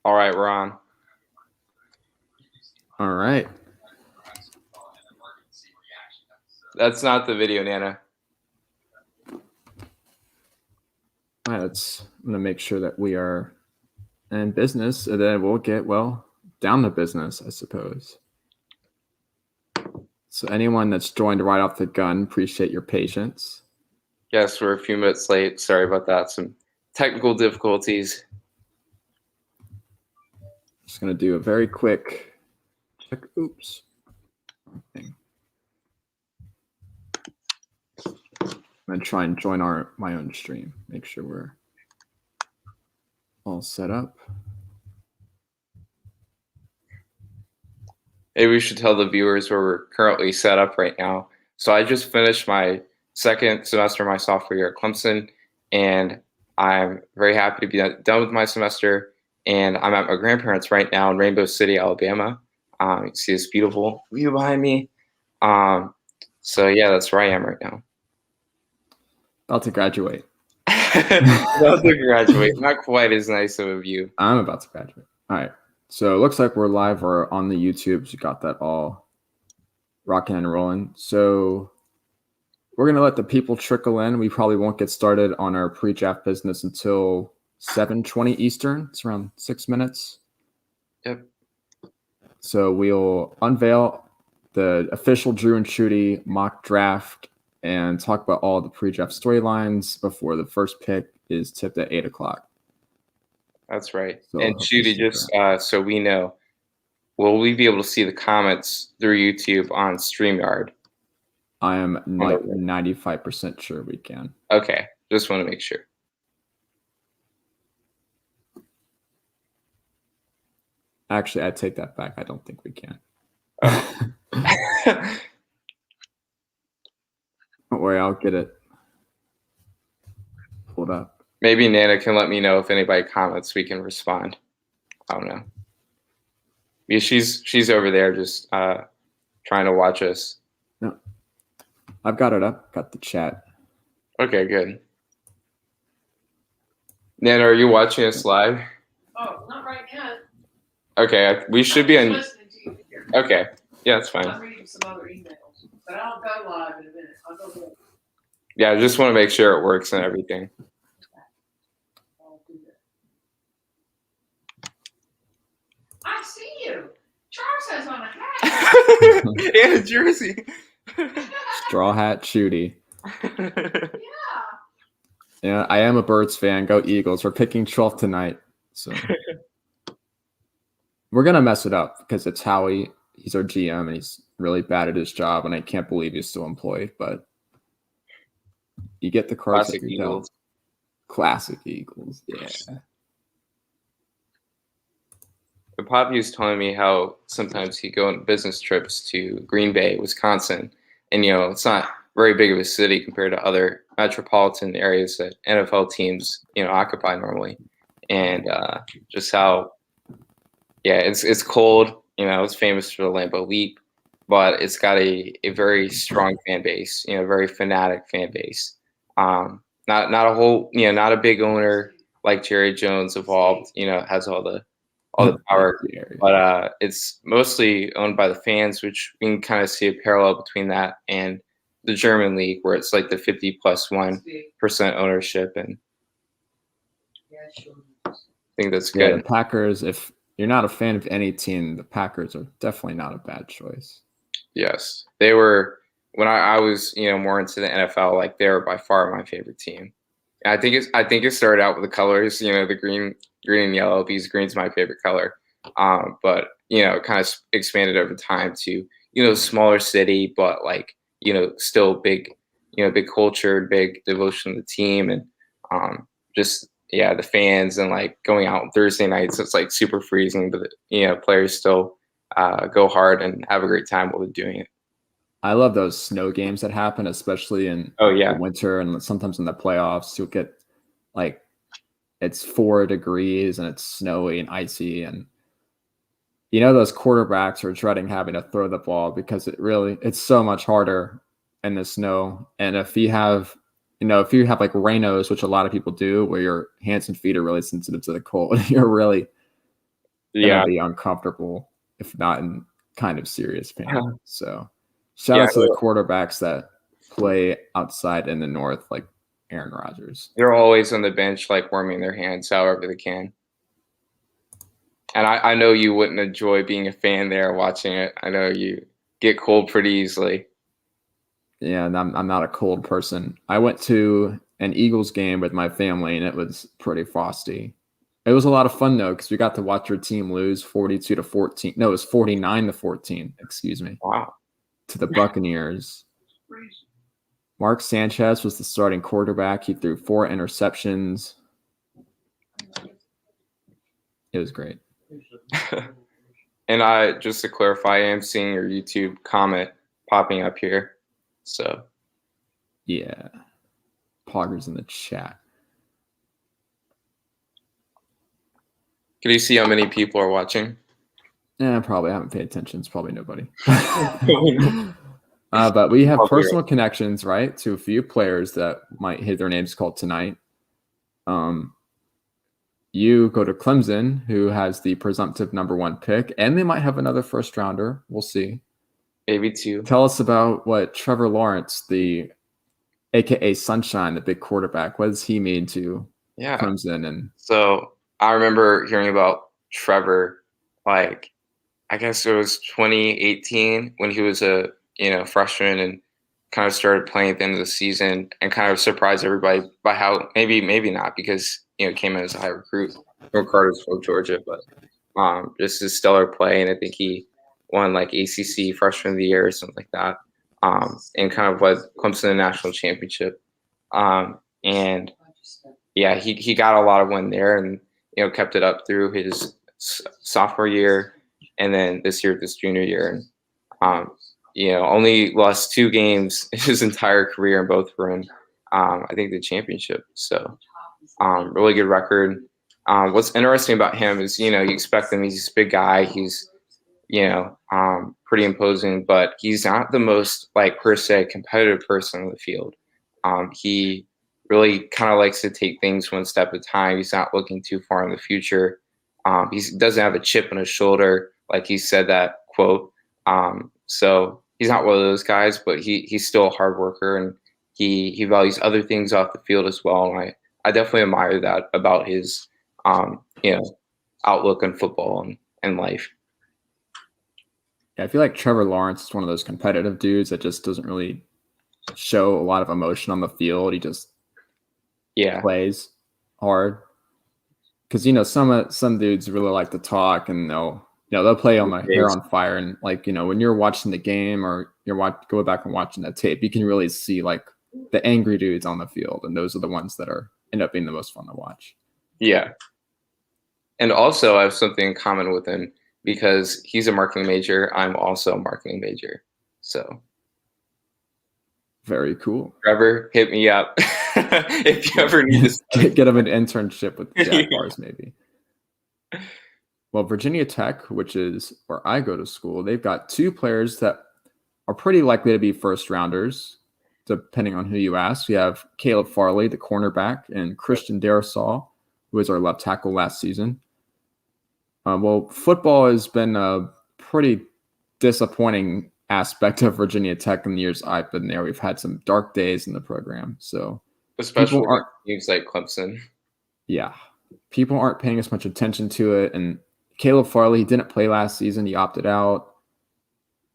All right, we're on. All right. That's not the video, Nana. All right, I'm going to make sure that we are in business, and then we'll get, down to business, I suppose. So anyone that's joined right off the gun, appreciate your patience. Yes, we're a few minutes late. Sorry about that. Some technical difficulties. Just going to do a very quick check. Oops. Thing. I'm going to try and join my own stream. Make sure we're all set up. Maybe we should tell the viewers where we're currently set up right now. So I just finished my second semester of my sophomore year at Clemson, and I'm very happy to be done with my semester. And I'm at my grandparents' right now in Rainbow City, Alabama. You can see this beautiful view behind me. So yeah, that's where I am right now. About to graduate. About to graduate. Not quite as nice of a view. I'm about to graduate. All right. So it looks like we're live or on the YouTube. So you got that all rocking and rolling. So we're going to let the people trickle in. We probably won't get started on our pre-draft business until 7:20 Eastern. It's around 6 minutes. Yep. So we'll unveil the official Drew and Shooty mock draft and talk about all the pre-draft storylines before the first pick is tipped at 8 o'clock. That's right. So and Shooty, just so we know, will we be able to see the comments through YouTube on StreamYard? I am 95% sure we can. Okay. Just want to make sure. Actually, I take that back. I don't think we can. Don't worry, I'll get it pulled up. Maybe Nana can let me know if anybody comments. We can respond. I don't know. Yeah, she's over there just trying to watch us. No, I've got it up. Got the chat. Okay, good. Nana, are you watching us live? Oh, not right yet. Okay, we should be on. Listening to you here. Okay, yeah, that's fine. I'm reading some other emails, but I'll go live in a minute. I'll go live. Yeah, I just want to make sure it works and everything. I'll do that. I see you. Charles has on a hat. And a jersey. Straw hat Shooty. Yeah. Yeah, I am a Birds fan. Go Eagles. We're picking 12th tonight. So we're going to mess it up because it's Howie. He's our GM and he's really bad at his job. And I can't believe he's still employed. But you get the cards. Classic Eagles. Classic Eagles. Yeah. Poppy was telling me how sometimes he'd go on business trips to Green Bay, Wisconsin. And, it's not very big of a city compared to other metropolitan areas that NFL teams, occupy normally. And just how, it's cold. It's famous for the Lambeau Leap, but it's got a very strong fan base, very fanatic fan base. Not a whole, not a big owner like Jerry Jones Evolved, has all the power, but it's mostly owned by the fans, which we can kind of see a parallel between that and the German league, where it's like the 50+1% ownership, and I think that's good. Yeah, the Packers, if you're not a fan of any team, the Packers are definitely not a bad choice. Yes, they were when I was more into the NFL. Like they were by far my favorite team. And I think it started out with the colors, the green and yellow, because green's my favorite color. But it kind of expanded over time to smaller city, but like still big, big culture, big devotion to the team, and just the fans, and like going out on Thursday nights. It's like super freezing, but players still go hard and have a great time while they're doing it. I love those snow games that happen, especially in the winter and sometimes in the playoffs. You'll get like it's 4 degrees and it's snowy and icy, and those quarterbacks are dreading having to throw the ball because it's so much harder in the snow. And if you have like Raynos, which a lot of people do, where your hands and feet are really sensitive to the cold, you're really gonna be uncomfortable, if not in kind of serious pain. So shout out to the quarterbacks that play outside in the north, like Aaron Rodgers. They're always on the bench, like warming their hands however they can. And I know you wouldn't enjoy being a fan there watching it. I know you get cold pretty easily. Yeah, and I'm not a cold person. I went to an Eagles game with my family, and it was pretty frosty. It was a lot of fun, though, because we got to watch our team lose 42-14. No, it was 49-14. Excuse me. Wow. To the Buccaneers. Mark Sanchez was the starting quarterback. He threw 4 interceptions. It was great. And just to clarify, I am seeing your YouTube comment popping up here. So, yeah. Poggers in the chat. Can you see how many people are watching? Yeah, probably. I haven't paid attention. It's probably nobody. But we have personal connections, right, to a few players that might hear their names called tonight. You go to Clemson, who has the presumptive #1 pick, and they might have another first rounder. We'll see. Maybe 2. Tell us about what Trevor Lawrence, the AKA Sunshine, the big quarterback, what does he mean to Clemson? And so I remember hearing about Trevor, like, I guess it was 2018 when he was a freshman and kind of started playing at the end of the season and kind of surprised everybody by how maybe not because came in as a high recruit from Cartersville, Georgia, but just his stellar play, and I think he won like ACC Freshman of the Year or something like that, and kind of led Clemson to the national championship, and yeah, he got a lot of win there, and kept it up through his sophomore year, and then this junior year, and only lost 2 games in his entire career, and both were in, I think, the championship. So, really good record. What's interesting about him is, you expect him, he's this big guy. He's, pretty imposing, but he's not the most, like, per se, competitive person on the field. He really kind of likes to take things one step at a time. He's not looking too far in the future. He doesn't have a chip on his shoulder, like he said that quote. So he's not one of those guys, but he's still a hard worker, and he values other things off the field as well. And I definitely admire that about his, outlook on football and life. Yeah, I feel like Trevor Lawrence is one of those competitive dudes that just doesn't really show a lot of emotion on the field. He just plays hard. Because some dudes really like to talk, and they'll play on my hair on fire, and like when you're watching the game or go back and watching that tape, you can really see like the angry dudes on the field, and those are the ones that end up being the most fun to watch. Yeah, and also I have something in common with him because he's a marketing major. I'm also a marketing major, so very cool. Trevor, hit me up if you ever need to get him an internship with Jaguars, maybe. Well, Virginia Tech, which is where I go to school, they've got 2 players that are pretty likely to be first rounders, depending on who you ask. We have Caleb Farley, the cornerback, and Christian Darrisaw, who was our left tackle last season. Well, football has been a pretty disappointing aspect of Virginia Tech in the years I've been there. We've had some dark days in the program. So especially teams like Clemson. Yeah. People aren't paying as much attention to it. And Caleb Farley, he didn't play last season. He opted out.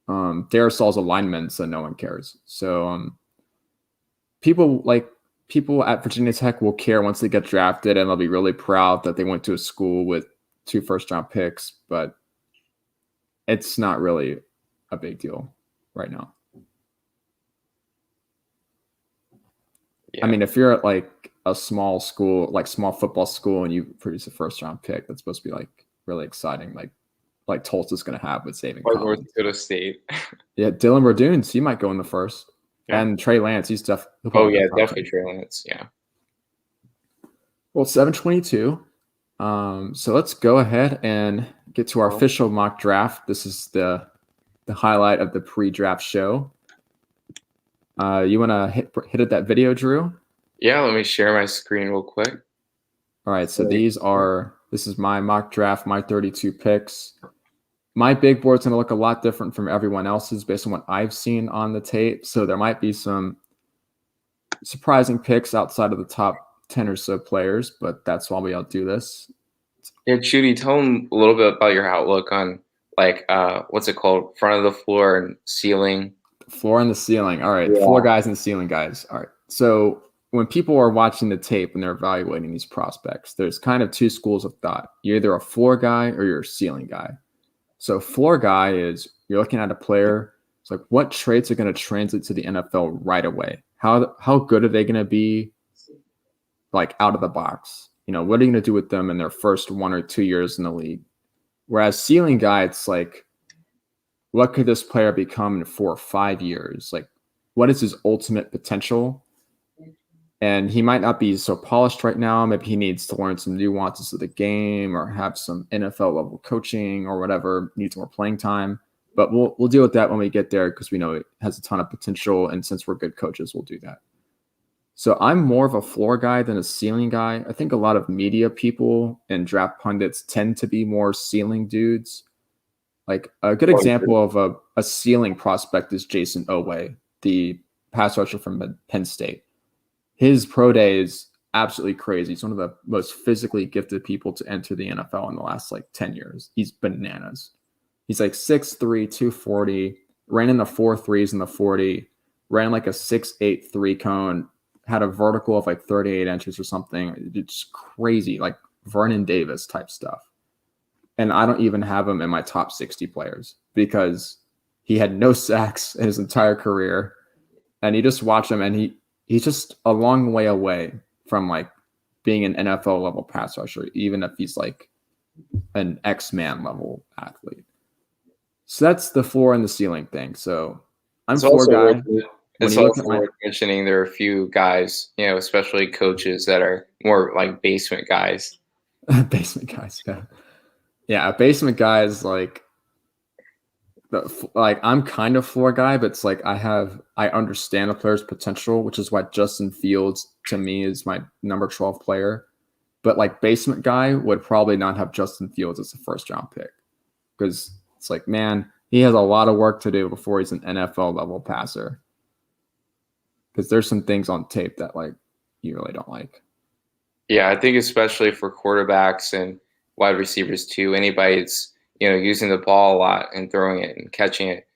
Darrisaw's a lineman, so no one cares. So people at Virginia Tech will care once they get drafted, and they'll be really proud that they went to a school with 2 first-round picks, but it's not really a big deal right now. Yeah. I mean, if you're at like a small school, like small football school, and you produce a first-round pick, that's supposed to be like really exciting, like Tulsa's going to have with Zaven Collins. North Dakota State. Yeah, Dylan Radunes, he might go in the first. Yeah. And Trey Lance, he's definitely. Oh yeah, definitely Trey Lance. Yeah. Well, 7:22. So let's go ahead and get to our official mock draft. This is the highlight of the pre-draft show. You want to hit at that video, Drew? Yeah, let me share my screen real quick. All right, so these are This is my mock draft, my 32 picks. My big board's going to look a lot different from everyone else's based on what I've seen on the tape. So there might be some surprising picks outside of the top 10 or so players, but that's why we all do this. Yeah, Judy, tell them a little bit about your outlook on like what's it called? Front of the floor and ceiling. Floor and the ceiling. All right. Yeah. Floor guys and ceiling guys. All right. So when people are watching the tape and they're evaluating these prospects, there's kind of two schools of thought. You're either a floor guy or you're a ceiling guy. So floor guy is you're looking at a player. It's like, what traits are going to translate to the NFL right away? How good are they going to be, like, out of the box? You know, what are you going to do with them in their first 1 or 2 years in the league? Whereas ceiling guy, it's like, what could this player become in 4 or 5 years? Like, what is his ultimate potential? And he might not be so polished right now. Maybe he needs to learn some nuances of the game or have some NFL level coaching or whatever, needs more playing time. But we'll deal with that when we get there because we know it has a ton of potential. And since we're good coaches, we'll do that. So I'm more of a floor guy than a ceiling guy. I think a lot of media people and draft pundits tend to be more ceiling dudes. Like a good example of a ceiling prospect is Jason Oweh, the pass rusher from Penn State. His pro day is absolutely crazy. He's one of the most physically gifted people to enter the NFL in the last 10 years. He's bananas. He's like 6'3", 240, ran in the 4.3s in the 40, ran like a 6'8" 3-cone, had a vertical of 38 inches or something. It's crazy, like Vernon Davis type stuff. And I don't even have him in my top 60 players because he had no sacks in his entire career. And you just watch him and he's just a long way away from being an NFL level pass rusher, even if he's an X-Man level athlete. So that's the floor and the ceiling thing. So I'm a floor guy. It's also worth mentioning there are a few guys, especially coaches that are more like basement guys. Basement guys, yeah. Yeah, a basement guy is I'm kind of floor guy, but it's I understand a player's potential, which is why Justin Fields to me is my number 12 player. But basement guy would probably not have Justin Fields as a first round pick because it's man, he has a lot of work to do before he's an NFL level passer. Because there's some things on tape that you really don't like. Yeah, I think especially for quarterbacks and wide receivers too, anybody that's using the ball a lot and throwing it and catching it,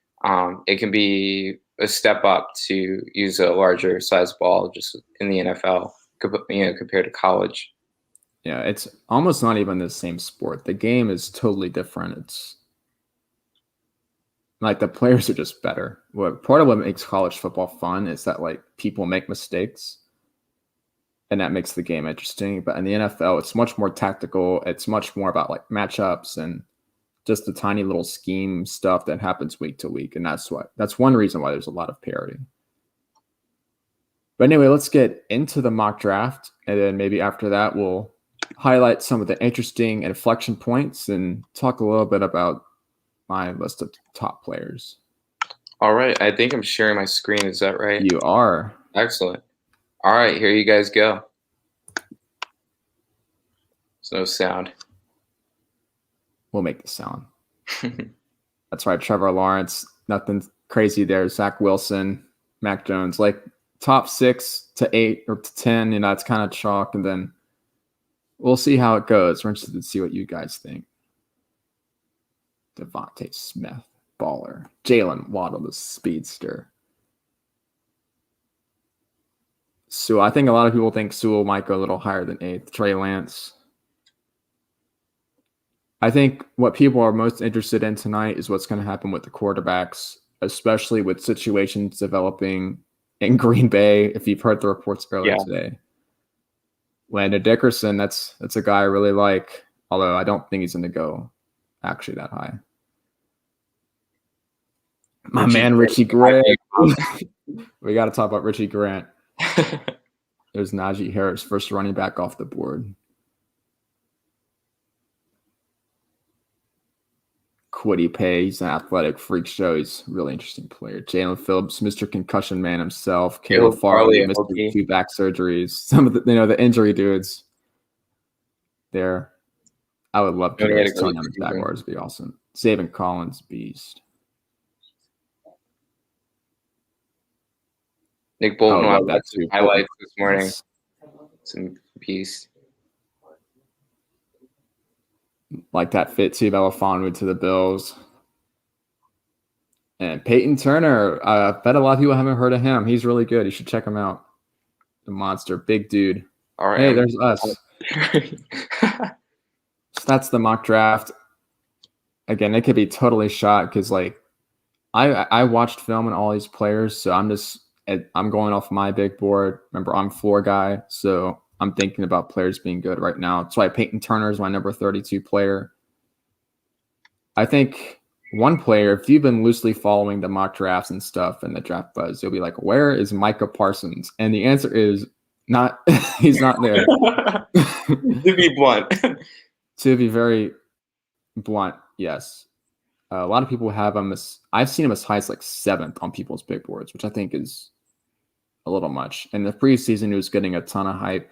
it can be a step up to use a larger size ball just in the NFL, compared to college. Yeah, it's almost not even the same sport. The game is totally different. It's the players are just better. Part of what makes college football fun is that people make mistakes, and that makes the game interesting. But in the NFL, it's much more tactical. It's much more about matchups and just the tiny little scheme stuff that happens week to week. And that's one reason why there's a lot of parity. But anyway, let's get into the mock draft. And then maybe after that, we'll highlight some of the interesting inflection points and talk a little bit about my list of top players. All right. I think I'm sharing my screen. Is that right? You are. Excellent. All right. Here you guys go. There's no sound. We'll make the sound. That's right. Trevor Lawrence. Nothing crazy there. Zach Wilson, Mac Jones, top 6 to 8 or to 10. It's kind of chalk. And then we'll see how it goes. We're interested to see what you guys think. Devontae Smith, baller. Jalen Waddle, the speedster. So I think a lot of people think Sewell might go a little higher than 8th. Trey Lance. I think what people are most interested in tonight is what's going to happen with the quarterbacks, especially with situations developing in Green Bay. If you've heard the reports earlier today, Landon Dickerson, that's a guy I really like, although I don't think he's going to go actually that high. My man, Richie Grant. We got to talk about Richie Grant. There's Najee Harris, first running back off the board. Kwity Paye, he's an athletic freak show. He's a really interesting player. Jalen Phillips, Mr. Concussion Man himself. Caleb Farley, Mr. 2 back surgeries. Some of the the injury dudes there. I would love to get Tony on the Jaguars. Be awesome. Zaven Collins, beast. Nick Bolton had some highlights this morning. Some beast. Like that fit too, Belafonte to the Bills. And Peyton Turner. I bet a lot of people haven't heard of him. He's really good. You should check him out. The monster. Big dude. All right. Hey, there's us. So that's the mock draft. Again, it could be totally shot because like I watched film on all these players, so I'm going off my big board. Remember, I'm floor guy, so I'm thinking about players being good right now. That's why Peyton Turner is my number 32 player. I think one player, if you've been loosely following the mock drafts and stuff and the draft buzz, you'll be like, where is Micah Parsons? And the answer is not. He's not there. To be blunt. To be very blunt, yes. A lot of people have him as, I've seen him as high as like 7th on people's big boards, which I think is a little much. In the preseason, he was getting a ton of hype.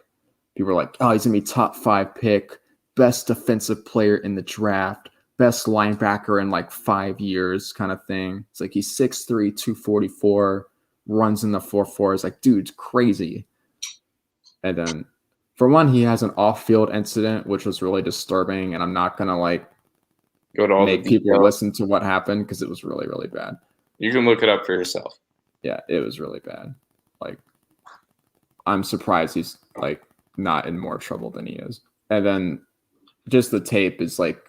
People were like, oh, he's going to be top 5 pick, best defensive player in the draft, best linebacker in like 5 years kind of thing. It's like he's 6'3", 244, runs in the 4.4. It's like, dude's crazy. And then, for one, he has an off-field incident, which was really disturbing, and I'm not going to like make people listen to what happened because it was really, really bad. You can look it up for yourself. Yeah, it was really bad. Like, I'm surprised he's like not in more trouble than he is. And then just the tape is like,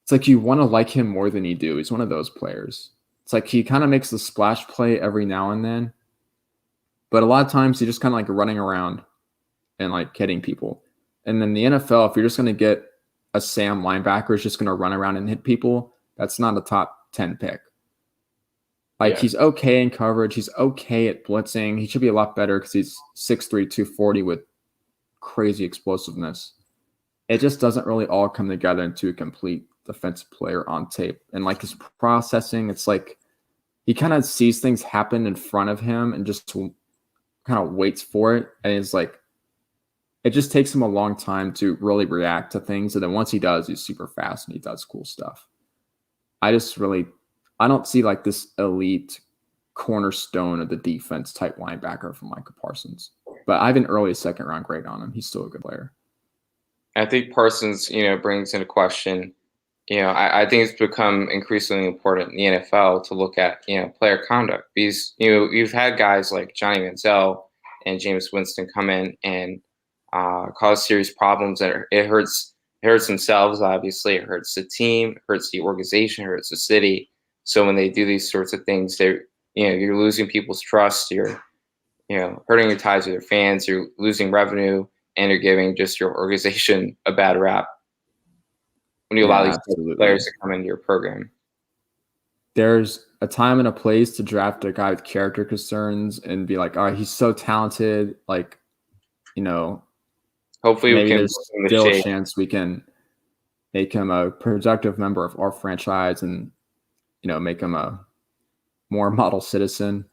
it's like you want to like him more than you do. He's one of those players. It's like he kind of makes the splash play every now and then, but a lot of times he just kind of like running around and like hitting people. And then the NFL, if you're just going to get a Sam linebacker who's just going to run around and hit people, that's not a top 10 pick. Like, he's okay in coverage. He's okay at blitzing. He should be a lot better because he's 6'3", 240 with crazy explosiveness. It just doesn't really all come together into a complete defensive player on tape. And like his processing, it's like he kind of sees things happen in front of him and just kind of waits for it. And it's like, it just takes him a long time to really react to things. And then once he does, he's super fast and he does cool stuff. I don't see like this elite cornerstone of the defense type linebacker from Micah Parsons. But I have an early 2nd round grade on him. He's still a good player. I think Parsons, brings into question, I think it's become increasingly important in the NFL to look at, player conduct. Because, you've had guys like Johnny Manziel and Jameis Winston come in and cause serious problems that it hurts themselves, obviously. It hurts the team, it hurts the organization, it hurts the city. So when they do these sorts of things, you're losing people's trust, you're hurting your ties with your fans, you're losing revenue, and you're giving just your organization a bad rap when you allow these players to come into your program. There's a time and a place to draft a guy with character concerns and be like, all right, he's so talented, like, hopefully maybe there's still a chance we can make him a productive member of our franchise and, make him a more model citizen.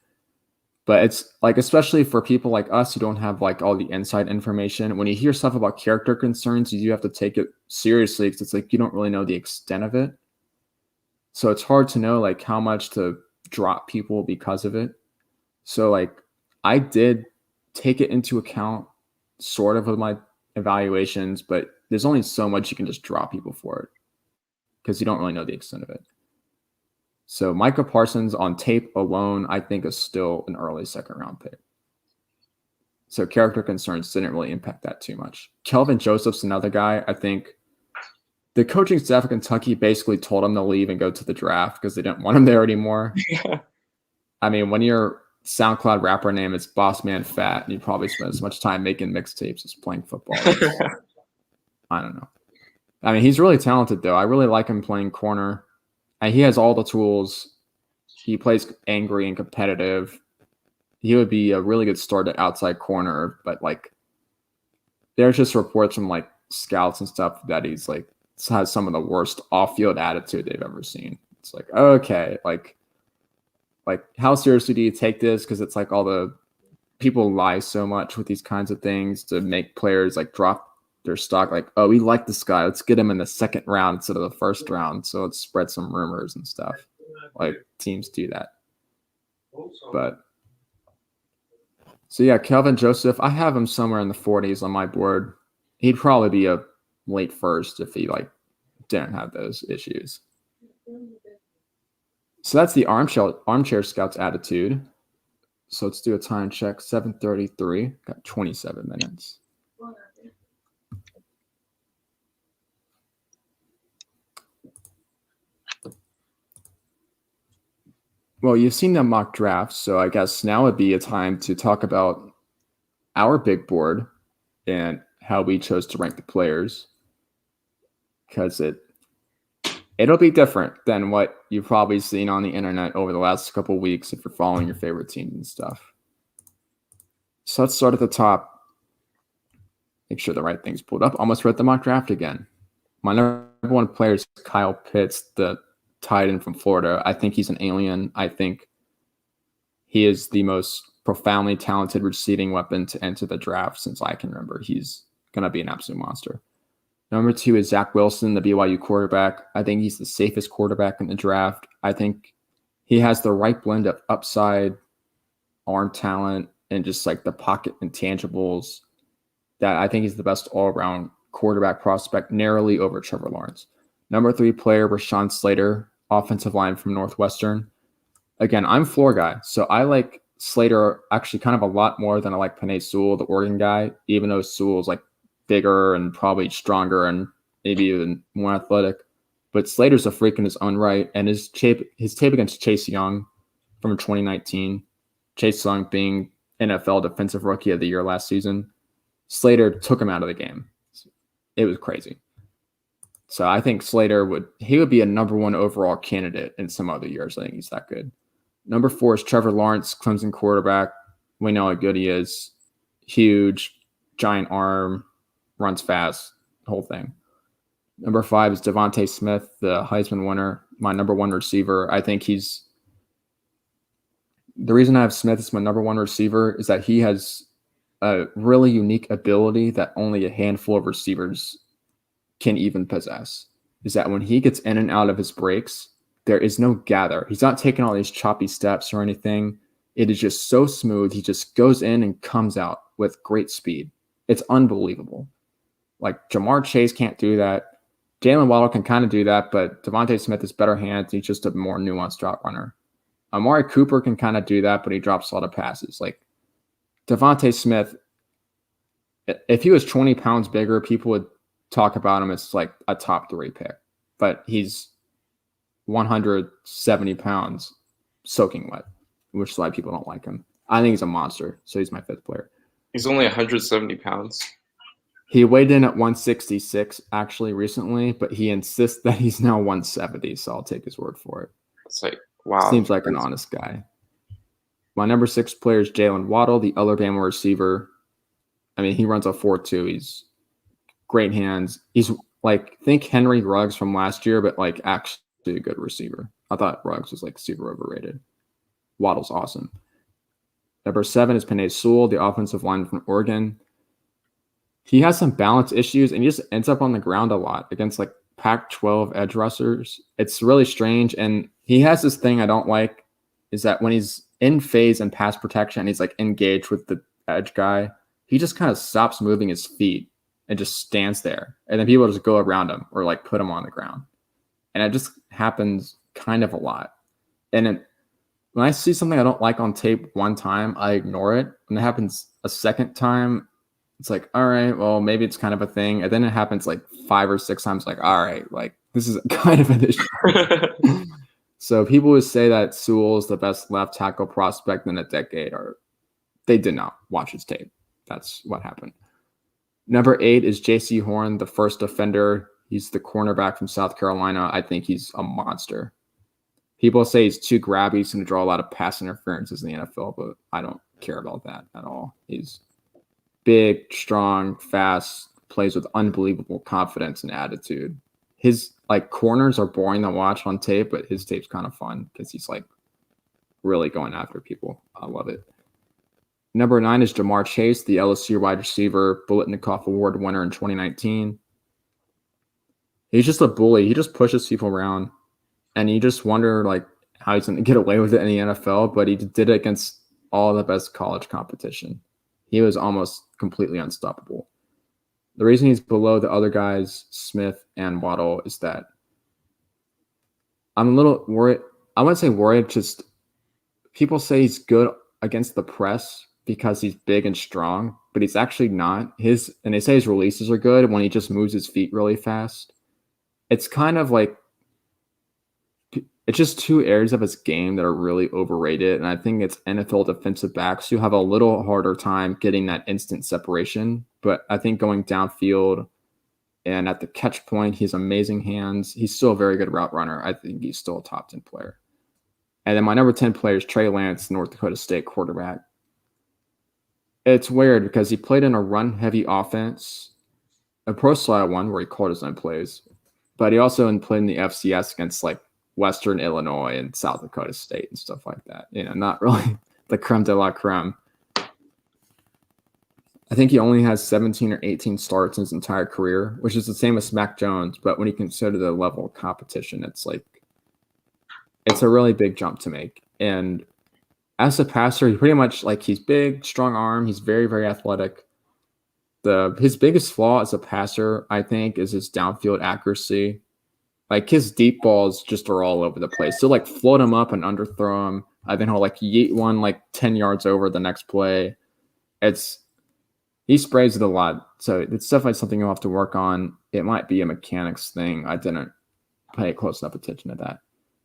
But it's like, especially for people like us who don't have like all the inside information, when you hear stuff about character concerns, you do have to take it seriously because it's like you don't really know the extent of it. So it's hard to know like how much to drop people because of it. So like I did take it into account sort of with my evaluations, but there's only so much you can just drop people for it because you don't really know the extent of it. So Micah Parsons on tape alone, I think is still an early 2nd round pick. So character concerns didn't really impact that too much. Kelvin Joseph's another guy. I think the coaching staff of Kentucky basically told him to leave and go to the draft because they didn't want him there anymore. Yeah. I mean, when your SoundCloud rapper name is Boss Man Fat, and you probably spend as much time making mixtapes as playing football. I don't know. I mean, he's really talented, though. I really like him playing corner. And he has all the tools. He plays angry and competitive. He would be a really good start at outside corner, but like there's just reports from like scouts and stuff that he's like has some of the worst off-field attitude they've ever seen. It's like, okay, like how seriously do you take this? Because it's like all the people lie so much with these kinds of things to make players like drop their stock. Like, oh, we like this guy. Let's get him in the second round instead of the first round. So let's spread some rumors and stuff. Like teams do that. But so yeah, Kelvin Joseph, I have him somewhere in the 40s on my board. He'd probably be a late first if he like didn't have those issues. So that's the armchair scouts attitude. So let's do a time check. 7:33. Got 27 minutes. Well, you've seen the mock drafts, so I guess now would be a time to talk about our big board and how we chose to rank the players, because it'll be different than what you've probably seen on the internet over the last couple of weeks if you're following your favorite teams and stuff. So let's start at the top. Make sure the right thing's pulled up. Almost read the mock draft again. My number one player is Kyle Pitts, the tight end from Florida. I think he's an alien. I think he is the most profoundly talented receiving weapon to enter the draft since I can remember. He's going to be an absolute monster. Number 2 is Zach Wilson, the BYU quarterback. I think he's the safest quarterback in the draft. I think he has the right blend of upside, arm talent, and just like the pocket intangibles that I think he's the best all-around quarterback prospect, narrowly over Trevor Lawrence. Number 3 player, Rashawn Slater, offensive line from Northwestern. Again, I'm floor guy, so I like Slater actually kind of a lot more than I like Penei Sewell, the Oregon guy, even though Sewell's like bigger and probably stronger and maybe even more athletic. But Slater's a freak in his own right, and his tape against Chase Young from 2019, Chase Young being NFL Defensive Rookie of the Year last season, Slater took him out of the game. It was crazy. So I think Slater would be a number 1 overall candidate in some other years. I think he's that good. Number 4 is Trevor Lawrence, Clemson quarterback. We know how good he is. Huge, giant arm, runs fast, the whole thing. Number 5 is Devontae Smith, the Heisman winner, my number 1 receiver. I think the reason I have Smith as my number 1 receiver is that he has a really unique ability that only a handful of receivers can even possess, is that when he gets in and out of his breaks, there is no gather. He's not taking all these choppy steps or anything. It is just so smooth. He just goes in and comes out with great speed. It's unbelievable. Like Jamar Chase can't do that. Jalen Waddle can kind of do that, but Devontae Smith has better hands. He's just a more nuanced route runner. Amari Cooper can kind of do that, but he drops a lot of passes. Like Devontae Smith, if he was 20 pounds bigger, people would talk about him as like a top 3 pick, but he's 170 pounds soaking wet, which is why people don't like him. I think he's a monster, so he's my 5th player. He's only 170 pounds. He weighed in at 166 actually recently, but he insists that he's now 170, so I'll take his word for it. It's like, wow. Seems like an honest guy. My number 6 player is Jalen Waddle, the Alabama receiver. I mean, he runs a 4.2. He's great hands. He's like, think Henry Ruggs from last year, but like actually a good receiver. I thought Ruggs was like super overrated. Waddle's awesome. Number 7 is Penei Sewell, the offensive line from Oregon. He has some balance issues, and he just ends up on the ground a lot against like Pac-12 edge rushers. It's really strange, and he has this thing I don't like, is that when he's in phase and pass protection, and he's like engaged with the edge guy, he just kind of stops moving his feet and just stands there. And then people just go around him or like put him on the ground. And it just happens kind of a lot. And when I see something I don't like on tape one time, I ignore it. When it happens a second time, it's like, all right, well, maybe it's kind of a thing. And then it happens like 5 or 6 times, like, all right, like this is kind of an issue. So people who say that Sewell is the best left tackle prospect in a decade, or they did not watch his tape. That's what happened. Number 8 is J.C. Horn, the first defender. He's the cornerback from South Carolina. I think he's a monster. People say he's too grabby. He's going to draw a lot of pass interferences in the NFL, but I don't care about that at all. He's big, strong, fast, plays with unbelievable confidence and attitude. His like corners are boring to watch on tape, but his tape's kind of fun because he's like really going after people. I love it. Number 9 is Ja'Marr Chase, the LSU wide receiver, Biletnikoff Award winner in 2019. He's just a bully. He just pushes people around, and you just wonder like how he's going to get away with it in the NFL, but he did it against all the best college competition. He was almost completely unstoppable. The reason he's below the other guys, Smith and Waddle, is that I'm a little worried. I wouldn't say worried, just people say he's good against the press because he's big and strong, but he's actually not. And they say his releases are good when he just moves his feet really fast. It's kind of like it's just two areas of his game that are really overrated. And I think it's NFL defensive backs who have a little harder time getting that instant separation. But I think going downfield and at the catch point, he has amazing hands. He's still a very good route runner. I think he's still a top 10 player. And then my number 10 player is Trey Lance, North Dakota State quarterback. It's weird because he played in a run-heavy offense, a pro-style one where he called his own plays. But he also played in the FCS against like Western Illinois and South Dakota State and stuff like that. Not really the creme de la creme. I think he only has 17 or 18 starts in his entire career, which is the same as Mac Jones. But when you consider the level of competition, it's a really big jump to make. And as a passer, he pretty much he's big, strong arm. He's very, very athletic. His biggest flaw as a passer, I think, is his downfield accuracy. His deep balls just are all over the place. So float him up and underthrow him. I think he'll yeet one 10 yards over the next play. He sprays it a lot. So it's definitely something you'll have to work on. It might be a mechanics thing. I didn't pay close enough attention to that.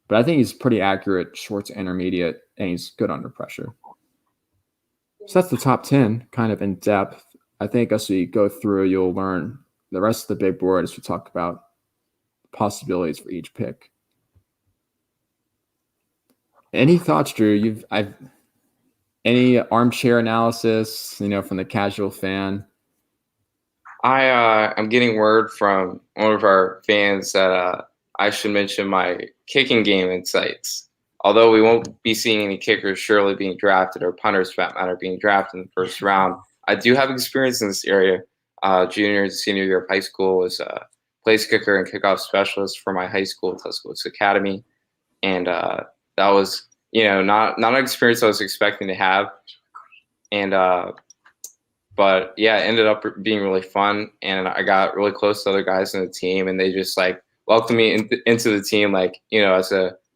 But I think he's pretty accurate, short to intermediate, and he's good under pressure. So that's the top 10, kind of in depth. I think as we go through, you'll learn the rest of the big board as we talk about possibilities for each pick. Any thoughts, Drew? Any armchair analysis, from the casual fan? I'm getting word from one of our fans that I should mention my kicking game insights. Although we won't be seeing any kickers surely being drafted or punters, for that matter, being drafted in the first round, I do have experience in this area. Junior and senior year of high school was a place kicker and kickoff specialist for my high school, Tuscaloosa Academy. And that was, not an experience I was expecting to have. And, but yeah, it ended up being really fun. And I got really close to other guys in the team, and they just welcomed me into the team,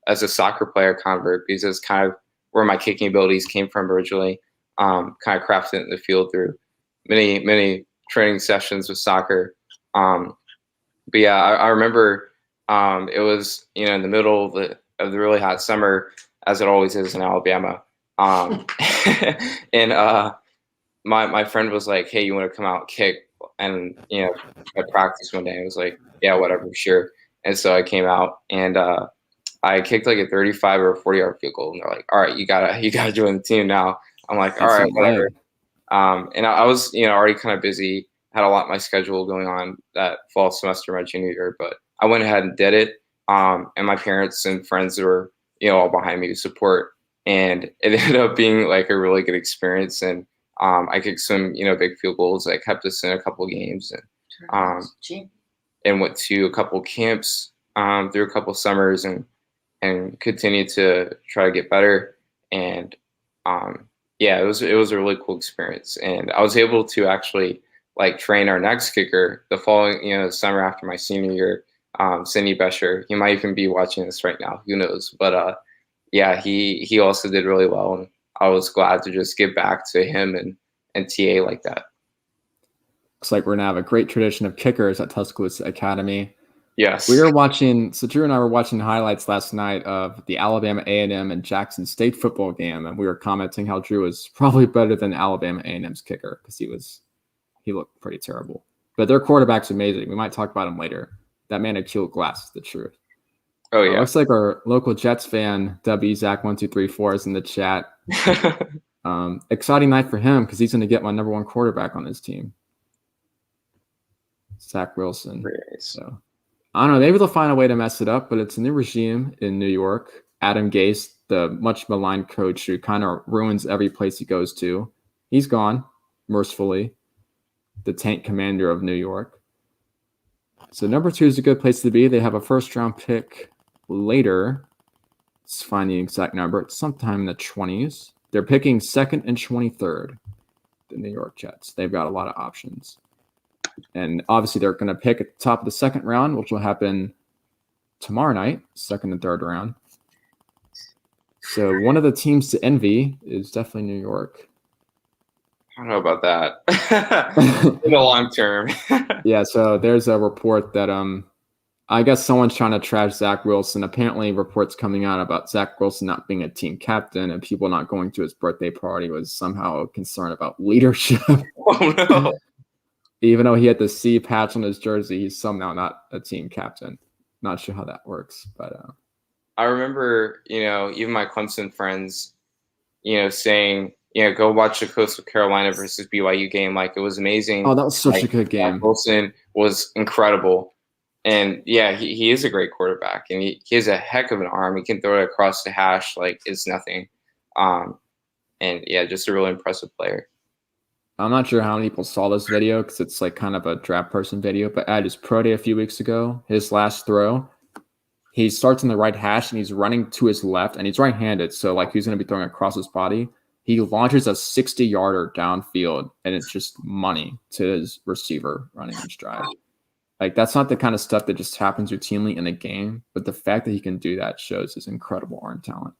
as a soccer player convert, because it's kind of where my kicking abilities came from originally. Kind of crafted it in the field through many training sessions with soccer. But yeah, I remember it was in the middle of the really hot summer, as it always is in Alabama. And my friend was like, "Hey, you want to come out and kick?" And at practice one day, I was like, "Yeah, whatever, sure." And so I came out and I kicked a 35 or a 40-yard field goal, and they're like, "All right, you gotta join the team now." I'm like, "All right, whatever." And I was already kind of busy, had a lot of my schedule going on that fall semester my junior year, but I went ahead and did it. And my parents and friends were all behind me to support, and it ended up being a really good experience. And I kicked some big field goals that kept us in a couple of games, and went to a couple of camps through a couple of summers, and continued to try to get better. And yeah, it was a really cool experience, and I was able to actually train our next kicker the following summer after my senior year. Cindy Besher, he might even be watching this right now, who knows? But yeah, he also did really well, and I was glad to just give back to him and TA like that. Looks like we're gonna have a great tradition of kickers at Tuscaloosa Academy. Yes. We were watching, so Drew and I were watching highlights last night of the Alabama A&M and Jackson State football game, and we were commenting how Drew was probably better than Alabama A&M's kicker because he looked pretty terrible. But their quarterback's amazing. We might talk about him later. That man at Keel Glass is the truth. Oh, yeah. Looks like our local Jets fan, WZack1234, is in the chat. Exciting night for him because he's going to get my number one quarterback on his team, Zach Wilson. Nice. So I don't know. Maybe they'll find a way to mess it up, but it's a new regime in New York. Adam Gase, the much maligned coach who kind of ruins every place he goes to. He's gone, mercifully. The tank commander of New York. So number 2 is a good place to be. They have a first-round pick later. Let's find the exact number. It's sometime in the 20s. They're picking 2nd and 23rd, the New York Jets. They've got a lot of options. And obviously they're going to pick at the top of the 2nd round, which will happen tomorrow night, 2nd and 3rd round. So one of the teams to envy is definitely New York. I don't know about that in the long term. Yeah, so there's a report that I guess someone's trying to trash Zach Wilson. Apparently, reports coming out about Zach Wilson not being a team captain and people not going to his birthday party was somehow a concern about leadership. Oh, no. Even though he had the C patch on his jersey, he's somehow not a team captain. Not sure how that works, but I remember, even my Clemson friends, saying, go watch the Coastal Carolina versus BYU game. Like, it was amazing. Oh, that was such a good game. Zach Wilson was incredible. And, yeah, he is a great quarterback. And he has a heck of an arm. He can throw it across the hash like it's nothing. And, yeah, just a really impressive player. I'm not sure how many people saw this video because it's like kind of a draft person video. But at his pro day a few weeks ago, his last throw, he starts in the right hash and he's running to his left. And he's right-handed, so, like, he's going to be throwing across his body. He launches a 60-yarder downfield, and it's just money to his receiver running his drive. Like, that's not the kind of stuff that just happens routinely in a game, but the fact that he can do that shows his incredible arm talent.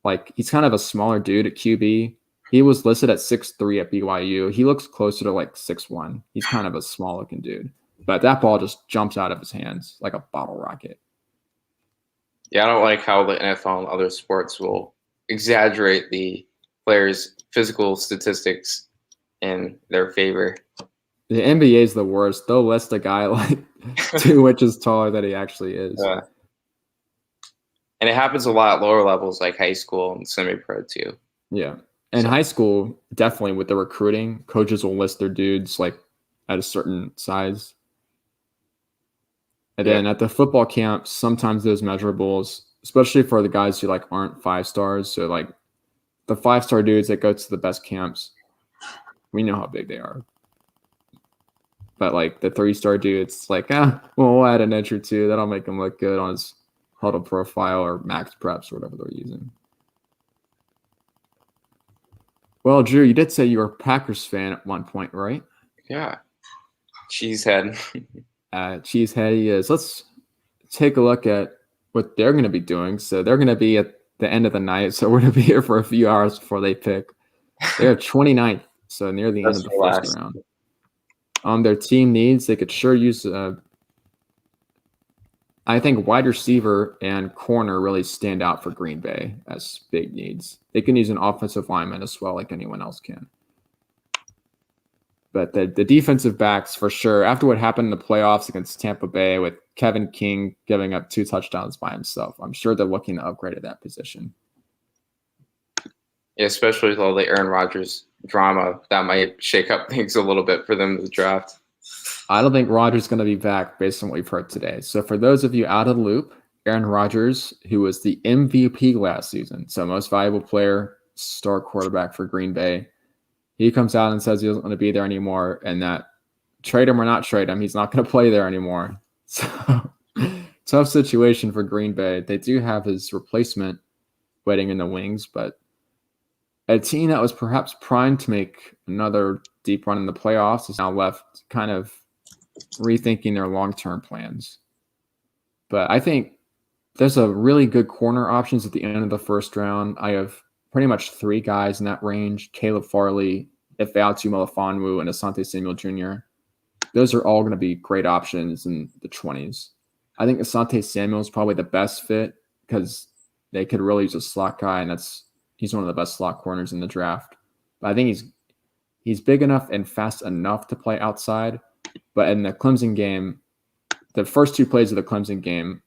Like, he's kind of a smaller dude at QB. He was listed at 6'3" at BYU. He looks closer to, like, 6'1". He's kind of a small-looking dude. But that ball just jumps out of his hands like a bottle rocket. Yeah, I don't like how the NFL and other sports will exaggerate the players' physical statistics in their favor. The NBA is the worst. They'll list a guy like 2 inches taller than he actually is. And it happens a lot at lower levels like high school and semi-pro too. Yeah. In high school, definitely with the recruiting, coaches will list their dudes like at a certain size. And then at the football camp, sometimes those measurables, especially for the guys who like aren't 5 stars, so like the 5-star dudes that go to the best camps, we know how big they are. But like the 3-star dudes, like, we'll add an inch or 2. That'll make him look good on his huddle profile or max preps or whatever they're using. Well, Drew, you did say you were a Packers fan at one point, right? Yeah. Cheesehead. Cheesehead he is. Let's take a look at what they're going to be doing. So they're going to be at the end of the night. So we're going to be here for a few hours before they pick. They're 29th, so near the end of the first round. Their team needs, they could sure use, I think wide receiver and corner really stand out for Green Bay as big needs. They can use an offensive lineman as well, like anyone else can. But the defensive backs, for sure, after what happened in the playoffs against Tampa Bay with Kevin King giving up 2 touchdowns by himself, I'm sure they're looking to upgrade at that position. Yeah, especially with all the Aaron Rodgers drama, that might shake up things a little bit for them to draft. I don't think Rodgers is going to be back based on what we've heard today. So for those of you out of the loop, Aaron Rodgers, who was the MVP last season, so most valuable player, star quarterback for Green Bay, he comes out and says he doesn't want to be there anymore and that trade him or not trade him, he's not going to play there anymore. So tough situation for Green Bay. They do have his replacement waiting in the wings, but a team that was perhaps primed to make another deep run in the playoffs is now left kind of rethinking their long-term plans. But I think there's a really good corner options at the end of the first round. I have pretty much 3 guys in that range: Caleb Farley, Ifeatu Melifonwu, and Asante Samuel Jr. Those are all going to be great options in the 20s. I think Asante Samuel is probably the best fit because they could really use a slot guy, and he's one of the best slot corners in the draft. But I think he's big enough and fast enough to play outside. But in the Clemson game, the first 2 plays of the Clemson game,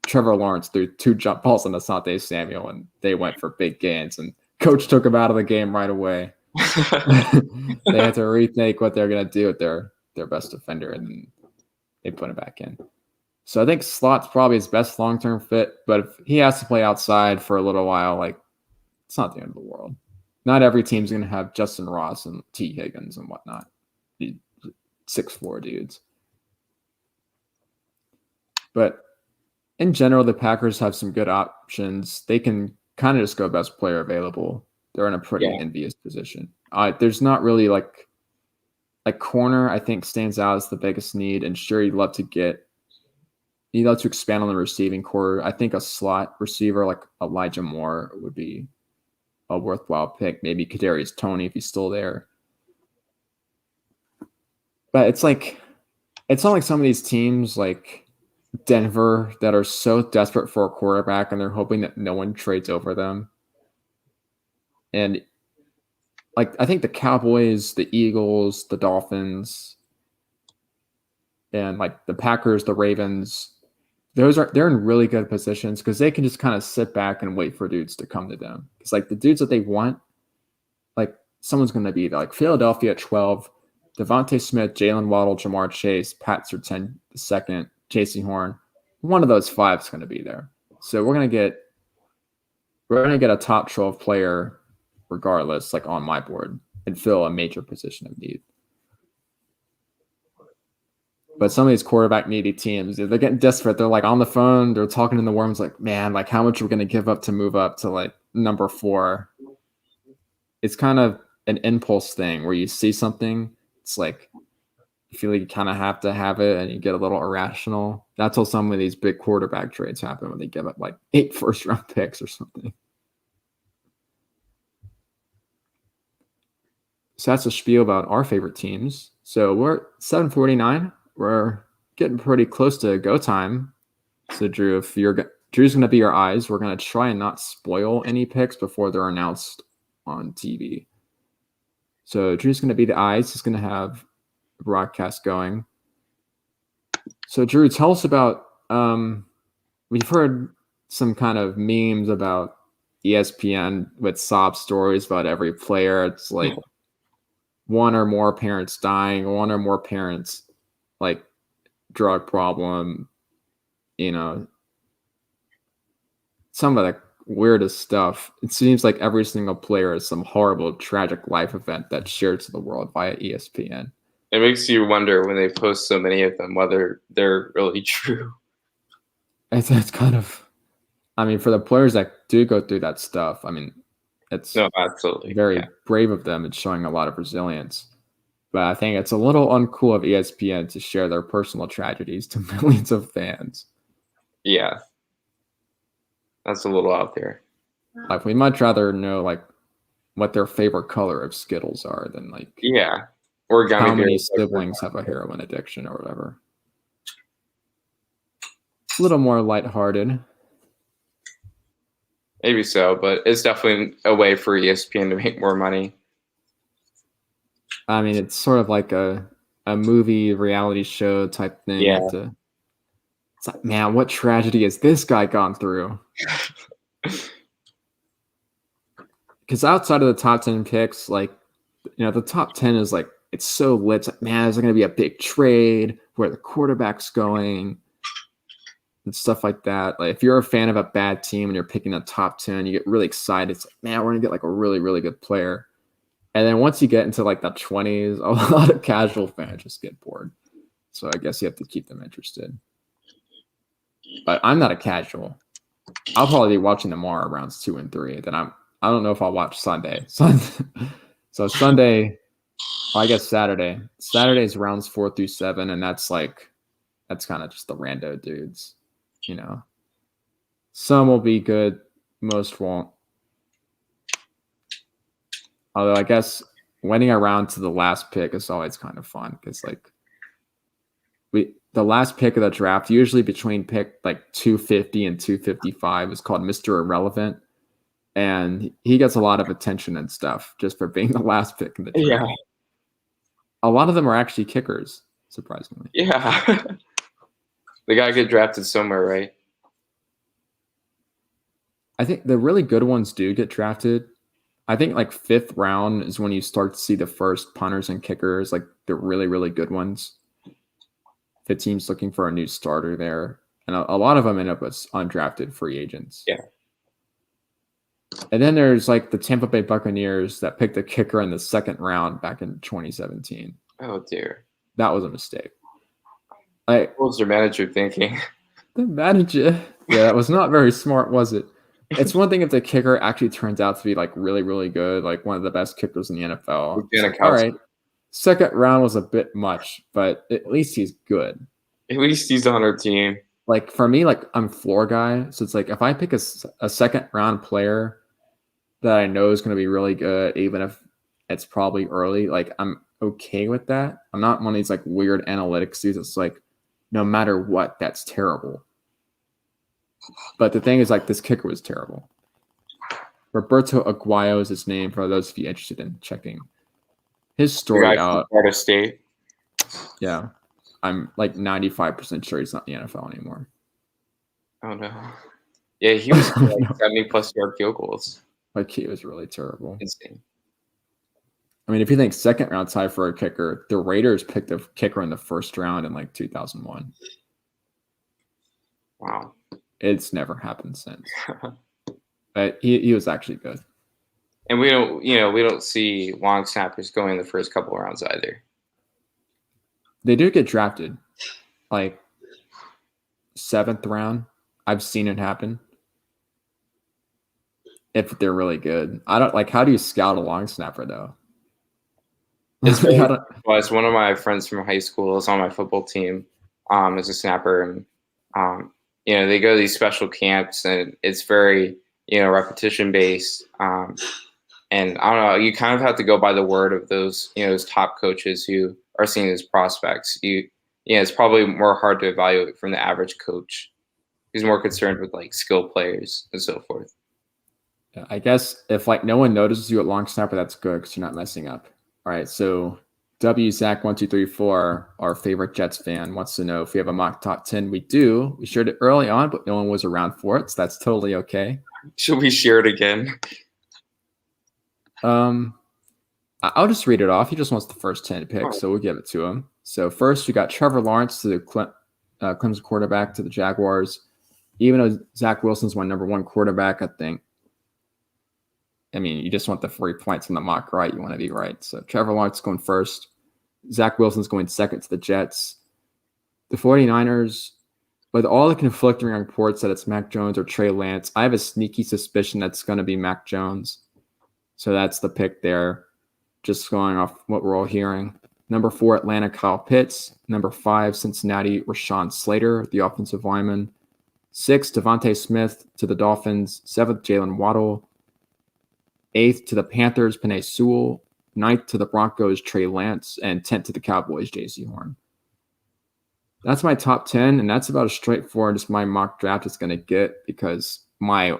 Trevor Lawrence threw 2 jump balls on Asante Samuel, and they went for big gains. And coach took him out of the game right away. They had to rethink what they're going to do with their best defender, and they put him back in. So I think slot's probably his best long-term fit. But if he has to play outside for a little while, like, it's not the end of the world. not every team's going to have Justin Ross and T. Higgins and whatnot. 6'4" dudes. But in general, the Packers have some good options. They can kind of just go best player available. They're in a pretty envious position. There's not really like corner, I think, stands out as the biggest need. And sure, you'd love to expand on the receiving core. I think a slot receiver like Elijah Moore would be a worthwhile pick. Maybe Kadarius Toney if he's still there. But it's not like some of these teams like Denver that are so desperate for a quarterback and they're hoping that no one trades over them. And like I think the Cowboys, the Eagles, the Dolphins, and like the Packers, the Ravens, they're in really good positions because they can just kind of sit back and wait for dudes to come to them. It's like the dudes that they want, like someone's going to be there. Like Philadelphia at 12, Devontae Smith, Jalen Waddle, Jamar Chase, Pat Surtain II, J.C. Horn. One of those 5 is going to be there. So we're going to get a top 12 player regardless, like on my board, and fill a major position of need. But some of these quarterback needy teams, they're getting desperate. They're like on the phone, they're talking in the worms like, man, like how much are we going to give up to move up to like number 4? It's kind of an impulse thing where you see something, it's like you feel like you kind of have to have it and you get a little irrational. That's how some of these big quarterback trades happen when they give up like 8 first-round picks or something. So that's a spiel about our favorite teams. So we're at 7:49. We're getting pretty close to go time. So Drew, Drew's going to be your eyes. We're going to try and not spoil any picks before they're announced on TV. So Drew's going to be the eyes. He's going to have the broadcast going. So Drew, tell us about, we've heard some kind of memes about ESPN with sob stories about every player. It's like one or more parents dying, one or more parents like drug problem, some of the weirdest stuff. It seems like every single player has some horrible, tragic life event that's shared to the world via ESPN. It makes you wonder when they post so many of them whether they're really true. It's kind of, I mean, for the players that do go through that stuff, I mean, it's absolutely very brave of them. It's showing a lot of resilience. But I think it's a little uncool of ESPN to share their personal tragedies to millions of fans. Yeah. That's a little out there. Like, we much rather know, like, what their favorite color of Skittles are than, like, or how many siblings have a heroin addiction or whatever. A little more lighthearted. Maybe so, but it's definitely a way for ESPN to make more money. I mean, it's sort of like a movie reality show type thing. Yeah. It's like, man, what tragedy has this guy gone through? Because outside of the top 10 picks, like, the top 10 is like, it's so lit. It's like, man, is there going to be a big trade where the quarterback's going and stuff like that? Like, if you're a fan of a bad team and you're picking the top 10, you get really excited. It's like, man, we're going to get like a really, really good player. And then once you get into like the 20s, a lot of casual fans just get bored. So I guess you have to keep them interested. But I'm not a casual. I'll probably be watching tomorrow rounds 2 and 3. Then I don't know if I'll watch Sunday. So Sunday, I guess Saturday. Saturday's rounds 4 through 7, and that's kind of just the rando dudes. Some will be good, most won't. Although I guess winning around to the last pick is always kind of fun because the last pick of the draft, usually between pick like 250 and 255, is called Mr. Irrelevant. And he gets a lot of attention and stuff just for being the last pick in the draft. Yeah. A lot of them are actually kickers, surprisingly. Yeah. The guy get drafted somewhere, right? I think the really good ones do get drafted. I think like 5th round is when you start to see the first punters and kickers, like the really, really good ones. If a team's looking for a new starter there. And a lot of them end up as undrafted free agents. Yeah. And then there's like the Tampa Bay Buccaneers that picked a kicker in the second round back in 2017. Oh dear. That was a mistake. What was their manager thinking? The manager, yeah, that was not very smart, was it? It's one thing if the kicker actually turns out to be like really, really good, like one of the best kickers in the NFL. All right, second round was a bit much, but at least he's good. At least he's on our team. Like for me, like I'm a floor guy, so it's like if I pick a second round player that I know is going to be really good, even if it's probably early, like I'm okay with that. I'm not one of these like weird analytics dudes. It's like no matter what, that's terrible. But the thing is, like, this kicker was terrible. Roberto Aguayo is his name for those of you interested in checking his story out. Florida State. Yeah. I'm like 95% sure he's not in the NFL anymore. Oh, no. Yeah, he was like 70-plus yard field goals. Like, he was really terrible. Insane. I mean, if you think second round tie for a kicker, the Raiders picked a kicker in the first round in like 2001. Wow. It's never happened since. But he was actually good. And we don't see long snappers going the first couple of rounds either. They do get drafted, like 7th round. I've seen it happen. If they're really good, I don't like. How do you scout a long snapper though? It's one of my friends from high school is on my football team, as a snapper, and they go to these special camps, and it's very repetition based. And I don't know, you kind of have to go by the word of those those top coaches who are seen as prospects. It's probably more hard to evaluate from the average coach who's more concerned with like skill players and so forth. Yeah, I guess if like no one notices you at long snapper, that's good because you're not messing up. All right, so Zach1234, our favorite Jets fan, wants to know if we have a mock top 10. We do. We shared it early on, but no one was around for it, so that's totally okay. Should we share it again? I'll just read it off. He just wants the first 10 picks, so we'll give it to him. So first, we got Trevor Lawrence to the Clemson quarterback to the Jaguars. Even though Zach Wilson's my number one quarterback, I mean, you just want the 3 points in the mock, right? You want to be right. So Trevor Lawrence going first. Zach Wilson's going second to the Jets. The 49ers, with all the conflicting reports that it's Mac Jones or Trey Lance, I have a sneaky suspicion that's going to be Mac Jones. So that's the pick there, just going off what we're all hearing. Number 4, Atlanta, Kyle Pitts. Number 5, Cincinnati, Rashawn Slater, the offensive lineman. 6, Devontae Smith to the Dolphins. 7th, Jalen Waddle. 8th to the Panthers, Penei Sewell. 9th to the Broncos, Trey Lance. And 10th to the Cowboys, J.C. Horn. That's my top 10, and that's about as straightforward as my mock draft is going to get because my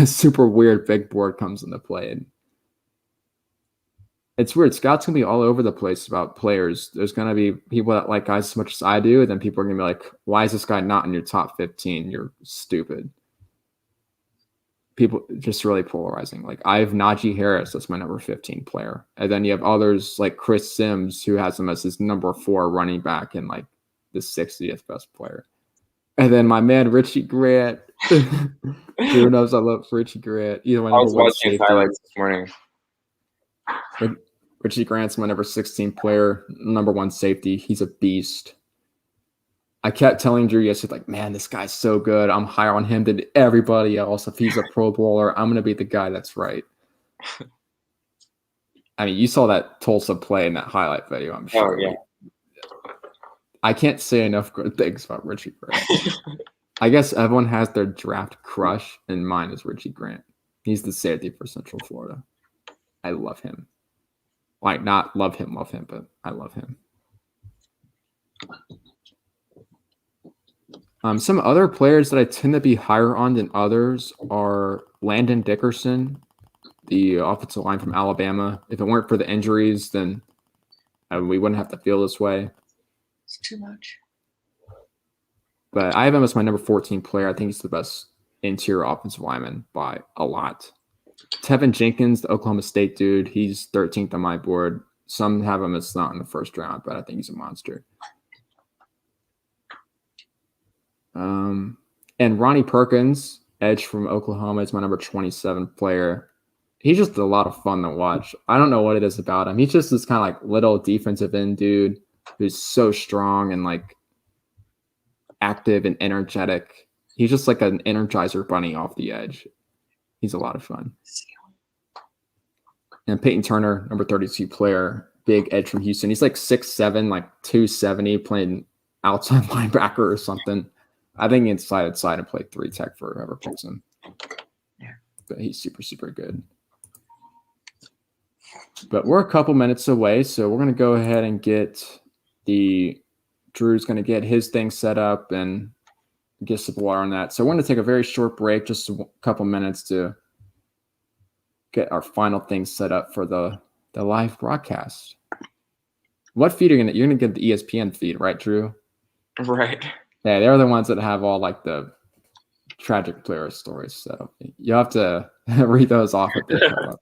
super weird big board comes into play. And it's weird. Scout's going to be all over the place about players. There's going to be people that like guys as much as I do, and then people are going to be like, why is this guy not in your top 15? You're stupid. People just really polarizing. Like I have Najee Harris, that's my number 15 player. And then you have others like Chris Sims, who has him as his number 4 running back and like the 60th best player. And then my man Richie Grant. Who knows I love Richie Grant. I was watching his highlights this morning. Richie Grant's my number 16 player, number 1 safety. He's a beast. I kept telling Drew yesterday, like, man, this guy's so good. I'm higher on him than everybody else. If he's a Pro Bowler, I'm going to be the guy that's right. I mean, you saw that Tulsa play in that highlight video, I'm sure. Oh, yeah. I can't say enough good things about Richie Grant. I guess everyone has their draft crush, and mine is Richie Grant. He's the safety for Central Florida. I love him. Like, not love him, but I love him. Some other players that I tend to be higher on than others are Landon Dickerson, the offensive line from Alabama. If it weren't for the injuries, then we wouldn't have to feel this way. It's too much. But I have him as my number 14 player. I think he's the best interior offensive lineman by a lot. Tevin Jenkins, the Oklahoma State dude, he's 13th on my board. Some have him as not in the first round, but I think he's a monster. And Ronnie Perkins, edge from Oklahoma. He's my number 27 player. He's just a lot of fun to watch. I don't know what it is about him. He's just this kind of like little defensive end dude who's so strong and like active and energetic. He's just like an energizer bunny off the edge. He's a lot of fun. And Peyton Turner, number 32 player, big edge from Houston. He's like 6'7", like 270, playing outside linebacker or something. I think he inside and play 3 tech for whoever picks him. Yeah. But he's super, super good. But we're a couple minutes away, so we're going to go ahead and Drew's going to get his thing set up and get some water on that. So we're going to take a very short break, just a couple minutes to get our final thing set up for the live broadcast. What feed are you're going to get the ESPN feed, right, Drew? Right. Yeah, they're the ones that have all like the tragic player stories. So you have to read those off at the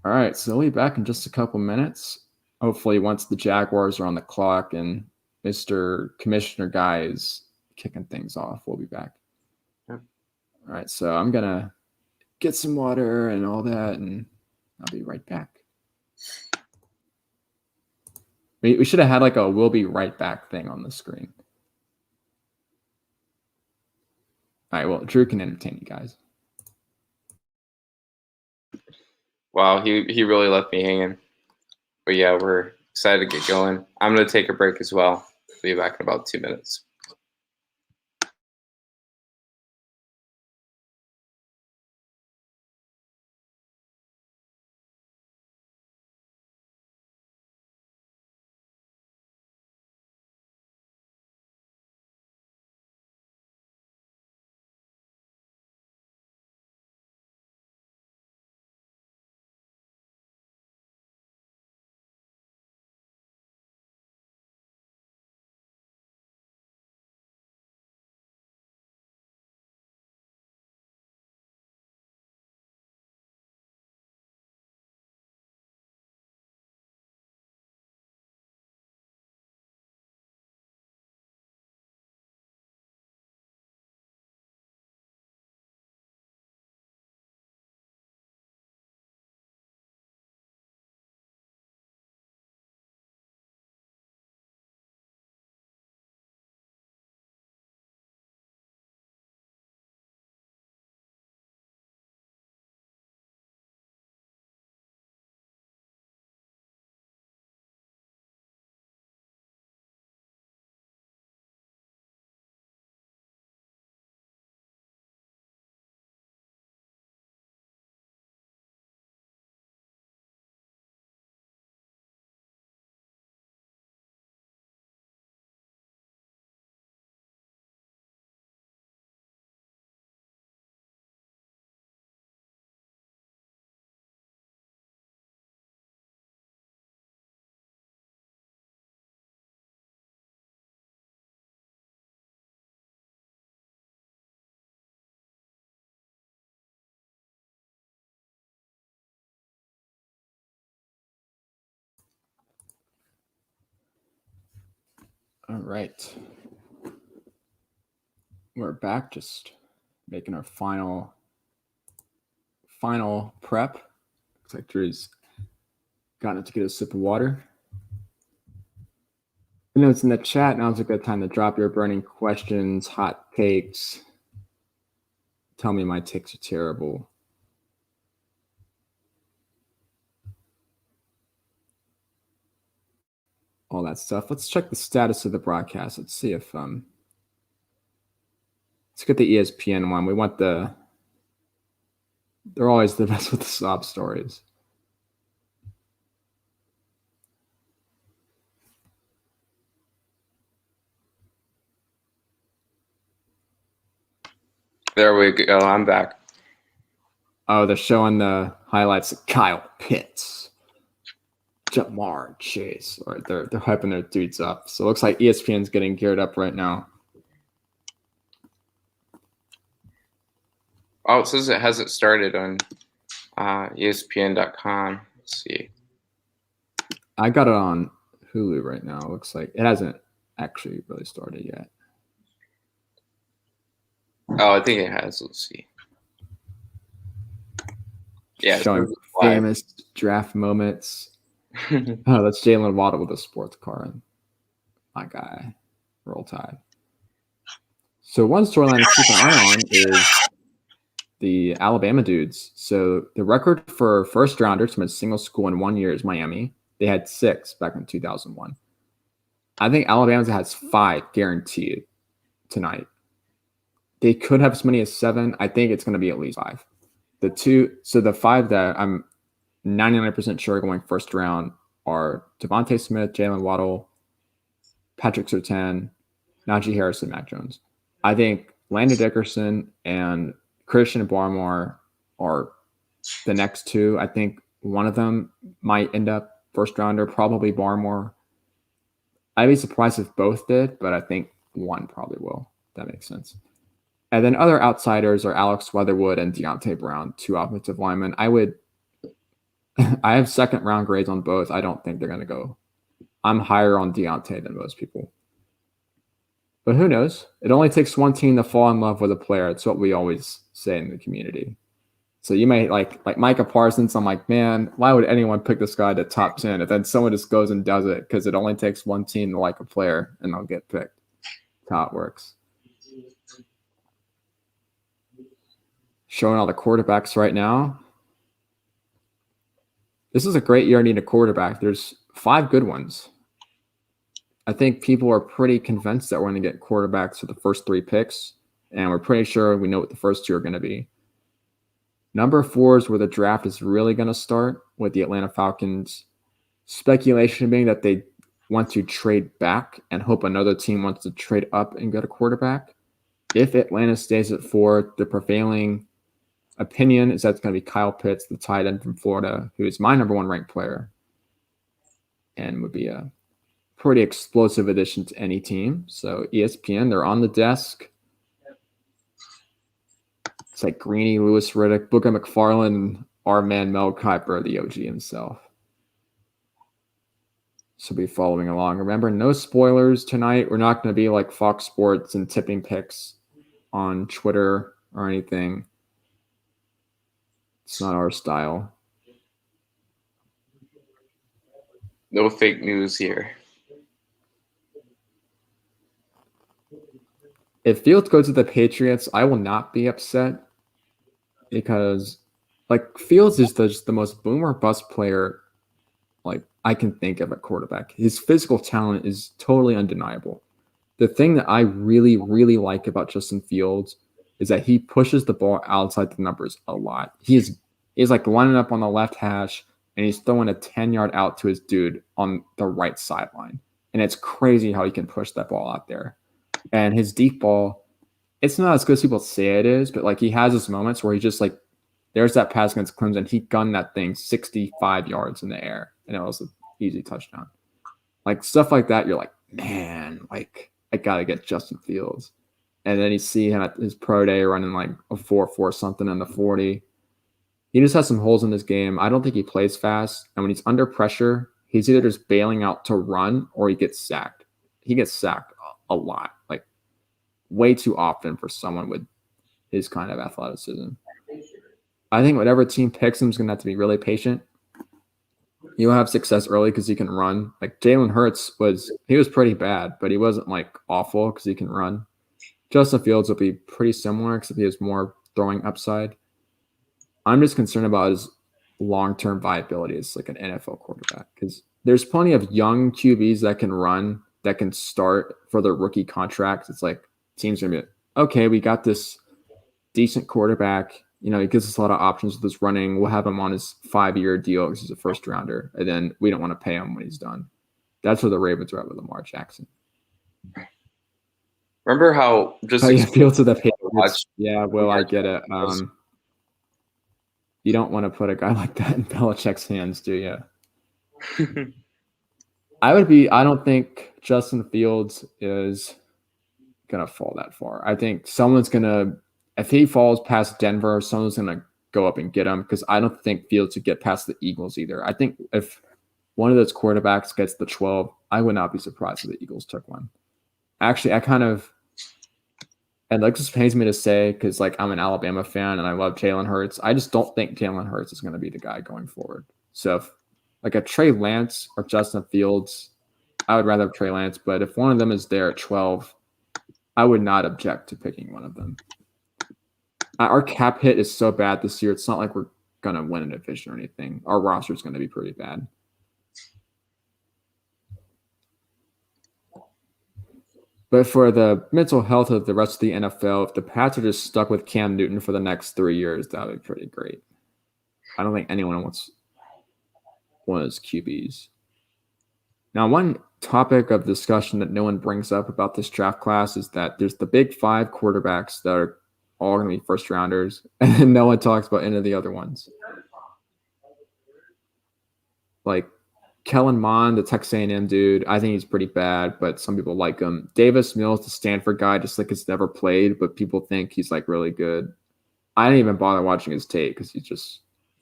All right, so we'll be back in just a couple minutes. Hopefully, once the Jaguars are on the clock and Mr. Commissioner Guy is kicking things off, we'll be back. Yep. All right, so I'm going to get some water and all that, and I'll be right back. We should have had like a "we'll be right back" thing on the screen. All right, well, Drew can entertain you guys. Wow, he really left me hanging. But yeah, we're excited to get going. I'm going to take a break as well. Be back in about 2 minutes. All right. We're back, just making our final prep. Looks like Drew's gotten it to get a sip of water. You know, it's in the chat. Now's a good time to drop your burning questions, hot takes. Tell me my takes are terrible. All that stuff. Let's check the status of the broadcast. Let's see if let's get the ESPN one. We want they're always the best with the sob stories. There we go. I'm back. Oh, they're showing the highlights of Kyle Pitts, Ja'Marr Chase. Or they're hyping their dudes up. So it looks like ESPN's getting geared up right now. Oh, it says it hasn't started on ESPN.com. Let's see. I got it on Hulu right now. It looks like it hasn't actually really started yet. Oh, I think it has. Let's see. Yeah, showing famous draft moments. Oh, that's Jalen Waddle with a sports car. And my guy, Roll Tide. So one storyline to keep an eye on is the Alabama dudes. So the record for first rounders from a single school in 1 year is Miami. They had 6 back in 2001. I think Alabama has 5 guaranteed tonight. They could have as many as 7. I think it's going to be at least 5. The 5 that I'm 99% sure going first round are Devontae Smith, Jalen Waddle, Patrick Surtain, Najee Harris, and Mac Jones. I think Landon Dickerson and Christian Barmore are the next 2. I think one of them might end up first rounder, probably Barmore. I'd be surprised if both did, but I think one probably will. That makes sense. And then other outsiders are Alex Leatherwood and Deontay Brown, 2 offensive linemen. I have second round grades on both. I don't think they're going to go. I'm higher on Deontay than most people. But who knows? It only takes one team to fall in love with a player. It's what we always say in the community. So you may like Micah Parsons. I'm like, man, why would anyone pick this guy to top 10? And then someone just goes and does it because it only takes one team to like a player and they'll get picked. That's how it works. Showing all the quarterbacks right now. This is a great year needing a quarterback. There's 5 good ones. I think people are pretty convinced that we're going to get quarterbacks for the first 3 picks, and we're pretty sure we know what the first 2 are going to be. Number 4 is where the draft is really going to start with the Atlanta Falcons. Speculation being that they want to trade back and hope another team wants to trade up and get a quarterback. If Atlanta stays at 4, the prevailing opinion is that's going to be Kyle Pitts, the tight end from Florida, who is my number 1 ranked player and would be a pretty explosive addition to any team. So ESPN, they're on the desk. It's like Greeny, Lewis Riddick, Booker McFarland, our man Mel Kiper, the OG himself. So be following along. Remember, no spoilers tonight. We're not going to be like Fox Sports and tipping picks on Twitter or anything. It's not our style. No fake news here. If Fields goes to the Patriots, I will not be upset because, like, Fields is just the most boomer bust player, like, I can think of at quarterback. His physical talent is totally undeniable. The thing that I really, really like about Justin Fields is that he pushes the ball outside the numbers a lot. He's like lining up on the left hash, and he's throwing a 10-yard out to his dude on the right sideline. And it's crazy how he can push that ball out there. And his deep ball, it's not as good as people say it is, but like he has his moments where he just like, there's that pass against Clemson. He gunned that thing 65 yards in the air, and it was an easy touchdown. Like stuff like that, you're like, man, like I got to get Justin Fields. And then you see him at his pro day running like a 4.4 something in the 40. He just has some holes in his game. I don't think he plays fast. And when he's under pressure, he's either just bailing out to run or he gets sacked. He gets sacked a lot, like way too often for someone with his kind of athleticism. I think whatever team picks him is going to have to be really patient. You'll have success early because he can run. Like Jalen Hurts was pretty bad, but he wasn't like awful because he can run. Justin Fields will be pretty similar except he has more throwing upside. I'm just concerned about his long-term viability as like an NFL quarterback because there's plenty of young QBs that can run, that can start for their rookie contracts. It's like teams are going to be, okay, we got this decent quarterback. You know, he gives us a lot of options with his running. We'll have him on his 5-year deal because he's a first rounder. And then we don't want to pay him when he's done. That's where the Ravens are at with Lamar Jackson. Remember how just you feel to the Patriots? Yeah, well, I get it. You don't want to put a guy like that in Belichick's hands, do you? I don't think Justin Fields is going to fall that far. I think someone's going to, if he falls past Denver, someone's going to go up and get him because I don't think Fields would get past the Eagles either. I think if one of those quarterbacks gets the 12, I would not be surprised if the Eagles took one. Actually, And that just pains me to say because like I'm an Alabama fan and I love Jalen Hurts. I just don't think Jalen Hurts is going to be the guy going forward. So if, like a Trey Lance or Justin Fields, I would rather have Trey Lance. But if one of them is there at 12, I would not object to picking one of them. Our cap hit is so bad this year. It's not like we're going to win a division or anything. Our roster is going to be pretty bad. But for the mental health of the rest of the NFL, if the Pats are just stuck with Cam Newton for the next 3 years, that would be pretty great. I don't think anyone wants one of those QBs. Now, one topic of discussion that no one brings up about this draft class is that there's the big 5 quarterbacks that are all going to be first rounders, and no one talks about any of the other ones. Like Kellen Mond, the Texas A&M dude, I think he's pretty bad, but some people like him. Davis Mills, the Stanford guy, just like has never played, but people think he's like really good. I didn't even bother watching his tape because he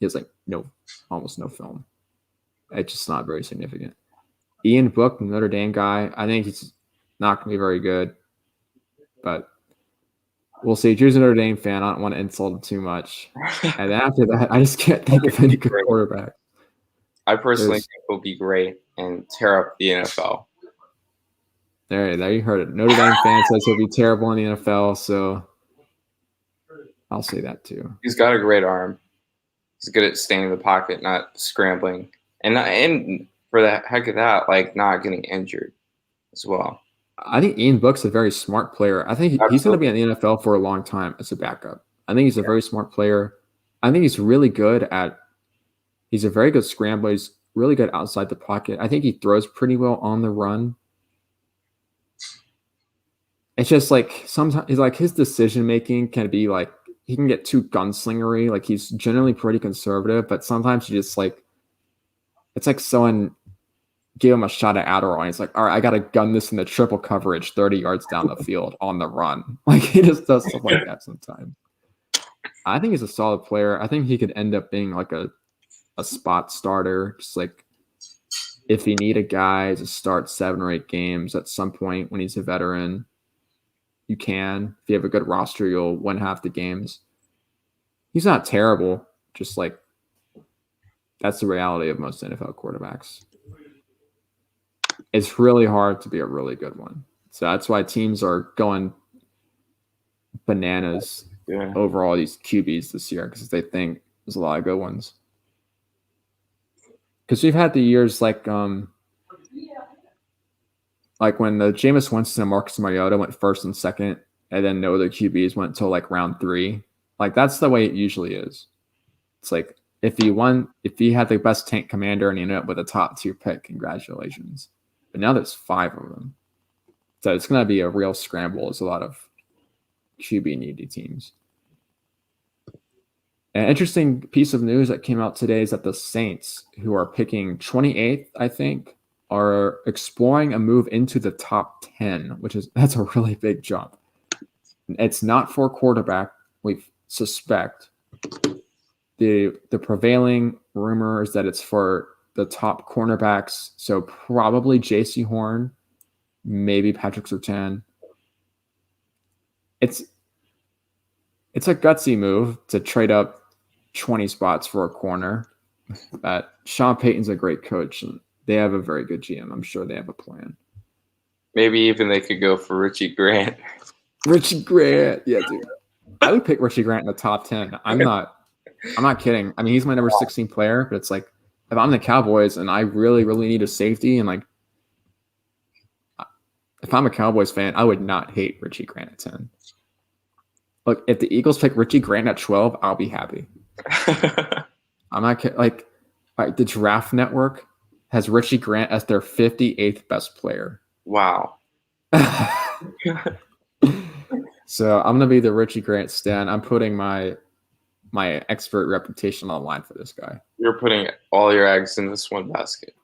has like almost no film. It's just not very significant. Ian Book, the Notre Dame guy, I think he's not going to be very good, but we'll see. Drew's a Notre Dame fan. I don't want to insult him too much. And after that, I just can't think of any good quarterback. I personally think he'll be great and tear up the NFL. There you heard it. Notre Dame fan says he'll be terrible in the NFL, so I'll say that too. He's got a great arm. He's good at staying in the pocket, not scrambling, and for the heck of that, like not getting injured as well. I think Ian Book's a very smart player. I think he's going to be in the NFL for a long time as a backup. I think he's a very smart player. I think he's really good at. He's a very good scrambler. He's really good outside the pocket. I think he throws pretty well on the run. It's just like sometimes like his decision making can be like he can get too gunslingery. Like he's generally pretty conservative, but sometimes you just like it's like someone gave him a shot at Adderall and he's like, all right, I gotta gun this in the triple coverage 30 yards down the field on the run. Like he just does stuff like that sometimes. I think he's a solid player. I think he could end up being like a spot starter, just like if you need a guy to start 7 or 8 games at some point when he's a veteran, you can. If you have a good roster, you'll win half the games. He's not terrible, just like that's the reality of most NFL quarterbacks. It's really hard to be a really good one. So that's why teams are going bananas over all these QBs this year because they think there's a lot of good ones. Because we've had the years like when the Jameis Winston and Marcus Mariota went first and second, and then no other QBs went until like round 3. Like that's the way it usually is. It's like if you had the best tank commander and you ended up with a top 2 pick, congratulations. But now there's 5 of them, so it's going to be a real scramble. There's a lot of QB needy teams. An interesting piece of news that came out today is that the Saints, who are picking 28th, I think, are exploring a move into the top 10, that's a really big jump. It's not for quarterback, we suspect. The prevailing rumor is that it's for the top cornerbacks, so probably J.C. Horn, maybe Patrick Surtain. It's a gutsy move to trade up 20 spots for a corner. But Sean Payton's a great coach, and they have a very good GM. I'm sure they have a plan. Maybe even they could go for Richie Grant. Richie Grant, yeah, dude. I would pick Richie Grant in the top 10. I'm not kidding. I mean, he's my number 16 player, but it's like if I'm the Cowboys and I really, really need a safety, and like if I'm a Cowboys fan, I would not hate Richie Grant at 10. Look, if the Eagles pick Richie Grant at 12, I'll be happy. I'm not kidding. Like, all right, the Draft Network has Richie Grant as their 58th best player. Wow. So I'm gonna be the Richie Grant stan. I'm putting my expert reputation on the line for this guy. You're putting all your eggs in this one basket.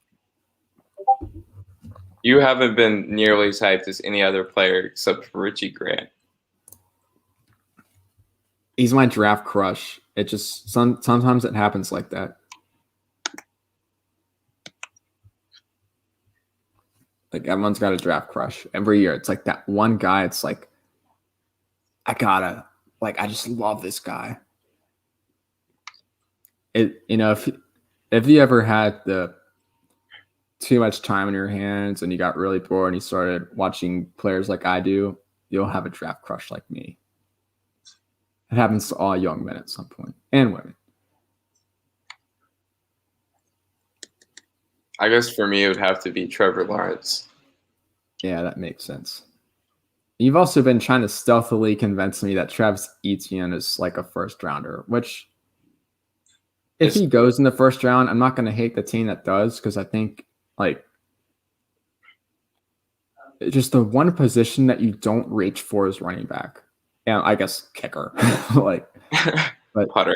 You haven't been nearly as hyped as any other player except for Richie Grant. He's my draft crush. It just sometimes it happens like that. Like everyone's got a draft crush every year. It's like that one guy. It's like I just love this guy. If you ever had too much time in your hands and you got really bored and you started watching players like I do, you'll have a draft crush like me. It happens to all young men at some point, and women. I guess for me, it would have to be Trevor Lawrence. Yeah, that makes sense. You've also been trying to stealthily convince me that Travis Etienne is like a first rounder, which if he goes in the first round, I'm not going to hate the team that does, because I think like just the one position that you don't reach for is running back. And I guess kicker. But Putter.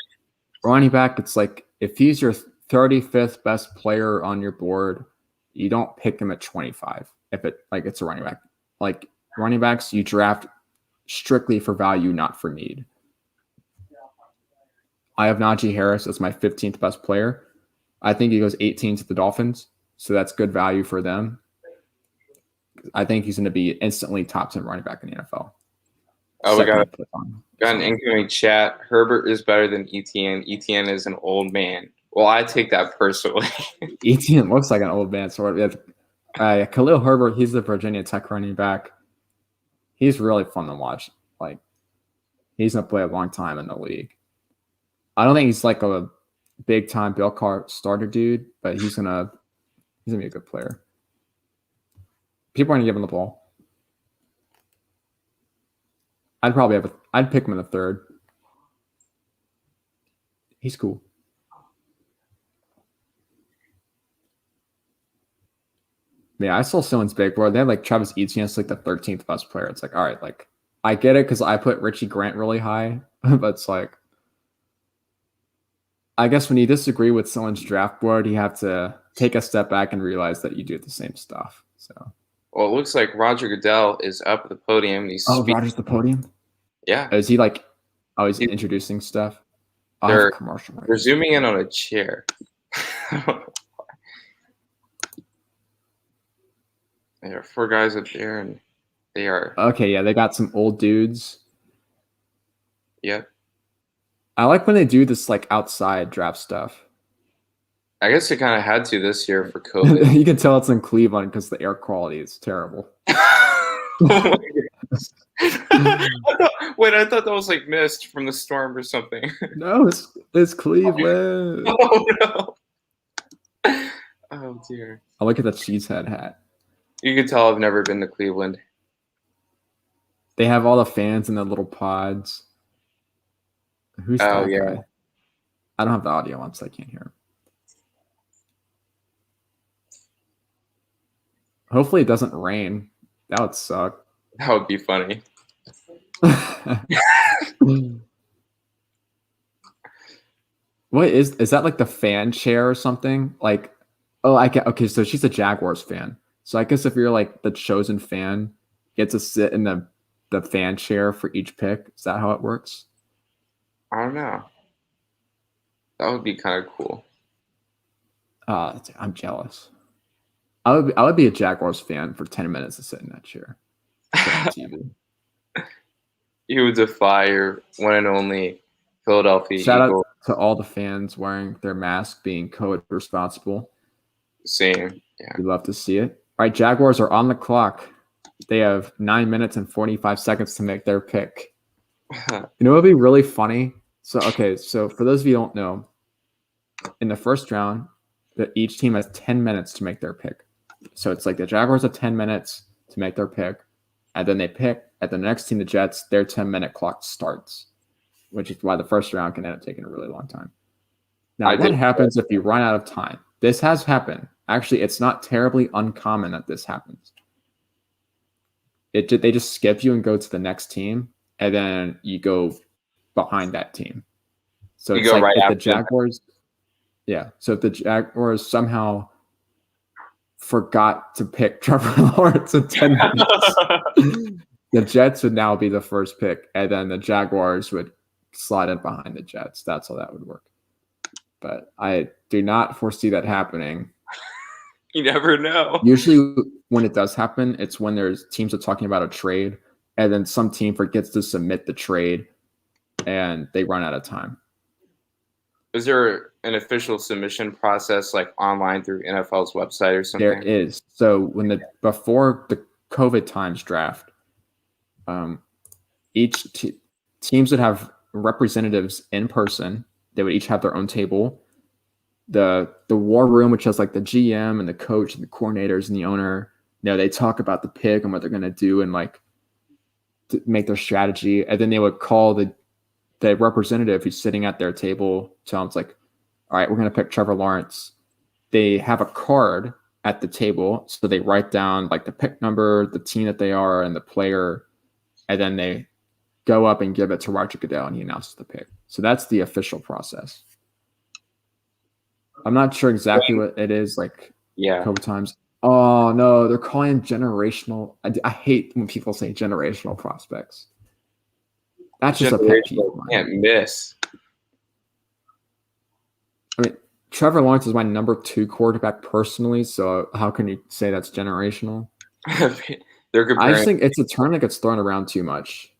Running back, it's like if he's your 35th best player on your board, you don't pick him at 25 if it's a running back. Like running backs, you draft strictly for value, not for need. I have Najee Harris as my 15th best player. I think he goes 18 to the Dolphins, so that's good value for them. I think he's going to be instantly top 10 running back in the NFL. Oh, we got an incoming chat. Herbert is better than Etienne. Etienne is an old man. Well, I take that personally. Etienne looks like an old man. Khalil Herbert, he's the Virginia Tech running back. He's really fun to watch. Like, he's going to play a long time in the league. I don't think he's like a big time Bill Carr starter dude, but he's gonna be a good player. People are gonna give him the ball. I'd pick him in the third. He's cool. Yeah, I saw someone's big board. They had like Travis Etienne, like the 13th best player. It's like, all right, like I get it because I put Richie Grant really high, but it's like, I guess when you disagree with someone's draft board, you have to take a step back and realize that you do the same stuff. So, well, it looks like Roger Goodell is up at the podium. Roger's the podium? Yeah. Is he like? Oh, he's introducing stuff. They're commercial. Right? They're zooming in on a chair. There are 4 guys up there, and they are okay. Yeah, they got some old dudes. Yep. I like when they do this like outside draft stuff. I guess they kind of had to this year for COVID. You can tell it's in Cleveland because the air quality is terrible. Oh Wait, I thought that was like mist from the storm or something. No, it's Cleveland. Oh no. Oh dear. I look at the cheesehead hat. You can tell I've never been to Cleveland. They have all the fans in the little pods. Who's that guy? I don't have the audio on, so I can't hear him. Hopefully it doesn't rain. That would suck. That would be funny. What is that like the fan chair or something? Like, okay, so she's a Jaguars fan. So I guess if you're like the chosen fan, you get to sit in the fan chair for each pick. Is that how it works? I don't know. That would be kind of cool. I'm jealous. I would be a Jaguars fan for 10 minutes to sit in that chair. TV. You would defy your one and only Philadelphia Shout Eagle. Out to all the fans wearing their mask, being COVID responsible. Same. Yeah. We love to see it. All right, Jaguars are on the clock. They have 9 minutes and 45 seconds to make their pick. You know what would be really funny? So for those of you who don't know, in the first round, each team has 10 minutes to make their pick. So it's like the Jaguars have 10 minutes to make their pick, and then they pick at the next team, the Jets, their 10-minute clock starts, which is why the first round can end up taking a really long time. Now, what happens if you run out of time? This has happened. Actually, it's not terribly uncommon that this happens. They just skip you and go to the next team, and then you go behind that team. So it's like if the Jaguars, So if the Jaguars somehow forgot to pick Trevor Lawrence in 10 minutes, the Jets would now be the first pick, and then the Jaguars would slide in behind the Jets. That's how that would work. But I do not foresee that happening. You never know. Usually when it does happen, it's when there's teams are talking about a trade, and then some team forgets to submit the trade, and they run out of time. Is there an official submission process like online through NFL's website or something? There is. So before the COVID times draft, teams would have representatives in person. They would each have their own table. The war room, which has like the GM and the coach and the coordinators and the owner, they talk about the pick and what they're going to do and like to make their strategy. And then they would call the representative who's sitting at their table, tell them it's like, all right, we're going to pick Trevor Lawrence. They have a card at the table. So they write down like the pick number, the team that they are, and the player. And then they go up and give it to Roger Goodell, and he announces the pick. So that's the official process. I'm not sure exactly what it is, like COVID times. Oh, no, they're calling generational. I hate when people say generational prospects. That's just a pet peeve. Can't miss. I mean, Trevor Lawrence is my number 2 quarterback personally, so how can you say that's generational? I just think it's a term that gets thrown around too much.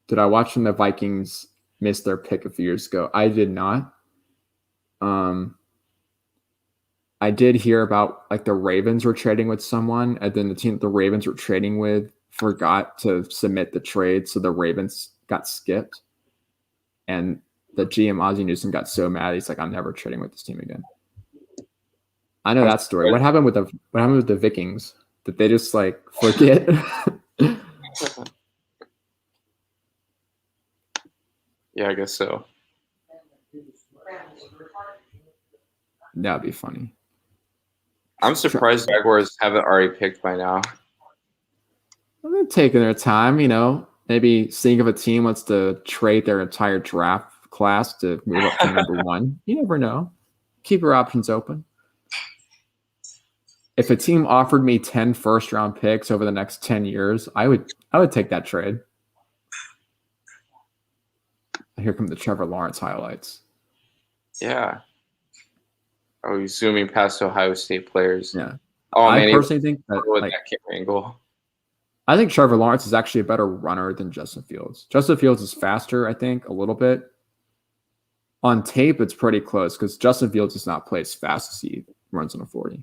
Did I watch when the Vikings missed their pick a few years ago? I did not. I did hear about like the Ravens were trading with someone, and then the team that the Ravens were trading with forgot to submit the trade, so the Ravens got skipped. And the GM Ozzie Newsome got so mad, he's like, "I'm never trading with this team again." I know that story. What happened with the Vikings? Did they just like forget? Yeah, I guess so. That'd be funny. I'm surprised Jaguars haven't already picked by now. They're taking their time, maybe seeing if a team wants to trade their entire draft class to move up to number 1. You never know. Keep your options open. If a team offered me 10 first-round picks over the next 10 years, I would take that trade. Here come the Trevor Lawrence highlights. Yeah. Oh, he's zooming past Ohio State players. Yeah. Oh, I man, personally think that, that camera angle. I think Trevor Lawrence is actually a better runner than Justin Fields. Justin Fields is faster, I think, a little bit. On tape, it's pretty close because Justin Fields does not play as fast as he runs on a 40.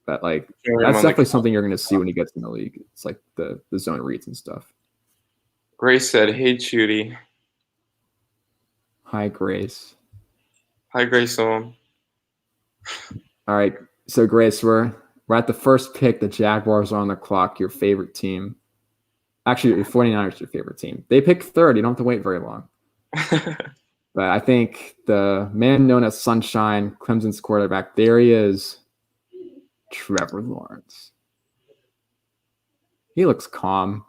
But that's definitely something you're going to see when he gets in the league. It's like the zone reads and stuff. Grace said, "Hey, Judy." Hi, Grace. Hi, Grace. All right. So, Grace, we're at the first pick. The Jaguars are on the clock. Your favorite team. Actually, the 49ers are your favorite team. They pick 3rd. You don't have to wait very long. But I think the man known as Sunshine, Clemson's quarterback, there he is, Trevor Lawrence. He looks calm.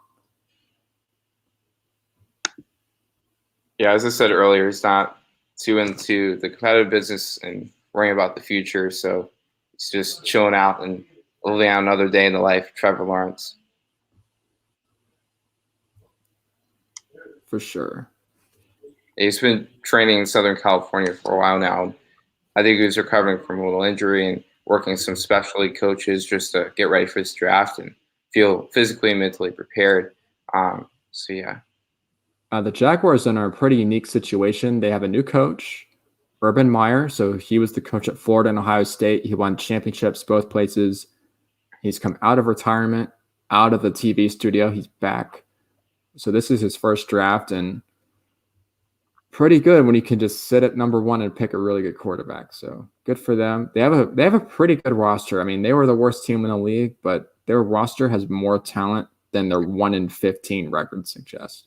Yeah, as I said earlier, he's not too into the competitive business and worrying about the future. So he's just chilling out and living out another day in the life of Trevor Lawrence. For sure. He's been training in Southern California for a while now. I think he was recovering from a little injury and working with some specialty coaches just to get ready for this draft and feel physically and mentally prepared. So, yeah. The Jaguars are in a pretty unique situation. They have a new coach, Urban Meyer. So he was the coach at Florida and Ohio State. He won championships both places. He's come out of retirement, out of the TV studio. He's back. So this is his first draft, and pretty good when he can just sit at number 1 and pick a really good quarterback. So good for them. They have a pretty good roster. I mean, they were the worst team in the league, but their roster has more talent than their 1-15 record suggests.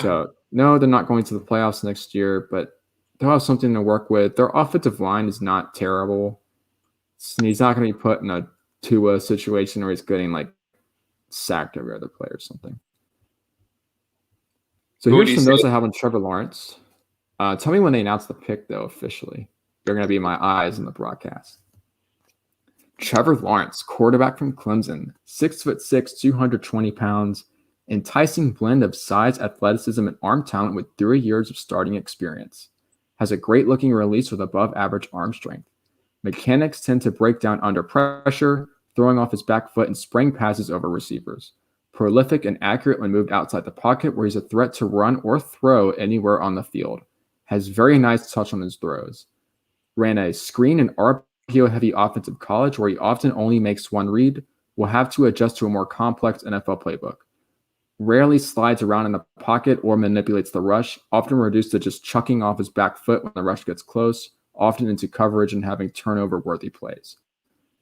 So, no, they're not going to the playoffs next year, but they'll have something to work with. Their offensive line is not terrible. He's not going to be put in a Tua situation where he's getting, sacked every other play or something. So here's some notes I have on Trevor Lawrence. Tell me when they announce the pick, though, officially. They're going to be my eyes in the broadcast. Trevor Lawrence, quarterback from Clemson, 6'6", 220 pounds, enticing blend of size, athleticism, and arm talent with 3 years of starting experience. Has a great-looking release with above-average arm strength. Mechanics tend to break down under pressure, throwing off his back foot and spraying passes over receivers. Prolific and accurate when moved outside the pocket, where he's a threat to run or throw anywhere on the field. Has very nice touch on his throws. Ran a screen and RPO-heavy offensive college where he often only makes one read. Will have to adjust to a more complex NFL playbook. Rarely slides around in the pocket or manipulates the rush, often reduced to just chucking off his back foot when the rush gets close, often into coverage and having turnover-worthy plays.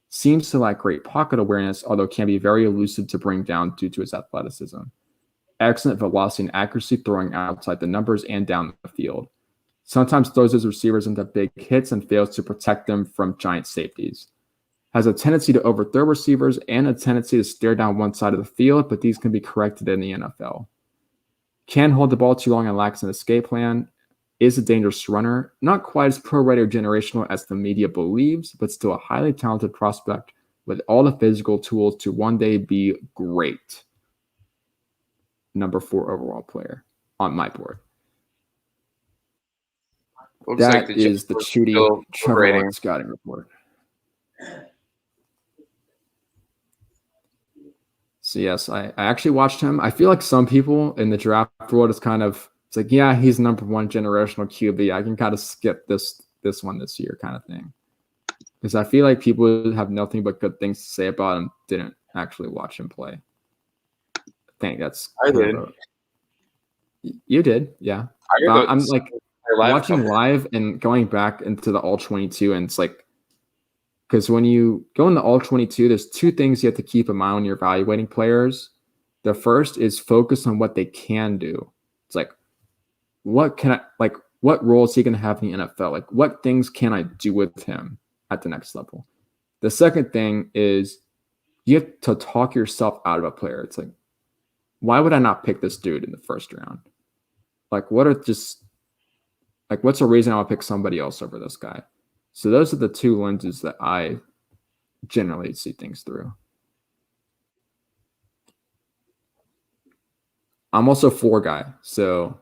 Seems to lack great pocket awareness, although can be very elusive to bring down due to his athleticism. Excellent velocity and accuracy throwing outside the numbers and down the field. Sometimes throws his receivers into big hits and fails to protect them from giant safeties. Has a tendency to overthrow receivers and a tendency to stare down one side of the field, but these can be corrected in the NFL. Can hold the ball too long and lacks an escape plan. Is a dangerous runner. Not quite as pro-ready or generational as the media believes, but still a highly talented prospect with all the physical tools to one day be great. Number 4 overall player on my board. Looks that like is the Chudy Trevor Lawrence scouting report. So yes, I actually watched him. I feel like some people in the draft world is kind of, it's like, yeah, he's number 1 generational QB. I can kind of skip this one this year kind of thing. Because I feel like people have nothing but good things to say about him, didn't actually watch him play. I think that's... I did. You did, yeah. I'm like watching live and going back into the All-22, and it's like, because when you go in the All-22, there's 2 things you have to keep in mind when you're evaluating players. The first is focus on what they can do. It's like, what role is he going to have in the NFL? Like, what things can I do with him at the next level? The second thing is you have to talk yourself out of a player. It's like, why would I not pick this dude in the first round? Like, what's a reason I'll pick somebody else over this guy? So those are the 2 lenses that I generally see things through. I'm also a 4 guy. So,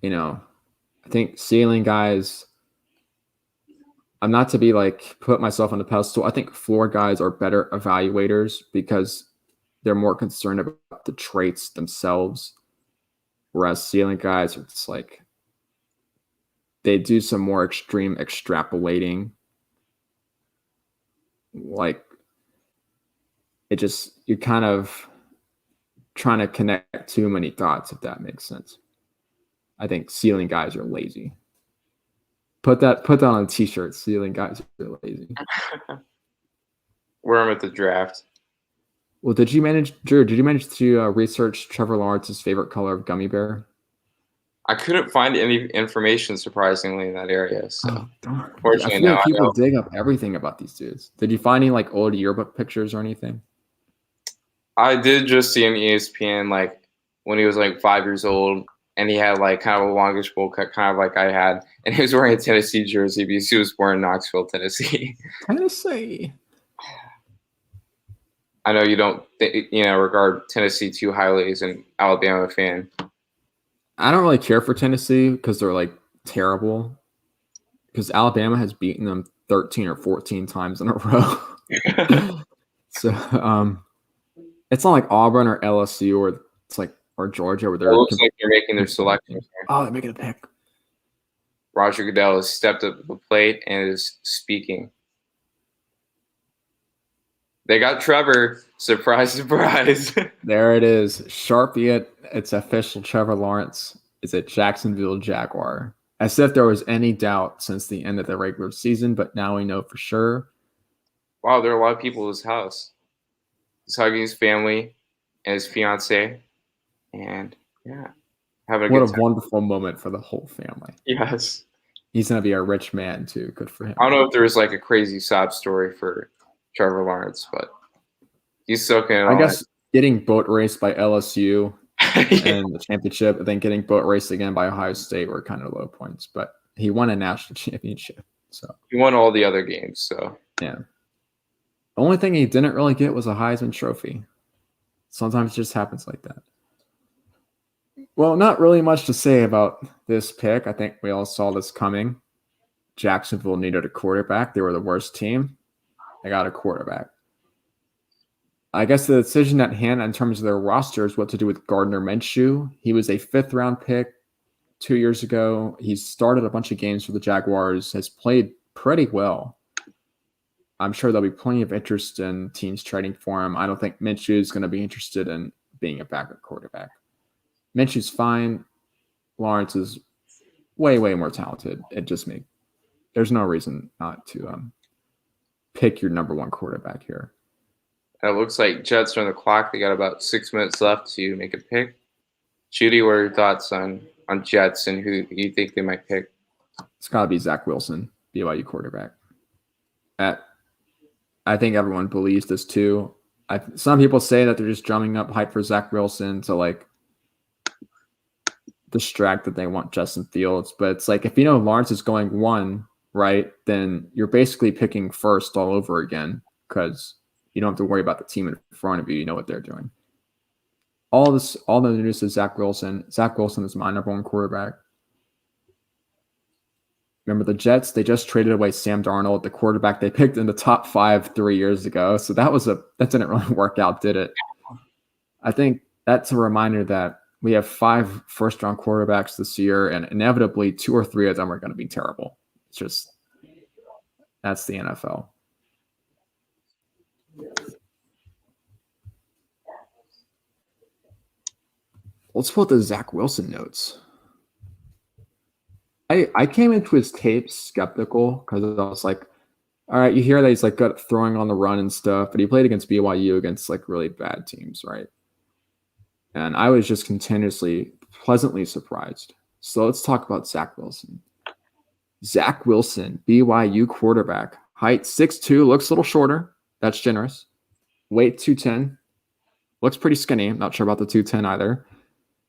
I think ceiling guys, I'm not to be like put myself on the pedestal. I think 4 guys are better evaluators because they're more concerned about the traits themselves. Whereas ceiling guys, it's like they do some more extreme extrapolating. Like you're kind of trying to connect too many thoughts, if that makes sense. I think ceiling guys are lazy. Put that on a t-shirt. Ceiling guys are lazy. Where I'm at the draft. Well, did you manage to research Trevor Lawrence's favorite color of gummy bear? I couldn't find any information, surprisingly, in that area. So, I feel like people dig up everything about these dudes. Did you find any like old yearbook pictures or anything? I did just see him ESPN like when he was like 5 years old, and he had like kind of a longish bowl cut, kind of like I had, and he was wearing a Tennessee jersey because he was born in Knoxville, Tennessee. Tennessee. I know you don't, regard Tennessee too highly as an Alabama fan. I don't really care for Tennessee because they're like terrible. Because Alabama has beaten them 13 or 14 times in a row. So it's not like Auburn or LSU or Georgia where they're. It looks like they're making their selection. Oh, they're making a pick. Roger Goodell has stepped up to the plate and is speaking. They got Trevor. Surprise, surprise. There it is. Sharpie, it's official. Trevor Lawrence is a Jacksonville Jaguar. As if there was any doubt since the end of the regular season, but now we know for sure. Wow, there are a lot of people at his house. He's hugging his family and his fiance. And, yeah, having a good time. What a wonderful moment for the whole family. Yes. He's going to be a rich man, too. Good for him. I don't know if there's like a crazy sob story for Trevor Lawrence, but he's soaking it all. I guess getting boat raced by LSU and the championship, and then getting boat raced again by Ohio State were kind of low points. But he won a national championship, so he won all the other games. So yeah, the only thing he didn't really get was a Heisman Trophy. Sometimes it just happens like that. Well, not really much to say about this pick. I think we all saw this coming. Jacksonville needed a quarterback. They were the worst team. They got a quarterback. I guess the decision at hand in terms of their roster is what to do with Gardner Minshew. He was a 5th-round pick 2 years ago. He's started a bunch of games for the Jaguars, has played pretty well. I'm sure there'll be plenty of interest in teams trading for him. I don't think Minshew is going to be interested in being a backup quarterback. Minshew's fine. Lawrence is way, way more talented. There's no reason not to pick your number one quarterback here. It looks like Jets are on the clock. They got about 6 minutes left to make a pick. Judy, what are your thoughts on Jets and who you think they might pick? It's got to be Zach Wilson, BYU quarterback. I think everyone believes this too. Some people say that they're just drumming up hype for Zach Wilson to like distract that they want Justin Fields. But it's like if you know Lawrence is going 1, right, then you're basically picking first all over again because you don't have to worry about the team in front of you. You know what they're doing. All the news is Zach Wilson. Zach Wilson is my number one quarterback. Remember the Jets? They just traded away Sam Darnold, the quarterback they picked in the top 5 3 years ago. So that didn't really work out, did it? I think that's a reminder that we have 5 first-round quarterbacks this year, and inevitably 2 or 3 of them are going to be terrible. It's just that's the NFL. Let's pull the Zach Wilson notes. I came into his tapes skeptical because I was like, all right, you hear that he's like good at throwing on the run and stuff, but he played against BYU against like really bad teams, right? And I was just continuously pleasantly surprised. So let's talk about Zach Wilson. Zach Wilson, BYU quarterback, height 6'2", looks a little shorter. That's generous. Weight 210. Looks pretty skinny. I'm not sure about the 210 either.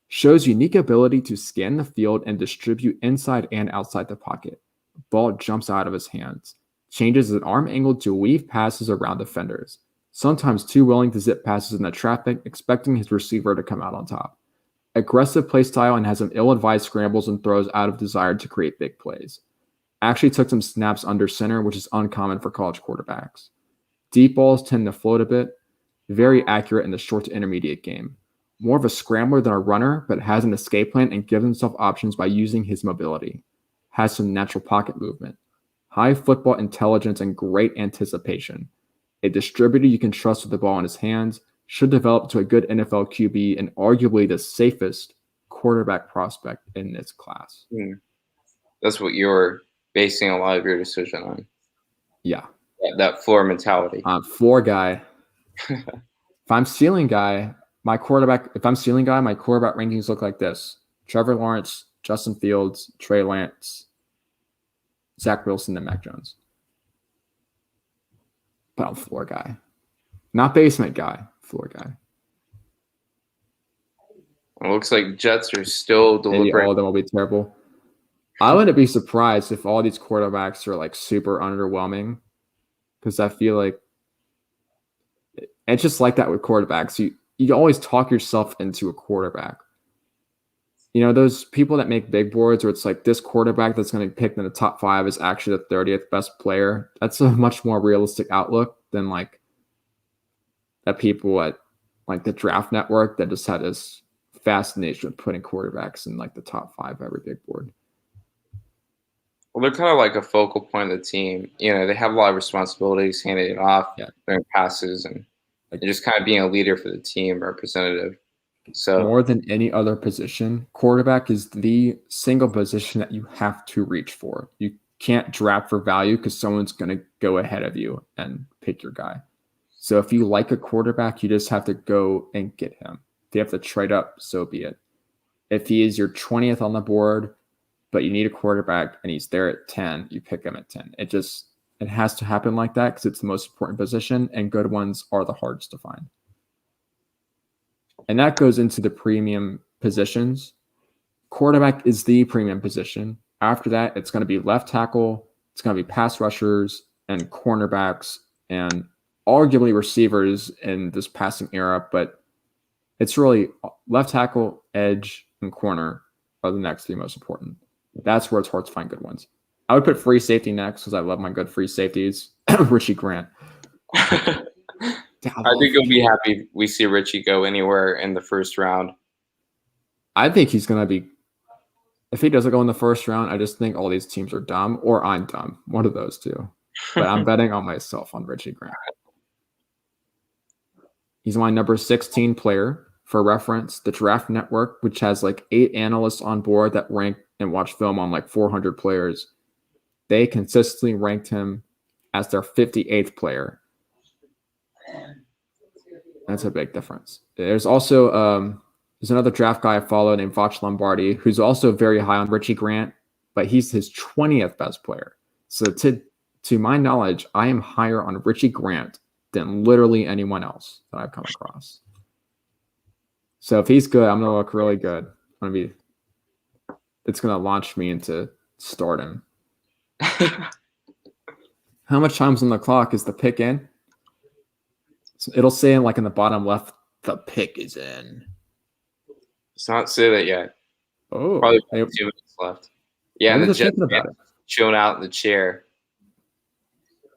Shows unique ability to scan the field and distribute inside and outside the pocket. Ball jumps out of his hands. Changes his arm angle to weave passes around defenders. Sometimes too willing to zip passes in the traffic, expecting his receiver to come out on top. Aggressive play style and has some ill-advised scrambles and throws out of desire to create big plays. Actually took some snaps under center, which is uncommon for college quarterbacks. Deep balls tend to float a bit. Very accurate in the short to intermediate game. More of a scrambler than a runner, but has an escape plan and gives himself options by using his mobility. Has some natural pocket movement. High football intelligence and great anticipation. A distributor you can trust with the ball in his hands. Should develop to a good NFL QB and arguably the safest quarterback prospect in this class. That's what you're basing a lot of your decision on. Yeah. That floor mentality. Floor guy. If I'm ceiling guy, my quarterback rankings look like this. Trevor Lawrence, Justin Fields, Trey Lance, Zach Wilson, and Mac Jones. But I'm floor guy. Not basement guy, floor guy. It looks like Jets are still delivering. Maybe all of them will be terrible. I wouldn't be surprised if all these quarterbacks are like super underwhelming because I feel like it's just like that with quarterbacks. You always talk yourself into a quarterback. You know, those people that make big boards where it's like this quarterback that's going to be picked in the top 5 is actually the 30th best player. That's a much more realistic outlook than like that people at like the Draft Network that just had this fascination with putting quarterbacks in like the top 5 every big board. Well, they're kind of like a focal point of the team. You know, they have a lot of responsibilities, handing it off, throwing passes, and just kind of being a leader for the team, representative. So more than any other position, quarterback is the single position that you have to reach for. You can't draft for value because someone's going to go ahead of you and pick your guy. So if you like a quarterback, you just have to go and get him. If you have to trade up, so be it. If he is your 20th on the board, but you need a quarterback and he's there at 10, you pick him at 10. It has to happen like that because it's the most important position, and good ones are the hardest to find. And that goes into the premium positions. Quarterback is the premium position. After that, it's going to be left tackle, it's going to be pass rushers and cornerbacks and arguably receivers in this passing era, but it's really left tackle, edge, and corner are the next 3 most important. That's where it's hard to find good ones. I would put free safety next because I love my good free safeties. Richie Grant. I think he'll be happy if we see Richie go anywhere in the first round. I think he's going to be. If he doesn't go in the first round, I just think all these teams are dumb, or I'm dumb. One of those two. But I'm betting on myself on Richie Grant. He's my number 16 player. For reference, the Draft Network, which has like 8 analysts on board that rank and watch film on like 400 players, they consistently ranked him as their 58th player. That's a big difference. There's also there's another draft guy I follow named Vach Lombardi, who's also very high on Richie Grant, but he's his 20th best player. So to my knowledge, I am higher on Richie Grant than literally anyone else that I've come across. So if he's good, I'm gonna look really good. It's gonna launch me into stardom. How much time's on the clock? Is the pick in? So it'll say in the bottom left, the pick is in. It's not say that yet. Oh, probably 2 minutes left. Yeah, and the Jets chilling out in the chair.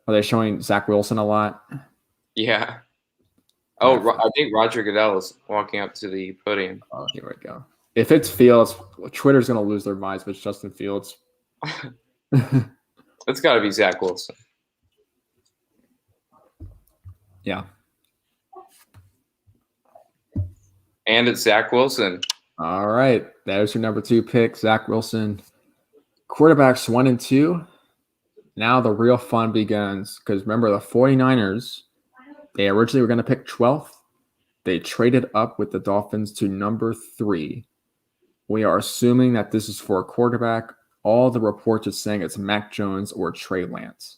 Are they showing Zach Wilson a lot? Yeah. Oh, I think Roger Goodell is walking up to the podium. Oh, here we go. If it's Fields, Twitter's going to lose their minds if it's Justin Fields. It's got to be Zach Wilson. Yeah. And it's Zach Wilson. All right. There's your number 2 pick, Zach Wilson. Quarterbacks 1 and 2. Now the real fun begins because remember the 49ers, they originally were going to pick 12th. They traded up with the Dolphins to number 3. We are assuming that this is for a quarterback. All the reports are saying it's Mac Jones or Trey Lance.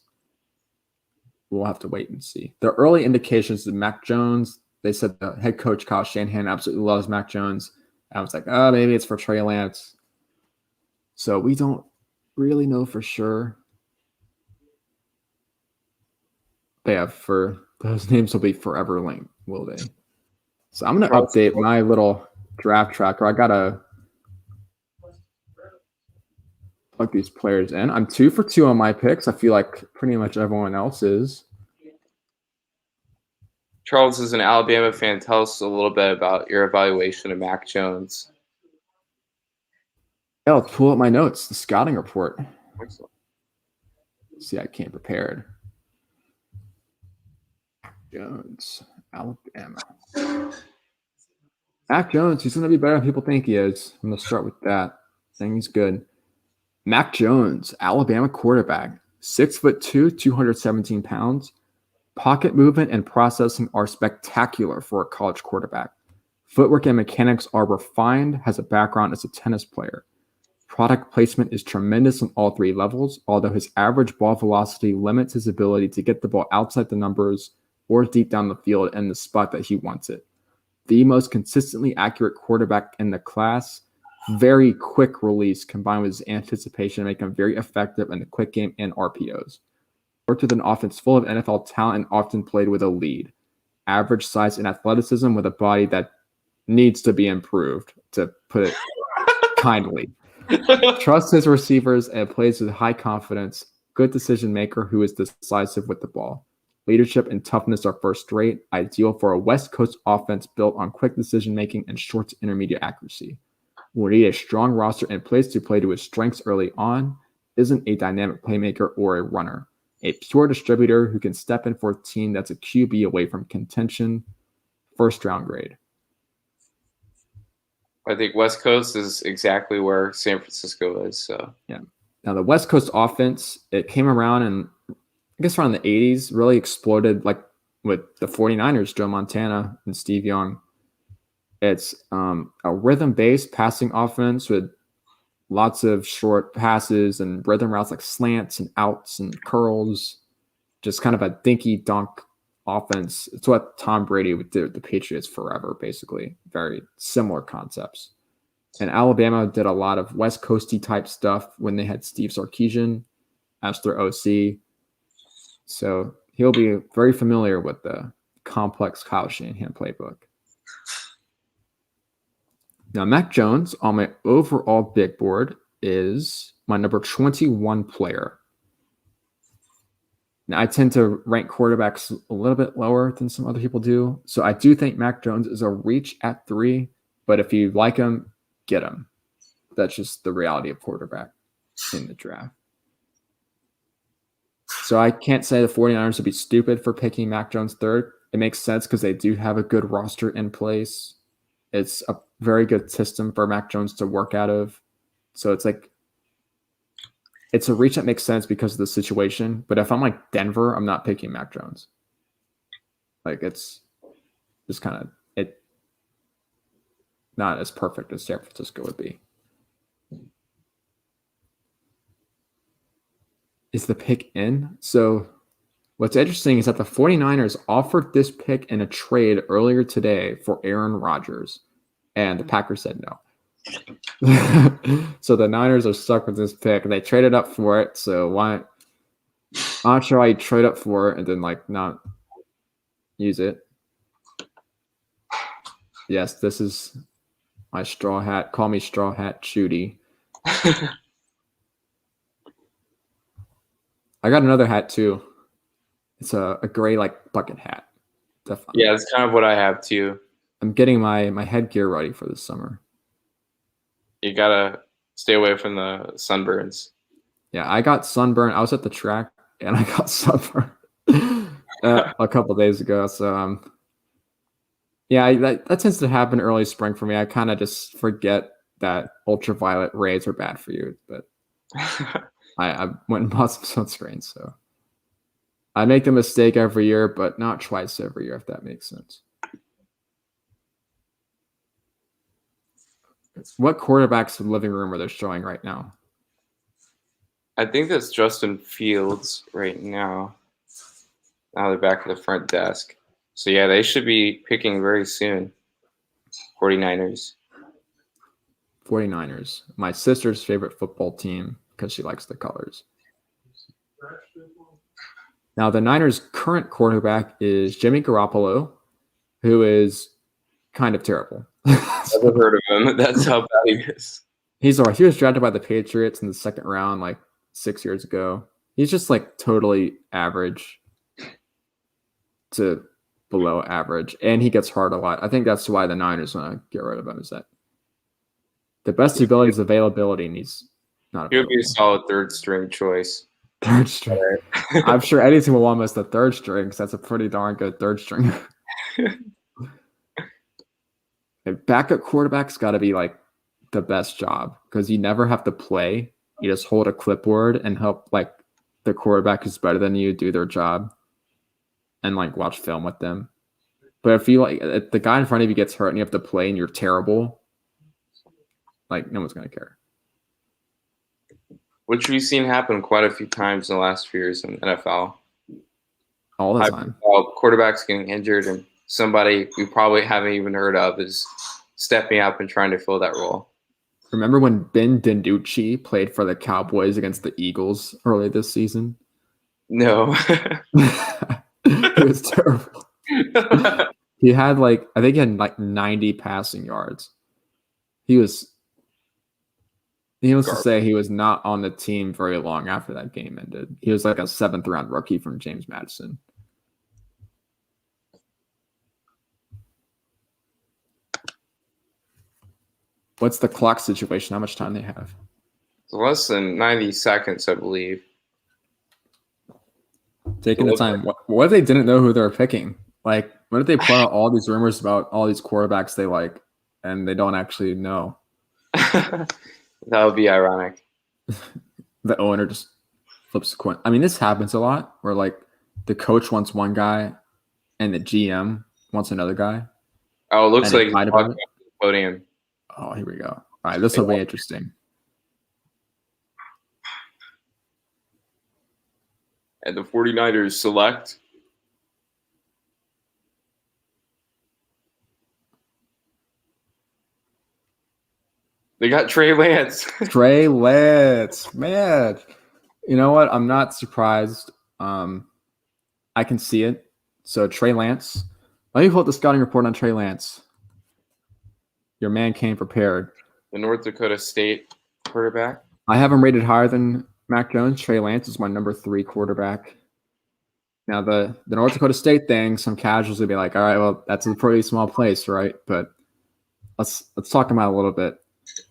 We'll have to wait and see. The early indications of Mac Jones, they said the head coach Kyle Shanahan absolutely loves Mac Jones. I was like, maybe it's for Trey Lance. So we don't really know for sure. But yeah, for those names will be forever linked, will they? So I'm going to update my little draft tracker. I got to plug these players in. I'm 2 for 2 on my picks. I feel like pretty much everyone else is. Charles is an Alabama fan. Tell us a little bit about your evaluation of Mac Jones. Yeah, let's pull up my notes, the scouting report. Excellent. See, I came prepared. Jones, Alabama. Mac Jones, he's going to be better than people think he is. I'm going to start with that. Saying he's good. Mac Jones, Alabama quarterback, 6'2", 217 pounds. Pocket movement and processing are spectacular for a college quarterback. Footwork and mechanics are refined, has a background as a tennis player. Product placement is tremendous on all 3 levels, although his average ball velocity limits his ability to get the ball outside the numbers or deep down the field in the spot that he wants it. The most consistently accurate quarterback in the class, very quick release combined with his anticipation make him very effective in the quick game and RPOs. Worked with an offense full of NFL talent and often played with a lead. Average size and athleticism with a body that needs to be improved, to put it kindly. Trusts his receivers and plays with high confidence. Good decision maker who is decisive with the ball. Leadership and toughness are first rate, ideal for a West Coast offense built on quick decision making and short to intermediate accuracy. Will need a strong roster in place to play to his strengths early on. Isn't a dynamic playmaker or a runner. A pure distributor who can step in for a team that's a QB away from contention. First round grade. I think West Coast is exactly where San Francisco is. So yeah. Now the West Coast offense, it came around and I guess around the 80s, really exploded like with the 49ers, Joe Montana and Steve Young. It's a rhythm-based passing offense with lots of short passes and rhythm routes like slants and outs and curls. Just kind of a dinky-dunk offense. It's what Tom Brady would do with the Patriots forever, basically. Very similar concepts. And Alabama did a lot of West Coasty type stuff when they had Steve Sarkisian as their OC. So he'll be very familiar with the complex Kyle Shanahan playbook. Now, Mac Jones on my overall big board is my number 21 player. Now, I tend to rank quarterbacks a little bit lower than some other people do. So I do think Mac Jones is a reach at 3, but if you like him, get him. That's just the reality of quarterback in the draft. So I can't say the 49ers would be stupid for picking Mac Jones 3rd. It makes sense because they do have a good roster in place. It's a very good system for Mac Jones to work out of. So it's like, it's a reach that makes sense because of the situation. But if I'm like Denver, I'm not picking Mac Jones. Like it's just kind of it not as perfect as San Francisco would be. Is the pick in? So what's interesting is that the 49ers offered this pick in a trade earlier today for Aaron Rodgers, and the Packers said no. So the Niners are stuck with this pick. They traded up for it. So why? I'm not sure why you trade up for it and then like not use it. Yes, this is my straw hat. Call me Straw Hat Shooty. I got another hat too. It's a gray like bucket hat. Definitely. Yeah, it's kind of what I have too. I'm getting my headgear ready for this summer. You gotta stay away from the sunburns. Yeah, I got sunburned. I was at the track and I got sunburned a couple days ago. So yeah, that tends to happen early spring for me. I kind of just forget that ultraviolet rays are bad for you, but I went and bought some sunscreen. So I make the mistake every year, but not twice every year, if that makes sense. What quarterbacks in the living room are they showing right now? I think that's Justin Fields right now. Now they're back at the front desk. So yeah, they should be picking very soon. 49ers. 49ers. My sister's favorite football team because she likes the colors. Now the Niners' current quarterback is Jimmy Garoppolo, who is kind of terrible. Never heard of him. That's how bad he is. He was drafted by the Patriots in the 2nd round like 6 years ago. He's just like totally average to below average, and he gets hurt a lot. I think that's why the Niners want to get rid of him. Is that the best ability is availability, and he's not. He would be a solid 3rd string choice. 3rd string. I'm sure any team will want him as the 3rd string because that's a pretty darn good 3rd string. And backup quarterback's got to be like the best job because you never have to play. You just hold a clipboard and help like the quarterback who's better than you do their job and like watch film with them. But if you like if the guy in front of you gets hurt and you have to play and you're terrible, like no one's going to care. Which we've seen happen quite a few times in the last few years in the NFL. All the time. Quarterbacks getting injured and somebody we probably haven't even heard of is stepping up and trying to fill that role. Remember when Ben DiNucci played for the Cowboys against the Eagles early this season? No. It was terrible. He had I think he had 90 passing yards. Needless to say, he was not on the team very long after that game ended. He was like a 7th round rookie from James Madison. What's the clock situation? How much time they have? It's less than 90 seconds, I believe. Taking the time. What if they didn't know who they were picking? Like, what if they put out all these rumors about all these quarterbacks they like, and they don't actually know? That would be ironic. The owner just flips a coin. I mean, this happens a lot where, like, the coach wants one guy and the GM wants another guy. Oh, it looks like he's on the podium. Oh, here we go. All right, this will be interesting. And the 49ers select they got Trey Lance. Trey Lance, man. You know what? I'm not surprised. I can see it. So Trey Lance. Let me pull up the scouting report on Trey Lance. Your man came prepared. The North Dakota State quarterback. I have him rated higher than Mac Jones. Trey Lance is my number 3 quarterback. Now the North Dakota State thing, some casuals would be like, all right, well, that's a pretty small place, right? But let's talk about it a little bit.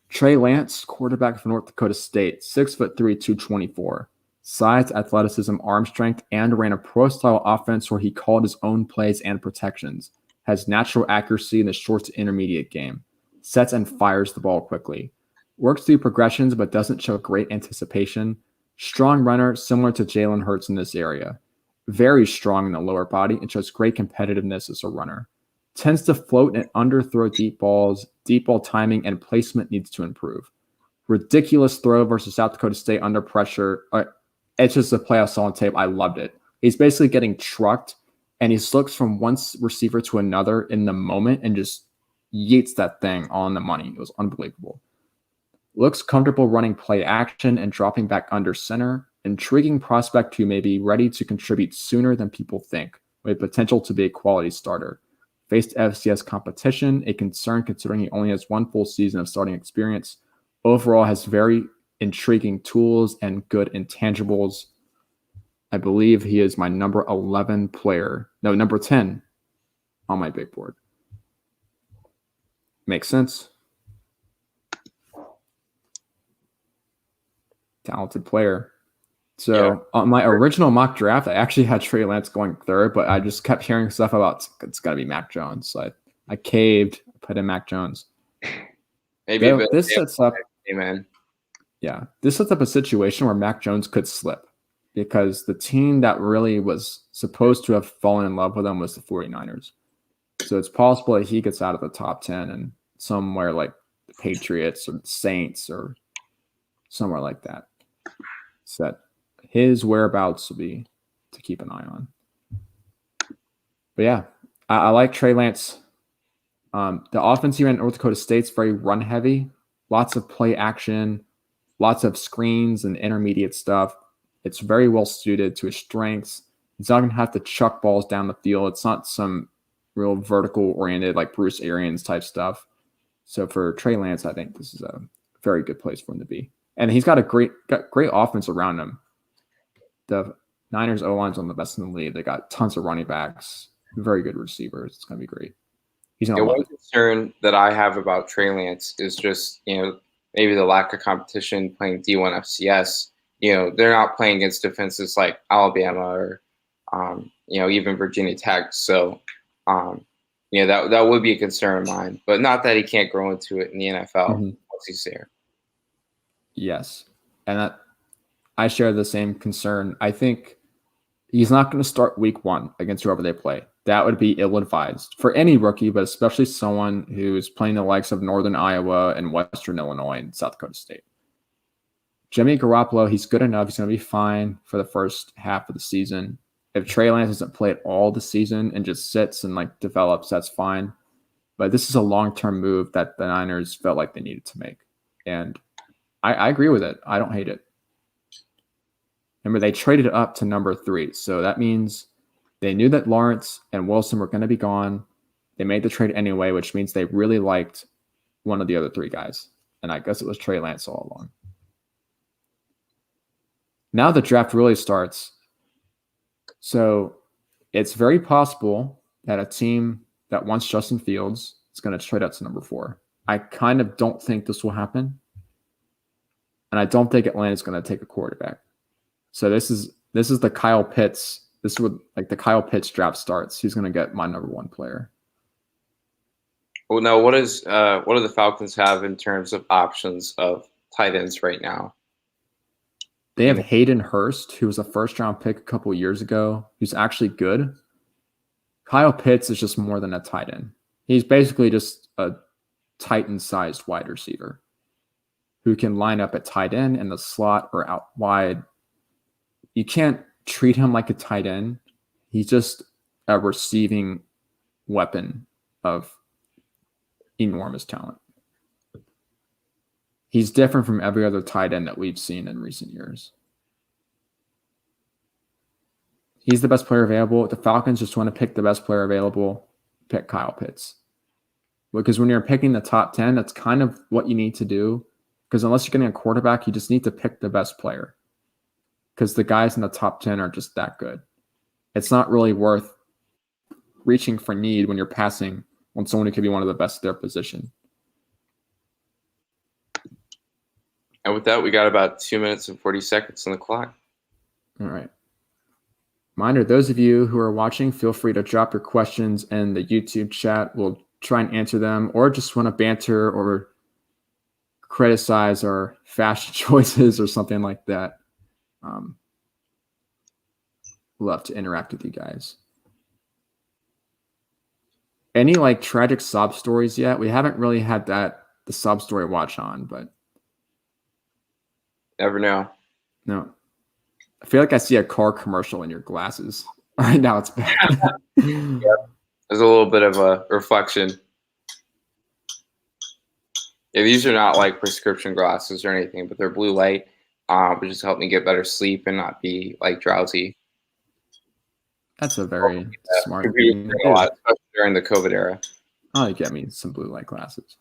Trey Lance, quarterback for North Dakota State, 6'3", 224. Size, athleticism, arm strength, and ran a pro-style offense where he called his own plays and protections. Has natural accuracy in the short to intermediate game. Sets and fires the ball quickly. Works through progressions but doesn't show great anticipation. Strong runner, similar to Jalen Hurts in this area. Very strong in the lower body and shows great competitiveness as a runner. Tends to float and underthrow deep balls. Deep ball timing and placement needs to improve. Ridiculous throw versus South Dakota State under pressure. It's just a play I saw on tape. I loved it. He's basically getting trucked, and he looks from one receiver to another in the moment and just yeets that thing on the money. It was unbelievable. Looks comfortable running play action and dropping back under center. Intriguing prospect who may be ready to contribute sooner than people think, with potential to be a quality starter. Faced FCS competition, a concern considering he only has one full season of starting experience. Overall has very intriguing tools and good intangibles. I believe he is my number 11 player. No, number 10 on my big board. Makes sense. Talented player. So on my original mock draft, I actually had Trey Lance going third, but I just kept hearing stuff about it's got to be Mac Jones. So I caved, put in Mac Jones. Maybe this sets up. Amen. Yeah, this sets up a situation where Mac Jones could slip because the team that really was supposed to have fallen in love with him was the 49ers. So it's possible that he gets out of the top 10 and somewhere like the Patriots or the Saints or somewhere like that. So his whereabouts will be to keep an eye on. But yeah, I like Trey Lance. The offense here in North Dakota State's very run heavy. Lots of play action, lots of screens and intermediate stuff. It's very well suited to his strengths. He's not going to have to chuck balls down the field. It's not some real vertical oriented like Bruce Arians type stuff. So for Trey Lance, I think this is a very good place for him to be. And he's got great offense around him. The Niners O-line's one of the best in the league. They got tons of running backs, very good receivers. It's going to be great. One concern that I have about Trey Lance is just, maybe the lack of competition playing D1 FCS. They're not playing against defenses like Alabama or, even Virginia Tech. So, that would be a concern of mine. But not that he can't grow into it in the NFL once he's there. Yes. And I share the same concern. I think he's not going to start week 1 against whoever they play. That would be ill-advised for any rookie, but especially someone who's playing the likes of Northern Iowa and Western Illinois and South Dakota State. Jimmy Garoppolo, he's good enough. He's going to be fine for the first half of the season. If Trey Lance doesn't play it all the season and just sits and develops, that's fine. But this is a long-term move that the Niners felt like they needed to make. And I agree with it. I don't hate it. Remember, they traded up to number 3. So that means they knew that Lawrence and Wilson were going to be gone. They made the trade anyway, which means they really liked one of the other 3 guys. And I guess it was Trey Lance all along. Now the draft really starts. So it's very possible that a team that wants Justin Fields is going to trade up to number 4. I kind of don't think this will happen. And I don't think Atlanta's going to take a quarterback. So this is the Kyle Pitts. This is what the Kyle Pitts draft starts. He's going to get my number 1 player. Well, now what do the Falcons have in terms of options of tight ends right now? They have Hayden Hurst, who was a first-round pick a couple years ago, who's actually good. Kyle Pitts is just more than a tight end. He's basically just a Titan-sized wide receiver who can line up at tight end in the slot or out wide. You can't treat him like a tight end. He's just a receiving weapon of enormous talent. He's different from every other tight end that we've seen in recent years. He's the best player available. The Falcons just want to pick the best player available, pick Kyle Pitts. Because when you're picking the top 10, that's kind of what you need to do. Because unless you're getting a quarterback, you just need to pick the best player. Because the guys in the top 10 are just that good. it's not really worth reaching for need when you're passing on someone who could be one of the best at their position. And with that, we got about 2 minutes and 40 seconds on the clock. All right. Reminder, those of you who are watching, feel free to drop your questions in the YouTube chat. We'll try and answer them, or just want to banter or criticize our fashion choices or something like that. Love to interact with you guys. Any like tragic sob stories yet? We haven't really had the sob story watch on, but never know. No. I feel like I see a car commercial in your glasses. Right now it's bad. Yep. There's a little bit of a reflection. Yeah, these are not like prescription glasses or anything, but they're blue light, which just help me get better sleep and not be like drowsy. That's a very smart thing. A lot, especially during the COVID era. Oh, get me some blue light glasses.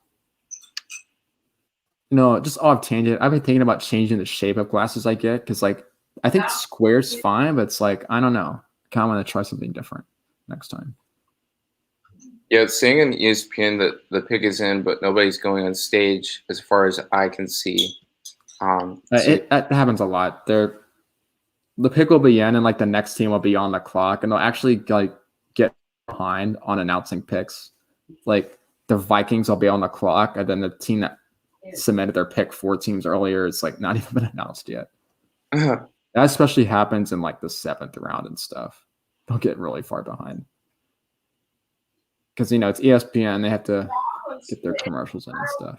No, just off tangent. I've been thinking about changing the shape of glasses I get because, like, I think square's fine, but it's like, I don't know. I kind of want to try something different next time. Yeah, it's saying in ESPN that the pick is in, but nobody's going on stage as far as I can see. That happens a lot. The pick will be in, and like the next team will be on the clock, and they'll actually like get behind on announcing picks. Like the Vikings will be on the clock, and then the team that submitted their pick 4 teams earlier, it's like not even been announced yet. That especially happens in like the 7th round and stuff. They'll get really far behind because it's ESPN. They have to get their commercials in and stuff.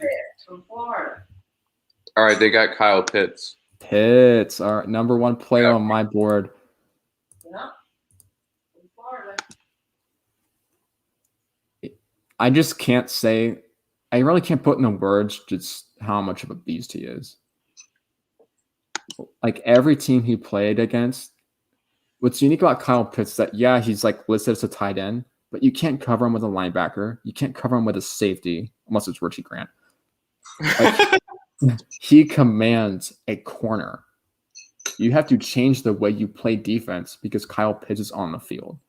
All right, they got Kyle Pitts. Pitts, our number 1 player on my board. Yeah. I just can't say. I really can't put into words just how much of a beast he is. Like every team he played against, what's unique about Kyle Pitts is that, yeah, he's like listed as a tight end, but you can't cover him with a linebacker. You can't cover him with a safety, unless it's Richie Grant. Like, he commands a corner. You have to change the way you play defense because Kyle Pitts is on the field.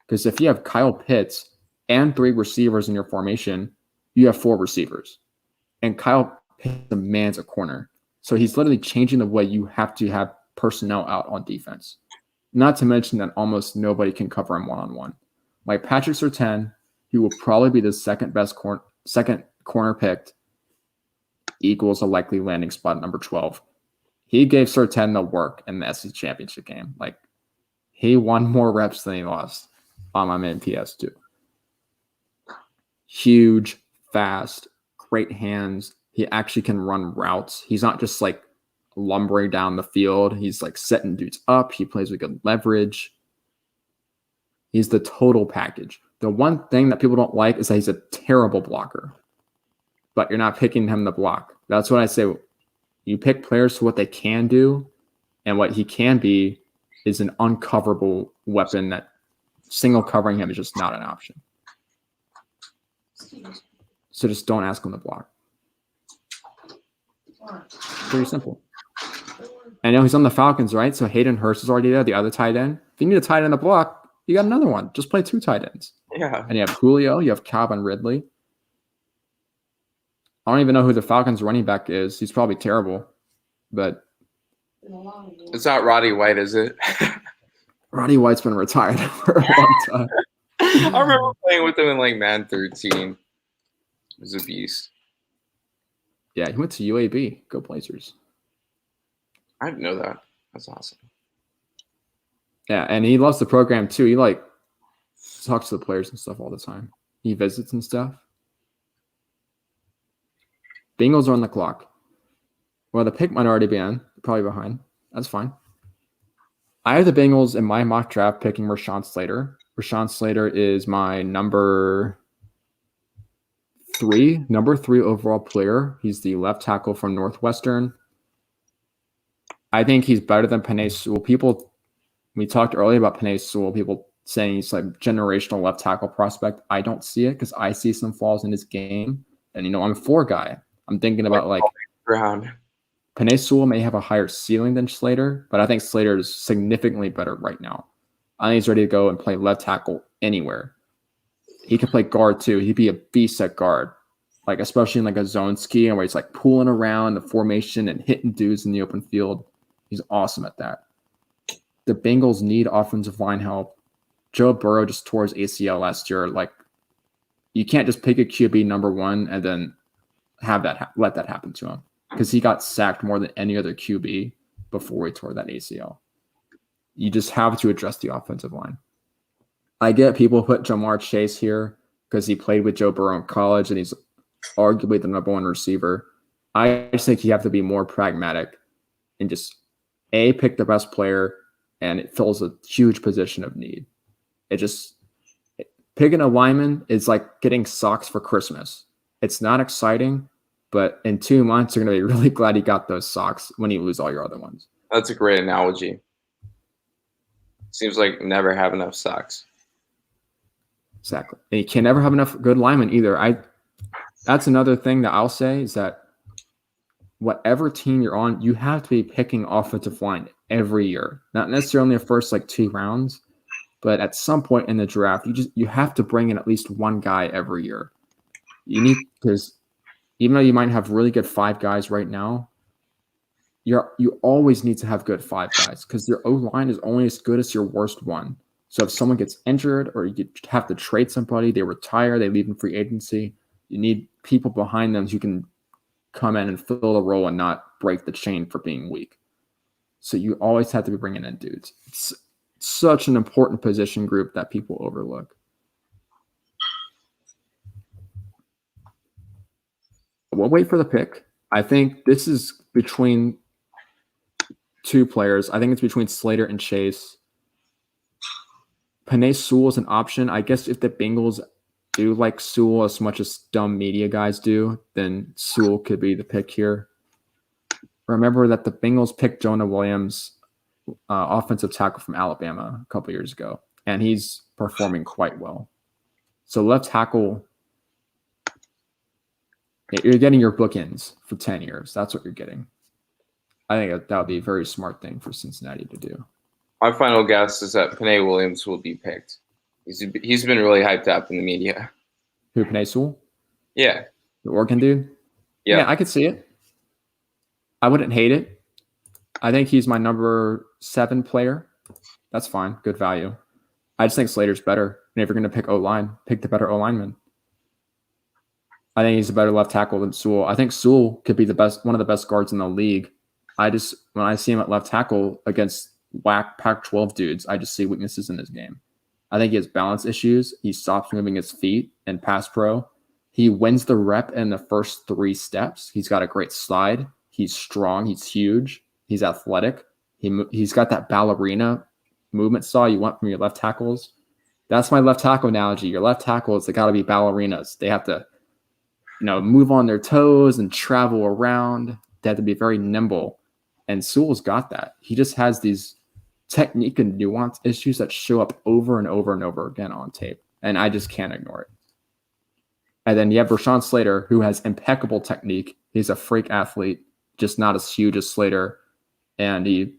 Because if you have Kyle Pitts and 3 receivers in your formation, you have 4 receivers. And Kyle Pitts demands a corner. So he's literally changing the way you have to have personnel out on defense. Not to mention that almost nobody can cover him one-on-one. Like Patrick Surtain, he will probably be the second corner picked, equals a likely landing spot at number 12. He gave Surtain the work in the SEC championship game. Like he won more reps than he lost on my man PS2. Huge, fast, great hands. He actually can run routes. He's not just like lumbering down the field. He's like setting dudes up. He plays with good leverage. He's the total package. The one thing that people don't like is that he's a terrible blocker. But you're not picking him to block. That's what I say. You pick players for what they can do, and what he can be is an uncoverable weapon that single covering him is just not an option. So just don't ask him to block. Pretty simple. I know he's on the Falcons, right? So Hayden Hurst is already there, the other tight end. If you need a tight end to block, you got another one. Just play 2 tight ends. Yeah. And you have Julio, you have Calvin Ridley. I don't even know who the Falcons running back is. He's probably terrible, but it's not Roddy White, is it? Roddy White's been retired for a long time. I remember playing with him in like Man 13. It was a beast. Yeah, he went to UAB. Go Blazers. I didn't know that. That's awesome. Yeah, and he loves the program too. He like talks to the players and stuff all the time. He visits and stuff. Bengals are on the clock. Well, the pick might already be in. Probably behind. That's fine. I have the Bengals in my mock draft picking Rashawn Slater. Rashawn Slater is my number 3 overall player. He's the left tackle from Northwestern. I think he's better than Penei Sewell. We talked earlier about Penei Sewell. People saying he's like generational left tackle prospect. I don't see it because I see some flaws in his game. And, I'm a 4 guy. I'm thinking about like Penei Sewell may have a higher ceiling than Slater, but I think Slater is significantly better right now. I think he's ready to go and play left tackle anywhere. He can play guard too. He'd be a beast at guard, like especially in like a zone scheme where he's like pulling around the formation and hitting dudes in the open field. He's awesome at that. The Bengals need offensive line help. Joe Burrow just tore his ACL last year. Like, you can't just pick a QB number one and then let that happen to him, because he got sacked more than any other QB before he tore that ACL. You just have to address the offensive line. I get people put Jamar Chase here because he played with Joe Burrow in college and he's arguably the number one receiver. I just think you have to be more pragmatic and just pick the best player, and it fills a huge position of need. Picking a lineman is like getting socks for Christmas. It's not exciting, but in 2 months, you're going to be really glad you got those socks when you lose all your other ones. That's a great analogy. Seems like never have enough socks. Exactly. And you can never have enough good linemen either. That's another thing that I'll say is that whatever team you're on, you have to be picking offensive line every year. Not necessarily in the first like 2 rounds, but at some point in the draft, you have to bring in at least one guy every year. Because even though you might have really good 5 guys right now, you always need to have good 5 guys, because your O-line is only as good as your worst one. So if someone gets injured or you have to trade somebody, they retire, they leave in free agency, you need people behind them who can come in and fill the role and not break the chain for being weak. So you always have to be bringing in dudes. It's such an important position group that people overlook. We'll wait for the pick. I think this is between 2 players. I think it's between Slater and Chase. Penei Sewell is an option. I guess if the Bengals do like Sewell as much as dumb media guys do, then Sewell could be the pick here. Remember that the Bengals picked Jonah Williams, offensive tackle from Alabama, a couple years ago, and he's performing quite well. So left tackle, you're getting your bookends for 10 years. That's what you're getting. I think that would be a very smart thing for Cincinnati to do. My final guess is that Penei Williams will be picked. He's been really hyped up in the media. Who, Penei Sewell? Yeah. The Oregon dude? Yeah, I could see it. I wouldn't hate it. I think he's my number 7 player. That's fine. Good value. I just think Slater's better. And if you're going to pick O-line, pick the better O-lineman. I think he's a better left tackle than Sewell. I think Sewell could be one of the best guards in the league. When I see him at left tackle against whack Pac-12 dudes, I just see weaknesses in his game. I think he has balance issues. He stops moving his feet in pass pro. He wins the rep in the first 3 steps. He's got a great slide. He's strong. He's huge. He's athletic. He's got that ballerina movement style you want from your left tackles. That's my left tackle analogy. Your left tackles, they got to be ballerinas. They have to, move on their toes and travel around. They have to be very nimble. And Sewell's got that. He just has these technique and nuance issues that show up over and over and over again on tape. And I just can't ignore it. And then you have Rashawn Slater, who has impeccable technique. He's a freak athlete, just not as huge as Slater. And he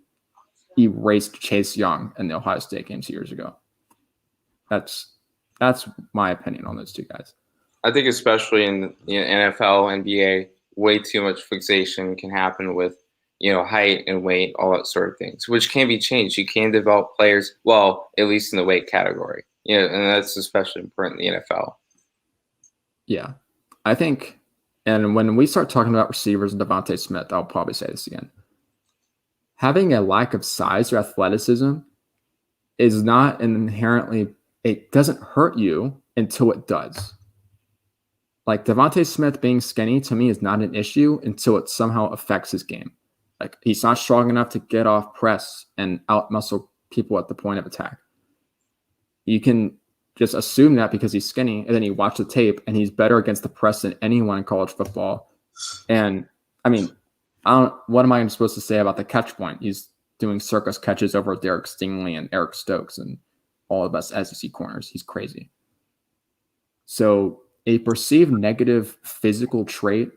raced Chase Young in the Ohio State games years ago. That's my opinion on those 2 guys. I think especially in the NFL, NBA, way too much fixation can happen with height and weight, all that sort of things, which can be changed. You can develop players, well, at least in the weight category, and that's especially important in the NFL. Yeah, I think, and when we start talking about receivers and Devontae Smith, I'll probably say this again. Having a lack of size or athleticism is not it doesn't hurt you until it does. Like Devontae Smith being skinny to me is not an issue until it somehow affects his game. Like he's not strong enough to get off press and outmuscle people at the point of attack. You can just assume that because he's skinny, and then you watch the tape and he's better against the press than anyone in college football. And what am I supposed to say about the catch point? He's doing circus catches over Derek Stingley and Eric Stokes and all the best SEC corners. He's crazy. So a perceived negative physical trait,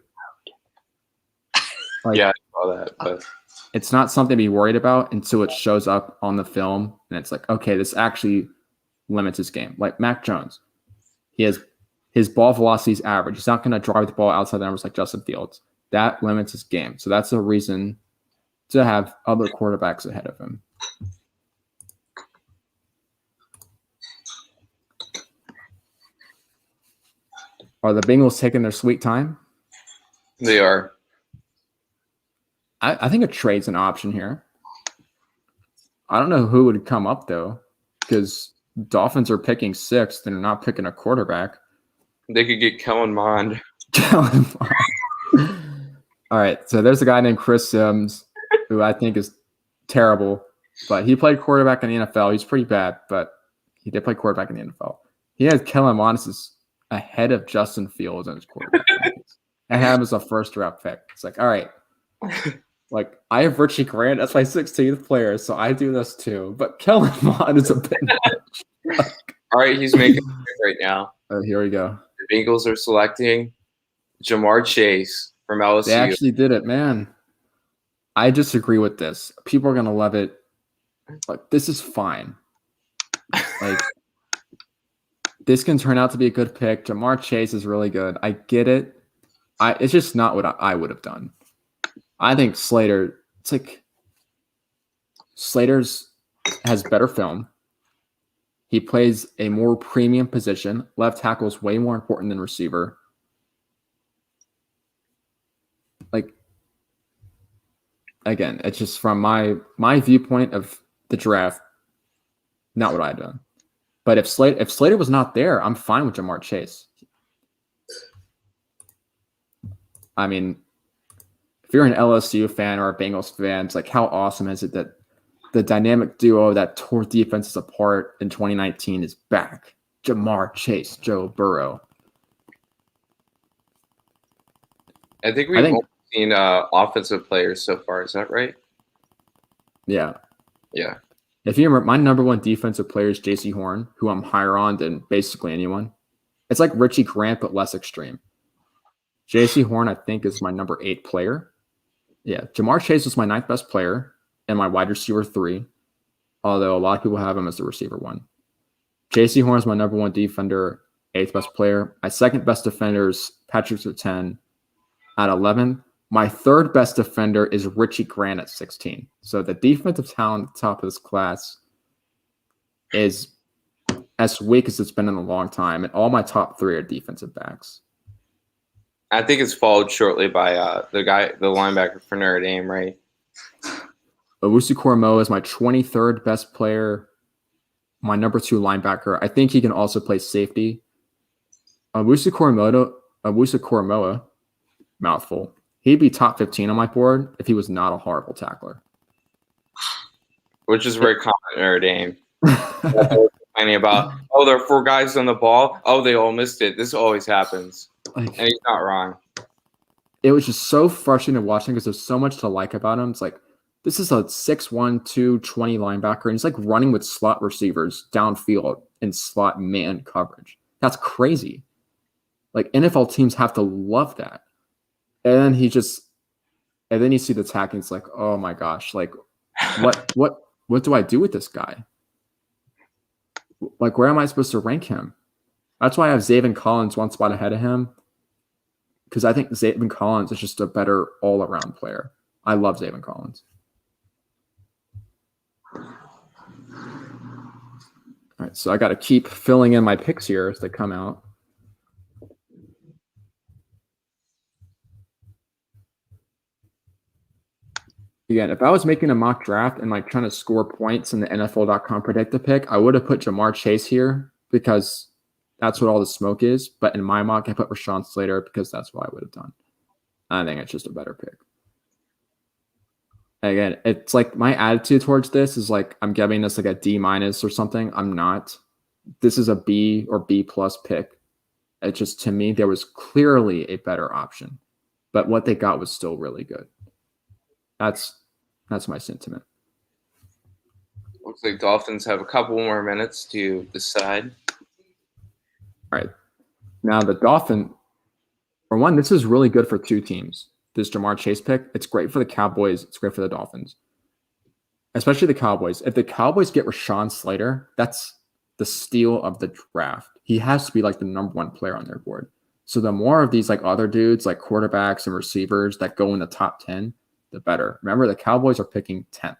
all that, but it's not something to be worried about until it shows up on the film, and it's like, okay, this actually limits his game. Like Mac Jones, he has his ball velocity is average. He's not going to drive the ball outside the numbers like Justin Fields. That limits his game. So that's a reason to have other quarterbacks ahead of him. Are the Bengals taking their sweet time? They are. I think a trade's an option here. I don't know who would come up, though, because Dolphins are picking sixth and they're not picking a quarterback. They could get Kellen Mond. Kellen Mond. All right, so there's a guy named Chris Sims who I think is terrible, but he played quarterback in the NFL. He's pretty bad, but he did play quarterback in the NFL. He has Kellen Mond ahead of Justin Fields in his quarterback rankings. I have him as a first-round pick. It's like, all right, like I have Richie Grant as my 16th player, so I do this too. But Kellen Mond is a bit much. All right, he's making a pick right now. Here we go. The Bengals are selecting Ja'Marr Chase from LSU. They actually did it, man. I disagree with this. People are gonna love it. Like, this is fine. Like, this can turn out to be a good pick. Ja'Marr Chase is really good. I get it. It's just not what I would have done. I think Slater. It's like Slater's has better film. He plays a more premium position. Left tackle is way more important than receiver. Like, again, it's just from my viewpoint of the draft, not what I'd done. But if Slater was not there, I'm fine with Ja'Marr Chase. I mean, if you're an LSU fan or a Bengals fan, it's like, how awesome is it that the dynamic duo that tore defenses apart in 2019 is back? Ja'Marr Chase, Joe Burrow. I think we've only seen offensive players so far. Is that right? Yeah. Yeah. If you remember, my number one defensive player is J.C. Horn, who I'm higher on than basically anyone. It's like Richie Grant, but less extreme. J.C. Horn, I think, is my number 8 player. Yeah, Ja'Marr Chase is my 9th best player and my wide receiver 3, although a lot of people have him as the receiver 1. J.C. Horn is my number 1 defender, 8th best player. My 2nd best defender is Patrick Surtain at 11. My 3rd best defender is Richie Grant at 16. So the defensive talent at the top of this class is as weak as it's been in a long time, and all my top 3 are defensive backs. I think it's followed shortly by the linebacker for Notre Dame, right? Owusu-Koramoah is my 23rd best player, my number 2 linebacker. I think he can also play safety. Owusu-Koramoah, mouthful. He'd be top 15 on my board if he was not a horrible tackler. Which is very common at Notre Dame. Complaining about, there are 4 guys on the ball. Oh, they all missed it. This always happens. And he's not wrong. It was just so frustrating watching because there's so much to like about him. It's like, this is a 6'1", 220 linebacker, and he's like running with slot receivers downfield in slot man coverage. That's crazy. Like, NFL teams have to love that. And then you see the tackling. It's like, oh my gosh, like, what do I do with this guy? Like, where am I supposed to rank him? That's why I have Zaven Collins 1 spot ahead of him, because I think Zaven Collins is just a better all-around player. I love Zaven Collins. All right, so I got to keep filling in my picks here as they come out. Again, if I was making a mock draft and like trying to score points in the NFL.com predict a pick, I would have put Ja'Marr Chase here because that's what all the smoke is. But in my mock, I put Rashawn Slater because that's what I would have done. I think it's just a better pick. Again, it's like my attitude towards this is like I'm giving this like a D- or something. I'm not. This is a B or B+ pick. It just, to me, there was clearly a better option. But what they got was still really good. That's my sentiment. Looks like Dolphins have a couple more minutes to decide. All right. Now the Dolphins, for one, this is really good for 2 teams. this Ja'Marr Chase pick, it's great for the Cowboys. It's great for the Dolphins, especially the Cowboys. If the Cowboys get Rashawn Slater, that's the steal of the draft. He has to be like the number one player on their board. So the more of these like other dudes, like quarterbacks and receivers that go in the top 10, the better. Remember, the Cowboys are picking 10th.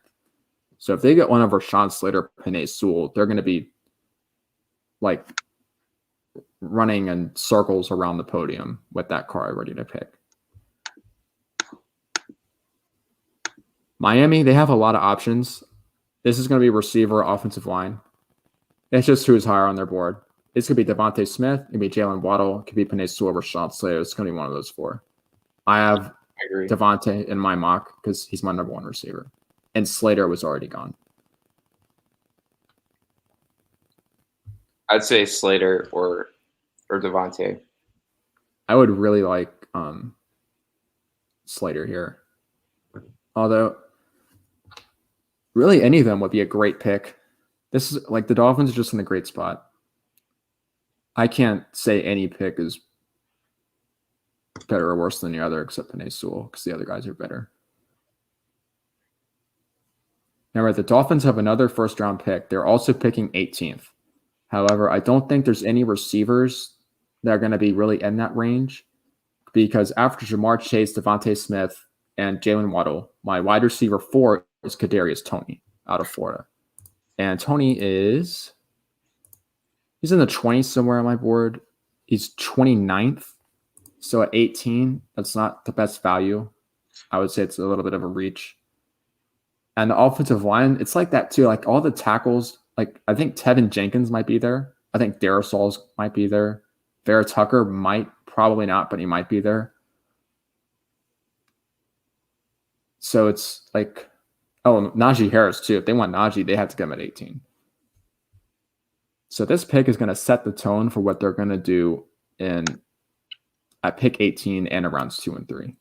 So if they get one of Rashawn Slater, Penei Sewell, they're going to be like running in circles around the podium with that card ready to pick. Miami, they have a lot of options. This is going to be receiver, offensive line. It's just who's higher on their board. This could be Devontae Smith. It could be Jalen Waddle. It could be Penei Sewell, Rashawn Slater. It's going to be one of those four. I have Devontae in my mock because he's my number one receiver. And Slater was already gone. I'd say Slater or Devontae. I would really like Slater here. Although, really any of them would be a great pick. This is like the Dolphins are just in a great spot. I can't say any pick is better or worse than the other except Penei Sewell because the other guys are better. Now, the Dolphins have another first-round pick. They're also picking 18th. However, I don't think there's any receivers that are going to be really in that range because after Ja'Marr Chase, Devontae Smith, and Jalen Waddle, my wide receiver 4 is Kadarius Toney out of Florida. And Toney he's in the 20s somewhere on my board. He's 29th. So at 18, that's not the best value. I would say it's a little bit of a reach. And the offensive line, it's like that too. Like all the tackles, like I think Tevin Jenkins might be there. I think Darisaul's might be there. Vera Tucker might, probably not, but he might be there. So it's like, oh, Najee Harris too. If they want Najee, they have to get him at 18. So this pick is going to set the tone for what they're going to do at pick 18 and in rounds 2 and 3.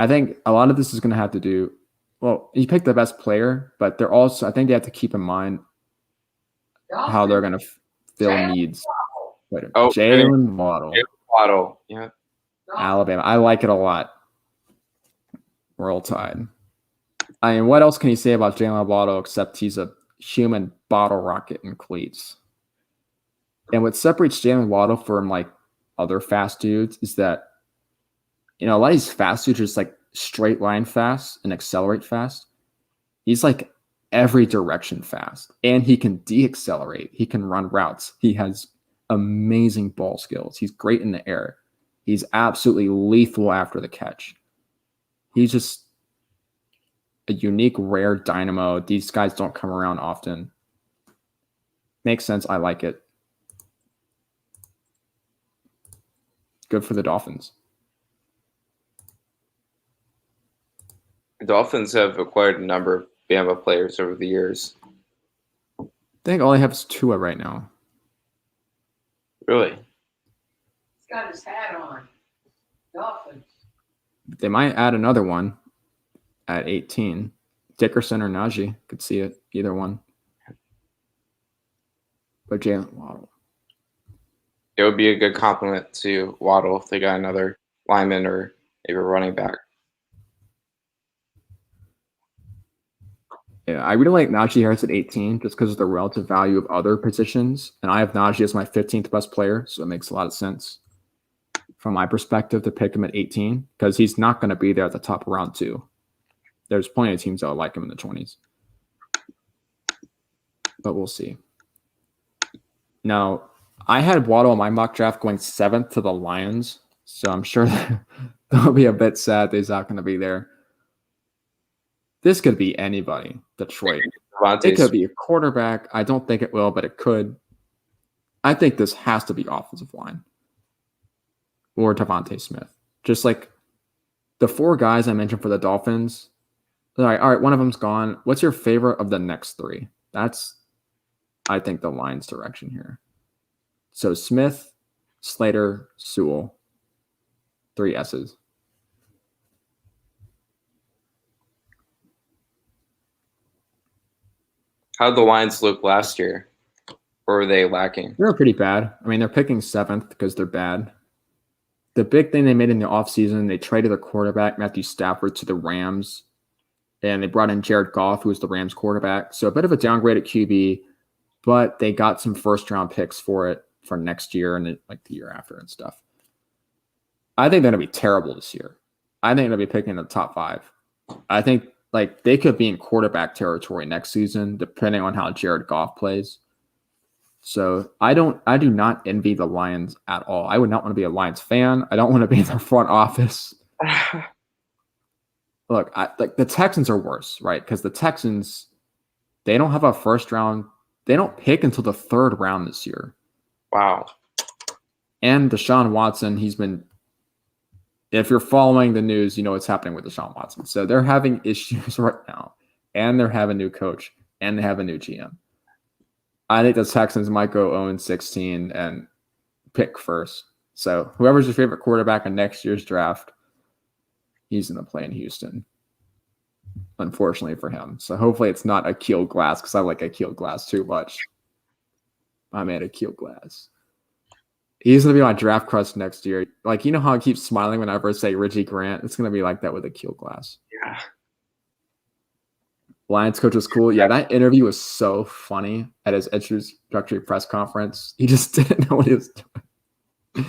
I think a lot of this is going to have to do, well, you pick the best player, but they're also, I think they have to keep in mind how they're going to fill needs. Jalen Waddle. Jalen Waddle, yeah. Alabama. I like it a lot. Roll Tide. I mean, what else can you say about Jalen Waddle except he's a human bottle rocket in cleats? And what separates Jalen Waddle from like other fast dudes is that, you know, a lot of these fast dudes are just like straight line fast and accelerate fast. He's like every direction fast, and he can de-accelerate. He can run routes. He has amazing ball skills. He's great in the air. He's absolutely lethal after the catch. He's just a unique, rare dynamo. These guys don't come around often. Makes sense. I like it. Good for the Dolphins. The Dolphins have acquired a number of Bama players over the years. I think all I have is Tua right now. Really? He's got his hat on. Dolphins. They might add another one at 18. Dickerson or Najee. Could see it. Either one. But Jalen Waddle. It would be a good compliment to Waddle if they got another lineman or maybe a running back. Yeah, I really like Najee Harris at 18 just because of the relative value of other positions. And I have Najee as my 15th best player, so it makes a lot of sense from my perspective to pick him at 18 because he's not going to be there at the top of round 2. There's plenty of teams that will like him in the 20s. But we'll see. Now, I had Waddle in my mock draft going 7th to the Lions, so I'm sure they'll be a bit sad that he's not going to be there. This could be anybody. Detroit. It could be a quarterback. I don't think it will, but it could. I think this has to be offensive line. Or Devontae Smith. Just like the 4 guys I mentioned for the Dolphins. All right, one of them's gone. What's your favorite of the next 3? That's, I think, the Lions' direction here. So Smith, Slater, Sewell. 3 S's. How did the Lions look last year? Or were they lacking? They were pretty bad. I mean, they're picking 7th because they're bad. the big thing they made in the offseason, they traded their quarterback, Matthew Stafford, to the Rams. And they brought in Jared Goff, who was the Rams quarterback. So a bit of a downgrade at QB, but they got some first-round picks for it for next year and like the year after and stuff. I think they're going to be terrible this year. I think they're going to be picking in the top 5. I think like they could be in quarterback territory next season, depending on how Jared Goff plays. So I do not envy the Lions at all. I would not want to be a Lions fan. I don't want to be in their front office. Look, like the Texans are worse, right? Because the Texans, they don't have a first round. They don't pick until the 3rd round this year. Wow. And Deshaun Watson, he's been, if you're following the news, you know what's happening with Deshaun Watson. So they're having issues right now. And they have a new coach. And they have a new GM. I think the Texans might go 0-16 and pick first. So whoever's your favorite quarterback in next year's draft, he's going to play in Houston, unfortunately for him. So hopefully it's not Akil Glass, because I like Akil Glass too much. I made Akil Glass. He's going to be my draft crush next year. Like, you know how I keep smiling whenever I say Richie Grant? It's going to be like that with Akil Glass. Yeah. Lions coach was cool. Yeah, that interview was so funny at his introductory press conference. He just didn't know what he was doing.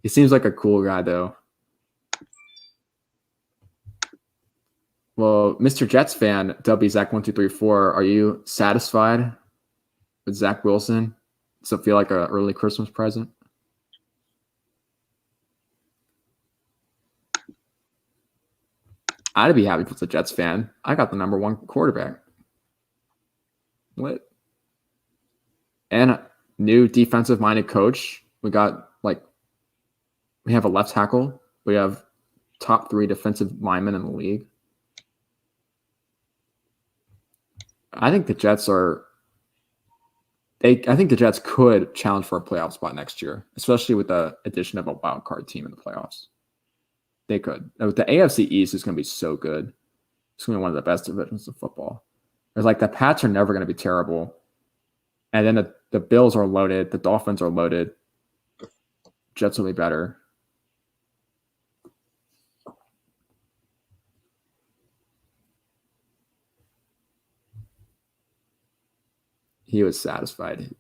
He seems like a cool guy, though. Well, Mr. Jets fan, WZach1234, are you satisfied with Zach Wilson? Does it feel like an early Christmas present? I'd be happy if it's a Jets fan. I got the number 1 quarterback. What? And a new defensive-minded coach. We have a left tackle. We have top 3 defensive linemen in the league. I think the Jets I think the Jets could challenge for a playoff spot next year, especially with the addition of a wild card team in the playoffs. They could. The AFC East is going to be so good. It's going to be one of the best divisions of football. There's like the Pats are never going to be terrible. And then the Bills are loaded. The Dolphins are loaded. Jets will be better. He was satisfied.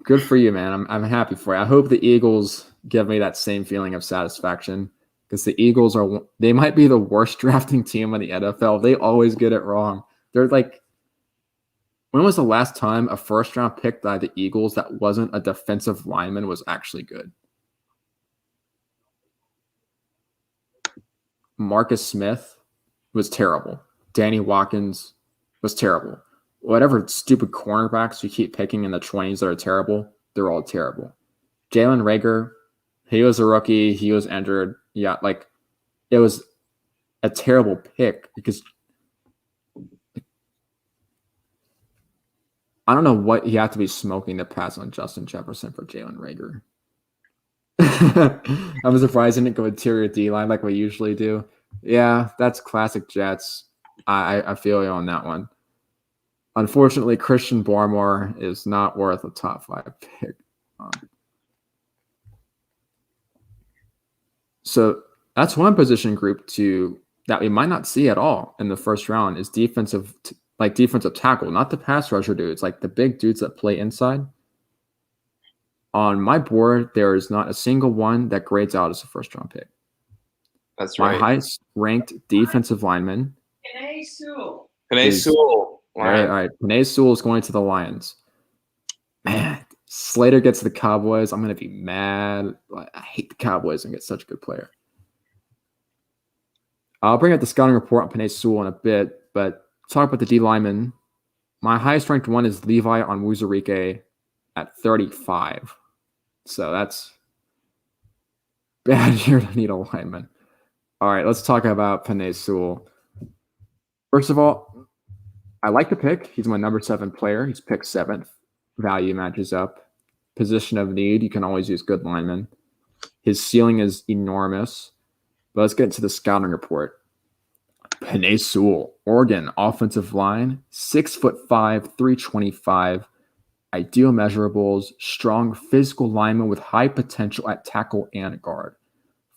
Good for you, man. I'm happy for you. I hope the Eagles give me that same feeling of satisfaction, because the Eagles they might be the worst drafting team in the NFL. They always get it wrong. They're like, when was the last time a first round pick by the Eagles that wasn't a defensive lineman was actually good? Marcus Smith was terrible. Danny Watkins was terrible. Whatever stupid cornerbacks you keep picking in the 20s that are terrible, they're all terrible. Jalen Reagor, he was a rookie. He was injured. Yeah, like it was a terrible pick because I don't know what he had to be smoking to pass on Justin Jefferson for Jalen Reagor. I'm surprised he didn't go interior D-line like we usually do. Yeah, that's classic Jets. I feel you on that one. Unfortunately, Christian Barmore is not worth a top 5 pick. So that's one position group that we might not see at all in the first round is defensive tackle, not the pass rusher dudes, like the big dudes that play inside. On my board, there is not a single one that grades out as a first round pick. That's right. My highest ranked defensive lineman. Penei Sewell. Penei Sewell. All right. Penei Sewell is going to the Lions. Man, Slater gets the Cowboys. I'm going to be mad. I hate the Cowboys and get such a good player. I'll bring up the scouting report on Penei Sewell in a bit, but talk about the D lineman. My highest ranked one is Levi Onwuzurike at 35. So that's bad year to need a lineman. All right, let's talk about Penei Sewell. First of all, I like the pick. He's my number 7 player. He's picked 7th. Value matches up. Position of need, you can always use good linemen. His ceiling is enormous. But let's get into the scouting report. Penei Sewell, Oregon, offensive line, 6'5", 325. Ideal measurables, strong physical lineman with high potential at tackle and guard.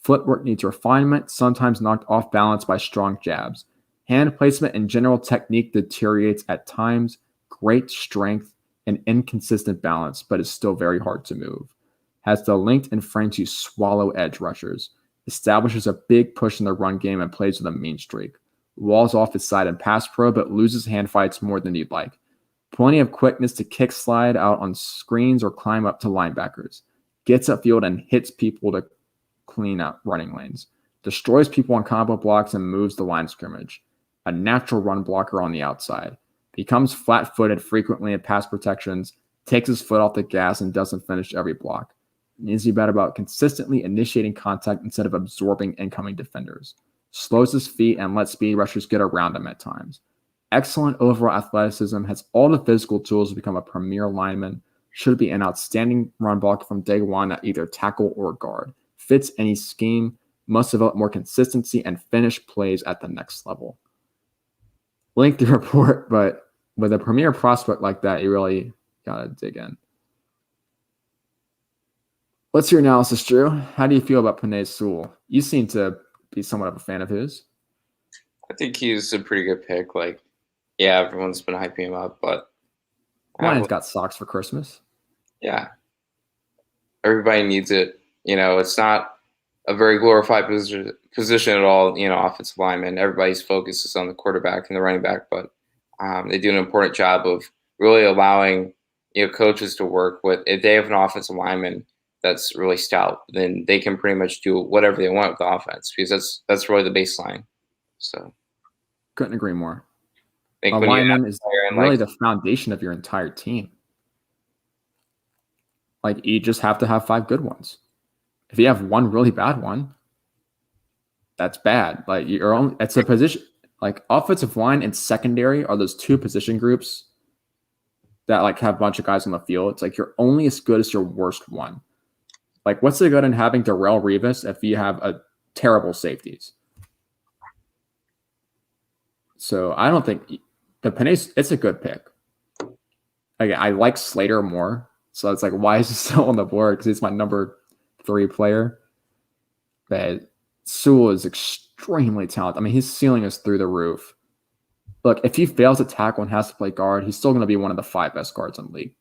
Footwork needs refinement, sometimes knocked off balance by strong jabs. Hand placement and general technique deteriorates at times. Great strength and inconsistent balance, but is still very hard to move. Has the length and frame to swallow edge rushers. Establishes a big push in the run game and plays with a mean streak. Walls off his side in pass pro, but loses hand fights more than you'd like. Plenty of quickness to kick slide out on screens or climb up to linebackers. Gets upfield and hits people to clean up running lanes. Destroys people on combo blocks and moves the line scrimmage. A natural run blocker on the outside. Becomes flat-footed frequently in pass protections, takes his foot off the gas and doesn't finish every block. Needs to be better about consistently initiating contact instead of absorbing incoming defenders. Slows his feet and lets speed rushers get around him at times. Excellent overall athleticism, has all the physical tools to become a premier lineman, should be an outstanding run blocker from day one at either tackle or guard. Fits any scheme, must develop more consistency and finish plays at the next level. Lengthy report, but with a premier prospect like that, you really gotta dig in. What's your analysis, Drew? How do you feel about Penei Sewell? You seem to be somewhat of a fan of his. I think he's a pretty good pick. Like, yeah, everyone's been hyping him up, but Lions got socks for Christmas. Yeah. Everybody needs it. It's not a very glorified position at all, offensive lineman. Everybody's focus is on the quarterback and the running back, but they do an important job of really allowing, coaches to work with. If they have an offensive lineman that's really stout, then they can pretty much do whatever they want with the offense, because that's really the baseline. So couldn't agree more. A lineman is really the foundation of your entire team. Like, you just have to have 5 good ones. If you have one really bad one, that's bad. Like, it's a position, like offensive line and secondary are those 2 position groups that like have a bunch of guys on the field. It's like you're only as good as your worst one. Like, what's the good in having Darrelle Revis if you have a terrible safeties? So I don't think the Penei, it's a good pick. Again, I like Slater more. So it's like, why is he still on the board? Because he's my number 3 player. But Sewell is extremely talented. I mean, his ceiling is through the roof. Look, if he fails to tackle and has to play guard, he's still going to be one of the 5 best guards in the league.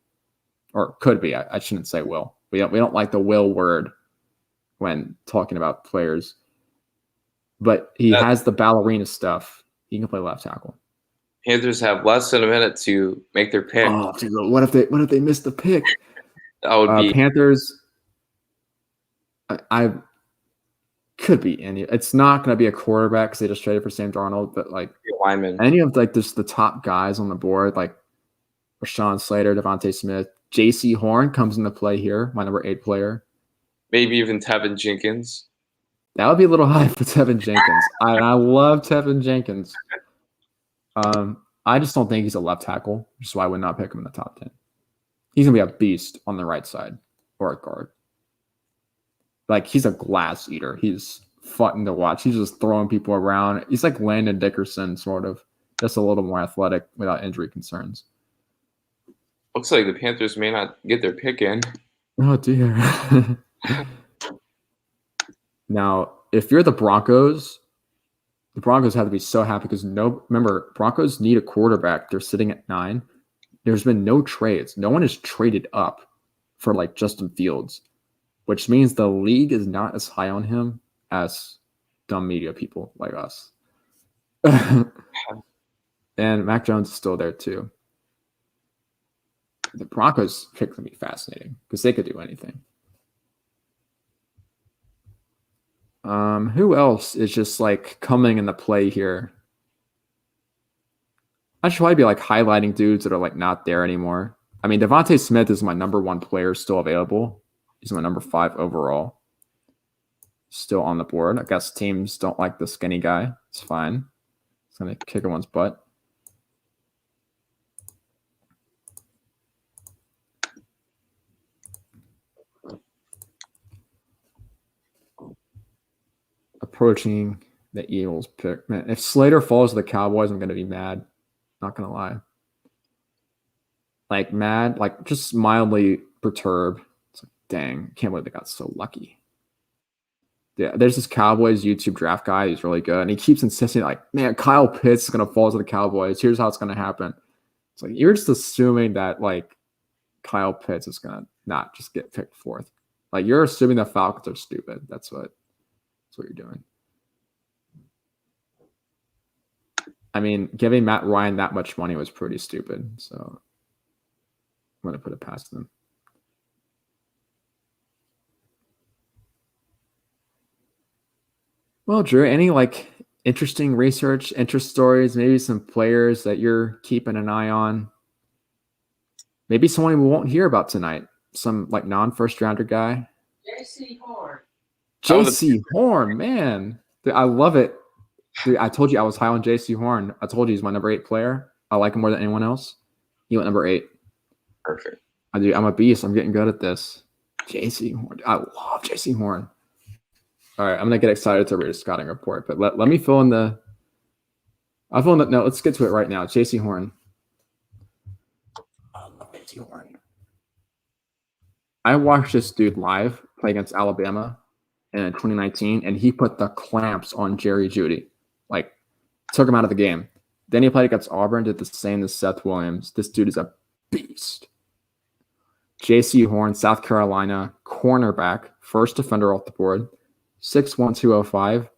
Or could be. I shouldn't say will. We don't like the will word when talking about players. But he has the ballerina stuff. He can play left tackle. Panthers have less than a minute to make their pick. Oh, dude, what if they miss the pick? That would be Panthers. I could be any. It's not going to be a quarterback because they just traded for Sam Darnold, but like lineman. Any of like just the top guys on the board, like Rashawn Slater, Devontae Smith, J.C. Horn comes into play here, my number 8 player. Maybe even Tevin Jenkins. That would be a little high for Tevin Jenkins. I love Tevin Jenkins. I just don't think he's a left tackle, which is why I would not pick him in the top 10. He's going to be a beast on the right side or a guard. Like, he's a glass eater. He's fun to watch. He's just throwing people around. He's like Landon Dickerson, sort of. Just a little more athletic without injury concerns. Looks like the Panthers may not get their pick in. Oh, dear. Now, if you're the Broncos have to be so happy because remember, Broncos need a quarterback. They're sitting at 9. There's been no trades. No one has traded up for like Justin Fields, which means the league is not as high on him as dumb media people like us. And Mac Jones is still there too. The Broncos pick can be fascinating because they could do anything. Who else is just like coming into play here? I should probably be like highlighting dudes that are like not there anymore. I mean, Devontae Smith is my number 1 player still available. He's my number 5 overall. Still on the board. I guess teams don't like the skinny guy. It's fine. It's going to kick everyone's butt. Approaching the Eagles pick. Man, if Slater falls to the Cowboys, I'm going to be mad. Not going to lie. Like, mad, like just mildly perturbed. It's like, dang, can't believe they got so lucky. Yeah, there's this Cowboys YouTube draft guy. He's really good, and he keeps insisting, like, man, Kyle Pitts is gonna fall to the Cowboys. Here's how it's gonna happen. It's like you're just assuming that like Kyle Pitts is gonna not just get picked fourth. Like you're assuming the Falcons are stupid. That's what you're doing. I mean, giving Matt Ryan that much money was pretty stupid. So I'm gonna put it past them. Well, Drew, any like interesting research, interest stories, maybe some players that you're keeping an eye on? Maybe someone we won't hear about tonight. Some like non-first rounder guy. Jaycee Horn. Jaycee Horn, man. Dude, I love it. Dude, I told you I was high on Jaycee Horn. I told you he's my number 8 player. I like him more than anyone else. He went number 8. Perfect. I'm a beast. I'm getting good at this. Jaycee Horn. I love Jaycee Horn. All right, I'm gonna get excited to read a scouting report, but let me fill in the. I'll fill in the. No, let's get to it right now. Jaycee Horn. I love Jaycee Horn. I watched this dude live play against Alabama in 2019, and he put the clamps on Jerry Jeudy, like took him out of the game. Then he played against Auburn, did the same to Seth Williams. This dude is a beast. Jaycee Horn, South Carolina, cornerback, first defender off the board. 6'1", 205.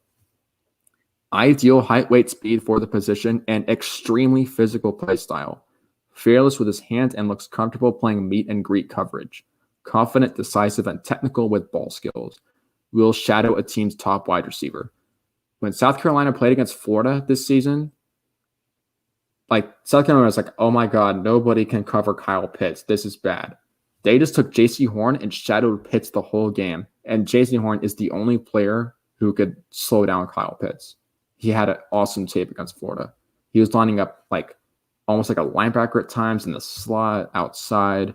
Ideal height, weight, speed for the position, and extremely physical play style. Fearless with his hands and looks comfortable playing meet and greet coverage. Confident, decisive, and technical with ball skills. Will shadow a team's top wide receiver. When South Carolina played against Florida this season, like South Carolina was like, oh my God, nobody can cover Kyle Pitts. This is bad. They just took Jaycee Horn and shadowed Pitts the whole game. And Jaycee Horn is the only player who could slow down Kyle Pitts. He had an awesome tape against Florida. He was lining up like almost like a linebacker at times in the slot, outside.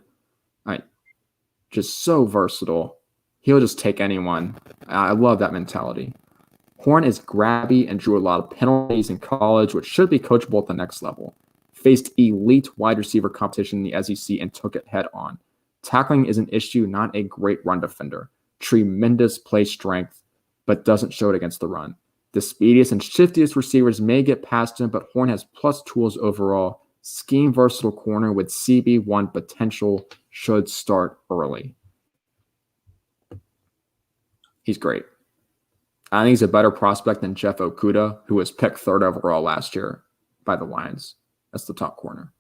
Just so versatile. He'll just take anyone. I love that mentality. Horn is grabby and drew a lot of penalties in college, which should be coachable at the next level. Faced elite wide receiver competition in the SEC and took it head on. Tackling is an issue, not a great run defender. Tremendous play strength, but doesn't show it against the run. The speediest and shiftiest receivers may get past him, but Horn has plus tools overall. Scheme versatile corner with CB1 potential, should start early. He's great. I think he's a better prospect than Jeff Okudah, who was picked 3rd overall last year by the Lions. That's the top corner.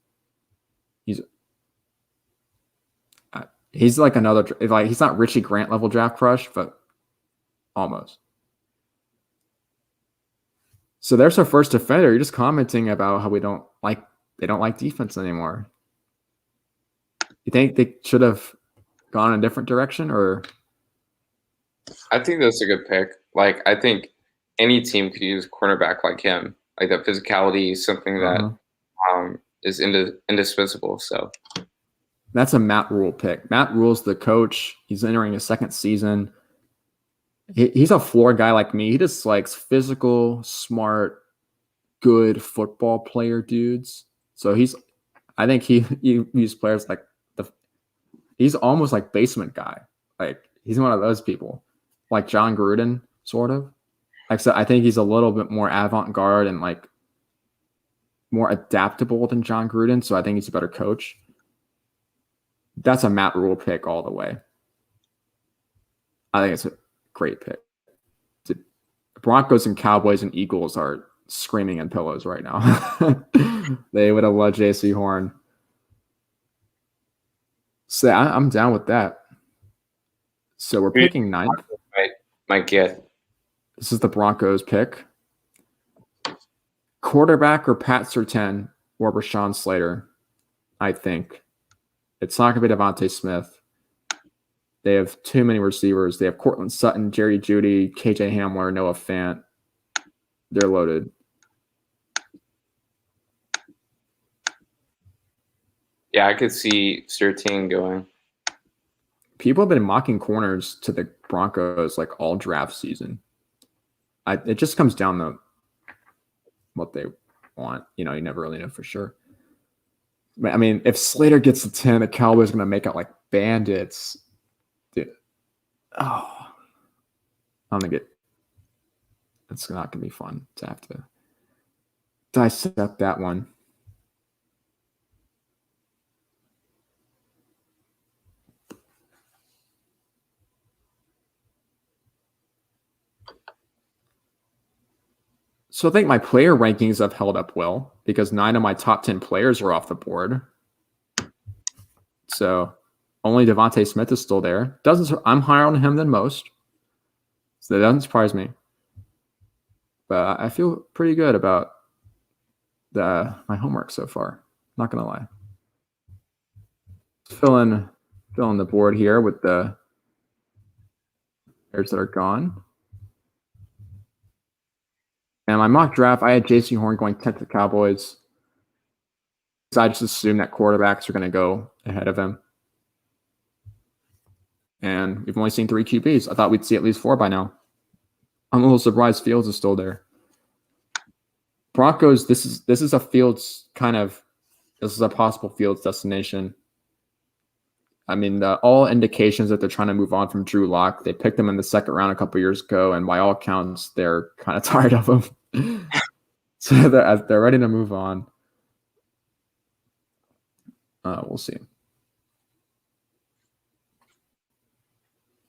He's like another, like he's not Richie Grant level draft crush, but almost. So there's our first defender. You're just commenting about how they don't like defense anymore. You think they should have gone a different direction, or? I think that's a good pick. Like, I think any team could use a cornerback like him. Like that physicality is something that is indispensable. So. That's a Matt Rule pick. Matt Rule's the coach. He's entering his 2nd season. He's a floor guy like me. He just likes physical, smart, good football player dudes. So I think he uses players like he's almost like basement guy. Like he's one of those people, like John Gruden, sort of. Like so, I think he's a little bit more avant-garde and like more adaptable than John Gruden. So I think he's a better coach. That's a Matt Rule pick all the way. I think it's a great pick. The Broncos and Cowboys and Eagles are screaming in pillows right now. They would have loved Jaycee Horn. So I'm down with that. So we're picking 9th. Might get. This is the Broncos pick. Quarterback or Pat Surtain or Rashawn Slater, I think. It's not going to be Devontae Smith. They have too many receivers. They have Cortland Sutton, Jerry Jeudy, KJ Hamler, Noah Fant. They're loaded. Yeah, I could see Surtain going. People have been mocking corners to the Broncos like all draft season. It just comes down to what they want. You never really know for sure. I mean, if Slater gets the 10, the Cowboys are going to make out like bandits. Dude. Oh. I think it's not going to be fun to have to dissect that one. So I think my player rankings have held up well because 9 of my top 10 players are off the board. So only Devontae Smith is still there. I'm higher on him than most, so that doesn't surprise me. But I feel pretty good about my homework so far. Not gonna lie. Filling the board here with the players that are gone. And my mock draft, I had J.C. Horn going 10th to the Cowboys. I just assumed that quarterbacks are going to go ahead of him. And we've only seen 3 QBs. I thought we'd see at least 4 by now. I'm a little surprised Fields is still there. Broncos, this is a Fields this is a possible Fields destination. I mean, all indications that they're trying to move on from Drew Lock. They picked him in the second round a couple years ago, and by all accounts, they're kind of tired of him. So they're ready to move on. We'll see.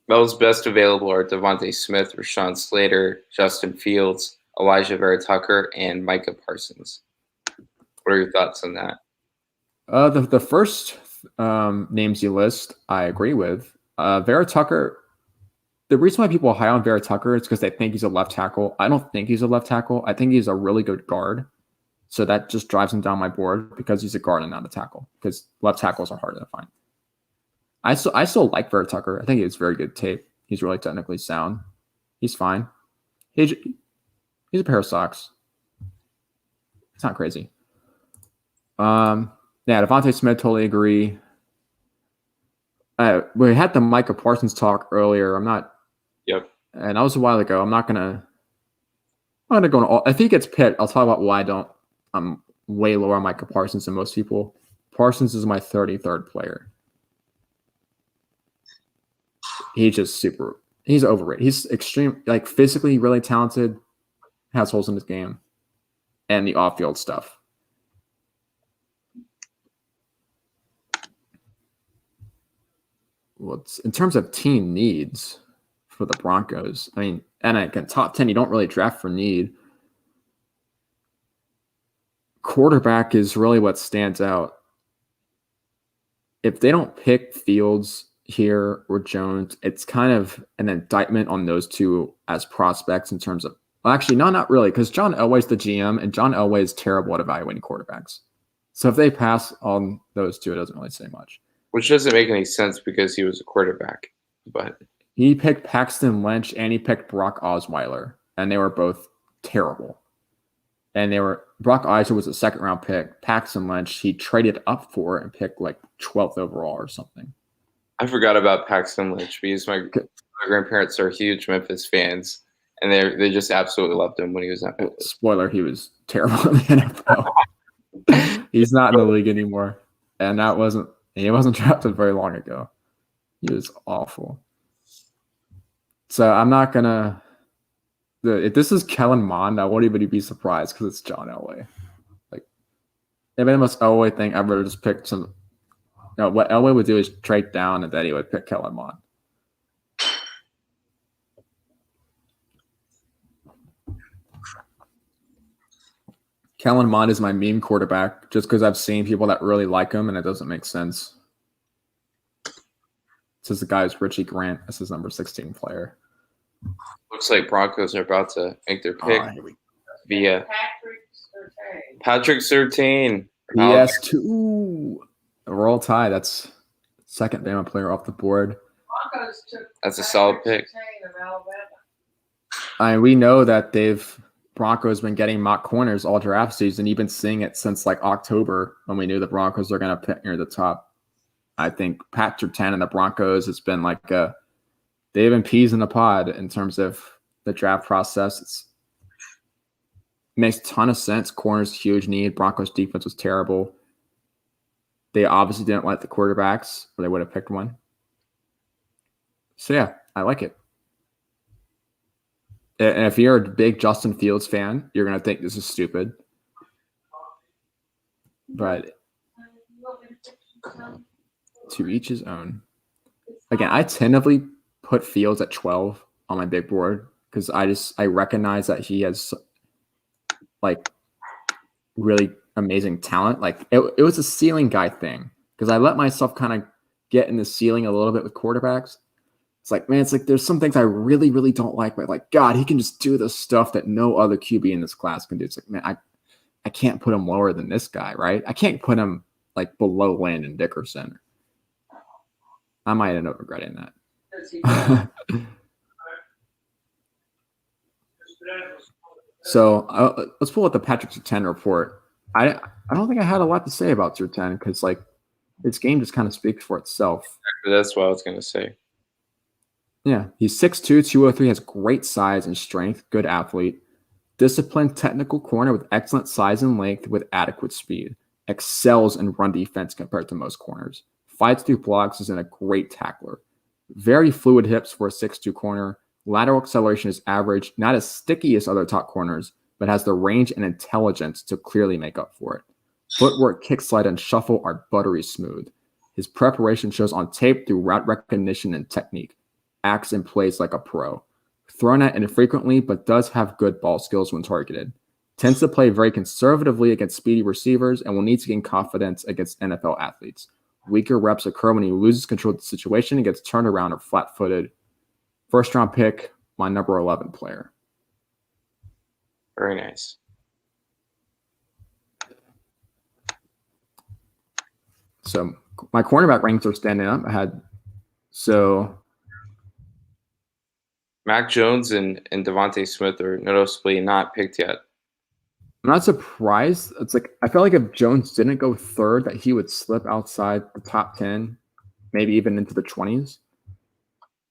Those best available are Devontae Smith, Rashawn Slater, Justin Fields, Elijah Vera Tucker, and Micah Parsons. What are your thoughts on that? The first names you list, I agree with. Vera Tucker, the reason why people are high on Vera Tucker is because they think he's a left tackle. I don't think he's a left tackle. I think he's a really good guard. So that just drives him down my board because he's a guard and not a tackle, because left tackles are harder to find. I still like Vera Tucker. I think it's very good tape. He's really technically sound. He's fine. He's a pair of socks. It's not crazy. Yeah, Devontae Smith, totally agree. We had the Micah Parsons talk earlier. Yep. And that was a while ago. I'm gonna go on all. If he gets picked, I'll talk about why I'm way lower on Micah Parsons than most people. Parsons is my 33rd player. He's overrated. He's extreme, like physically really talented, has holes in his game, and the off-field stuff. In terms of team needs for the Broncos, I mean, and again, top 10, you don't really draft for need. Quarterback is really what stands out. If they don't pick Fields here or Jones, it's kind of an indictment on those two as prospects in terms of, well, actually, no, not really, because John Elway's the GM, and John Elway is terrible at evaluating quarterbacks. So if they pass on those two, it doesn't really say much. Which doesn't make any sense because he was a quarterback. But he picked Paxton Lynch and he picked Brock Osweiler, and they were both terrible. And Brock Osweiler was a second-round pick. Paxton Lynch, he traded up for and picked like 12th overall or something. I forgot about Paxton Lynch because my grandparents are huge Memphis fans, and they just absolutely loved him when he was at Memphis. Spoiler, he was terrible in the NFL. He's not in the league anymore, and he wasn't drafted very long ago. He was awful. So I'm not gonna. If this is Kellen Mond, I won't even be surprised because it's John Elway. Like, it'd be the most Elway thing ever. Just pick some. No, what Elway would do is trade down, and then he would pick Kellen Mond. Kellen Mond is my meme quarterback just because I've seen people that really like him, and it doesn't make sense. This is the guy who's Richie Grant. This is number 16 player. Looks like Broncos are about to make their pick via Patrick Surtain. PS2. We're all tied. That's second Bama player off the board. That's a solid pick. We know that Broncos been getting mock corners all draft season. You've been seeing it since like October when we knew the Broncos are going to pick near the top. I think Pat Surtain and the Broncos has been like they've been peas in a pod in terms of the draft process. It makes a ton of sense. Corners, huge need. Broncos defense was terrible. They obviously didn't like the quarterbacks, or they would have picked one. So yeah, I like it. And if you're a big Justin Fields fan, you're gonna think this is stupid. But to each his own. Again, I tentatively put Fields at 12 on my big board because I recognize that he has like really amazing talent. Like it was a ceiling guy thing because I let myself kind of get in the ceiling a little bit with quarterbacks. It's like, man, it's like there's some things I really, really don't like, but like, God, he can just do the stuff that no other QB in this class can do. It's like, man, I can't put him lower than this guy, right? I can't put him like below Landon Dickerson. I might end up regretting that. So let's pull up the Patrick Surtain report. I don't think I had a lot to say about Surtain because like his game just kind of speaks for itself. That's what I was going to say. Yeah, he's 6'2", 203, has great size and strength, good athlete. Disciplined technical corner with excellent size and length with adequate speed. Excels in run defense compared to most corners. Fights through blocks, is in a great tackler. Very fluid hips for a 6'2" corner. Lateral acceleration is average, not as sticky as other top corners, but has the range and intelligence to clearly make up for it. Footwork, kick slide, and shuffle are buttery smooth. His preparation shows on tape through route recognition and technique. Acts and plays like a pro. Thrown at infrequently, but does have good ball skills when targeted. Tends to play very conservatively against speedy receivers and will need to gain confidence against NFL athletes. Weaker reps occur when he loses control of the situation and gets turned around or flat-footed. First round pick, my number 11 player. Very nice. So my cornerback rankings are standing up. Mac Jones and Devontae Smith are noticeably not picked yet. I'm not surprised. It's like I felt like if Jones didn't go third, that he would slip outside the top 10, maybe even into the 20s.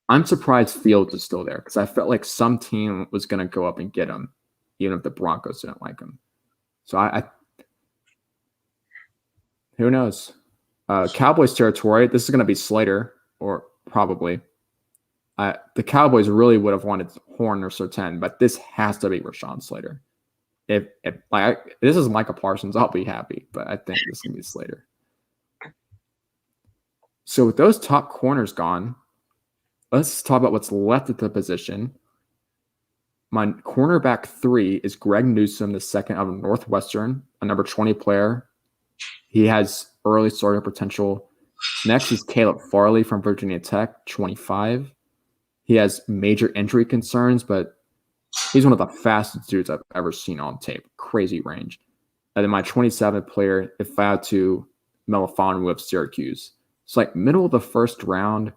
I'm surprised Fields is still there because I felt like some team was going to go up and get him, even if the Broncos didn't like him. So I who knows? Cowboys territory. This is going to be Slater, or probably. The Cowboys really would have wanted Horn or Surtain, but this has to be Rashawn Slater. If this is Micah Parsons, I'll be happy, but I think this is going to be Slater. So with those top corners gone, let's talk about what's left at the position. My cornerback 3 is Greg Newsome, the second out of Northwestern, a number 20 player. He has early starter potential. Next is Caleb Farley from Virginia Tech, 25. He has major injury concerns, but he's one of the fastest dudes I've ever seen on tape. Crazy range. And then my 27th player, Ifeatu Melifonwu with Syracuse. It's like middle of the first round.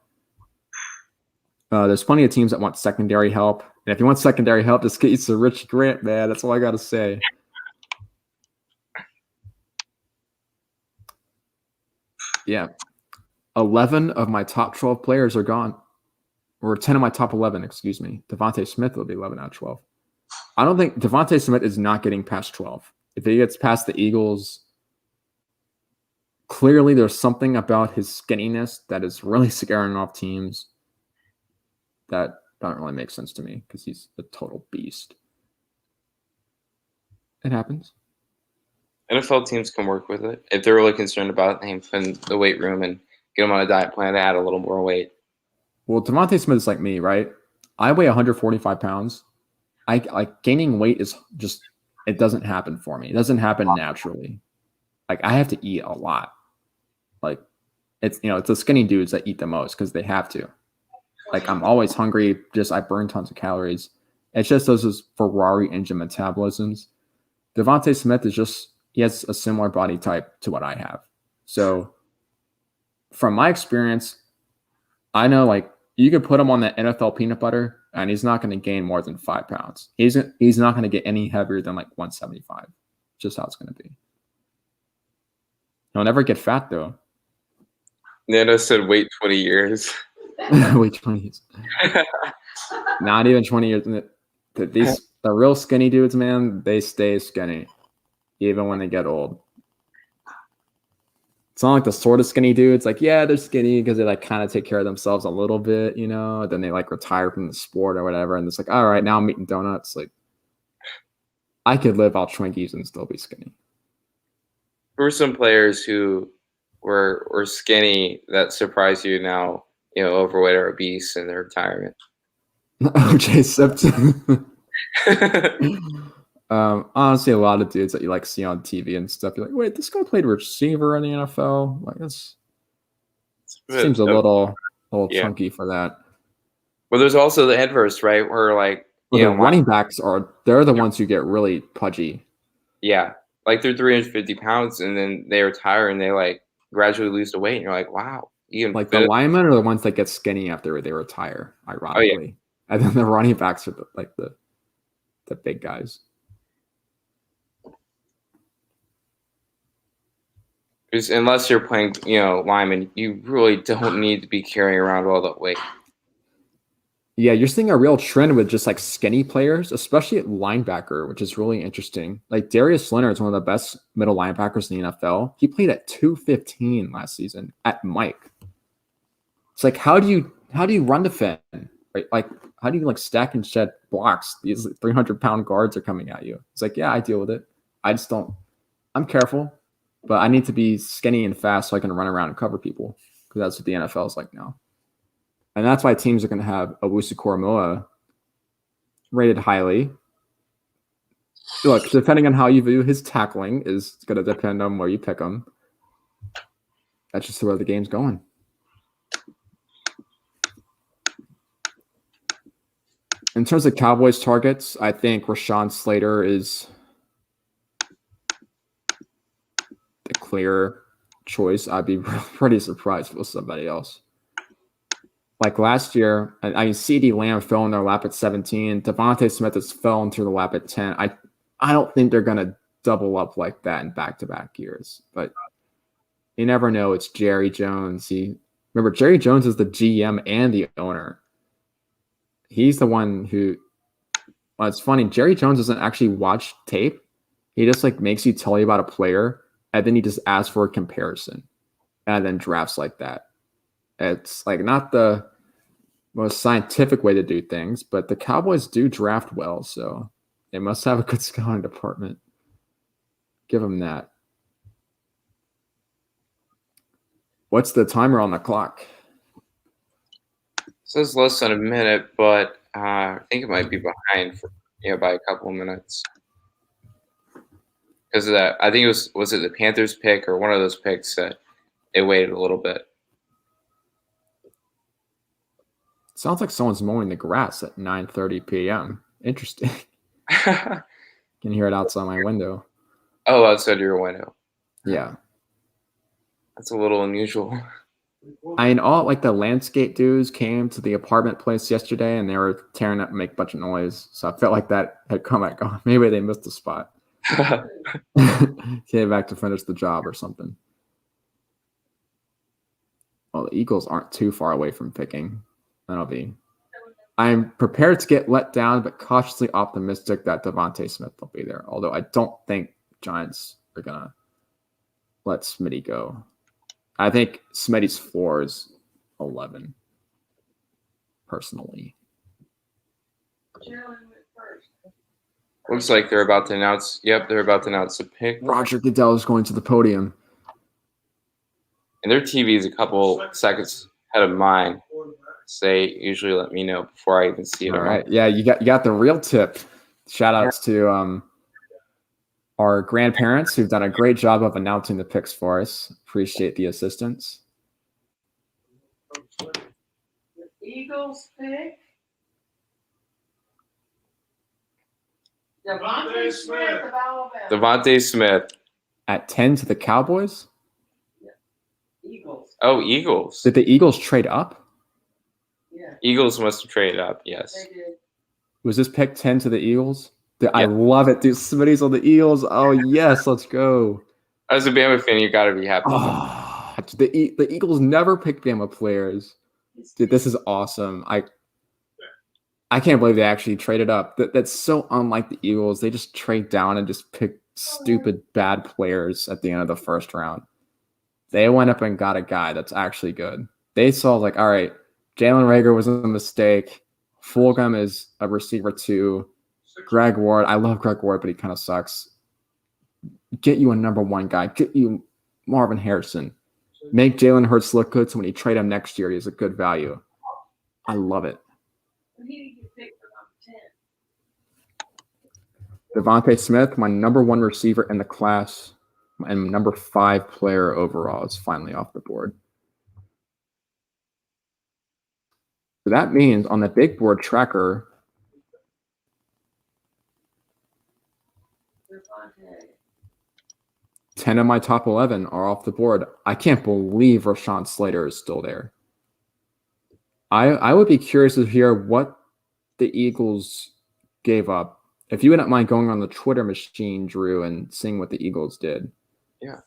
There's plenty of teams that want secondary help. And if you want secondary help, just get you some Richie Grant, man. That's all I got to say. Yeah. 11 of my top 12 players are gone. Or 10 of my top 11, excuse me. Devontae Smith will be 11 out of 12. I don't think Devontae Smith is not getting past 12. If he gets past the Eagles, clearly there's something about his skinniness that is really scaring off teams that don't really make sense to me because he's a total beast. It happens. NFL teams can work with it if they're really concerned about him in the weight room and get him on a diet plan to add a little more weight. Well, Devontae Smith is like me, right? I weigh 145 pounds. I like gaining weight is just, it doesn't happen for me. It doesn't happen naturally. Like I have to eat a lot. Like it's the skinny dudes that eat the most because they have to. Like I'm always hungry. I burn tons of calories. It's just those Ferrari engine metabolisms. Devontae Smith he has a similar body type to what I have. So from my experience, I know like you could put him on the NFL peanut butter and he's not going to gain more than 5 pounds. He's not going to get any heavier than like 175. Just how it's going to be. He'll never get fat though. Nana said wait 20 years. Wait 20 years. Not even 20 years. The real skinny dudes, man, they stay skinny even when they get old. it's not like the sort of skinny dudes. Like, yeah, they're skinny because they like kind of take care of themselves a little bit, you know. Then they like retire from the sport or whatever, and it's like, all right, now I'm eating donuts. Like, I could live off Twinkies and still be skinny. Who were some players who were skinny that surprised you now, overweight or obese in their retirement? OJ Simpson. Honestly, a lot of dudes that you like see on TV and stuff. You're like, wait, this guy played receiver in the NFL. Like, this seems a little chunky for that. Well, there's also the inverse, right? Where like, the running backs they're the ones who get really pudgy. Yeah, like they're 350 pounds and then they retire and they like gradually lose the weight, and you're like, wow. Like the linemen are the ones that get skinny after they retire, ironically. Oh, yeah. And then the running backs are the big guys. Unless you're playing, lineman, you really don't need to be carrying around all that weight. Yeah, you're seeing a real trend with just like skinny players, especially at linebacker, which is really interesting. Like Darius Leonard is one of the best middle linebackers in the NFL. He played at 215 last season at Mike. It's like, how do you run defend? Right? Like, how do you like stack and shed blocks? These 300-pound guards are coming at you. It's like, yeah, I deal with it. I just don't. I'm careful, but I need to be skinny and fast so I can run around and cover people, because that's what the NFL is like now. And that's why teams are going to have Owusu-Koramoah rated highly. Look, depending on how you view his tackling is going to depend on where you pick him. That's just where the game's going. In terms of Cowboys targets, I think Rashawn Slater is the clear choice. I'd be pretty surprised if it was somebody else. Like last year, I mean, CeeDee Lamb fell in their lap at 17. Devontae Smith has fell into the lap at 10. I don't think they're going to double up like that in back-to-back years. But you never know. It's Jerry Jones. Remember, Jerry Jones is the GM and the owner. He's the one who – well, it's funny. Jerry Jones doesn't actually watch tape. He just like makes you tell you about a player, and then he just asks for a comparison and then drafts like that. It's like not the most scientific way to do things, but the Cowboys do draft well, so they must have a good scouting department. Give them that. What's the timer on the clock? It says less than a minute, but I think it might be behind by a couple of minutes. Because of that, I think it was it the Panthers pick or one of those picks that it waited a little bit. Sounds like someone's mowing the grass at 9:30 p.m. Interesting. Can hear it outside my window. Oh, outside your window. Yeah. That's a little unusual. I mean, all like the landscape dudes came to the apartment place yesterday and they were tearing up and make a bunch of noise. So I felt like that had come back on. Maybe they missed a spot. Came back to finish the job or something. Well, the Eagles aren't too far away from picking. I'm prepared to get let down, but cautiously optimistic that Devontae Smith will be there. Although I don't think Giants are going to let Smitty go. I think Smitty's floor is 11, personally. Looks like they're about to announce. Yep, they're about to announce the pick. Roger Goodell is going to the podium. And their TV is a couple seconds ahead of mine. They usually let me know before I even see it. All right. Yeah, you got the real tip. Shout outs to our grandparents who've done a great job of announcing the picks for us. Appreciate the assistance. The Eagles pick. Devontae Smith of Alabama. Devontae Smith. At 10 to the Cowboys? Eagles. Oh, Eagles. Did the Eagles trade up? Yeah. Eagles must have traded up, yes. They did. Was this pick 10 to the Eagles? I love it, dude. Somebody's on the Eagles. Oh, yes, let's go. As a Bama fan, you got to be happy. Oh, the Eagles never pick Bama players. Dude, this is awesome. I can't believe they actually traded up. That's so unlike the Eagles. They just trade down and just pick stupid bad players at the end of the first round. They went up and got a guy that's actually good. They saw like, all right, Jalen Reagor was a mistake. Fulgham is a receiver too. Greg Ward, I love Greg Ward, but he kind of sucks. Get you a number one guy. Get you Marvin Harrison. Make Jalen Hurts look good so when you trade him next year, he's a good value. I love it. DeVonta Smith, my number one receiver in the class and number 5 player overall, is finally off the board. So that means on the big board tracker, Devontae. 10 of my top 11 are off the board. I can't believe Rashawn Slater is still there. I would be curious to hear what the Eagles gave up. If you wouldn't mind going on the Twitter machine, Drew, and seeing what the Eagles did. Yeah.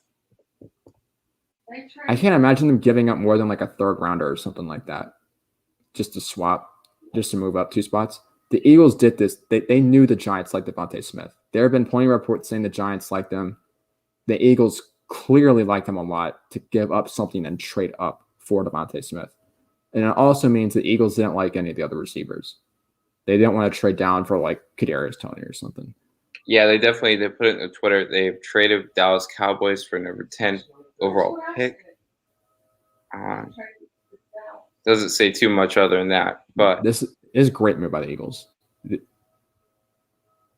I can't imagine them giving up more than like a third rounder or something like that. Just to swap, just to move up 2 spots. The Eagles did this. They knew the Giants liked DeVonta Smith. There have been plenty of reports saying the Giants liked them. The Eagles clearly liked him a lot to give up something and trade up for DeVonta Smith. And it also means the Eagles didn't like any of the other receivers. They didn't want to trade down for like Kadarius Toney or something. Yeah, they put it in Twitter. They've traded Dallas Cowboys for number 10 overall pick. Doesn't say too much other than that, but this is a great move by the Eagles.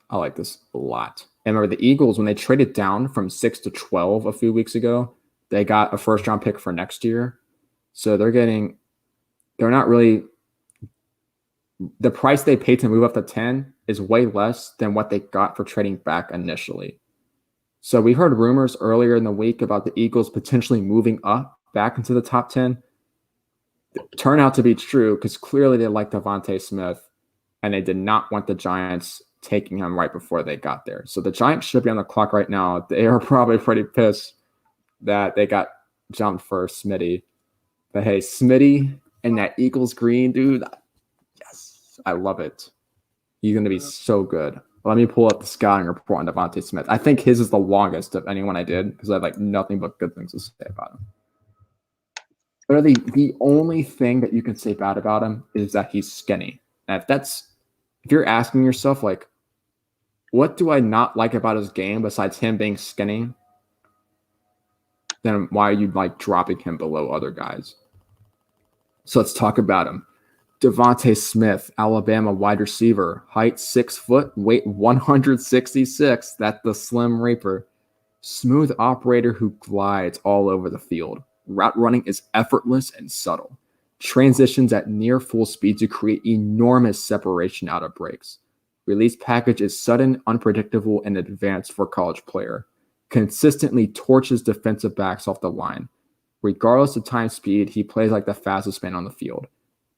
I like this a lot. And remember, the Eagles, when they traded down from 6 to 12 a few weeks ago, they got a first-round pick for next year. So they're not really – the price they paid to move up to 10 is way less than what they got for trading back initially. So we heard rumors earlier in the week about the Eagles potentially moving up back into the top 10. Turn out to be true because clearly they like DeVonta Smith and they did not want the Giants taking him right before they got there. So the Giants should be on the clock right now. They are probably pretty pissed that they got jumped for Smitty. But hey, Smitty and that Eagles green, dude, yes, I love it. He's going to be so good. Let me pull up the scouting report on DeVonta Smith. I think his is the longest of anyone I did because I have like nothing but good things to say about him. Literally, the only thing that you can say bad about him is that he's skinny. And if you're asking yourself, like, what do I not like about his game besides him being skinny? Then why are you like dropping him below other guys? So let's talk about him. DeVonta Smith, Alabama wide receiver, height 6 foot, weight 166. That's the Slim Reaper. Smooth operator who glides all over the field. Route running is effortless and subtle. Transitions at near full speed to create enormous separation out of breaks. Release package is sudden, unpredictable, and advanced for college player. Consistently torches defensive backs off the line. Regardless of time speed, he plays like the fastest man on the field.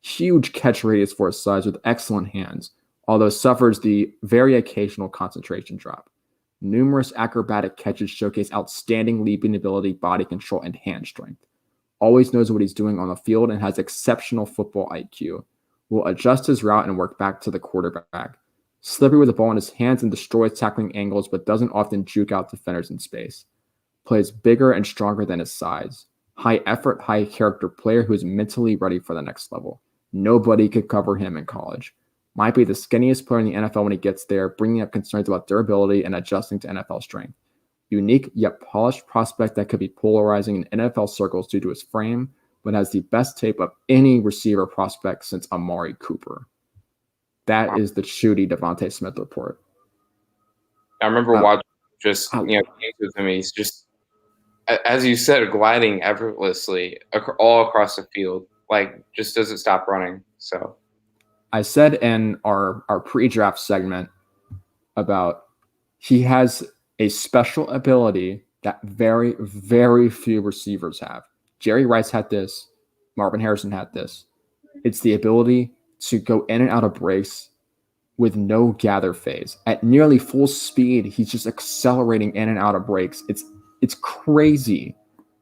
Huge catch radius for his size with excellent hands, although suffers the very occasional concentration drop. Numerous acrobatic catches showcase outstanding leaping ability, body control, and hand strength. Always knows what he's doing on the field and has exceptional football IQ. Will adjust his route and work back to the quarterback. Slippery with the ball in his hands and destroys tackling angles, but doesn't often juke out defenders in space. Plays bigger and stronger than his size. High effort, high character player who is mentally ready for the next level. Nobody could cover him in college. Might be the skinniest player in the NFL when he gets there, bringing up concerns about durability and adjusting to NFL strength. Unique yet polished prospect that could be polarizing in NFL circles due to his frame, but has the best tape of any receiver prospect since Amari Cooper. That is the shooty DeVonta Smith report. I remember watching games with him. He's just, as you said, gliding effortlessly all across the field. Like, just doesn't stop running. So I said in our pre-draft segment about he has a special ability that very, very few receivers have. Jerry Rice had this. Marvin Harrison had this. It's the ability to go in and out of breaks with no gather phase. At nearly full speed, he's just accelerating in and out of breaks. It's crazy.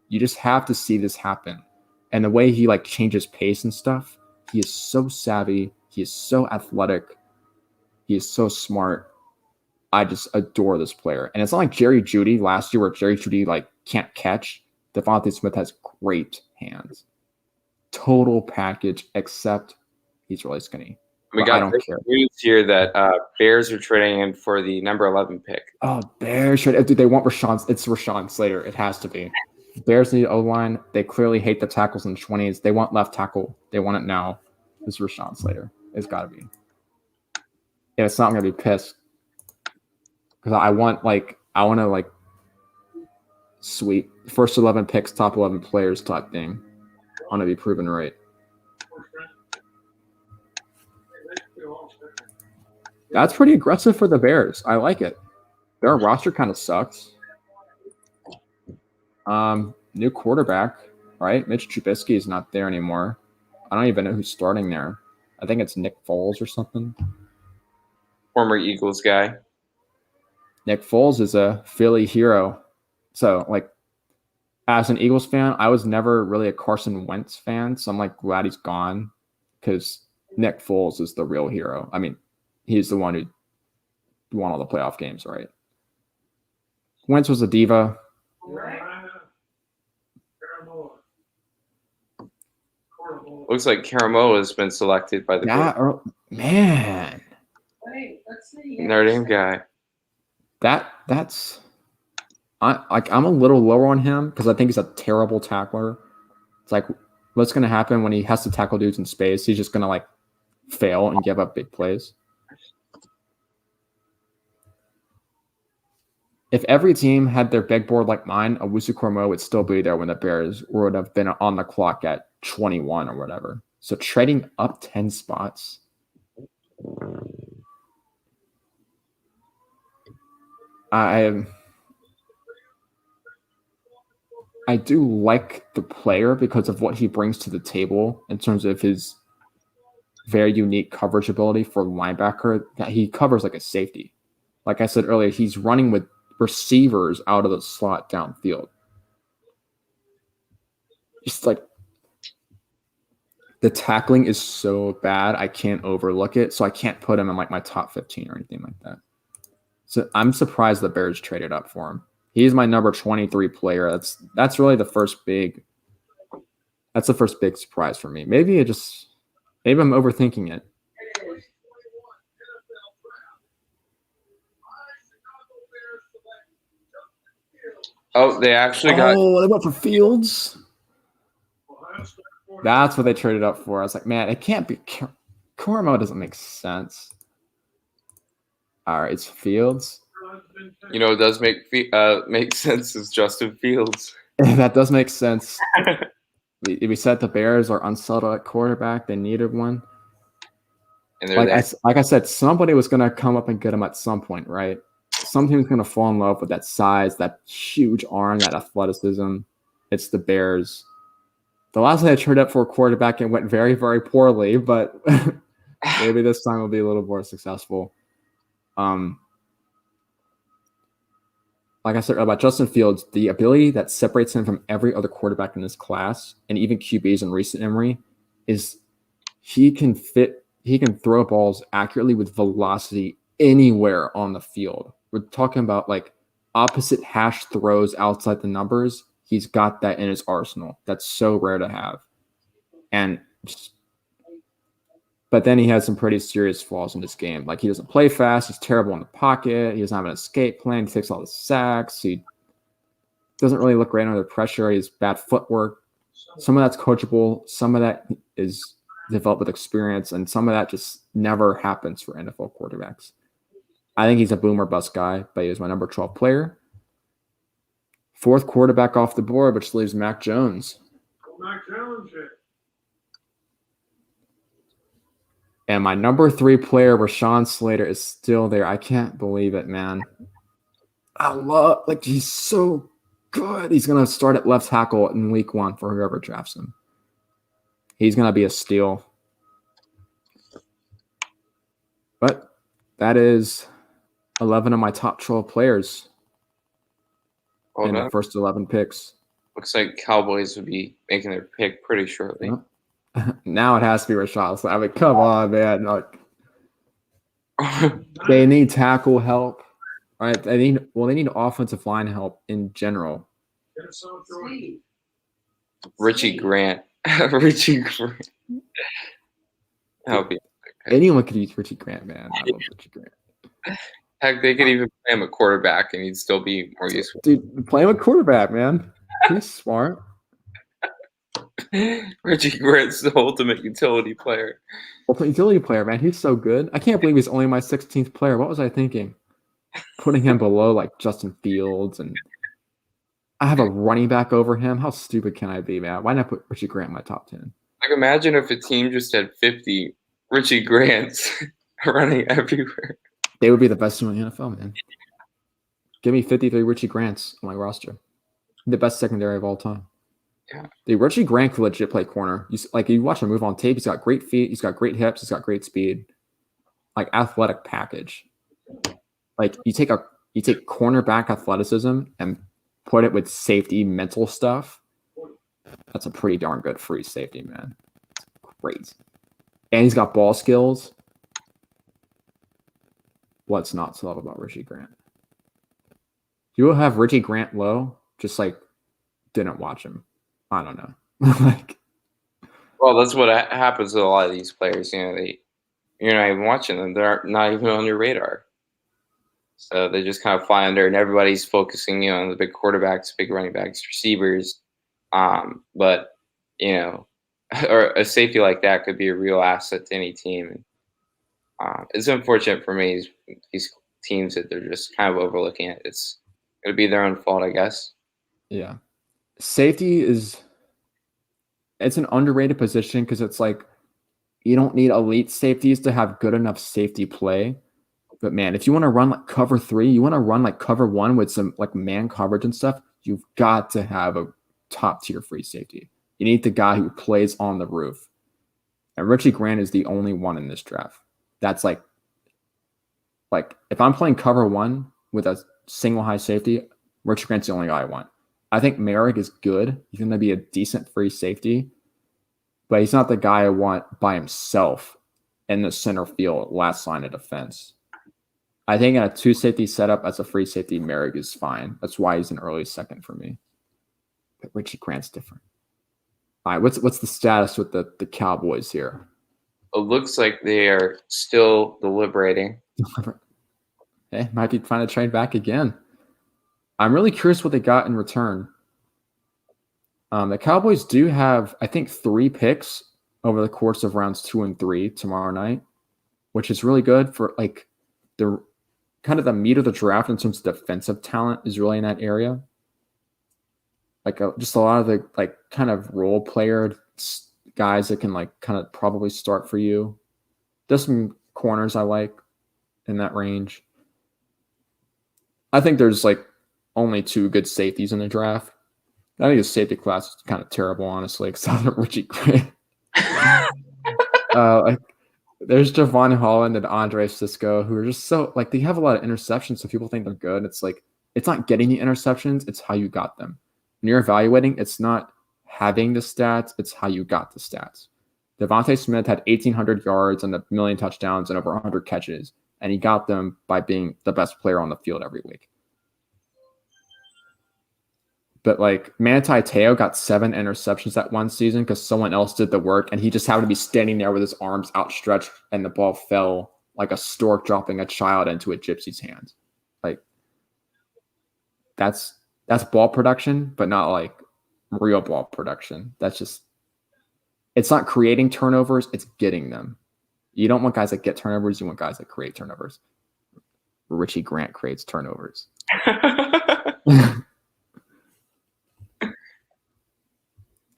You just have to see this happen. And the way he like changes pace and stuff, he is so savvy. He is so athletic. He is so smart. I just adore this player. And it's not like Jerry Jeudy last year where Jerry Jeudy like can't catch. Devontae Smith has great hands. Total package, except he's really skinny. We got news here that Bears are trading him for the number 11 pick. Oh, Bears! Dude, they want Rashawn. It's Rashawn Slater. It has to be. Bears need O-line. They clearly hate the tackles in the 20s. They want left tackle. They want it now. It's Rashawn Slater. It's got to be. Yeah, it's not going to be pissed. Because I want to sweep first 11 picks, top 11 players type thing. I want to be proven right. That's pretty aggressive for the Bears. I like it. Their roster kind of sucks. New quarterback, right? Mitch Trubisky is not there anymore. I don't even know who's starting there. I think it's Nick Foles or something. Former Eagles guy. Nick Foles is a Philly hero. So, as an Eagles fan, I was never really a Carson Wentz fan. So I'm glad he's gone because Nick Foles is the real hero. I mean, he's the one who won all the playoff games, right? Wentz was a diva. Looks like Karamoa has been selected by the man. Wait, let's see. Notre Dame guy. That's I'm a little lower on him because I think he's a terrible tackler. It's what's going to happen when he has to tackle dudes in space? He's just going to fail and give up big plays. If every team had their big board like mine, Owusu-Koramoah would still be there when the Bears would have been on the clock at 21 or whatever. So trading up 10 spots. I do like the player because of what he brings to the table in terms of his very unique coverage ability for linebacker. That he covers like a safety. Like I said earlier, he's running with receivers out of the slot downfield. Just the tackling is so bad, I can't overlook it. So I can't put him in my top 15 or anything like that. So I'm surprised the Bears traded up for him. He's my number 23 player. That's really the first big surprise for me. Maybe I'm overthinking it. Oh, they actually got. Oh, they went for Fields. That's what they traded up for. I was like, man, it can't be. Koramoah doesn't make sense. All right, it's Fields. It does make sense is Justin Fields. That does make sense. We said the Bears are unsettled at quarterback. They needed one. And like I said, somebody was going to come up and get him at some point, right? Some team's going to fall in love with that size, that huge arm, that athleticism. It's the Bears. The last time I traded up for a quarterback, it went very, very poorly, but maybe this time will be a little more successful. Like I said about Justin Fields, the ability that separates him from every other quarterback in this class, and even QBs in recent memory, is he can throw balls accurately with velocity anywhere on the field. We're talking about opposite hash throws outside the numbers. He's got that in his arsenal. That's so rare to have. But then he has some pretty serious flaws in this game. He doesn't play fast. He's terrible in the pocket. He doesn't have an escape plan. He takes all the sacks. He doesn't really look great under pressure. He has bad footwork. Some of that's coachable. Some of that is developed with experience. And some of that just never happens for NFL quarterbacks. I think he's a boomer bust guy, but he was my number 12 player. Fourth quarterback off the board, which leaves Mac Jones. And my number 3 player, Rashawn Slater, is still there. I can't believe it, man. He's so good. He's going to start at left tackle in week 1 for whoever drafts him. He's going to be a steal. But that is 11 of my top 12 players in the first 11 picks. Looks like Cowboys would be making their pick pretty shortly. Yep. Now it has to be Rashawn Slater. I mean, come on, man. They need tackle help, right? They need offensive line help in general. Richie Grant. Richie Grant. Anyone could use Richie Grant, man. I love Richie Grant. Heck, they could even play him a quarterback, and he'd still be more useful. Dude, play him a quarterback, man. He's smart. Richie Grant's the ultimate utility player. Ultimate utility player, man. He's so good. I can't believe he's only my 16th player. What was I thinking? Putting him below like Justin Fields, and I have a running back over him. How stupid can I be, man? Why not put Richie Grant in my top 10? Like, imagine if a team just had 50 Richie Grants running everywhere. They would be the best team in the NFL, man. Give me 53 Richie Grants on my roster. The best secondary of all time. Yeah. Dude, Richie Grant could legit play corner. You watch him move on tape. He's got great feet. He's got great hips. He's got great speed. Like, athletic package. Like, you take cornerback athleticism and put it with safety mental stuff. That's a pretty darn good free safety, man. Great. And he's got ball skills. What's not to love about Richie Grant? You will have Richie Grant low, just like didn't watch him. I don't know. Well, that's what happens with a lot of these players. You're not even watching them. They're not even on your radar. So they just kind of fly under, and everybody's focusing on the big quarterbacks, big running backs, receivers. But or a safety like that could be a real asset to any team. It's unfortunate for me, these teams that they're just kind of overlooking it. It's going to be their own fault, I guess. Yeah. Safety it's an underrated position because it's like you don't need elite safeties to have good enough safety play. But, man, if you want to run like cover 3, you want to run like cover 1 with some like man coverage and stuff, you've got to have a top-tier free safety. You need the guy who plays on the roof. And Richie Grant is the only one in this draft. That's like if I'm playing cover 1 with a single high safety, Richie Grant's the only guy I want. I think Merrick is good. He's going to be a decent free safety, but he's not the guy I want by himself in the center field last line of defense. I think in a 2-safety setup as a free safety, Merrick is fine. That's why he's an early second for me. But Richie Grant's different. All right, what's the status with the Cowboys here? It looks like they are still deliberating. Hey, might be trying to trade back again. I'm really curious what they got in return. The Cowboys do have, I think, 3 picks over the course of rounds 2 and 3 tomorrow night, which is really good for like the kind of the meat of the draft in terms of defensive talent is really in that area. Like just a lot of the like kind of role player guys that can like kind of probably start for you. There's some corners I like in that range. I think there's like only 2 good safeties in the draft. I think the safety class is kind of terrible, honestly, because I don't Richie Grant. There's Javon Holland and Andre Cisco, who are just so like they have a lot of interceptions, so people think they're good. It's like it's not getting the interceptions, it's how you got them. When you're evaluating, it's not having the stats, it's how you got the stats. Devontae Smith had 1,800 yards and 1 million touchdowns and over 100 catches, and he got them by being the best player on the field every week. But like Manti Te'o got 7 interceptions that one season because someone else did the work, and he just happened to be standing there with his arms outstretched, and the ball fell like a stork dropping a child into a gypsy's hands. Like that's ball production, but not like real ball production. That's just it's not creating turnovers, it's getting them. You don't want guys that get turnovers, you want guys that create turnovers. Richie Grant creates turnovers.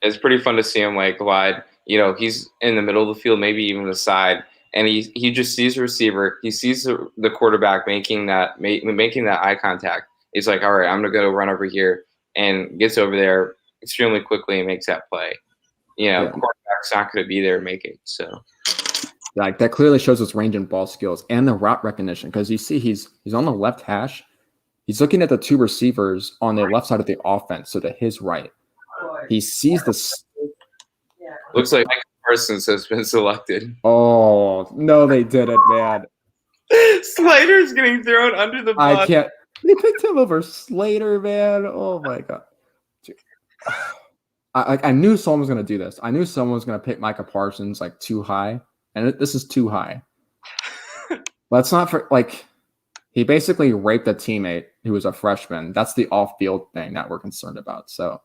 It's pretty fun to see him like glide. He's in the middle of the field, maybe even the side, and he just sees the receiver. He sees the quarterback making that eye contact. He's like, all right, I'm gonna go run over here, and gets over there extremely quickly and makes that play. Quarterback's not gonna be there to make it. So, like that clearly shows his range and ball skills and the route recognition because you see he's on the left hash. He's looking at the 2 receivers on the left side of the offense, so to his right. He sees this. Looks like Micah Parsons has been selected. Oh, no, they didn't, man. Slater's getting thrown under the bus. I can't. They picked him over Slater, man. Oh, my God. I knew someone was going to do this. I knew someone was going to pick Micah Parsons like too high, and this is too high. Let's not for like he basically raped a teammate who was a freshman. That's the off-field thing that we're concerned about. So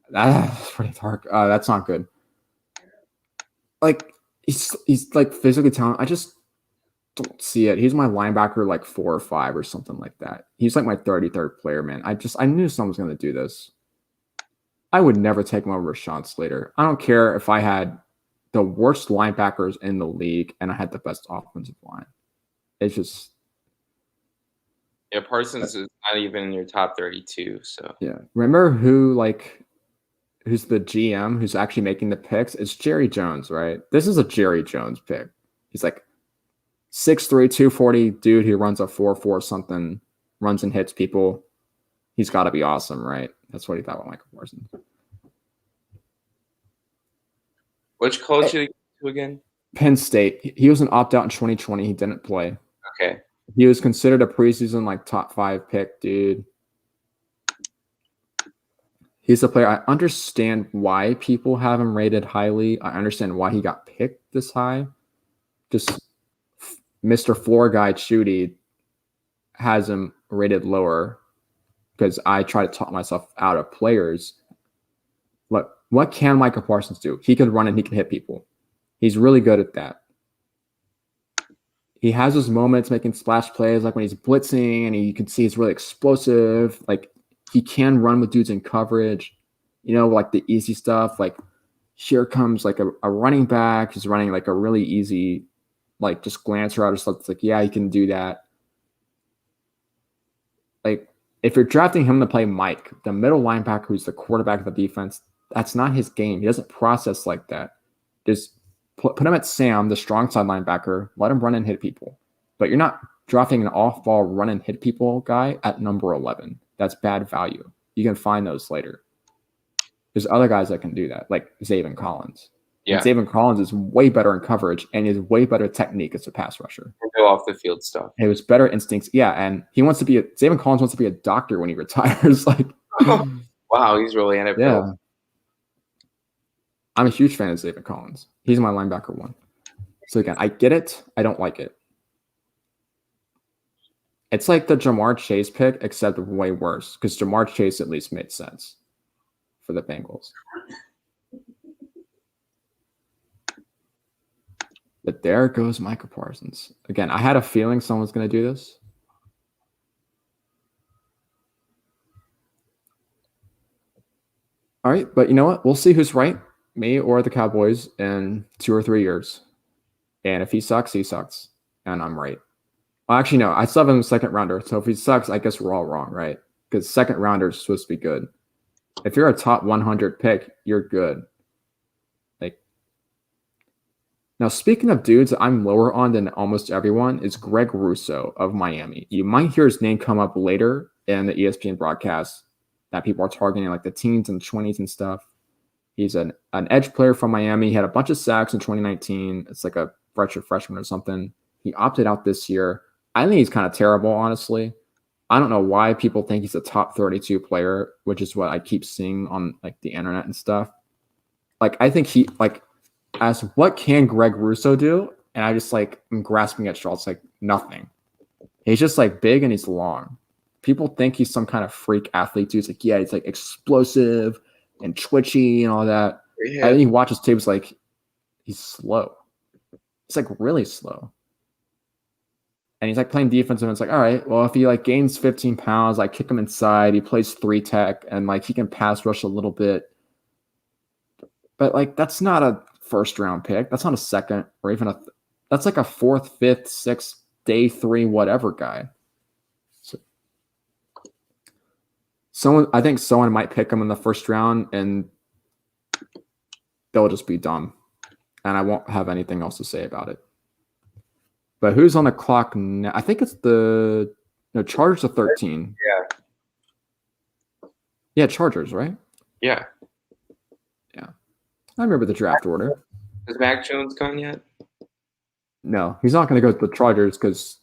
that's pretty dark. That's not good. Like he's like physically talented. I just don't see it. He's my linebacker like 4 or 5 or something like that. He's like my 33rd player, man. I knew someone was going to do this. I would never take him over Rashawn Slater. I don't care if I had the worst linebackers in the league and I had the best offensive line. It's just Parsons is not even in your top 32. So remember who's the GM who's actually making the picks? It's Jerry Jones, right? This is a Jerry Jones pick. He's like 6'3", 240 dude who runs a 4.4 something, runs and hits people. He's got to be awesome, right? That's what he thought about Michael Parsons. Which college did he go to again? Penn State. He was an opt-out in 2020. He didn't play. Okay. He was considered a preseason like top 5 pick, dude. He's a player. I understand why people have him rated highly. I understand why he got picked this high. Just Mr. Floor Guy Chudy has him rated lower because I try to talk myself out of players. Look, what can Micah Parsons do? He can run and he can hit people. He's really good at that. He has those moments making splash plays, like when he's blitzing and you can see he's really explosive. Like he can run with dudes in coverage, like the easy stuff. Like here comes like a running back who's running like a really easy, like just glance route or something. It's like, yeah, he can do that. Like if you're drafting him to play Mike, the middle linebacker who's the quarterback of the defense, that's not his game. He doesn't process like that. Just put him at Sam, the strong side linebacker, let him run and hit people. But you're not drafting an off-ball run and hit people guy at number 11. That's bad value. You can find those later. There's other guys that can do that, like Zaven Collins. Yeah. And Zaven Collins is way better in coverage and is way better technique as a pass rusher. Go off the field stuff. It was better instincts. Yeah, and Zaven Collins wants to be a doctor when he retires. Like, wow, he's really in it. Yeah. I'm a huge fan of Zaven Collins. He's my linebacker 1. So again, I get it. I don't like it. It's like the Jamar Chase pick, except way worse, because Jamar Chase at least made sense for the Bengals. But there goes Micah Parsons. Again, I had a feeling someone's going to do this. All right, but you know what? We'll see who's right, me or the Cowboys, in 2 or 3 years. And if he sucks, he sucks. And I'm right. Well, actually, no. I still have him second rounder. So if he sucks, I guess we're all wrong, right? Because second rounder is supposed to be good. If you're a top 100 pick, you're good. Like, now, speaking of dudes I'm lower on than almost everyone is Greg Rousseau of Miami. You might hear his name come up later in the ESPN broadcast that people are targeting, like the teens and 20s and stuff. He's an edge player from Miami. He had a bunch of sacks in 2019. It's like a freshman or something. He opted out this year. I think he's kind of terrible, honestly. I don't know why people think he's a top 32 player, which is what I keep seeing on like the internet and stuff. Like, I think he as what can Greg Rousseau do? And I just I'm grasping at straws. It's like nothing. He's just like big and he's long. People think he's some kind of freak athlete, dude. It's like, yeah, he's like explosive and twitchy and all that. Yeah. I think he watches tapes like he's slow. It's like really slow. And he's like playing defense, and it's like, all right, well, if he gains 15 pounds, I kick him inside. He plays 3 tech, and he can pass rush a little bit. But that's not a first round pick. That's not a second or even that's like a 4th, 5th, 6th, day 3, whatever guy. I think someone might pick him in the first round, and they'll just be dumb, and I won't have anything else to say about it. But who's on the clock now? I think it's the Chargers are 13. Yeah, Chargers, right? Yeah. Yeah. I remember the draft order. Has Mac Jones gone yet? No, he's not going to go to the Chargers because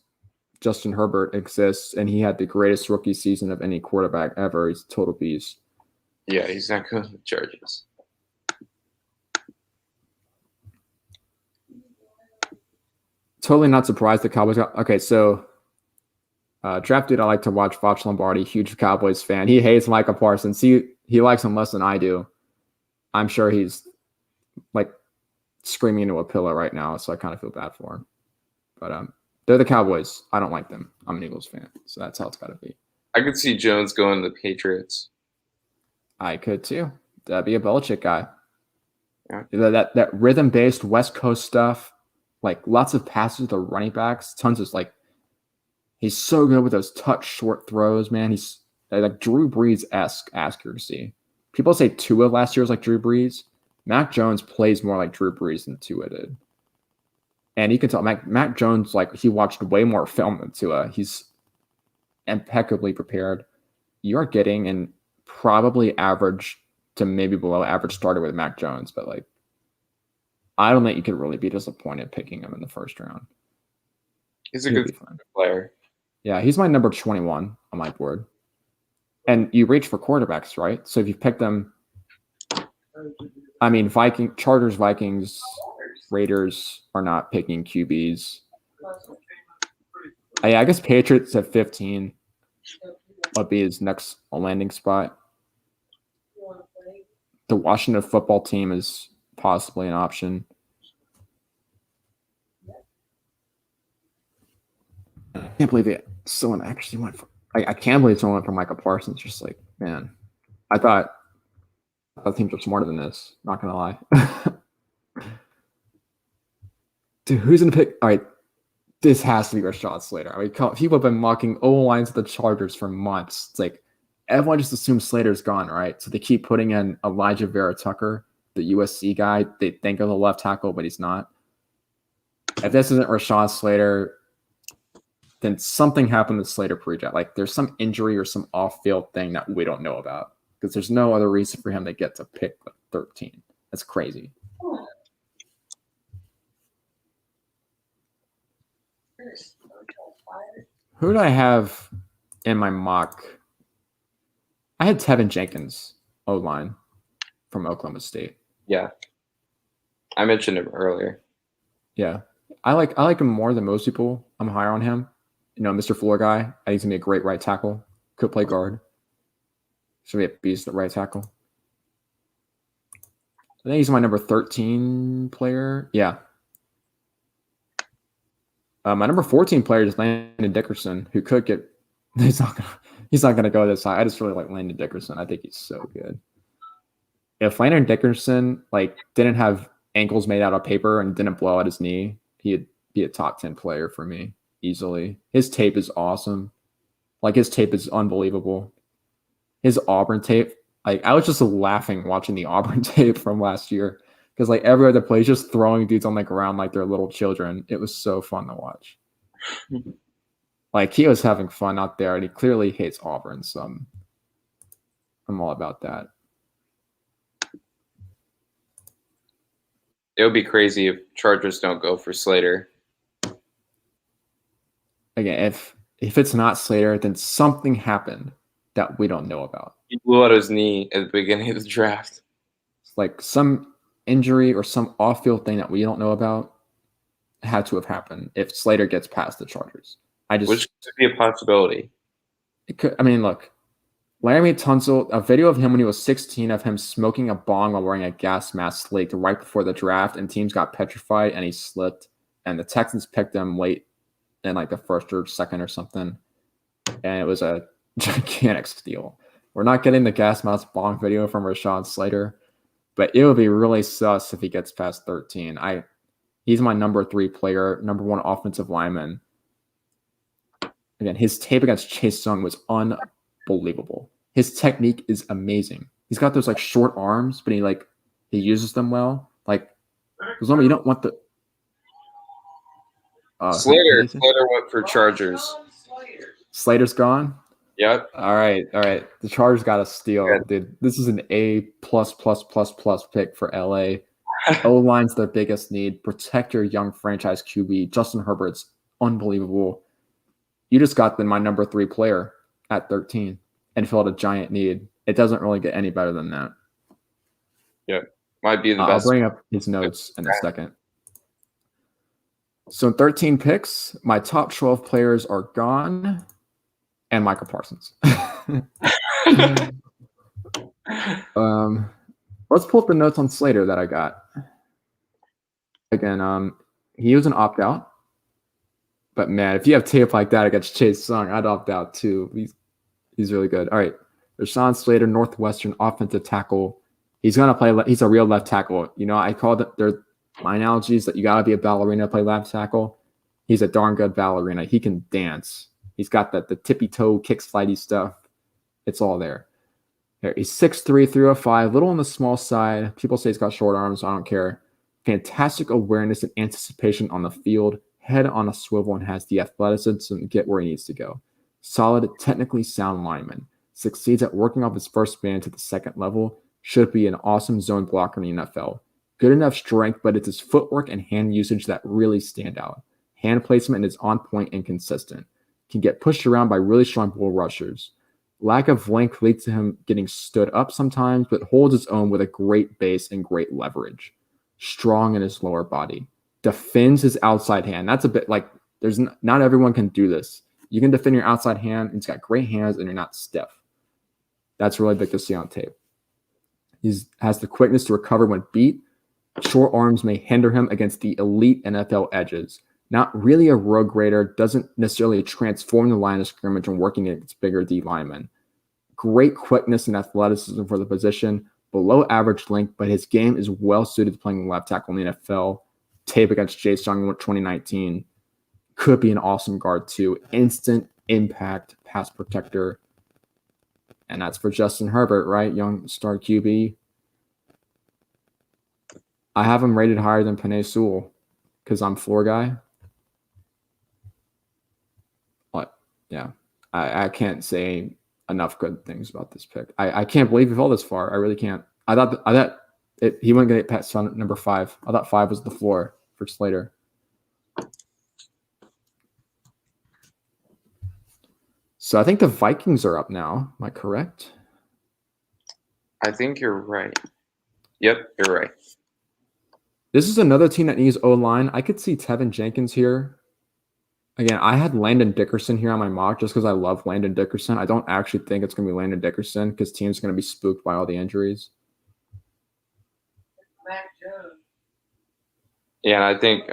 Justin Herbert exists, and he had the greatest rookie season of any quarterback ever. He's a total beast. Yeah, he's not going to the Chargers. Totally not surprised the Cowboys got. Okay, so draft dude I like to watch, Fox Lombardi, huge Cowboys fan. He hates Micah Parsons. He likes him less than I do. I'm sure he's like screaming into a pillow right now, so I kind of feel bad for him. But they're the Cowboys. I don't like them. I'm an Eagles fan, so that's how it's got to be. I could see Jones going to the Patriots. I could too. That'd be a Belichick guy. Yeah. That rhythm-based West Coast stuff, like lots of passes to running backs, tons of like. He's so good with those touch short throws, man. He's like Drew Brees-esque accuracy. People say Tua last year was like Drew Brees. Mac Jones plays more like Drew Brees than Tua did. And you can tell Mac Jones, like, he watched way more film than Tua. He's impeccably prepared. You're getting an probably average to maybe below average starter with Mac Jones, but like, I don't think you could really be disappointed picking him in the first round. He's a good player. Yeah, he's my number 21 on my board. And you reach for quarterbacks, right? So if you pick them, I mean, Chargers, Vikings, Raiders are not picking QBs. I guess Patriots at 15 would be his next landing spot. The Washington football team is possibly an option. I can't believe someone actually went for. I can't believe someone went for Micah Parsons. Just like, man, I thought teams are smarter than this. Not gonna lie. Dude, who's gonna pick? All right, this has to be Rashawn Slater. I mean, people have been mocking O-lines of the Chargers for months. It's like everyone just assumes Slater's gone, right? So they keep putting in Elijah Vera Tucker, the USC guy. They think of the left tackle, but he's not. If this isn't Rashawn Slater, then something happened with Slater pre-draft. Like there's some injury or some off-field thing that we don't know about because there's no other reason for him to get to pick 13. That's crazy. Who did I have in my mock? I had Tevin Jenkins, O-line from Oklahoma State. Yeah. I mentioned him earlier. Yeah. I like him more than most people. I'm higher on him. You know, Mr. Floor guy. I think he's going to be a great right tackle. Could play guard. Should be a beast at right tackle. I think he's my number 13 player. Yeah. My number 14 player is Landon Dickerson, who could get. He's not gonna go this high. I just really like Landon Dickerson. I think he's so good. If Landon Dickerson didn't have ankles made out of paper and didn't blow out his knee, he'd be a top 10 player for me easily. His tape is awesome. His tape is unbelievable. His Auburn tape. I was just laughing watching the Auburn tape from last year. Because every other play, he's just throwing dudes on the ground like they're little children. It was so fun to watch. He was having fun out there, and he clearly hates Auburn. So I'm all about that. It would be crazy if Chargers don't go for Slater. Again, if it's not Slater, then something happened that we don't know about. He blew out his knee at the beginning of the draft. It's some injury or some off-field thing that we don't know about had to have happened if Slater gets past the Chargers. Which could be a possibility. It could. I mean, look, Laramie Tunsil, a video of him when he was 16 of him smoking a bong while wearing a gas mask leaked right before the draft, and teams got petrified and he slipped, and the Texans picked him late in the first or second or something, and it was a gigantic steal. We're not getting the gas mask bong video from Rashawn Slater. But it would be really sus if he gets past 13. He's my number 3 player, number 1 offensive lineman. Again, his tape against Chase Young was unbelievable. His technique is amazing. He's got those short arms, but he uses them well. You don't want the Slater went for Chargers. Slater's gone. Yep. All right. The Chargers got a steal, dude. This is an A+++ pick for LA. O-line's their biggest need. Protect your young franchise QB. Justin Herbert's unbelievable. You just got my number 3 player at 13 and filled a giant need. it doesn't really get any better than that. Yep. Might be the best. I'll bring up his notes in a second. So in 13 picks, my top 12 players are gone, and Michael Parsons. Let's pull up the notes on Slater that I got. Again, he was an opt-out. But man, if you have tape like that against Chase Young, I'd opt out too. He's really good. All right. Rashawn Slater, Northwestern offensive tackle. He's gonna play. He's a real left tackle. You know, I called it. My analogy is that you gotta be a ballerina to play left tackle. He's a darn good ballerina. He can dance. He's got the tippy toe, kick slidey stuff. It's all there. He's 6'3", 305, little on the small side. People say he's got short arms. I don't care. Fantastic awareness and anticipation on the field. Head on a swivel and has the athleticism to get where he needs to go. Solid, technically sound lineman. Succeeds at working off his first man to the second level. Should be an awesome zone blocker in the NFL. Good enough strength, but it's his footwork and hand usage that really stand out. Hand placement is on point and consistent. Can get pushed around by really strong bull rushers. Lack of length leads to him getting stood up sometimes, but holds his own with a great base and great leverage. Strong in his lower body. Defends his outside hand. That's a bit like not everyone can do this. You can defend your outside hand, and he's got great hands, and you're not stiff. That's really big to see on tape. He has the quickness to recover when beat. Short arms may hinder him against the elite NFL edges. Not really a road grader, doesn't necessarily transform the line of scrimmage when working against bigger D linemen. Great quickness and athleticism for the position, below average length, but his game is well suited to playing left tackle in the NFL. Tape against Chase Young in 2019. Could be an awesome guard too. Instant impact pass protector. And that's for Justin Herbert, right? Young star QB. I have him rated higher than Penei Sewell because I'm floor guy. But yeah, I can't say enough good things about this pick. I can't believe he fell this far. I really can't. I thought he wouldn't get past number 5. I thought 5 was the floor for Slater. So I think the Vikings are up now. Am I correct? I think you're right. Yep, you're right. This is another team that needs O-line. I could see Tevin Jenkins here. Again, I had Landon Dickerson here on my mock just because I love Landon Dickerson. I don't actually think it's going to be Landon Dickerson because teams are going to be spooked by all the injuries. Yeah, and I think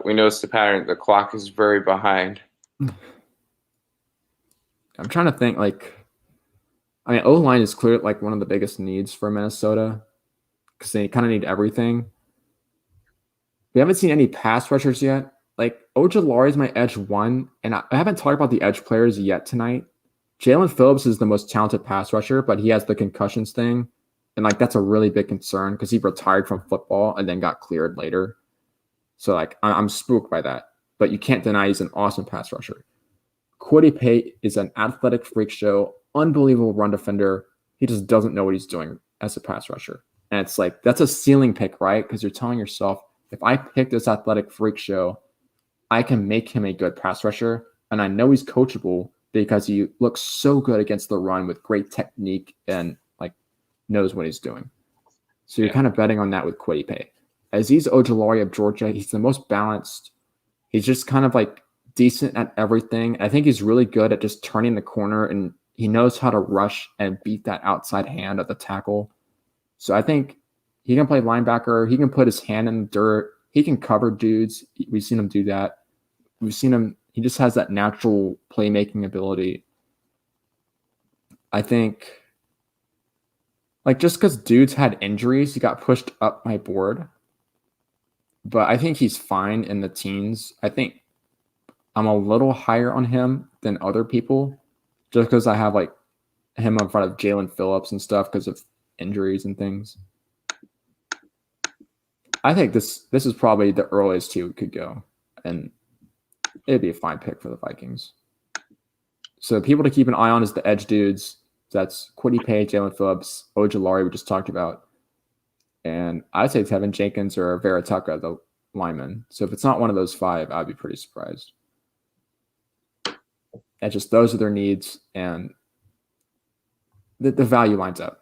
we noticed the pattern. The clock is very behind. I'm trying to think, O-line is clear, one of the biggest needs for Minnesota because they kind of need everything. We haven't seen any pass rushers yet. Ojulari is my edge 1, and I haven't talked about the edge players yet tonight. Jalen Phillips is the most talented pass rusher, but he has the concussions thing, and that's a really big concern because he retired from football and then got cleared later. So I'm spooked by that, but you can't deny he's an awesome pass rusher. Kwity Paye is an athletic freak show, unbelievable run defender. He just doesn't know what he's doing as a pass rusher. And it's that's a ceiling pick, right? Because you're telling yourself, if I pick this athletic freak show, I can make him a good pass rusher. And I know he's coachable because he looks so good against the run with great technique and knows what he's doing. So you're kind of betting on that with Kwity Paye. Azeez Ojulari of Georgia, he's the most balanced. He's just kind of decent at everything. I think he's really good at just turning the corner, and he knows how to rush and beat that outside hand at the tackle. So I think he can play linebacker. He can put his hand in the dirt. He can cover dudes. We've seen him do that. We've seen him. He just has that natural playmaking ability. I think just because dudes had injuries, he got pushed up my board. But I think he's fine in the teens. I think I'm a little higher on him than other people just because I have him in front of Jalen Phillips and stuff because of injuries and things. I think this is probably the earliest he could go, and it'd be a fine pick for the Vikings. So people to keep an eye on is the edge dudes. That's Kwity Paye, Jalen Phillips, Ojulari we just talked about. And I'd say Tevin Jenkins or Vera Tucker, the lineman. So if it's not one of those 5, I'd be pretty surprised. And just those are their needs. And the value lines up.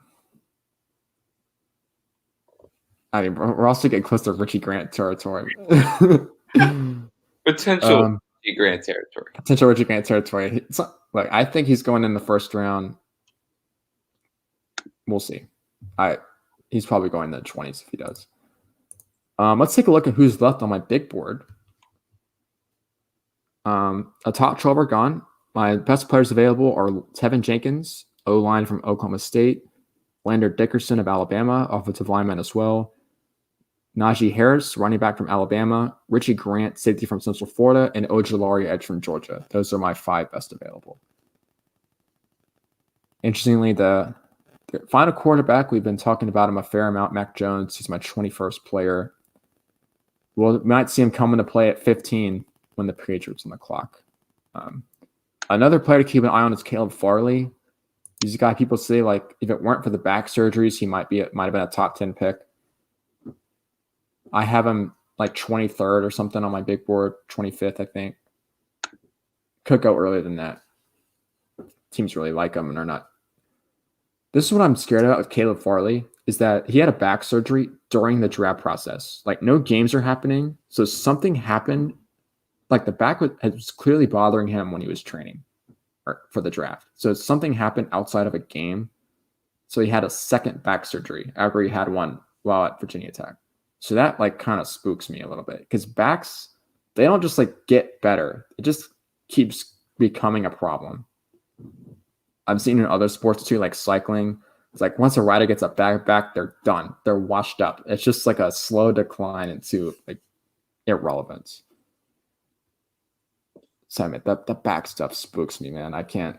I mean, we're also getting close to Richie Grant territory. Potential Richie Grant territory. Potential Richie Grant territory. It's not, like, I think he's going in the first round. We'll see. He's probably going in the 20s if he does. Let's take a look at who's left on my big board. A top 12 are gone. My best players available are Tevin Jenkins, O-line from Oklahoma State, Lander Dickerson of Alabama, offensive lineman as well, Najee Harris, running back from Alabama, Richie Grant, safety from Central Florida, and Ojulari, edge from Georgia. Those are my 5 best available. Interestingly, the final quarterback, we've been talking about him a fair amount, Mac Jones. He's my 21st player. We might see him come into play at 15 when the Patriots on the clock. Another player to keep an eye on is Caleb Farley. He's a guy people say, like, if it weren't for the back surgeries, he might have been a top 10 pick. I have him like 23rd or something on my big board, 25th, I think. Could go earlier than that. Teams really like him and are not. This is what I'm scared about with Caleb Farley, is that he had a back surgery during the draft process. Like, no games are happening. So something happened. Like, the back was clearly bothering him when he was training for the draft. So something happened outside of a game. So he had a second back surgery after he had one while at Virginia Tech. So that, like, kind of spooks me a little bit, because backs, they don't just, like, get better. It just keeps becoming a problem. I've seen in other sports too, like cycling. It's like once a rider gets a back, they're done. They're washed up. It's just like a slow decline into, like, irrelevance. So I mean, the back stuff spooks me, man. I can't.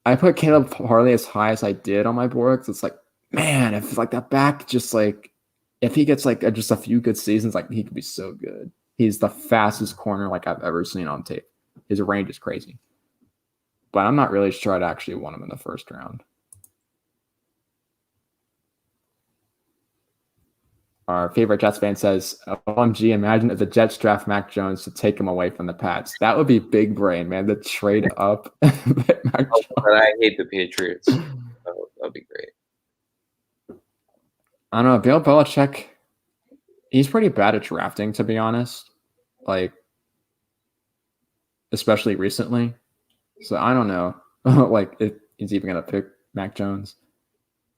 I put Caleb Farley as high as I did on my board, because it's like, man, if like that back, just like, if he gets like just a few good seasons, like, he could be so good. He's the fastest corner like I've ever seen on tape. His range is crazy. But I'm not really sure I'd actually want him in the first round. Our favorite Jets fan says, OMG, imagine if the Jets draft Mac Jones to take him away from the Pats. That would be big brain, man, to trade up. But I hate the Patriots. That'd be great. I don't know. Bill Belichick, he's pretty bad at drafting, to be honest. Like, especially recently. So I don't know, like, if he's even going to pick Mac Jones.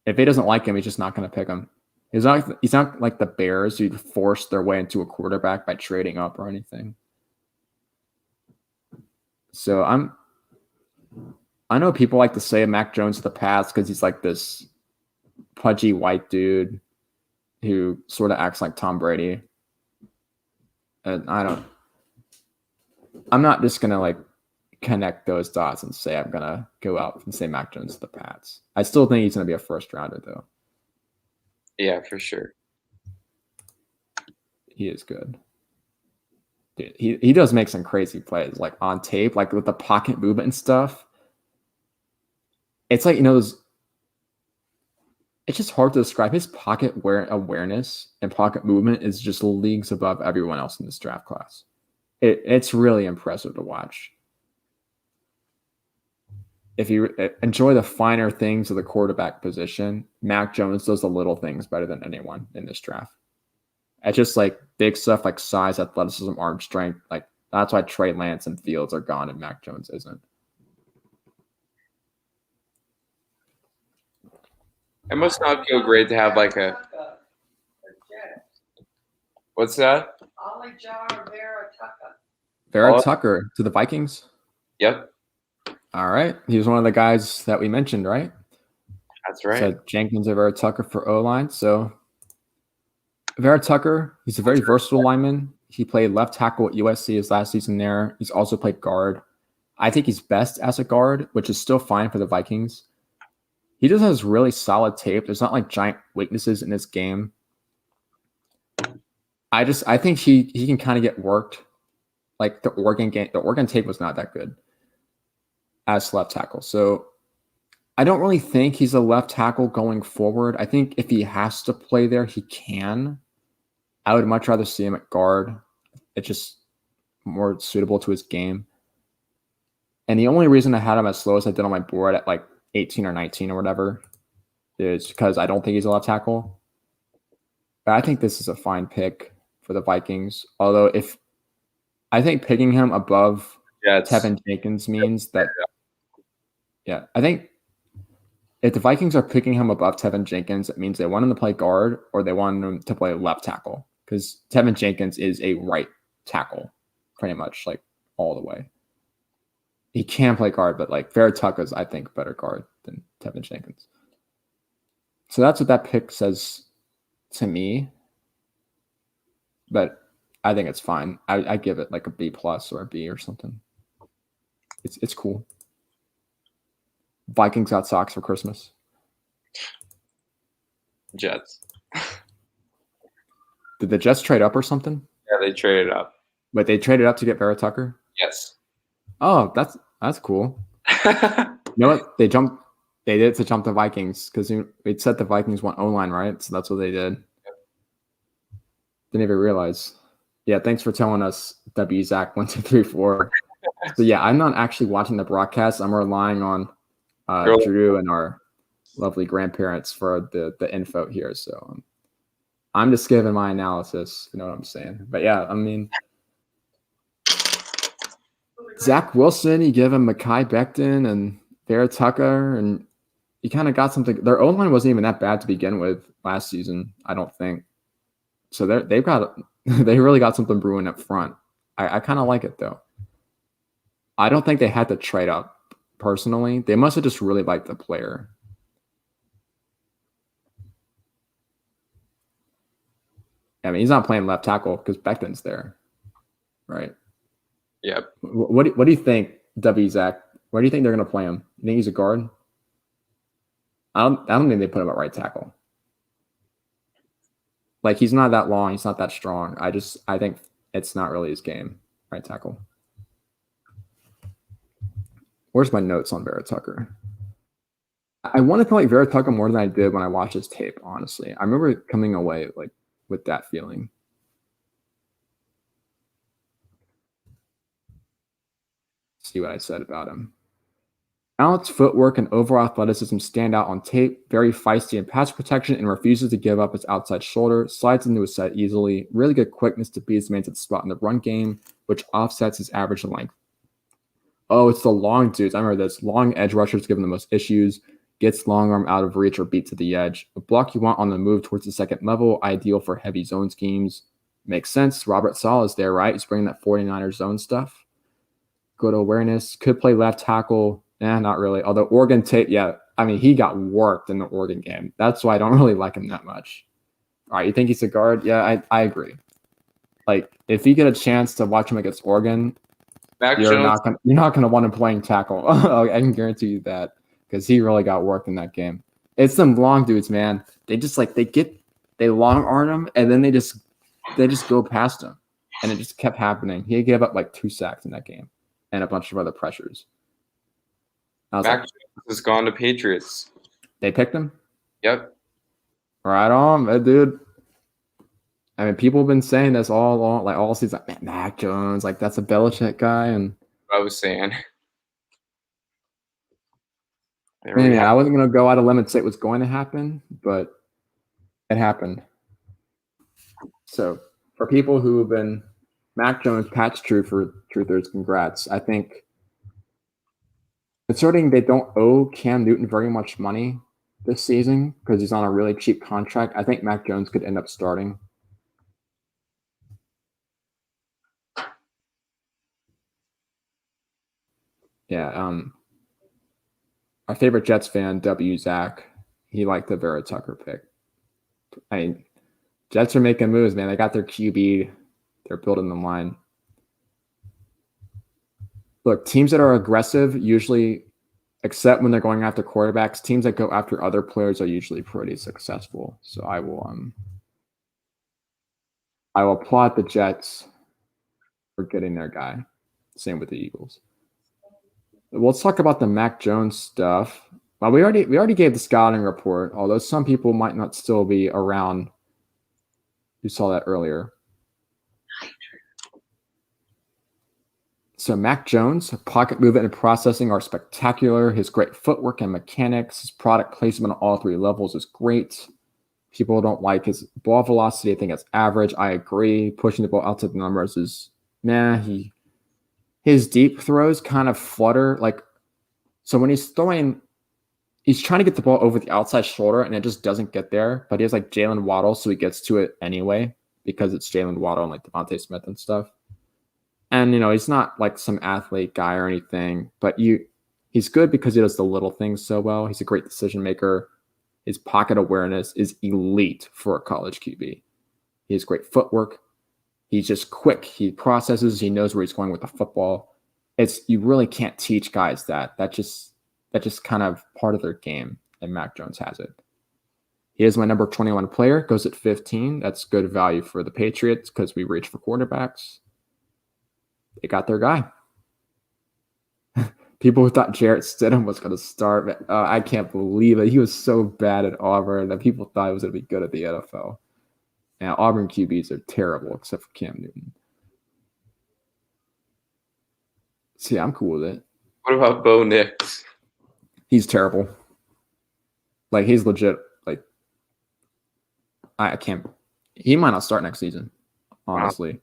If he doesn't like him, he's just not going to pick him. He's not like the Bears who force their way into a quarterback by trading up or anything. So I know people like to say Mac Jones to the Pats because he's like this pudgy white dude who sort of acts like Tom Brady. And I'm not just going to like connect those dots and say I'm going to go out and say Mac Jones to the Pats. I still think he's going to be a first rounder though. Yeah, for sure. He is good. Dude, he does make some crazy plays, like on tape, like with the pocket movement and stuff. It's like, it's just hard to describe. His pocket awareness and pocket movement is just leagues above everyone else in this draft class. It's really impressive to watch. If you enjoy the finer things of the quarterback position, Mac Jones does the little things better than anyone in this draft. It's just like big stuff like size, athleticism, arm strength. Like, that's why Trey Lance and Fields are gone and Mac Jones isn't. It must not feel great to have like a. What's that? Vera Tucker to the Vikings. Yep. All right. He was one of the guys that we mentioned, right? That's right. So Jenkins and Vera Tucker for O-line. So Vera Tucker, he's a very versatile lineman. He played left tackle at USC his last season there. He's also played guard. I think he's best as a guard, which is still fine for the Vikings. He just has really solid tape. There's not like giant weaknesses in his game. I think he can kind of get worked. Like the Oregon game, the Oregon tape was not that good as left tackle. So I don't really think he's a left tackle going forward. I think if he has to play there, he can. I would much rather see him at guard. It's just more suitable to his game. And the only reason I had him as slow as I did on my board at like 18 or 19 or whatever is because I don't think he's a left tackle. But I think this is a fine pick for the Vikings. Although if I think picking him above Tevin Jenkins means that, yeah, I think if the Vikings are picking him above Tevin Jenkins, it means they want him to play guard or they want him to play left tackle because Tevin Jenkins is a right tackle pretty much like all the way. He can play guard, but like Vera Tucker's, I think, better guard than Tevin Jenkins. So that's what that pick says to me. But I think it's fine. I give it like a B+ or a B or something. It's cool. Vikings got socks for Christmas. Jets. Did the Jets trade up or something? Yeah, they traded up. But they traded up to get Vera Tucker? Yes. Oh, that's cool. You know what? They did it to jump the Vikings because it said the Vikings want O-line, right? So that's what they did. Didn't even realize. Yeah, thanks for telling us, W. Zach 1, 2, 3, 4. So yeah, I'm not actually watching the broadcast. I'm relying on Drew and our lovely grandparents for the info here. So I'm just giving my analysis. You know what I'm saying? But yeah, I mean, Zach Wilson, you give him Mekhi Becton and Vera Tucker, and you kind of got something. Their O-line wasn't even that bad to begin with last season, I don't think. So they really got something brewing up front. I kind of like it though. I don't think they had to trade up personally. They must have just really liked the player. I mean, he's not playing left tackle because Becton's there, right? Yep. What do you think, W. Zach? Where do you think they're going to play him? You think he's a guard? I don't think they put him at right tackle. Like, he's not that long. He's not that strong. I think it's not really his game, right tackle. Where's my notes on Vera Tucker? I wanted to like Vera Tucker more than I did when I watched his tape, honestly. I remember coming away like with that feeling. See what I said about him. Balanced footwork and overall athleticism stand out on tape. Very feisty in pass protection and refuses to give up his outside shoulder. Slides into his set easily. Really good quickness to beat his man to the spot in the run game, which offsets his average length. Oh, it's the long dudes. I remember this. Long edge rushers give him the most issues. Gets long arm out of reach or beat to the edge. A block you want on the move towards the second level. Ideal for heavy zone schemes. Makes sense. Robert Saleh is there, right? He's bringing that 49er zone stuff. Good awareness. Could play left tackle. Not really. Although Oregon tape, yeah. I mean, he got worked in the Oregon game. That's why I don't really like him that much. All right, you think he's a guard? Yeah, I agree. Like, if you get a chance to watch him against Oregon, you're not gonna want him playing tackle. I can guarantee you that because he really got worked in that game. It's some long dudes, man. They just like they long arm him and then they just go past him, and it just kept happening. He gave up like 2 sacks in that game and a bunch of other pressures. Mac Jones has gone to Patriots. They picked him? Yep. Right on, dude. I mean, people have been saying this all along, like all season, like, man, Mac Jones, like that's a Belichick guy. And I was saying. I wasn't going to go out of limb and say it was going to happen, but it happened. So for people who have been Mac Jones patch truthers, congrats. I think considering they don't owe Cam Newton very much money this season because he's on a really cheap contract, I think Mac Jones could end up starting. Yeah, our favorite Jets fan, W. Zach, he liked the Vera Tucker pick. I mean, Jets are making moves, man. They got their QB. They're building the line. Look, teams that are aggressive usually, except when they're going after quarterbacks, teams that go after other players are usually pretty successful. So I will applaud the Jets for getting their guy. Same with the Eagles. Let's talk about the Mac Jones stuff. Well, we already gave the scouting report, although some people might not still be around who saw that earlier. So Mac Jones, pocket movement and processing are spectacular. His great footwork and mechanics, his product placement on all three levels is great. People don't like his ball velocity. I think it's average. I agree. Pushing the ball out to the numbers is his deep throws kind of flutter. Like, so when he's throwing, he's trying to get the ball over the outside shoulder and it just doesn't get there. But he has like Jalen Waddle, so he gets to it anyway because it's Jalen Waddle and like Devontae Smith and stuff. And, he's not like some athlete guy or anything, but he's good because he does the little things so well. He's a great decision maker. His pocket awareness is elite for a college QB. He has great footwork. He's just quick. He processes. He knows where he's going with the football. You really can't teach guys that. That's just kind of part of their game, and Mac Jones has it. He is my number 21 player, goes at 15. That's good value for the Patriots because we reach for quarterbacks. They got their guy. People who thought Jarrett Stidham was going to start, I can't believe it. He was so bad at Auburn that people thought he was going to be good at the NFL. And Auburn QBs are terrible except for Cam Newton. So yeah, I'm cool with it. What about Bo Nix? He's terrible. Like, he's legit. Like, I can't. He might not start next season, honestly. Wow.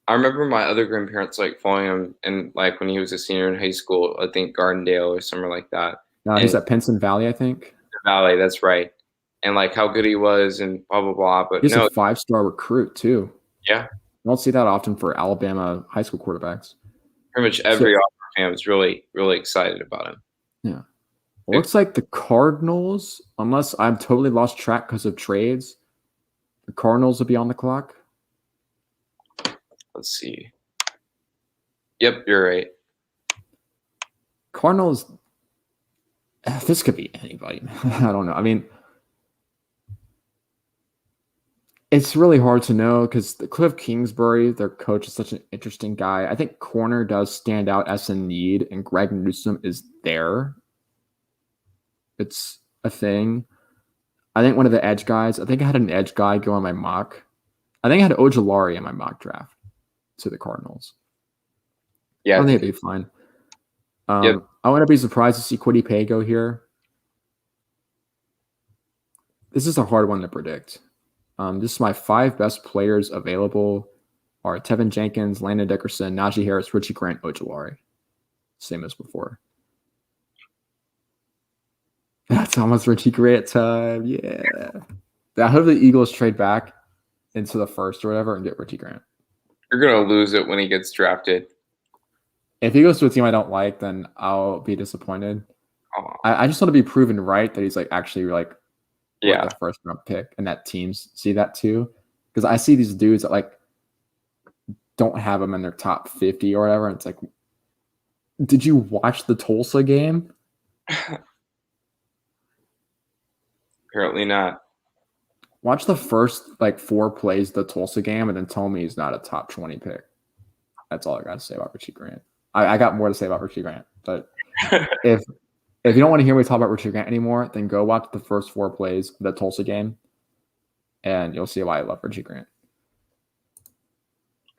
I remember my other grandparents like following him, and like when he was a senior in high school, I think Gardendale or somewhere like that. No, he's at Pinson Valley, I think. Valley, that's right. And like how good he was, and blah blah blah. But he's a 5-star recruit too. Yeah, I don't see that often for Alabama high school quarterbacks. Pretty much every Auburn fan was really, really excited about him. Yeah, it looks like the Cardinals, unless I'm totally lost track because of trades, the Cardinals will be on the clock. Let's see. Yep, you're right. Cardinals, this could be anybody. I don't know. I mean, it's really hard to know because Cliff Kingsbury, their coach, is such an interesting guy. I think corner does stand out as a need, and Greg Newsome is there. It's a thing. I think one of the edge guys, I think I had an edge guy go on my mock. I think I had Ojulari in my mock draft to the Cardinals. Yeah, I think it'd be fine. Yep. I wouldn't be surprised to see Kwity Paye go here. This is a hard one to predict. This is my 5 best players available are Tevin Jenkins, Landon Dickerson, Najee Harris, Richie Grant, Ojulari. Same as before. That's almost Richie Grant time. Yeah. I hope the Eagles trade back into the first or whatever and get Richie Grant. You're going to lose it when he gets drafted. If he goes to a team I don't like, then I'll be disappointed. Oh. I just want to be proven right that he's like actually like the first round pick, and that teams see that too. Because I see these dudes that like don't have him in their top 50 or whatever. And it's like, did you watch the Tulsa game? Apparently not. Watch the first like 4 plays of the Tulsa game and then tell me he's not a top 20 pick. That's all I got to say about Richie Grant. I got more to say about Richie Grant, but if you don't want to hear me talk about Richie Grant anymore, then go watch the first 4 plays of the Tulsa game, and you'll see why I love Richie Grant.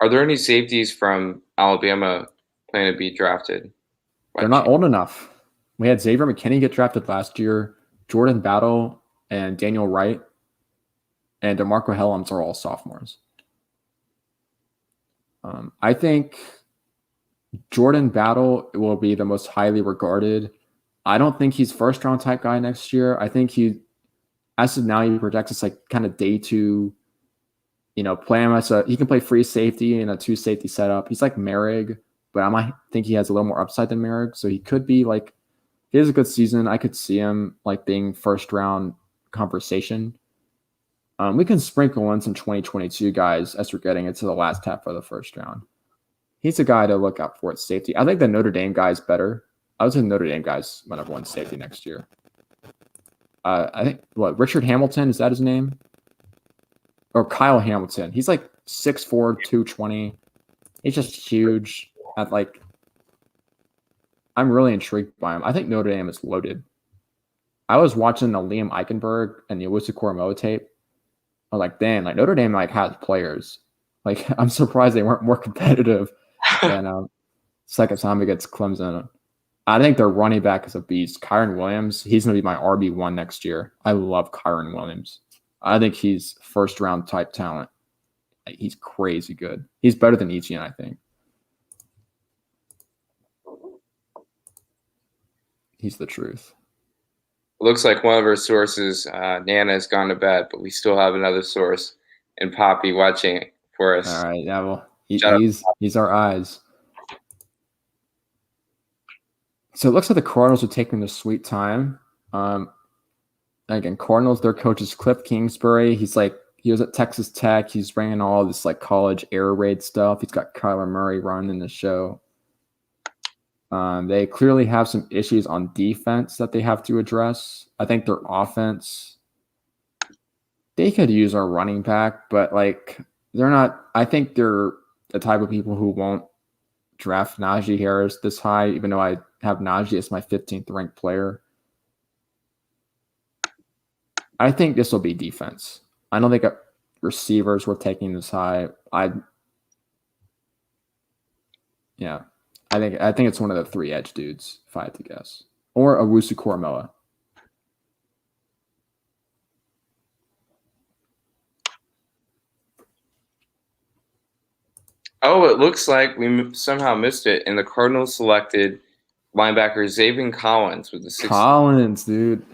Are there any safeties from Alabama planning to be drafted? They're not old enough. We had Xavier McKinney get drafted last year, Jordan Battle and Daniel Wright, and DeMarco Hellams are all sophomores. I think Jordan Battle will be the most highly regarded. I don't think he's first-round type guy next year. I think as of now, he projects us like kind of day 2, play him as he can play free safety in a 2-safety setup. He's like Merrick, but I might think he has a little more upside than Merrick. So he could be like, if he has a good season, I could see him like being first-round conversation. We can sprinkle in some 2022 guys as we're getting into the last half of the first round. He's a guy to look out for at safety. I think the Notre Dame guy is better. I would say Notre Dame guys might have won safety next year. I think, Richard Hamilton, is that his name? Or Kyle Hamilton. He's like 6'4", 220. He's just huge. I'm really intrigued by him. I think Notre Dame is loaded. I was watching the Liam Eichenberg and the Owusu Koromoa tape. I'm like, dang, like Notre Dame has players. Like, I'm surprised they weren't more competitive than Second time against Clemson. I think their running back is a beast. Kyren Williams, he's going to be my RB1 next year. I love Kyren Williams. I think he's first-round type talent. He's crazy good. He's better than Etienne, I think. He's the truth. Looks like one of our sources, Nana, has gone to bed, but we still have another source in Poppy watching for us. All right, yeah, well, he's our eyes. So it looks like the Cardinals are taking their sweet time. Again, Cardinals, their coach is Cliff Kingsbury. He was at Texas Tech. He's bringing all this like college air raid stuff. He's got Kyler Murray running the show. They clearly have some issues on defense that they have to address. I think their offense, they could use our running back, but like they're not. I think they're the type of people who won't draft Najee Harris this high, even though I have Najee as my 15th ranked player. I think this will be defense. I don't think receivers were taking this high. I think it's one of the 3 edge dudes, if I had to guess. Or Owusu-Koramoah. Oh, it looks like we somehow missed it, and the Cardinals selected linebacker Zaven Collins with the 6th. Collins, dude.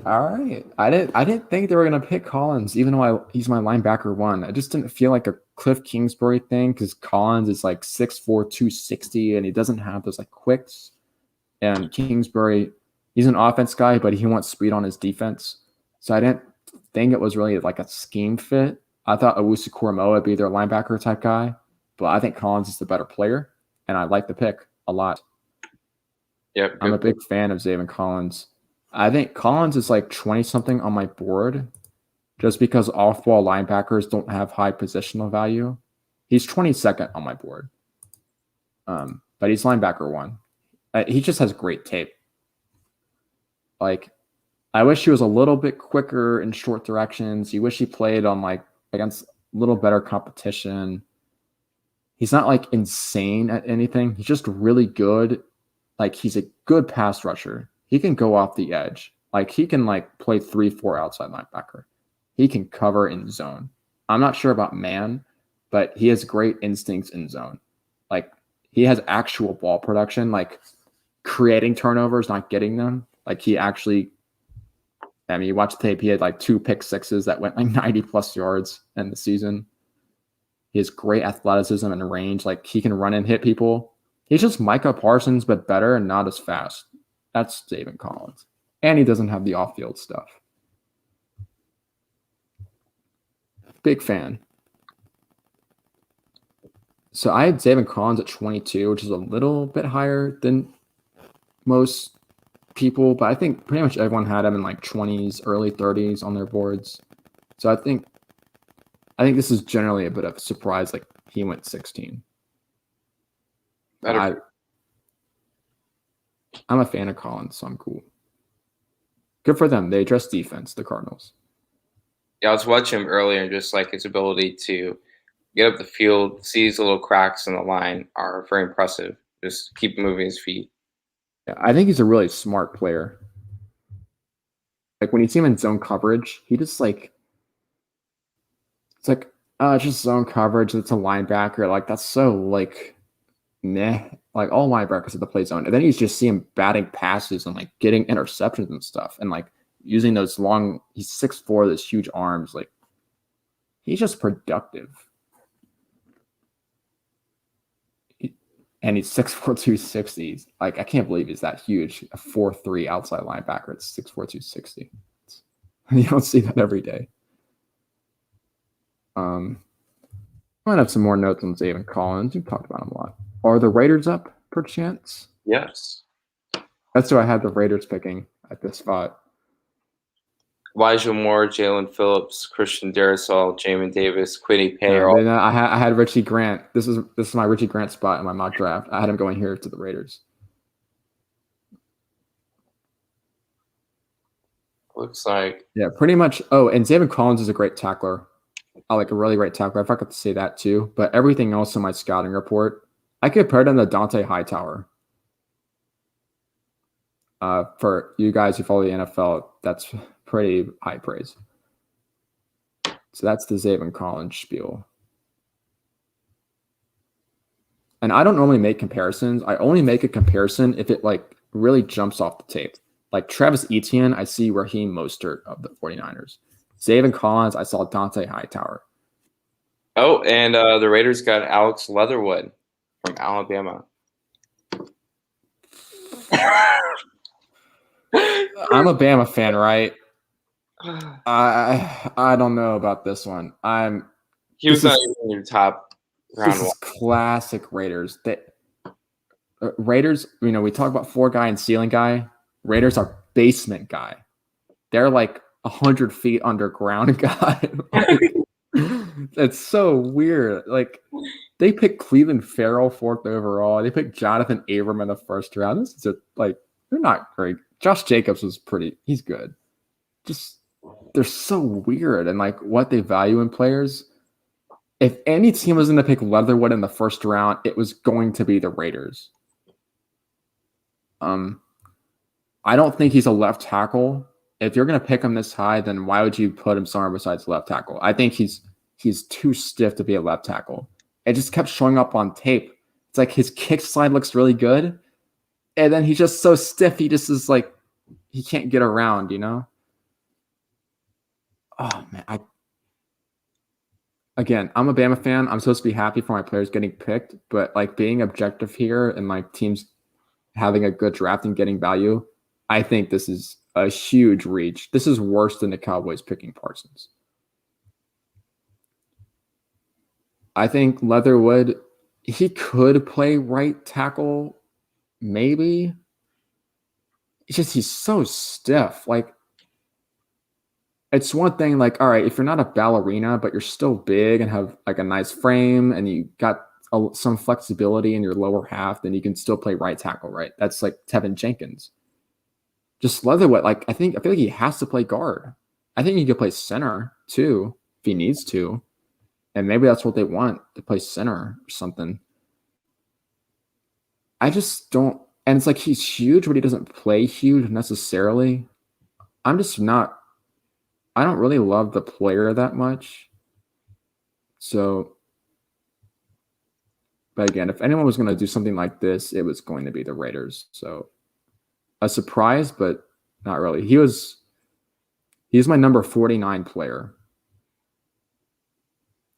All right. I didn't think they were going to pick Collins, even though he's my linebacker 1. I just didn't feel like a Cliff Kingsbury thing because Collins is like 6'4", 260, and he doesn't have those like quicks. And Kingsbury, he's an offense guy, but he wants speed on his defense. So I didn't think it was really like a scheme fit. I thought Owusu-Koramoah would be their linebacker type guy, but I think Collins is the better player, and I like the pick a lot. Yep. I'm a big fan of Zaven Collins. I think Collins is like 20-something on my board just because off-ball linebackers don't have high positional value. He's 22nd on my board. But he's linebacker 1. He just has great tape. Like, I wish he was a little bit quicker in short directions. You wish he played on like against a little better competition. He's not like insane at anything. He's just really good. Like, he's a good pass rusher. He can go off the edge. Like, he can like play 3-4 outside linebacker. He can cover in zone. I'm not sure about man, but he has great instincts in zone. Like, he has actual ball production, like creating turnovers, not getting them. Like, he actually, I mean, you watch the tape, he had like 2 pick sixes that went like 90 plus yards in the season. He has great athleticism and range. Like, he can run and hit people. He's just Micah Parsons, but better and not as fast. That's Zaven Collins. And he doesn't have the off-field stuff. Big fan. So I had Zaven Collins at 22, which is a little bit higher than most people, but I think pretty much everyone had him in like 20s, early 30s on their boards. So I think this is generally a bit of a surprise. Like, he went 16. I'm a fan of Collins, so I'm cool. Good for them. They address defense, the Cardinals. Yeah, I was watching him earlier, and just like his ability to get up the field, see his little cracks in the line are very impressive. Just keep moving his feet. Yeah, I think he's a really smart player. Like, when you see him in zone coverage, he just like, it's like, it's just zone coverage. It's a linebacker. Like, that's so like, meh. Like, all linebackers have to play zone. And then you just see him batting passes and like getting interceptions and stuff. And like using those long, he's 6'4", those huge arms. Like, he's just productive. And he's 6'4", 260. Like, I can't believe he's that huge. A 4'3" outside linebacker. It's 6'4", 260. You don't see that every day. I might have some more notes on Zaven Collins. We've talked about him a lot. Are the Raiders up, perchance? Yes. That's who I had the Raiders picking at this spot. Elijah Moore, Jalen Phillips, Christian Darrisaw, Jamin Davis, Quiddy Pay. I had Richie Grant. This is my Richie Grant spot in my mock draft. I had him going here to the Raiders. Looks like. Yeah, pretty much. Oh, and Zaven Collins is a great tackler. I like a really great tackler. I forgot to say that too. But everything else in my scouting report, I compared him to Dont'a Hightower. For you guys who follow the NFL, that's pretty high praise. So that's the Zaven Collins spiel. And I don't normally make comparisons. I only make a comparison if it like really jumps off the tape. Like Travis Etienne, I see Raheem Mostert of the 49ers. Zaven Collins, I saw Dont'a Hightower. Oh, and the Raiders got Alex Leatherwood from Alabama. I'm a Bama fan, right? I don't know about this one. He was not even in your top round. This is classic Raiders. Raiders, you know, we talk about floor guy and ceiling guy. Raiders are basement guy. They're like 100 feet underground guy. It's so weird. Like they picked Cleveland Farrell 4th overall. They picked Jonathan Abram in the 1st round. This is like they're not great. Josh Jacobs was he's good. Just they're so weird and like what they value in players. If any team was going to pick Leatherwood in the 1st round, it was going to be the Raiders. I don't think he's a left tackle. If you're going to pick him this high, then why would you put him somewhere besides left tackle? I think he's too stiff to be a left tackle. It just kept showing up on tape. It's like his kick slide looks really good, and then he's just so stiff. He just is like he can't get around, you know? Oh man, I'm a Bama fan. I'm supposed to be happy for my players getting picked, but like being objective here and my teams having a good draft and getting value, I think this is a huge reach. This is worse than the Cowboys picking Parsons. I think Leatherwood, he could play right tackle, maybe. It's just he's so stiff. Like, it's one thing, like, all right, if you're not a ballerina, but you're still big and have like a nice frame and you got some flexibility in your lower half, then you can still play right tackle, right? That's like Tevin Jenkins. Just Leatherwood, like I feel like he has to play guard. I think he could play center too if he needs to, and maybe that's what they want to play center or something. I just don't, and it's like he's huge, but he doesn't play huge necessarily. I'm just not. I don't really love the player that much. So, but again, if anyone was going to do something like this, it was going to be the Raiders. So, a surprise, but not really. He's my number 49 player.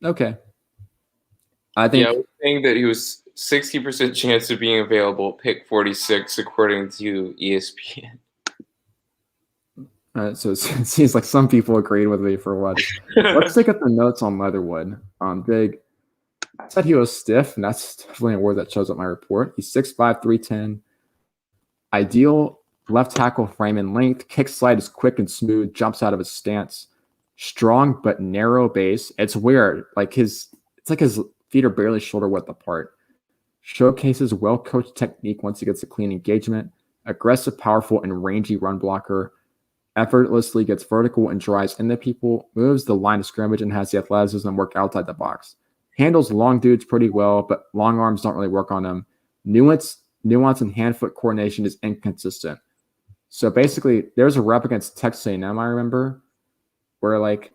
Okay. I think. Yeah, I was saying that he was 60% chance of being available, pick 46, according to ESPN. So it seems like some people agreed with me for once. Let's take up the notes on Leatherwood. Big. I said he was stiff, and that's definitely a word that shows up my report. He's 6'5", 310. Ideal left tackle frame and length. Kick slide is quick and smooth. Jumps out of his stance. Strong but narrow base. It's weird. It's like his feet are barely shoulder width apart. Showcases well-coached technique once he gets a clean engagement. Aggressive, powerful, and rangy run blocker. Effortlessly gets vertical and drives into people, moves the line of scrimmage, and has the athleticism to work outside the box. Handles long dudes pretty well, but long arms don't really work on him. Nuance and hand-foot coordination is inconsistent. So basically, there's a rep against Texas A&M, I remember, where like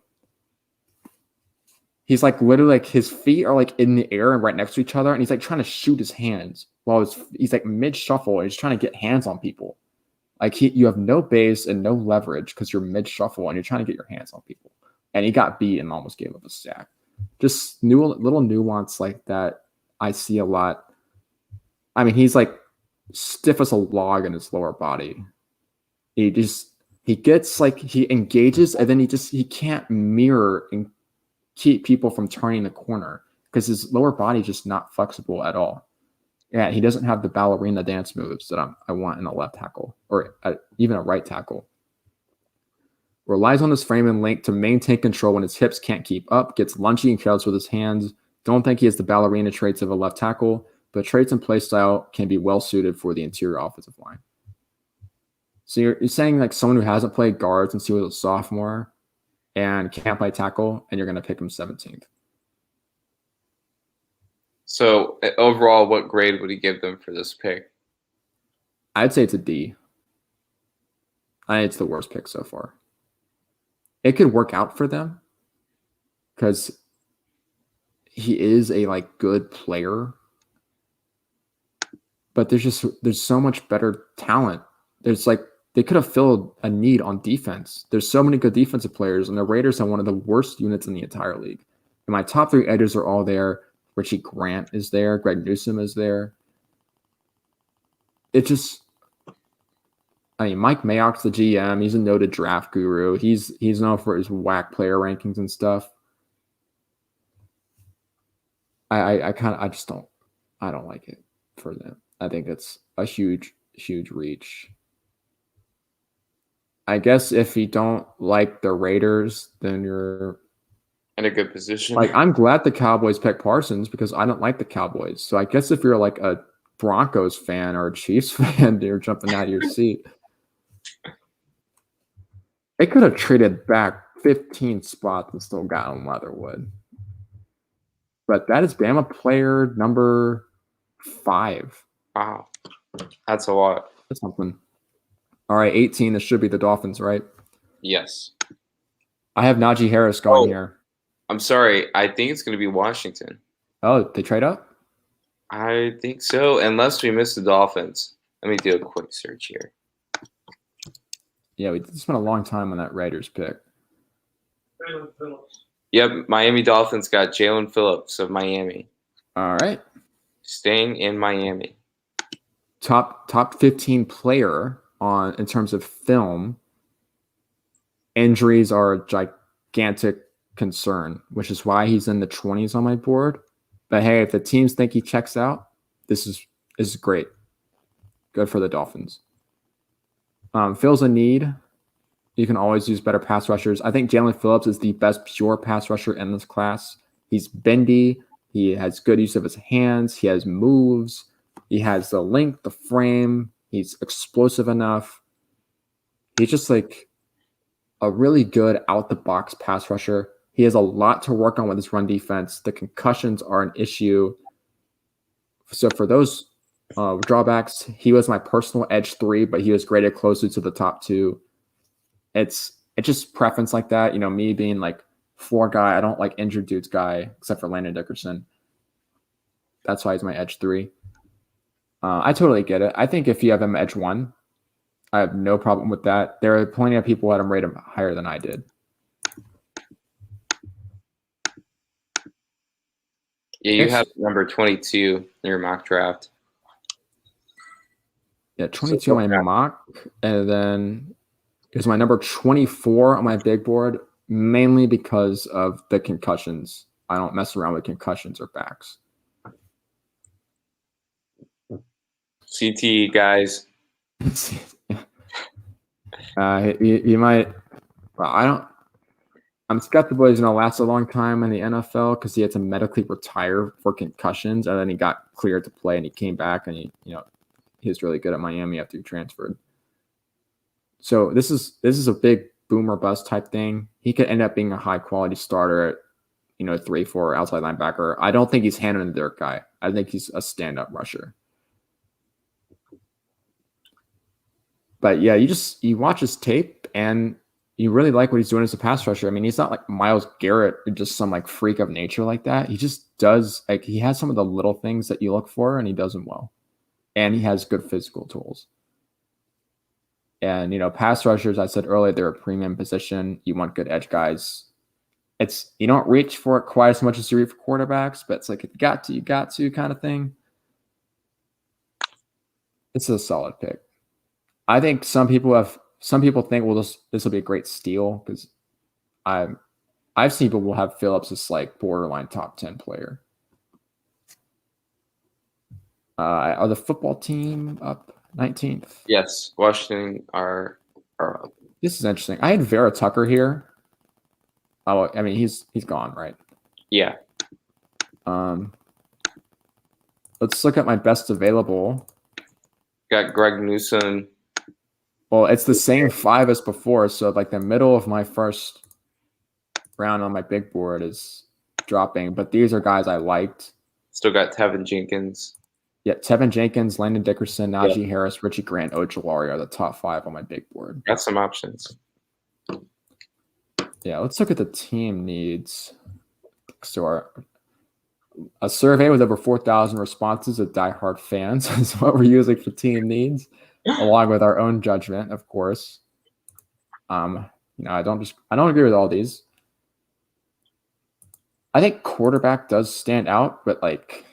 he's like literally like his feet are like in the air and right next to each other, and he's like trying to shoot his hands while he's like mid-shuffle and he's trying to get hands on people. Like you have no base and no leverage because you're mid-shuffle and you're trying to get your hands on people. And he got beat and almost gave up a sack. Just little nuance like that I see a lot. I mean, he's like stiff as a log in his lower body. He gets like he engages and then he can't mirror and keep people from turning the corner because his lower body is just not flexible at all. Yeah, he doesn't have the ballerina dance moves that I want in a left tackle or even a right tackle. Relies on his frame and length to maintain control when his hips can't keep up, gets lunchy and careless with his hands. Don't think he has the ballerina traits of a left tackle, but traits and play style can be well suited for the interior offensive line. So you're saying like someone who hasn't played guard since he was a sophomore and can't play tackle, and you're going to pick him 17th. So overall, what grade would he give them for this pick? I'd say it's a D. I think it's the worst pick so far. It could work out for them because he is a good player, but there's so much better talent. There's they could have filled a need on defense. There's so many good defensive players, and the Raiders have one of the worst units in the entire league. And my top 3 edges are all there. Richie Grant is there. Greg Newsome is there. It just, Mike Mayock's the GM. He's a noted draft guru. He's known for his whack player rankings and stuff. I don't like it for them. I think it's a huge reach. I guess if you don't like the Raiders, then you're in a good position. I'm glad the Cowboys picked Parsons because I don't like the Cowboys. So I guess if you're a Broncos fan or a Chiefs fan, you're jumping out of your seat. They could have traded back 15 spots and still gotten Leatherwood. But that is Bama player number 5. Wow. That's a lot. That's something. All right, 18. This should be the Dolphins, right? Yes. I have Najee Harris going here. I'm sorry. I think it's going to be Washington. Oh, they trade up? I think so, unless we miss the Dolphins. Let me do a quick search here. Yeah, we spent a long time on that Raiders pick. Jalen Phillips. Yep, Miami Dolphins got Jalen Phillips of Miami. All right. Staying in Miami. Top 15 player in terms of film. Injuries are a gigantic concern, which is why he's in the 20s on my board. But hey, if the teams think he checks out, this is great. Good for the Dolphins. Fills a need. You can always use better pass rushers. I think Jalen Phillips is the best pure pass rusher in this class. He's bendy. He has good use of his hands. He has moves. He has the length, the frame. He's explosive enough. He's just a really good out-the-box pass rusher. He has a lot to work on with his run defense. The concussions are an issue. So for those drawbacks, he was my personal edge 3, but he was graded closer to the top 2. It's just preference like that. Me being floor guy, I don't like injured dudes guy, except for Landon Dickerson. That's why he's my edge 3. I totally get it. I think if you have him edge 1, I have no problem with that. There are plenty of people that have rated him higher than I did. Yeah, you have number 22 in your mock draft. Yeah, 22 on my mock. And then here's my number 24 on my big board, mainly because of the concussions. I don't mess around with concussions or backs. CT guys. He might. Well, I'm skeptical he's going to last a long time in the NFL because he had to medically retire for concussions, and then he got cleared to play, and he came back, and he was really good at Miami after he transferred. So this is a big boom or bust type thing. He could end up being a high quality starter at 3-4 outside linebacker. I don't think he's hand in the dirt guy. I think he's a stand up rusher. But yeah, you watch his tape and you really like what he's doing as a pass rusher. I mean, he's not like Myles Garrett or just some freak of nature like that. He just does he has some of the little things that you look for, and he does them well. And he has good physical tools. And pass rushers, I said earlier, they're a premium position. You want good edge guys. You don't reach for it quite as much as you reach for quarterbacks, but it's if you got to kind of thing. It's a solid pick. I think some people think, well, this will be a great steal because I've seen people have Phillips as borderline top 10 player. Are the football team up 19th? Yes, Washington are up. This is interesting. I had Vera Tucker here. Oh, I mean he's gone, right? Yeah. Let's look at my best available. Got Greg Newsome. Well, it's the same 5 as before, so the middle of my first round on my big board is dropping. But these are guys I liked. Still got Tevin Jenkins. Yeah, Tevin Jenkins, Landon Dickerson, Najee Harris, Richie Grant, Ojulari are the top 5 on my big board. Got some options. Yeah, let's look at the team needs. So a survey with over 4,000 responses of diehard fans is what we're using for team needs, along with our own judgment, of course. I don't agree with all these. I think quarterback does stand out, but like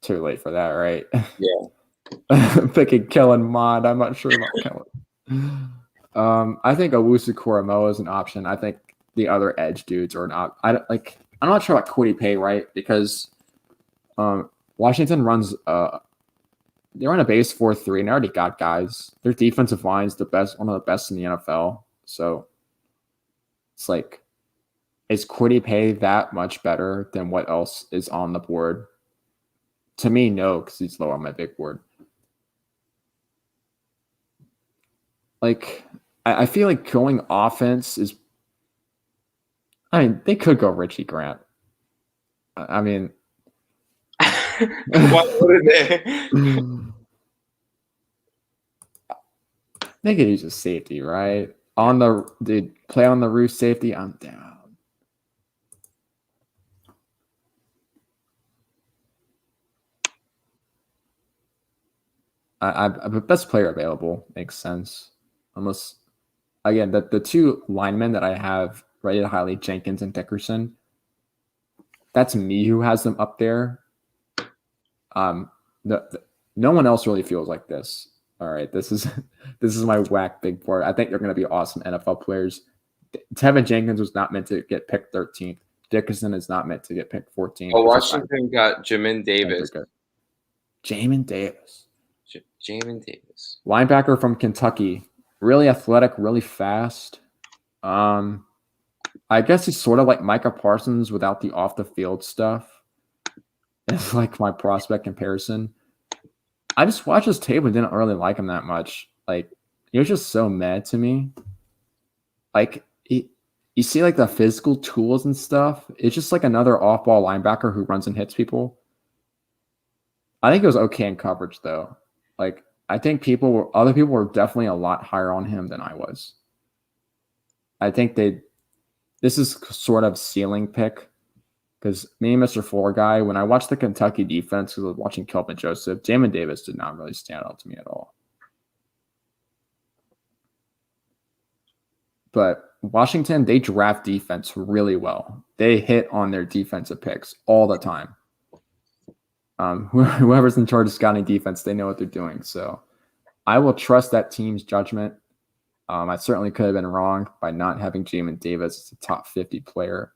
too late for that, right? Yeah. Picking Kellen Mond, I'm not sure about Kellen. I think Owusu-Koramoah is an option. I think the other edge dudes are not. I'm not sure about Kwity Paye, right? Because Washington runs they run a base 4-3 and they already got guys. Their defensive line is one of the best in the NFL. So it's like, is Kwity Paye that much better than what else is on the board? To me, no, because he's low on my big board. Like, I feel like going offense is. I mean, they could go Richie Grant. I mean, why would they? They could use a safety, right? They play on the roof safety. I'm down. I'm the best player available. Makes sense. Unless, again, the 2 linemen that I have rated highly, Jenkins and Dickerson, that's me who has them up there. No one else really feels like this. All right, this is my whack big board. I think they're going to be awesome NFL players. Tevin Jenkins was not meant to get picked 13th. Dickerson is not meant to get picked 14th. Oh, Washington got Jamin Davis. Jamin Davis. Jamin Davis. Linebacker from Kentucky. Really athletic, really fast. I guess he's sort of like Micah Parsons without the off-the-field stuff. It's like my prospect comparison. I just watched his tape and didn't really like him that much. Like, he was just so mad to me. Like, you see like the physical tools and stuff. It's just like another off-ball linebacker who runs and hits people. I think it was okay in coverage, though. Like, I think other people were definitely a lot higher on him than I was. I think this is sort of ceiling pick. Because me and Mr. Floor Guy, when I watched the Kentucky defense, because I was watching Kelvin Joseph, Jamin Davis did not really stand out to me at all. But Washington, they draft defense really well. They hit on their defensive picks all the time. Whoever's in charge of scouting defense, they know what they're doing. So I will trust that team's judgment. I certainly could have been wrong by not having Jamin Davis as a top 50 player.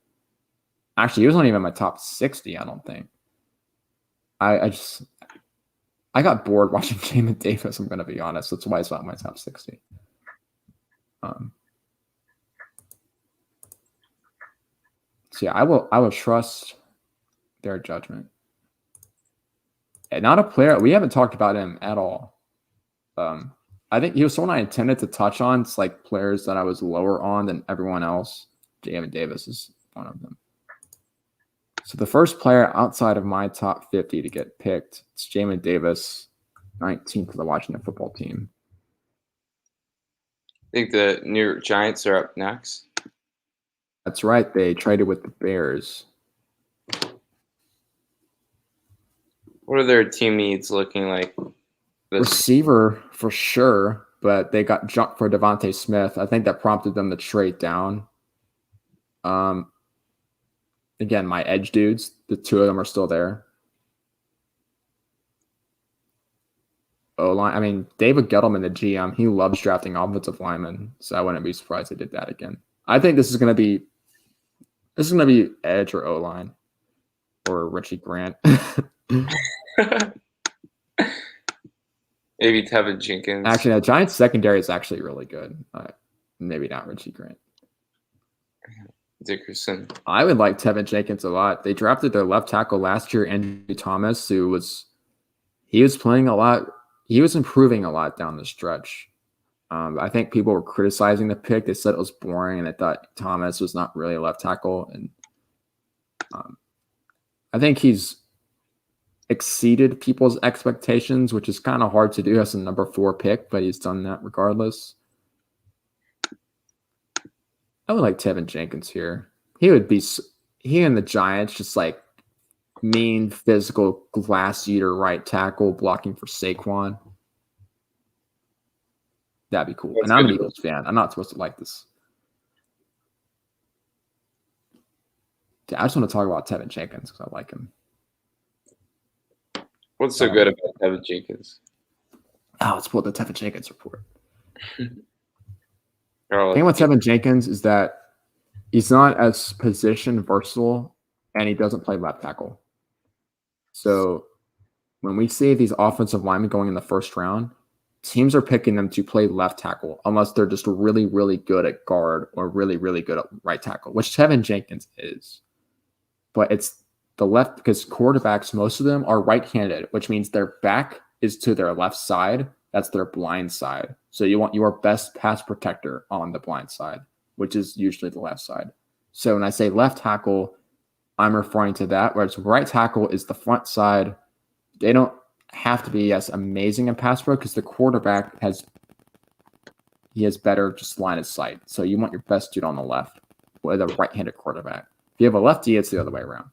Actually, he was not even my top 60, I don't think. I got bored watching Jamin Davis, I'm going to be honest. That's why it's not my top 60. So yeah, I will trust their judgment. And not a player, we haven't talked about him at all. I think he was someone I intended to touch on. It's like players that I was lower on than everyone else. Jamin Davis is one of them. So the first player outside of my top 50 to get picked, it's Jamin Davis, 19th of the Washington football team. I think the New York Giants are up next. That's right. They traded with the Bears. What are their team needs looking like? Receiver for sure, but they got jumped for Devontae Smith. I think that prompted them to trade down. Again, my edge dudes, the 2 of them are still there. O-line, I mean, David Gettleman, the GM, he loves drafting offensive linemen, so I wouldn't be surprised they did that again. I think this is going to be edge or O-line or Richie Grant. Maybe Tevin Jenkins. Actually, the Giants secondary is actually really good. Maybe not Richie Grant. Dickerson. I would like Tevin Jenkins a lot. They drafted their left tackle last year, Andrew Thomas, he was playing a lot. He was improving a lot down the stretch. I think people were criticizing the pick. They said it was boring, and they thought Thomas was not really a left tackle. And I think he's exceeded people's expectations, which is kind of hard to do as a number 4 pick, but he's done that regardless. I would like Tevin Jenkins here. He and the Giants just like mean physical glass eater right tackle blocking for Saquon. That'd be cool. That's and I'm an Eagles fan. I'm not supposed to like this. I just want to talk about Tevin Jenkins because I like him. What's so good about Tevin Jenkins? Oh, let's pull the Tevin Jenkins report. The thing with Tevin Jenkins is that he's not as position versatile and he doesn't play left tackle. So when we see these offensive linemen going in the first round, teams are picking them to play left tackle unless they're just really, really good at guard or really, really good at right tackle, which Tevin Jenkins is. But it's the left because quarterbacks, most of them are right-handed, which means their back is to their left side. That's their blind side. So you want your best pass protector on the blind side, which is usually the left side. So when I say left tackle, I'm referring to that, whereas right tackle is the front side. They don't have to be as amazing in pass pro because the quarterback has better just line of sight. So you want your best dude on the left with a right-handed quarterback. If you have a lefty, it's the other way around.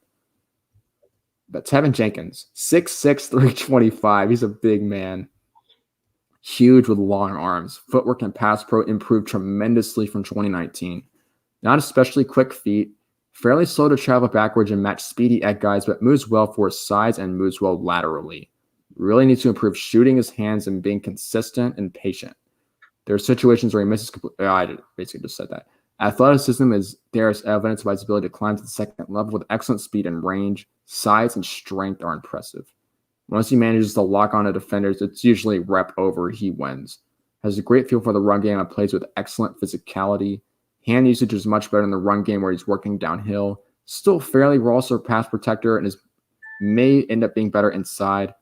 But Tevin Jenkins, 6'6", 325. He's a big man. Huge with long arms. Footwork and pass pro improved tremendously from 2019. Not especially quick feet. Fairly slow to travel backwards and match speedy at guys, but moves well for his size and moves well laterally. Really needs to improve shooting his hands and being consistent and patient. There are situations where he misses completely. I basically just said that. Athleticism is there's evidence of his ability to climb to the second level with excellent speed and range. Size and strength are impressive. Once he manages to lock on to defenders, it's usually rep over, he wins. Has a great feel for the run game and plays with excellent physicality. Hand usage is much better in the run game where he's working downhill. Still fairly raw as a pass protector and may end up being better inside,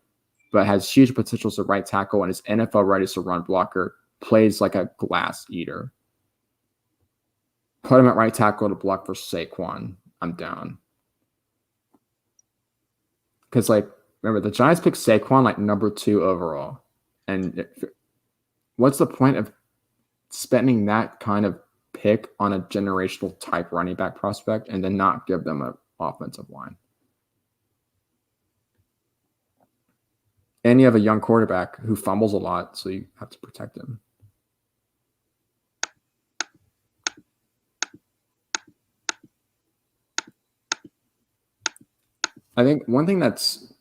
but has huge potential as a right tackle and is NFL ready as a run blocker. Plays like a glass eater. Put him at right tackle to block for Saquon. I'm down. Because, remember, the Giants picked Saquon like number 2 overall. And what's the point of spending that kind of pick on a generational type running back prospect and then not give them an offensive line? And you have a young quarterback who fumbles a lot, so you have to protect him. I think one thing that's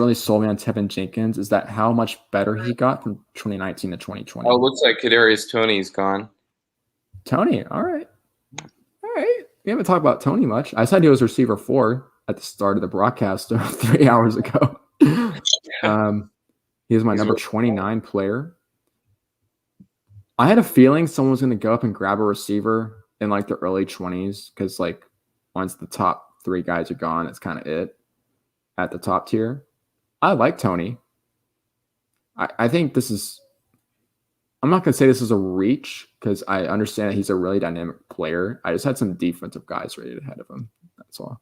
really sold me on Tevin Jenkins is that how much better he got from 2019 to 2020. Oh, it looks like Kadarius Toney's gone. Tony, all right. We haven't talked about Tony much. I said he was receiver 4 at the start of the broadcast 3 hours ago. He was my number 29 player. I had a feeling someone was going to go up and grab a receiver in the early 20s because once the top 3 guys are gone, it's kind of it at the top tier. I like Tony. I think this is – I'm not going to say this is a reach because I understand that he's a really dynamic player. I just had some defensive guys rated ahead of him. That's all.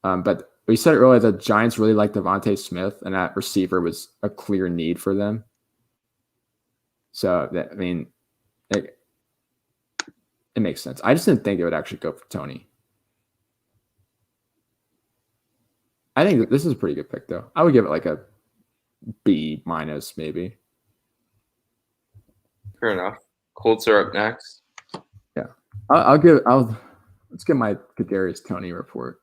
But we said earlier the Giants really like Devontae Smith, and that receiver was a clear need for them. So, it makes sense. I just didn't think it would actually go for Tony. I think this is a pretty good pick, though. I would give it a B- maybe. Fair enough. Colts are up next. Yeah, let's get my Kadarius Toney report.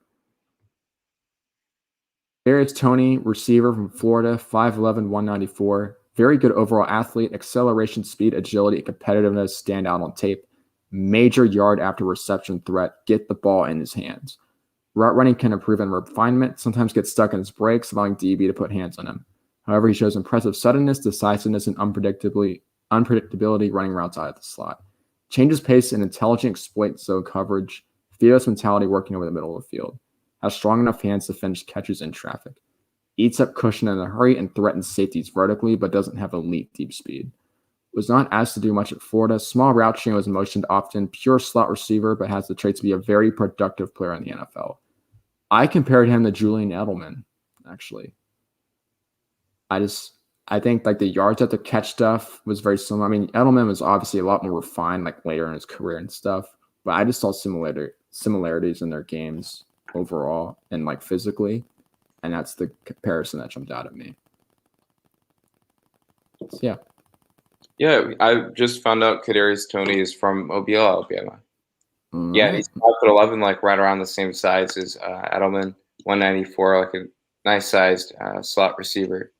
Kadarius Toney, receiver from Florida, 5'11", 194. Very good overall athlete, acceleration, speed, agility, and competitiveness stand out on tape. Major yard after reception threat. Get the ball in his hands. Route running can improve in refinement. Sometimes gets stuck in his breaks, allowing DB to put hands on him. However, he shows impressive suddenness, decisiveness, and unpredictability running routes out of the slot. Changes pace and intelligent exploit zone coverage. Fearless mentality working over the middle of the field. Has strong enough hands to finish catches in traffic. Eats up cushion in a hurry and threatens safeties vertically, but doesn't have elite deep speed. Was not asked to do much at Florida. Small route chain was motioned often. Pure slot receiver, but has the trait to be a very productive player in the NFL. I compared him to Julian Edelman, actually. I think like the yards at the catch stuff was very similar. I mean, Edelman was obviously a lot more refined like later in his career and stuff, but I just saw similarities in their games overall and like physically, and that's the comparison that jumped out at me. So, yeah. Yeah, I just found out Kadarius Toney is from Mobile, Alabama. Yeah, he's 5'11", like right around the same size as Edelman, 194, like a nice-sized slot receiver.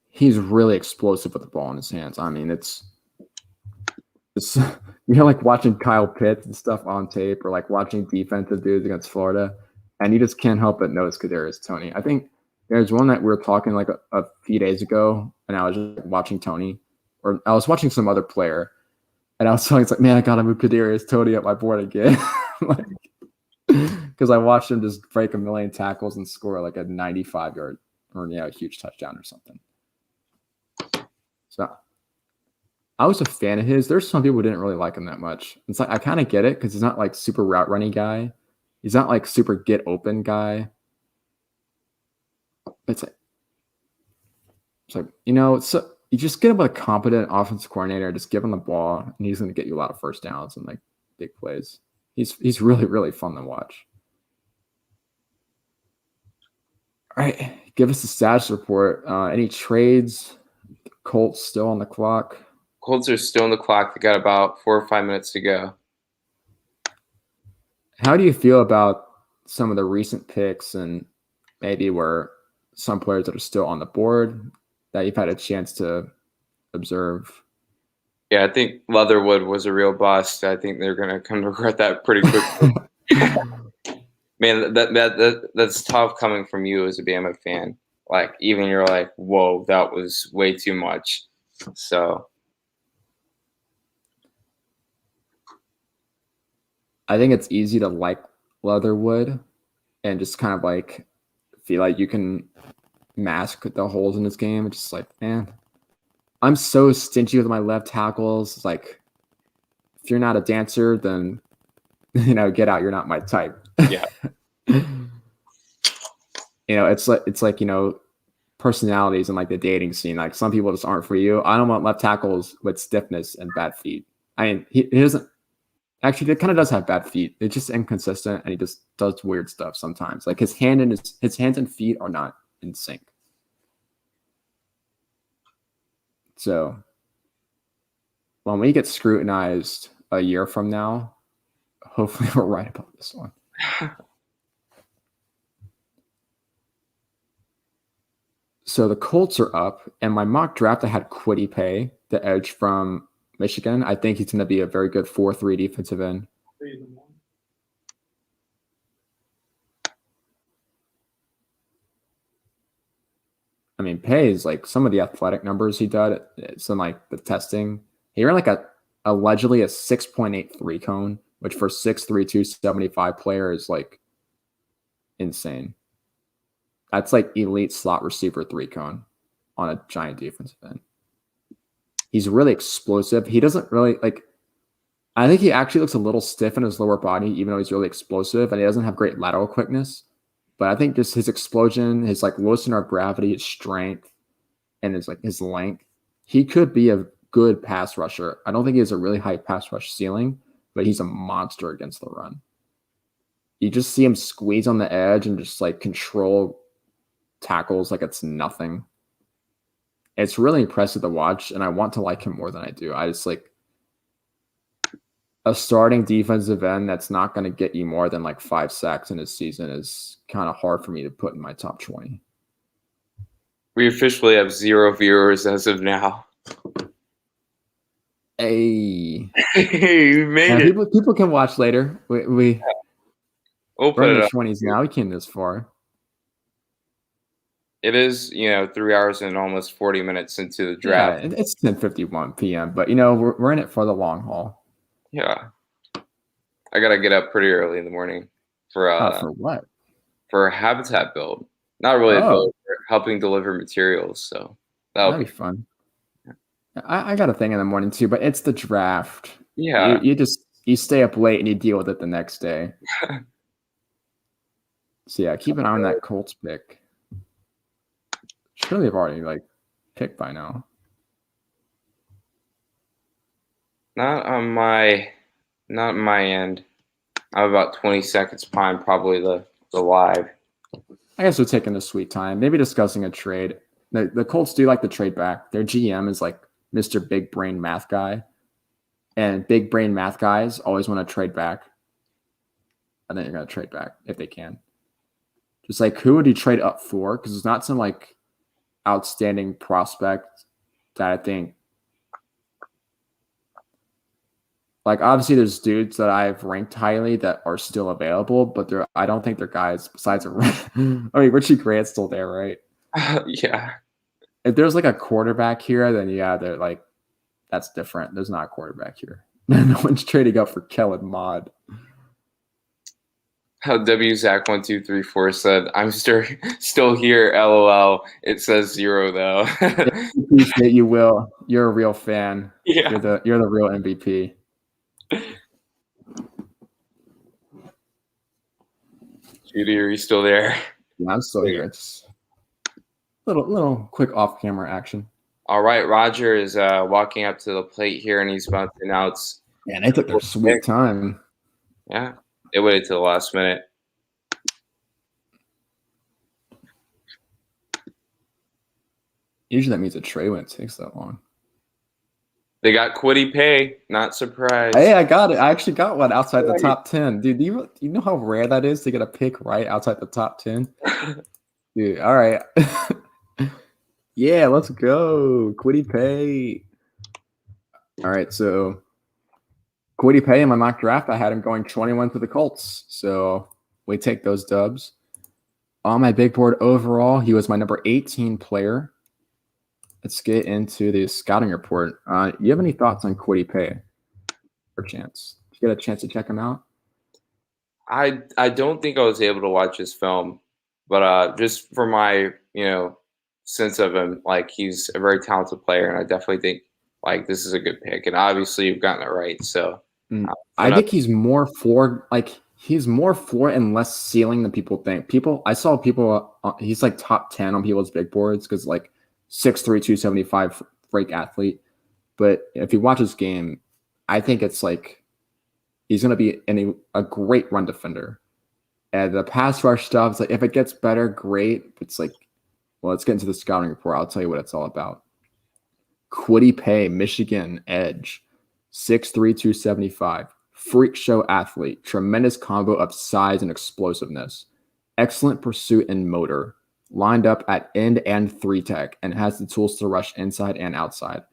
He's really explosive with the ball in his hands. I mean, it's like watching Kyle Pitts and stuff on tape, or like watching defensive dudes against Florida, and you just can't help but notice Kadarius Toney. I think there's one that we were talking like a few days ago, and I was just watching Toney, or I was watching some other player, and I was telling, it's like, man, I gotta move Kadarius Toney up my board again, because I watched him just break a million tackles and score like a 95-yard or a huge touchdown or something. So I was a fan of his. There's some people who didn't really like him that much. It's like I kind of get it because he's not like super route running guy. He's not like super get open guy. It's like so you just get him with a competent offensive coordinator, just give him the ball, and he's going to get you a lot of first downs and like big plays. He's really, really fun to watch. All right, give us the status report. Any trades? Colts still on the clock. Colts are still on the clock. They got about 4 or 5 minutes to go. How do you feel about some of the recent picks and maybe where some players that are still on the board that you've had a chance to observe? Yeah, I think Leatherwood was a real bust. I think they're going to come to regret that pretty quickly. Man, that's tough coming from you as a Bama fan. Like, even you're like, whoa, that was way too much. So I think it's easy to like Leatherwood and just kind of like feel like you can mask the holes in his game. It's just like, man, I'm so stingy with my left tackles. It's like, if you're not a dancer, then get out. You're not my type. Yeah. It's like personalities and like the dating scene. Like some people just aren't for you. I don't want left tackles with stiffness and bad feet. I mean, he doesn't actually. It kind of does have bad feet. It's just inconsistent, and he just does weird stuff sometimes. Like his hands and feet are not in sync. So when we get scrutinized a year from now, hopefully we're right about this one. So the Colts are up, and my mock draft, I had Kwity Paye, the edge from Michigan. I think he's going to be a very good 4-3 defensive end. I mean, Paye is like some of the athletic numbers he did. Some like the testing. He ran like allegedly a 6.83 cone, which for 6'3", 275 player is like insane. That's like elite slot receiver 3 cone on a giant defensive end. He's really explosive. He doesn't really like. I think he actually looks a little stiff in his lower body, even though he's really explosive, and he doesn't have great lateral quickness. But I think just his explosion, his like low center of gravity, his strength, and his length, he could be a good pass rusher. I don't think he has a really high pass rush ceiling, but he's a monster against the run. You just see him squeeze on the edge and just like control tackles like it's nothing. It's really impressive to watch, and I want to like him more than I do. I just like a starting defensive end that's not going to get you more than like 5 sacks in his season is kind of hard for me to put in my top 20. We officially have 0 viewers as of now. Hey, you made it. People can watch later. We're in the 20s now. We came this far. It is, 3 hours and almost 40 minutes into the draft. Yeah, it's 10:51 p.m., but we're in it for the long haul. Yeah, I gotta get up pretty early in the morning for what? For a habitat build. Not really a build, for helping deliver materials. So that'll be fun. I got a thing in the morning too, but it's the draft. Yeah, you stay up late and you deal with it the next day. So yeah, keep an eye on that Colts pick. Surely have already picked by now. Not on my end. I have about 20 seconds behind probably the live. I guess we're taking a sweet time. Maybe discussing a trade. The Colts do like to trade back. Their GM is like Mr. Big Brain Math Guy. And big brain math guys always want to trade back. I think they're going to trade back if they can. Just who would he trade up for? Because it's not some outstanding prospect that I think. Obviously, there's dudes that I've ranked highly that are still available, but I don't think they're guys besides Richie Grant's still there, right? Yeah. If there's a quarterback here, then yeah, they're that's different. There's not a quarterback here. No one's trading up for Kellen Mond. How WZack1234 said, "I'm still here. LOL. It says 0 though." Appreciate you, Will. You're a real fan. Yeah. You're the real MVP. Judy, are you still there? Yeah, I'm still here. It's little quick off-camera action. All right, Roger is walking up to the plate here, and he's about to announce. Man, they took their sweet time. Yeah, they waited till the last minute. Usually that means a trade when it takes that long. They got Kwity Paye. Not surprised. Hey, I got it. I actually got one outside the top 10. Dude, you know how rare that is to get a pick right outside the top 10? Dude, all right. Yeah, let's go. Kwity Paye. All right, so Kwity Paye in my mock draft, I had him going 21 to the Colts. So we take those dubs. On my big board overall, he was my number 18 player. Let's get into the scouting report. You have any thoughts on Kwity Paye? Per chance? Did you get a chance to check him out? I don't think I was able to watch his film, but just for my sense of him, he's a very talented player, and I definitely think this is a good pick. And obviously, you've gotten it right. So I think he's more floor, he's more floor and less ceiling than people think. I saw people. He's top 10 on people's big boards because 6'3", 275 freak athlete. But if you watch his game, I think it's he's going to be a great run defender. And the pass rush stuff, if it gets better, great. It's well, let's get into the scouting report. I'll tell you what it's all about. Kwity Paye, Michigan edge, 6'3", 275. Freak show athlete. Tremendous combo of size and explosiveness. Excellent pursuit and motor. Lined up at end and 3-tech and has the tools to rush inside and outside.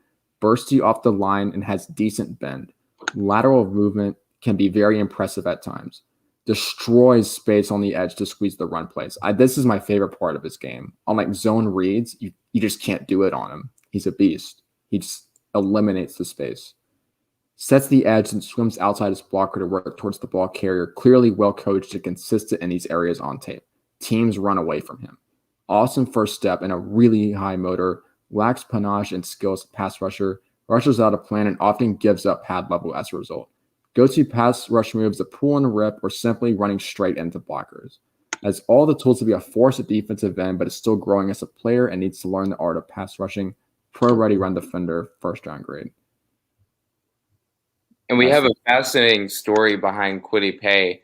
Bursts you off the line and has decent bend. Lateral movement can be very impressive at times. Destroys space on the edge to squeeze the run plays. This is my favorite part of his game. On zone reads, you just can't do it on him. He's a beast. He just eliminates the space. Sets the edge and swims outside his blocker to work towards the ball carrier. Clearly well coached and consistent in these areas on tape. Teams run away from him. Awesome first step and a really high motor. Lacks panache and skill as a pass rusher. Rushes out of plan and often gives up pad level as a result. Go-to pass rush moves a pull and rip or simply running straight into blockers. Has all the tools to be a force at defensive end, but is still growing as a player and needs to learn the art of pass rushing. Pro-ready run defender, first-round grade. And we have a fascinating story behind Kwity Paye.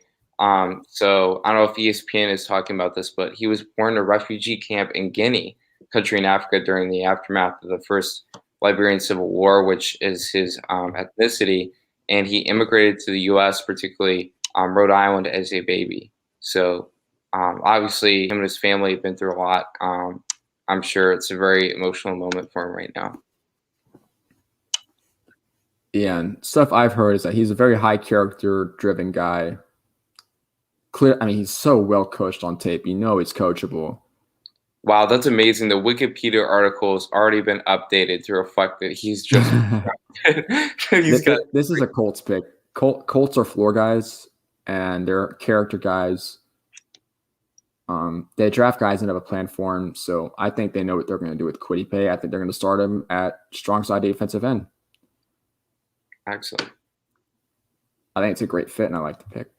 So I don't know if ESPN is talking about this, but he was born in a refugee camp in Guinea, country in Africa, during the aftermath of the first Liberian Civil War, which is his ethnicity. And he immigrated to the U.S., particularly Rhode Island, as a baby. So obviously, him and his family have been through a lot. I'm sure it's a very emotional moment for him right now. Yeah, and stuff I've heard is that he's a very high character-driven guy. He's so well coached on tape. He's coachable. Wow, that's amazing. The Wikipedia article has already been updated to reflect that he's just. This is a Colts pick. Colts are floor guys, and they're character guys. They draft guys and have a plan for him, so I think they know what they're going to do with Kwity Paye. I think they're going to start him at strong side defensive end. Excellent. I think it's a great fit, and I like the pick.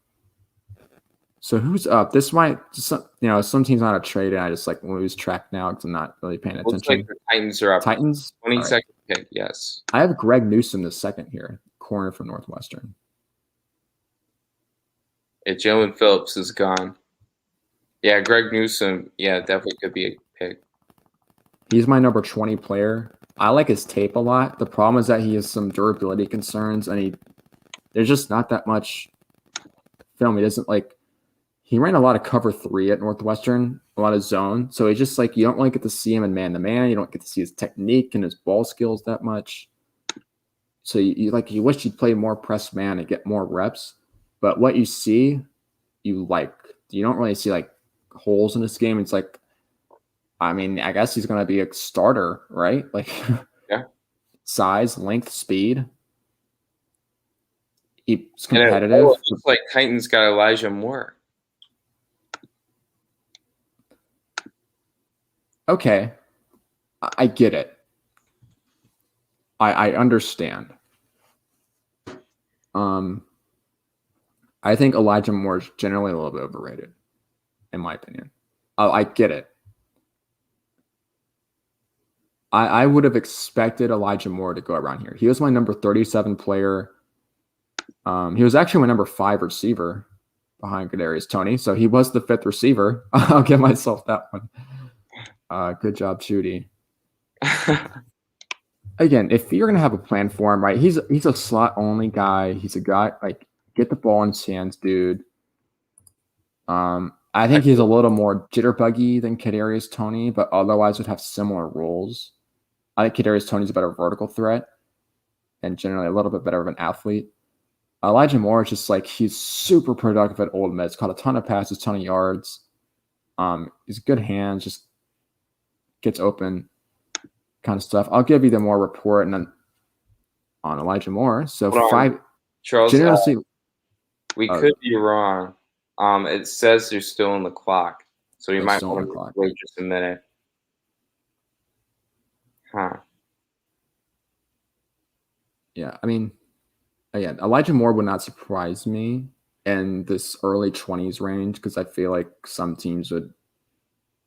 So who's up? This might, some teams not a trade, and I just like lose track now because I'm not really paying attention. Looks like the Titans are up. Titans, 22nd pick. Yes. I have Greg Newsome the second here, corner from Northwestern. Yeah, Jalen Phillips is gone. Yeah, Greg Newsome. Yeah, definitely could be a pick. He's my number 20 player. I like his tape a lot. The problem is that he has some durability concerns, and there's just not that much film. He ran a lot of cover 3 at Northwestern, a lot of zone. So he's just like, you don't really get to see him in man-to-man. You don't get to see his technique and his ball skills that much. So you wish you'd play more press man and get more reps. But what you see, you like. You don't really see like holes in this game. It's like, I mean, I guess he's going to be a starter, right? Like, yeah. Size, length, speed. He's competitive. It looks like Titans got Elijah Moore. Okay, I get it. I understand. I think Elijah Moore is generally a little bit overrated, in my opinion. I get it. I would have expected Elijah Moore to go around here. He was my number 37 player. He was actually my number 5 receiver behind Kadarius Toney, so he was the 5th receiver. I'll give myself that one. Good job, Judy. Again, if you're gonna have a plan for him, right? He's a slot only guy. He's a guy like get the ball in his hands, dude. I think he's a little more jitterbuggy than Kadarius Toney, but otherwise would have similar roles. I think Kadarius Toney's a better vertical threat and generally a little bit better of an athlete. Elijah Moore is just like he's super productive at Ole Miss, caught a ton of passes, ton of yards. He's good hands, just gets open, kind of stuff. I'll give you the more report and then on Elijah Moore. So Charles, we could be wrong. It says they're still in the clock, so you might want to wait just a minute. Huh. Yeah, I mean, again, Elijah Moore would not surprise me in this early 20s range because I feel like some teams would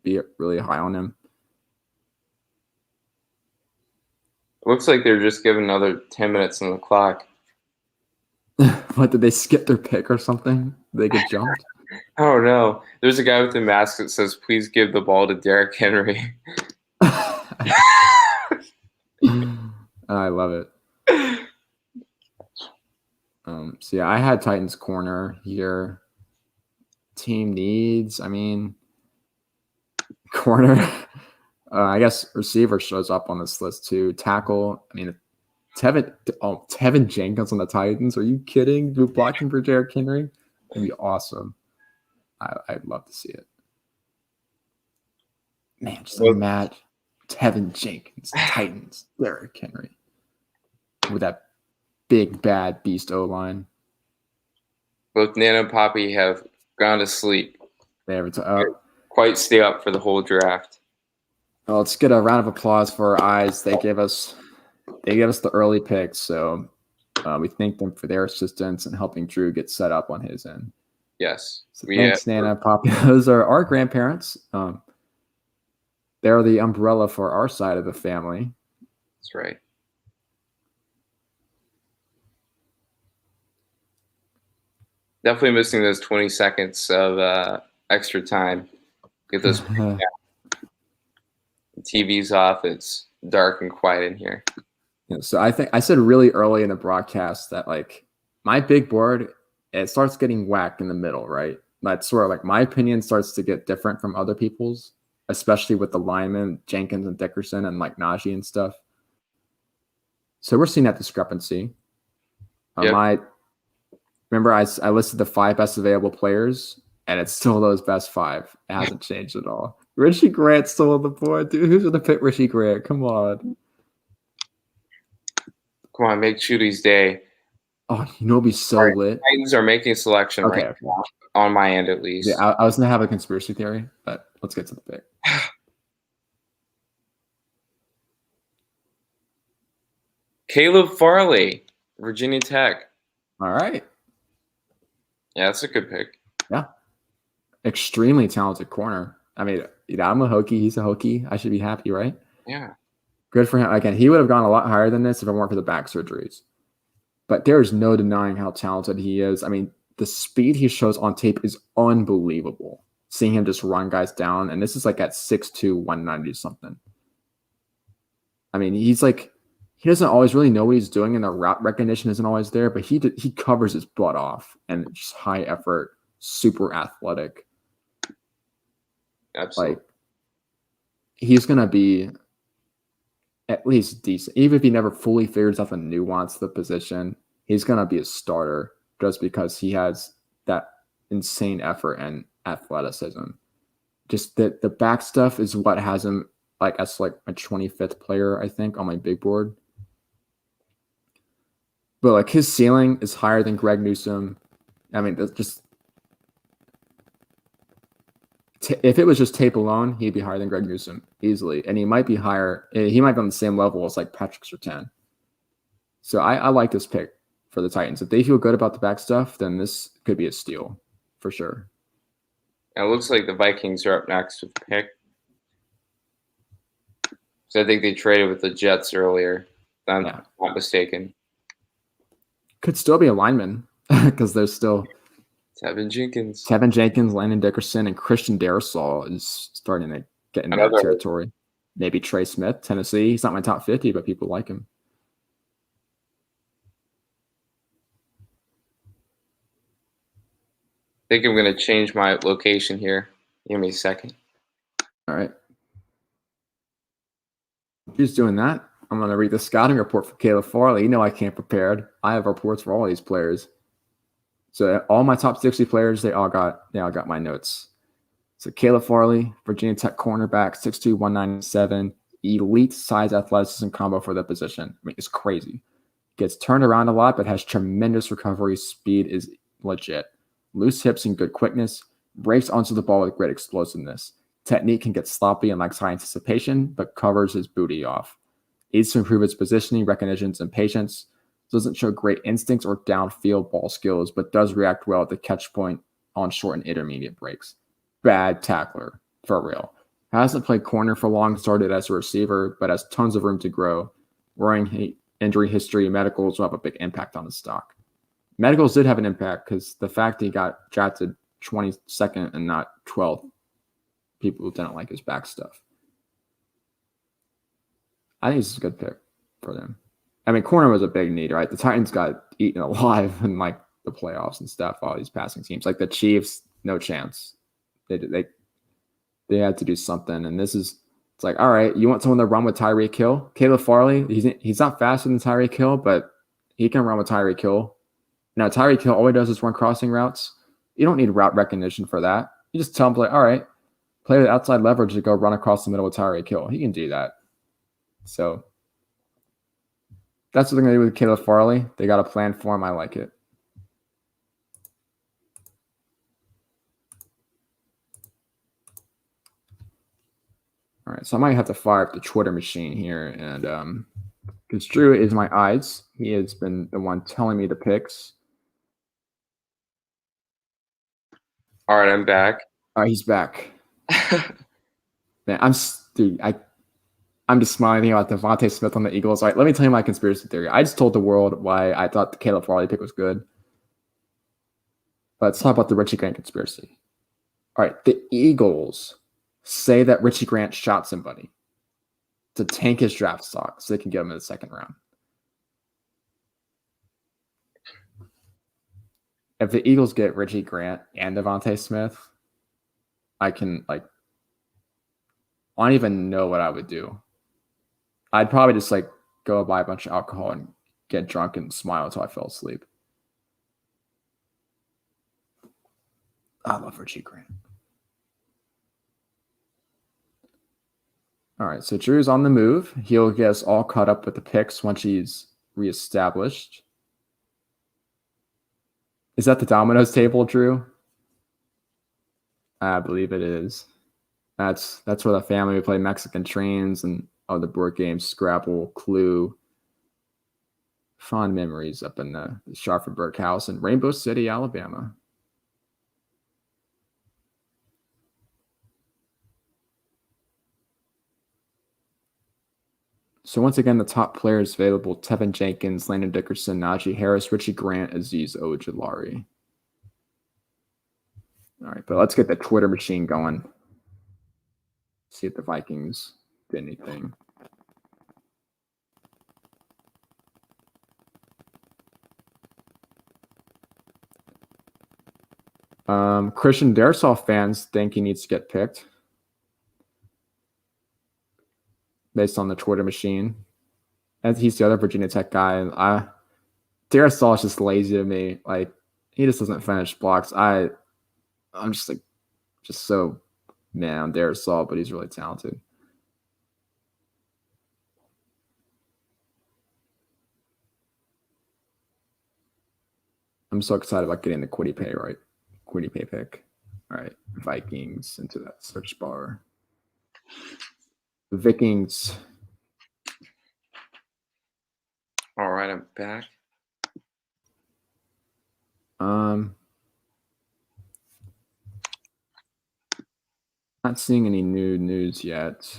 be really high on him. It looks like they're just giving another 10 minutes on the clock. What, did they skip their pick or something? They get jumped? Oh, no. There's a guy with a mask that says, please give the ball to Derrick Henry. I love it. So, yeah, I had Titans corner here. Team needs, I mean, corner. I guess receiver shows up on this list too. Tackle, I mean, Tevin Jenkins on the Titans. Are you kidding? Do blocking for Derrick Henry? That'd be awesome. I'd love to see it. Man, just imagine Tevin Jenkins, Titans, Derrick Henry with that big bad beast O-line. Both Nana and Poppy have gone to sleep. They quite stay up for the whole draft. Well, let's get a round of applause for our eyes. They gave us the early picks, so we thank them for their assistance in helping Drew get set up on his end. Yes. So thanks, Nana, Poppy. Those are our grandparents. They're the umbrella for our side of the family. That's right. Definitely missing those 20 seconds of extra time. Get those TV's off. It's dark and quiet in here. Yeah, so I think I said really early in the broadcast that like my big board, it starts getting whacked in the middle, right? That's where like my opinion starts to get different from other people's, especially with the linemen, Jenkins and Dickerson and like Najee and stuff. So we're seeing that discrepancy. Yep. Remember I listed the 5 best available players, and it's still those best 5. It hasn't changed at all. Richie Grant's still on the board, dude. Who's going to pick Richie Grant? Come on. Come on, make Chudy's day. Oh, it'll be so lit. Titans are making a selection right now, on my end at least. Yeah, I was going to have a conspiracy theory, but let's get to the pick. Caleb Farley, Virginia Tech. All right. Yeah, that's a good pick. Yeah. extremely talented corner. I mean, I'm a Hokie. He's a Hokie. I should be happy, right? Yeah. Good for him. Again, he would have gone a lot higher than this if it weren't for the back surgeries. But there is no denying how talented he is. I mean, the speed he shows on tape is unbelievable. Seeing him just run guys down, and this is like at 6'2", 190 something. I mean, he doesn't always really know what he's doing, and the route recognition isn't always there, but he covers his butt off, and just high effort, super athletic. Absolutely. Like, he's going to be at least decent. Even if he never fully figures out the nuance of the position, he's going to be a starter just because he has that insane effort and athleticism. Just the back stuff is what has him like as like my 25th player, I think, on my big board. But like his ceiling is higher than Greg Newsome. I mean, that's just if it was just tape alone, he'd be higher than Greg Newsome easily, and he might be higher. He might be on the same level as like Patrick Surtain. So I like this pick for the Titans. If they feel good about the back stuff, then this could be a steal for sure. It looks like the Vikings are up next with the pick. So I think they traded with the Jets earlier, if I'm not mistaken. Could still be a lineman because there's still Tevin Jenkins, Landon Dickerson, and Christian Darrisaw is starting to get in that territory. Maybe Trey Smith, Tennessee. He's not my top 50, but people like him. I think I'm going to change my location here. Give me a second. All right. Who's doing that? I'm going to read the scouting report for Caleb Farley. You know I came prepared. I have reports for all these players. So all my top 60 players, they all got my notes. So Caleb Farley, Virginia Tech cornerback, 6'2", 197, elite size athleticism combo for the position. I mean, it's crazy. Gets turned around a lot, but has tremendous recovery. Speed is legit. Loose hips and good quickness. Breaks onto the ball with great explosiveness. Technique can get sloppy and lacks high anticipation, but covers his booty off. Aids to improve its positioning, recognitions, and patience. Doesn't show great instincts or downfield ball skills, but does react well at the catch point on short and intermediate breaks. Bad tackler, for real. Hasn't played corner for long, started as a receiver, but has tons of room to grow. Worrying injury history, medicals will have a big impact on his stock. Medicals did have an impact because the fact he got drafted 22nd and not 12th, people who didn't like his back stuff. I think this is a good pick for them. I mean, corner was a big need, right? The Titans got eaten alive in like the playoffs and stuff. All these passing teams, like the Chiefs, no chance. They had to do something, and it's like, all right, you want someone to run with Tyreek Hill? Caleb Farley, he's not faster than Tyreek Hill, but he can run with Tyreek Hill. Now Tyreek Hill, all he does is run crossing routes. You don't need route recognition for that. You just tell him, like, all right, play with outside leverage to go run across the middle with Tyreek Hill. He can do that. So that's what they're going to do with Caleb Farley. They got a plan for him. I like it. All right, so I might have to fire up the Twitter machine here. And because Drew is my eyes. He has been the one telling me the picks. All right, I'm back. All right, he's back. Man, I'm just smiling thinking about Devontae Smith on the Eagles. All right, let me tell you my conspiracy theory. I just told the world why I thought the Caleb Farley pick was good. But let's talk about the Richie Grant conspiracy. All right, the Eagles say that Richie Grant shot somebody to tank his draft stock so they can get him in the second round. If the Eagles get Richie Grant and Devontae Smith, I don't even know what I would do. I'd probably just like go buy a bunch of alcohol and get drunk and smile until I fell asleep. I love Richie Grant. All right, so Drew's on the move. He'll get us all caught up with the picks once he's reestablished. Is that the Domino's table, Drew? I believe it is. That's where the family would play Mexican Trains and other board games, Scrabble, Clue. Fond memories up in the Scharfenberg house in Rainbow City, Alabama. So once again, the top players available: Tevin Jenkins, Landon Dickerson, Najee Harris, Richie Grant, Azeez Ojulari. All right, but let's get the Twitter machine going. See if the Vikings did anything. Christian Darrisaw fans think he needs to get picked based on the Twitter machine. And he's the other Virginia Tech guy. Darrisaw is just lazy to me. Like, he just doesn't finish blocks. I'm just so mad on Darrisaw, but he's really talented. I'm so excited about getting the Kwity Paye pick. All right, Vikings into that search bar. The Vikings. All right, I'm back. Not seeing any new news yet.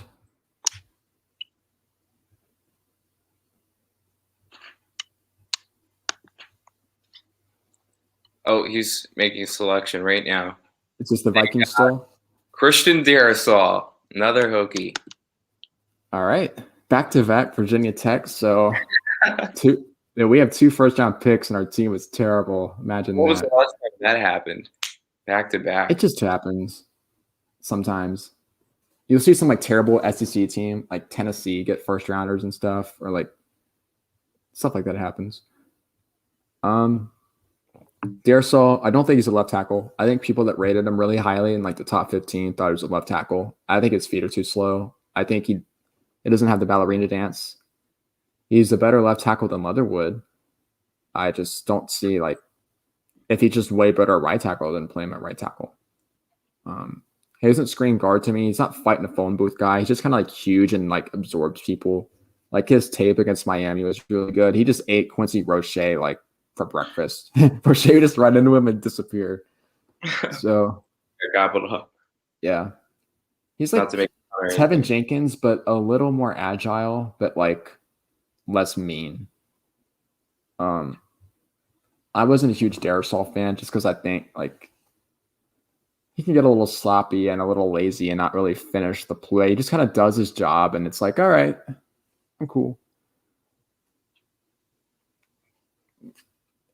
Oh, he's making a selection right now. Is this the Vikings still? Christian Darrisaw, another Hokie. All right, back-to-back Virginia Tech. So we have 2 first-round picks, and our team was terrible. Imagine what was the last time that happened? Back-to-back. It just happens sometimes. You'll see some like terrible SEC team, like Tennessee, get first-rounders and stuff, or like stuff like that happens. Darrisaw, I don't think he's a left tackle. I think people that rated him really highly in like the top 15 thought he was a left tackle. I think his feet are too slow. I think he doesn't have the ballerina dance. He's a better left tackle than Leatherwood. I just don't see, like, if he's just way better at right tackle, then play him at right tackle. He doesn't screen guard to me. He's not fighting a phone booth guy. He's just kind of like huge and like absorbs people. Like his tape against Miami was really good. He just ate Quincy Roche like for breakfast. Roche would just run into him and disappear. So gobbled up. Yeah. He's like Tevin Jenkins, but a little more agile, but like less mean. I wasn't a huge Darrisaw fan just because I think like he can get a little sloppy and a little lazy and not really finish the play. He just kind of does his job, and it's like, all right, I'm cool.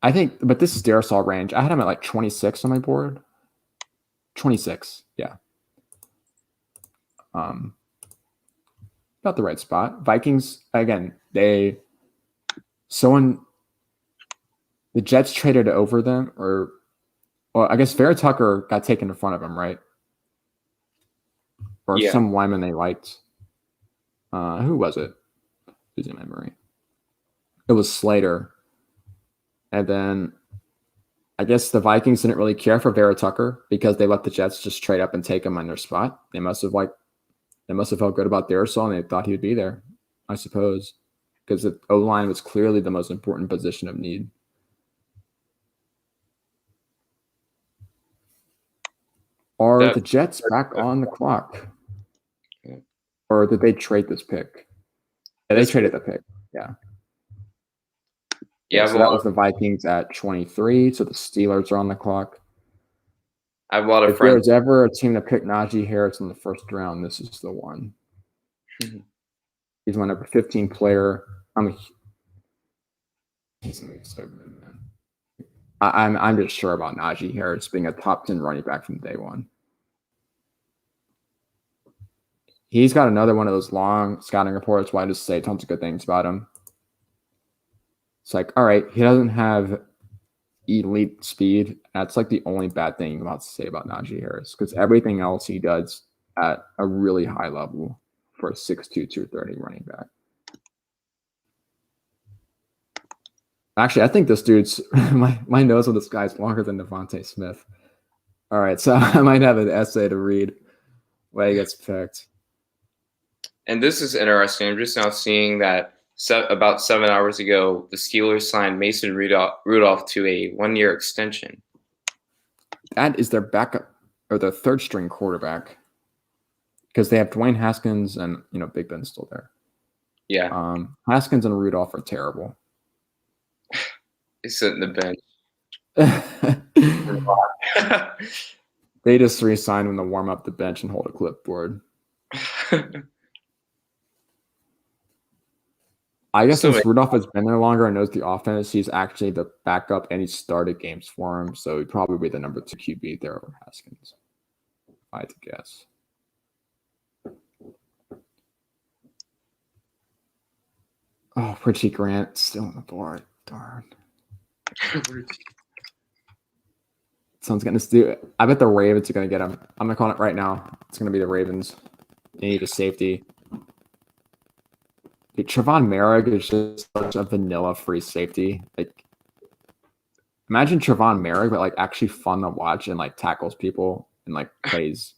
I think, but this is Darrisaw range. I had him at like 26 on my board. 26, yeah. About the right spot. Vikings, again, the Jets traded over them, or well, I guess Vera Tucker got taken in front of him, right? Or some lineman they liked. Who was it? Who's in memory? It was Slater. And then I guess the Vikings didn't really care for Vera Tucker because they let the Jets just trade up and take him on their spot. They must have felt good about Darrisaw, and they thought he would be there, I suppose, because the O-line was clearly the most important position of need. Are the Jets back on the clock? Or did they trade this pick? Yeah, they traded the pick. Yeah. Yeah, so that was the Vikings at 23. So the Steelers are on the clock. I have a lot of friends. If there's ever a team to pick Najee Harris in the first round, this is the one. Mm-hmm. He's my number 15 player. He's so good, man. I'm just sure about Najee Harris being a top 10 running back from day one. He's got another one of those long scouting reports where I just say tons of good things about him. It's like, all right, he doesn't have elite speed. That's like the only bad thing I'm about to say about Najee Harris, because everything else he does at a really high level for a 6'2", 230 running back. Actually, I think this dude's my nose on this guy's longer than Devontae Smith. All right, so I might have an essay to read where he gets picked. And this is interesting. I'm just now seeing that about 7 hours ago, the Steelers signed Mason Rudolph to a 1-year extension. That is their backup or their third string quarterback, because they have Dwayne Haskins and Big Ben still there. Yeah. Haskins and Rudolph are terrible. They sit in the bench. They just re-signed him to warm up the bench and hold a clipboard. I guess since Rudolph has been there longer and knows the offense, he's actually the backup and he started games for him. So he'd probably be the number 2 QB there over Haskins, if I had to guess. Oh, Richie Grant still on the board. Darn. Someone's going to do it. I bet the Ravens are going to get him. I'm going to call it right now. It's going to be the Ravens. They need a safety. Dude, Trevon Merrick is just such a vanilla free safety. Like, imagine Trevon Merrick, but like actually fun to watch and like tackles people and like plays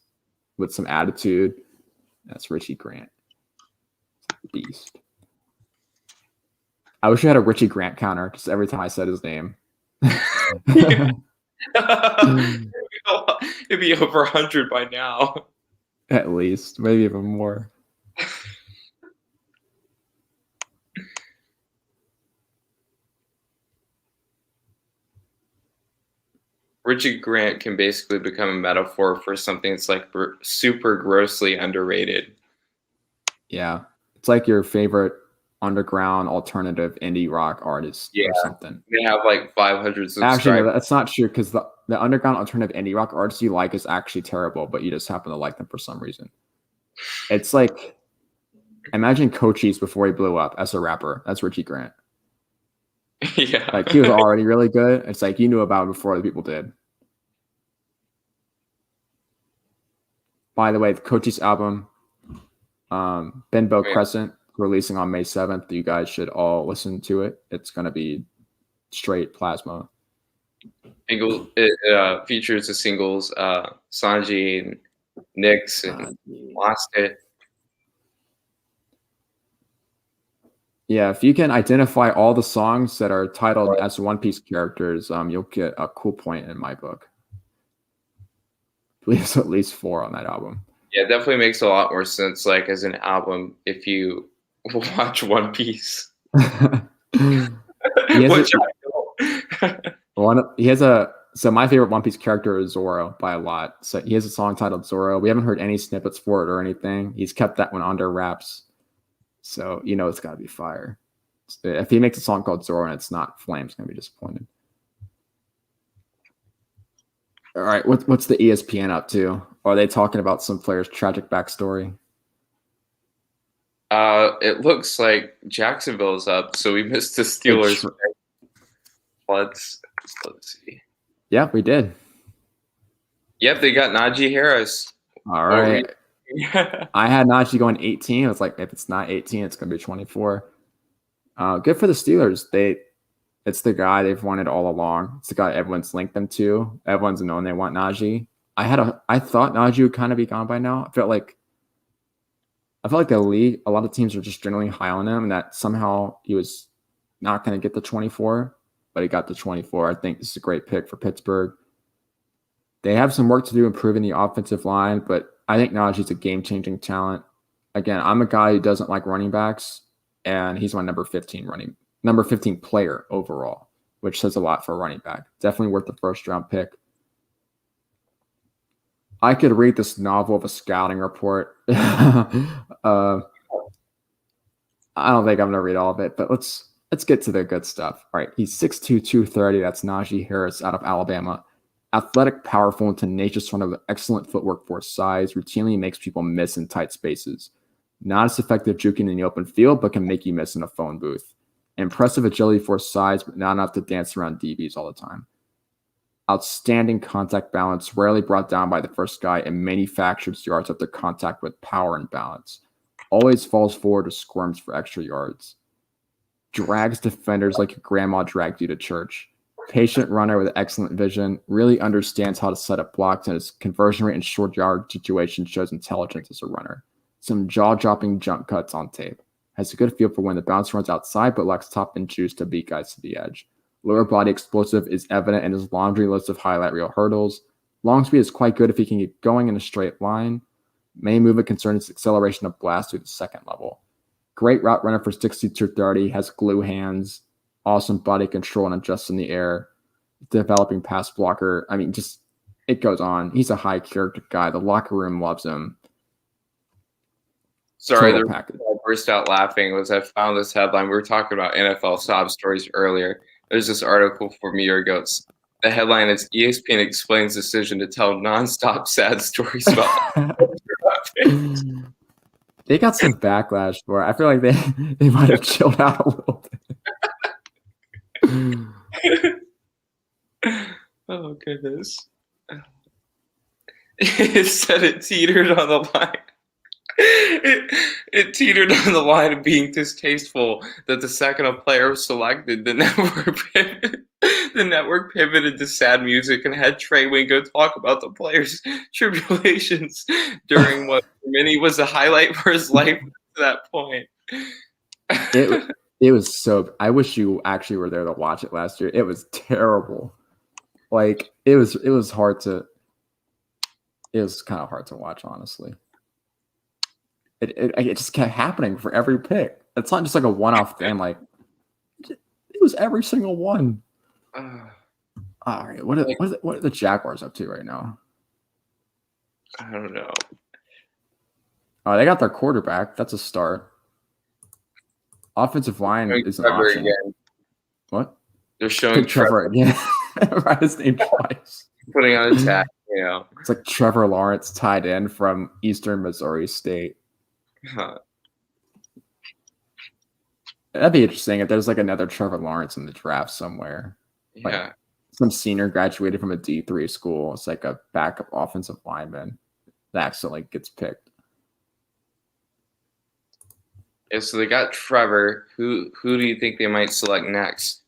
with some attitude. That's Richie Grant. Beast. I wish I had a Richie Grant counter just every time I said his name. It'd be over 100 by now. At least, maybe even more. Richie Grant can basically become a metaphor for something that's like super grossly underrated. Yeah. It's like your favorite underground alternative indie rock artist or something. They have like 500 subscribers. Actually, no, that's not true because the underground alternative indie rock artist you like is actually terrible, but you just happen to like them for some reason. It's like, imagine Cochise before he blew up as a rapper. That's Richie Grant. Yeah. Like, he was already really good. It's like you knew about him before other people did. By the way, the Cochise album, Benbow Crescent, releasing on May 7th. You guys should all listen to it. It's going to be straight plasma. It features the singles Sanji and Nyx and Lost It. Yeah, if you can identify all the songs that are titled as One Piece characters, you'll get a cool point in my book. I believe it's at least 4 on that album. Yeah, it definitely makes a lot more sense, like as an album, if you watch One Piece. So my favorite One Piece character is Zoro by a lot. So he has a song titled Zoro. We haven't heard any snippets for it or anything. He's kept that one under wraps. So you know it's got to be fire. If he makes a song called Zoro and it's not, Flame's going to be disappointed. All right, what's the ESPN up to? Are they talking about some player's tragic backstory? It looks like Jacksonville's up, so we missed the Steelers. Let's see. Yeah, we did. Yep, they got Najee Harris. All right. I had Najee going 18. It's like, if it's not 18, it's going to be 24. Good for the Steelers. It's the guy they've wanted all along. It's the guy everyone's linked them to. Everyone's known they want Najee. I thought Najee would kind of be gone by now. I felt like the league, a lot of teams are just generally high on him, and that somehow he was not going to get the 24, but he got the 24. I think this is a great pick for Pittsburgh. They have some work to do improving the offensive line, but I think Najee's a game-changing talent. Again, I'm a guy who doesn't like running backs, and he's my number 15 player overall, which says a lot for a running back. Definitely worth the first-round pick. I could read this novel of a scouting report. I don't think I'm going to read all of it, but let's get to the good stuff. All right, he's 6'2", 230. That's Najee Harris out of Alabama. Athletic, powerful, and tenacious runner with excellent footwork for his size. Routinely makes people miss in tight spaces. Not as effective juking in the open field, but can make you miss in a phone booth. Impressive agility for his size, but not enough to dance around DBs all the time. Outstanding contact balance, rarely brought down by the first guy, and manufactured yards after contact with power and balance. Always falls forward or squirms for extra yards. Drags defenders like your grandma dragged you to church. Patient runner with excellent vision, really understands how to set up blocks, and his conversion rate in short yard situations shows intelligence as a runner. Some jaw-dropping jump cuts on tape. Has a good feel for when the bounce runs outside, but lacks top end juice to beat guys to the edge. Lower body explosive is evident in his laundry list of highlight reel hurdles. Long speed is quite good if he can get going in a straight line. Main movement concern is acceleration of blast through the second level. great route runner for 60-30, has glue hands, awesome body control and adjusts in the air, developing pass blocker. I mean, just it goes on. He's a high character guy. The locker room loves him. Sorry, the reason I burst out laughing was I found this headline. We were talking about NFL sob stories earlier. There's this article from a year ago. The headline is ESPN explains decision to tell nonstop sad stories about. They got some backlash for it. I feel like they might have chilled out a little bit. Oh goodness! It said it teetered on the line. It teetered on the line of being distasteful that the second a player was selected, the network pivoted to sad music and had Trey Wingo talk about the player's tribulations during what for many was a highlight for his life to that point. It was so. I wish you actually were there to watch it last year. It was terrible. Like it was hard to. It was kind of hard to watch, honestly. It just kept happening for every pick. It's not just like a one-off thing. Like it was every single one. All right, what are the Jaguars up to right now? I don't know. Oh, they got their quarterback. That's a start. Offensive line is an option. Again. What? They're showing Trevor again. Write his name twice. Putting on a tag. It's like Trevor Lawrence tied in from Eastern Missouri State. Huh. That'd be interesting if there's like another Trevor Lawrence in the draft somewhere. Yeah. Like some senior graduated from a D3 school. It's like a backup offensive lineman that accidentally gets picked. Yeah, so they got Trevor. Who do you think they might select next?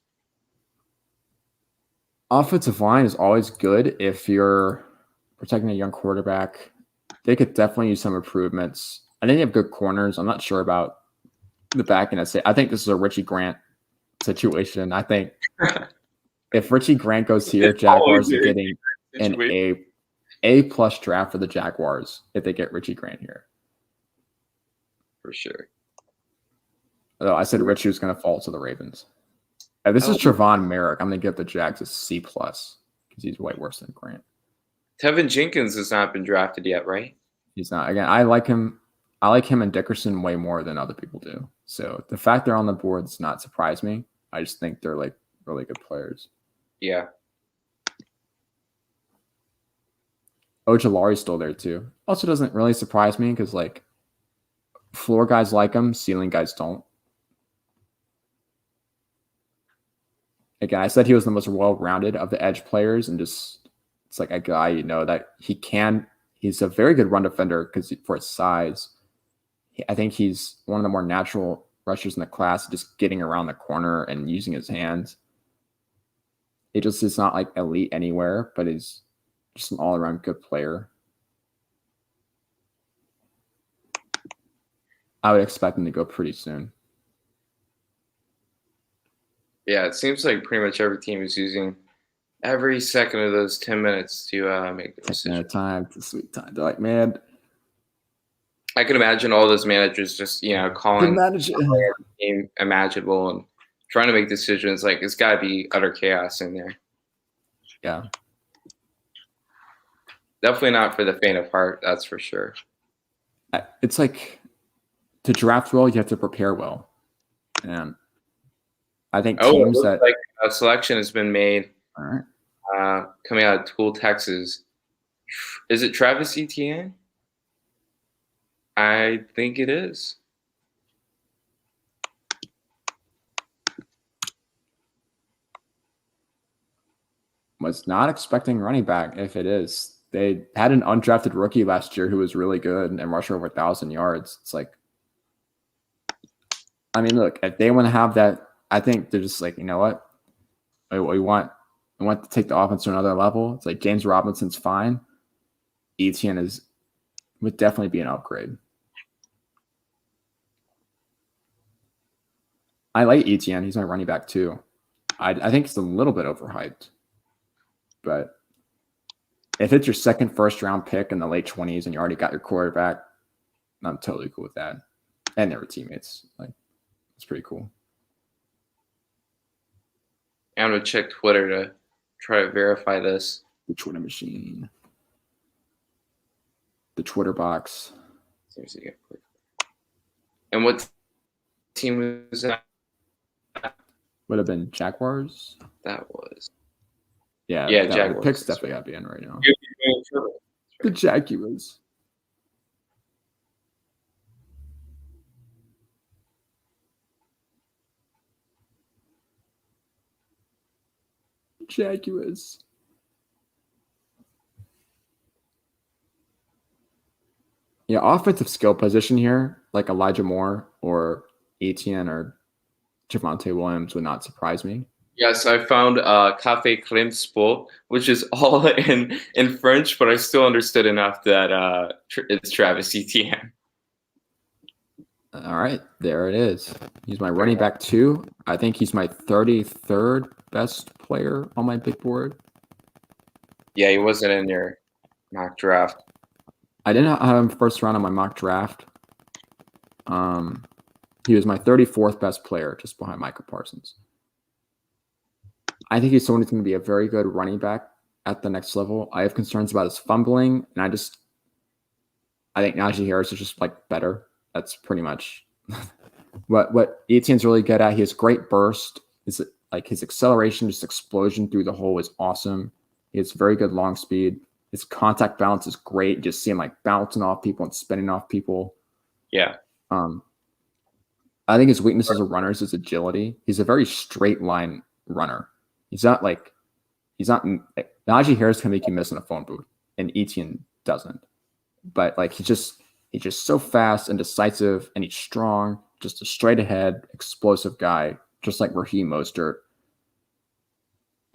Offensive line is always good if you're protecting a young quarterback. They could definitely use some improvements. I think they have good corners. I'm not sure about the back end. I think this is a Richie Grant situation. I think if Richie Grant goes here, Jaguars are getting an A+ draft for the Jaguars if they get Richie Grant here. For sure. Although I said Richie was going to fall to the Ravens. This is Trevon Merrick. I'm going to give the Jags a C+ because he's way worse than Grant. Tevin Jenkins has not been drafted yet, right? He's not. Again, I like him and Dickerson way more than other people do. So the fact they're on the board does not surprise me. I just think they're like really good players. Yeah. Ojulari's still there too. Also doesn't really surprise me because like floor guys like him, ceiling guys don't. Again, I said he was the most well-rounded of the edge players, and just it's like a guy that he's a very good run defender because for his size. I think he's one of the more natural rushers in the class, just getting around the corner and using his hands. It just is not like elite anywhere, but he's just an all-around good player. I would expect him to go pretty soon. Yeah, it seems like pretty much every team is using every second of those 10 minutes to make the decision. Time, it's a sweet time. They're like, man. I can imagine all those managers just, calling every game imaginable and trying to make decisions. Like, it's got to be utter chaos in there. Yeah. Definitely not for the faint of heart, that's for sure. It's like to draft well, you have to prepare well. And I think teams that like a selection has been made. All right. Coming out of Tool, Texas. Is it Travis Etienne? I think it is. Was not expecting running back if it is. They had an undrafted rookie last year who was really good and rushed over 1,000 yards. It's like, I mean, look, if they want to have that, I think they're just like, you know what? We want to take the offense to another level. It's like James Robinson's fine. Etienne would definitely be an upgrade. I like Etienne. He's my running back too. I think it's a little bit overhyped. But if it's your second first-round pick in the late 20s and you already got your quarterback, I'm totally cool with that. and they were teammates. Like, it's pretty cool. I'm gonna check Twitter to try to verify this. The Twitter machine. The Twitter box. And what team was that? Would have been Jaguars. That was. Yeah, Jaguars. The picks definitely got to be in right now. The Jaguars. Jaguars. Yeah, offensive skill position here, like Elijah Moore or Etienne or Javonte Williams would not surprise me. Yes, I found Café Crème Sport, which is all in French, but I still understood enough that it's Travis Etienne. All right, there it is. He's my running back 2. I think he's my 33rd best player on my big board. Yeah, he wasn't in your mock draft. I didn't have him first round on my mock draft. He was my 34th best player, just behind Micah Parsons. I think he's someone who's going to be a very good running back at the next level. I have concerns about his fumbling, and I think Najee Harris is just like better. That's pretty much what Etienne's really good at. He has great burst. Like his acceleration, just explosion through the hole is awesome. He has very good long speed. His contact balance is great. Just see him like bouncing off people and spinning off people. Yeah. I think his weakness as a runner is his agility. He's a very straight line runner. Najee Harris can make you miss in a phone booth, and Etienne doesn't. But like he's just so fast and decisive, and he's strong, just a straight ahead, explosive guy, just like Raheem Mostert.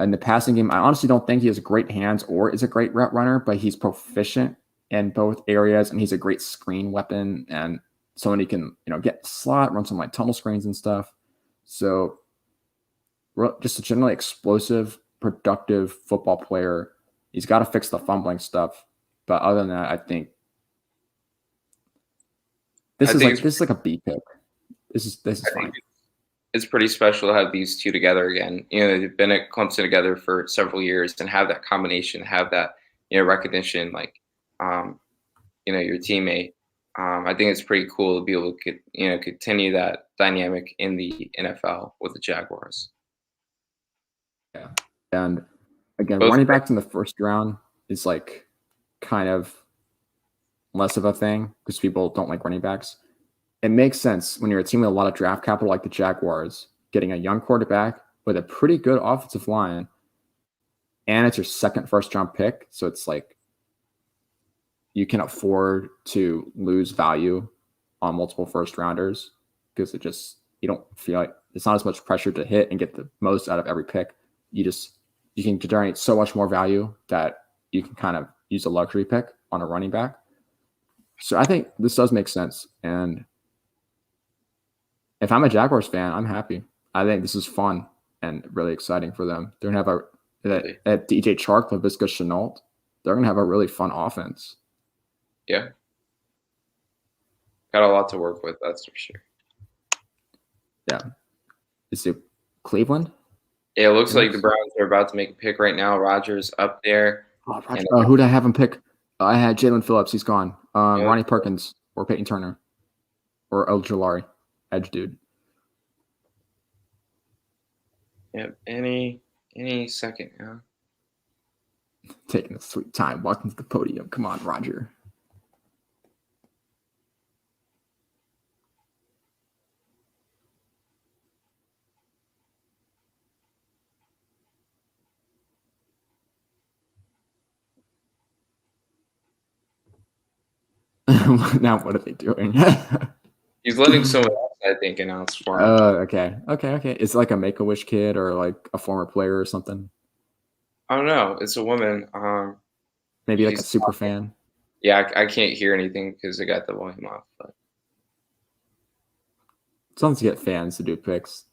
In the passing game, I honestly don't think he has great hands or is a great route runner, but he's proficient in both areas, and he's a great screen weapon and someone he can, get slot, run some like tunnel screens and stuff. So just a generally explosive, productive football player. He's got to fix the fumbling stuff. But other than that, I think this is like a B pick. This is fine. It's pretty special to have these two together again. They've been at Clemson together for several years and have that combination, have that, recognition, like, your teammate. I think it's pretty cool to be able to, continue that dynamic in the NFL with the Jaguars. Yeah. And again, running backs in the first round is like kind of less of a thing because people don't like running backs. It makes sense when you're a team with a lot of draft capital like the Jaguars, getting a young quarterback with a pretty good offensive line, and it's your second first-round pick. So it's like you can afford to lose value on multiple first-rounders because you don't feel like it's not as much pressure to hit and get the most out of every pick. You can generate so much more value that you can kind of use a luxury pick on a running back. So I think this does make sense. And if I'm a Jaguars fan, I'm happy. I think this is fun and really exciting for them. They're going to have at DJ Chark, Laviska Shenault, they're going to have a really fun offense. Yeah. Got a lot to work with, that's for sure. Yeah. Is it Cleveland? Yeah, it looks like the Browns are about to make a pick right now. Rodgers up there. Who did I have him pick? I had Jalen Phillips. He's gone. Ronnie Perkins or Peyton Turner or El Jolari. Edge dude. Yep. Any second now. Taking a sweet time. Walking to the podium. Come on, Roger. Now what are they doing? He's letting someone else, I think, announce for him. Okay. It's like a Make-A-Wish kid or like a former player or something. I don't know. It's a woman. Maybe like a super fan. Yeah, I can't hear anything because I got the volume off. But sometimes you get fans to do picks.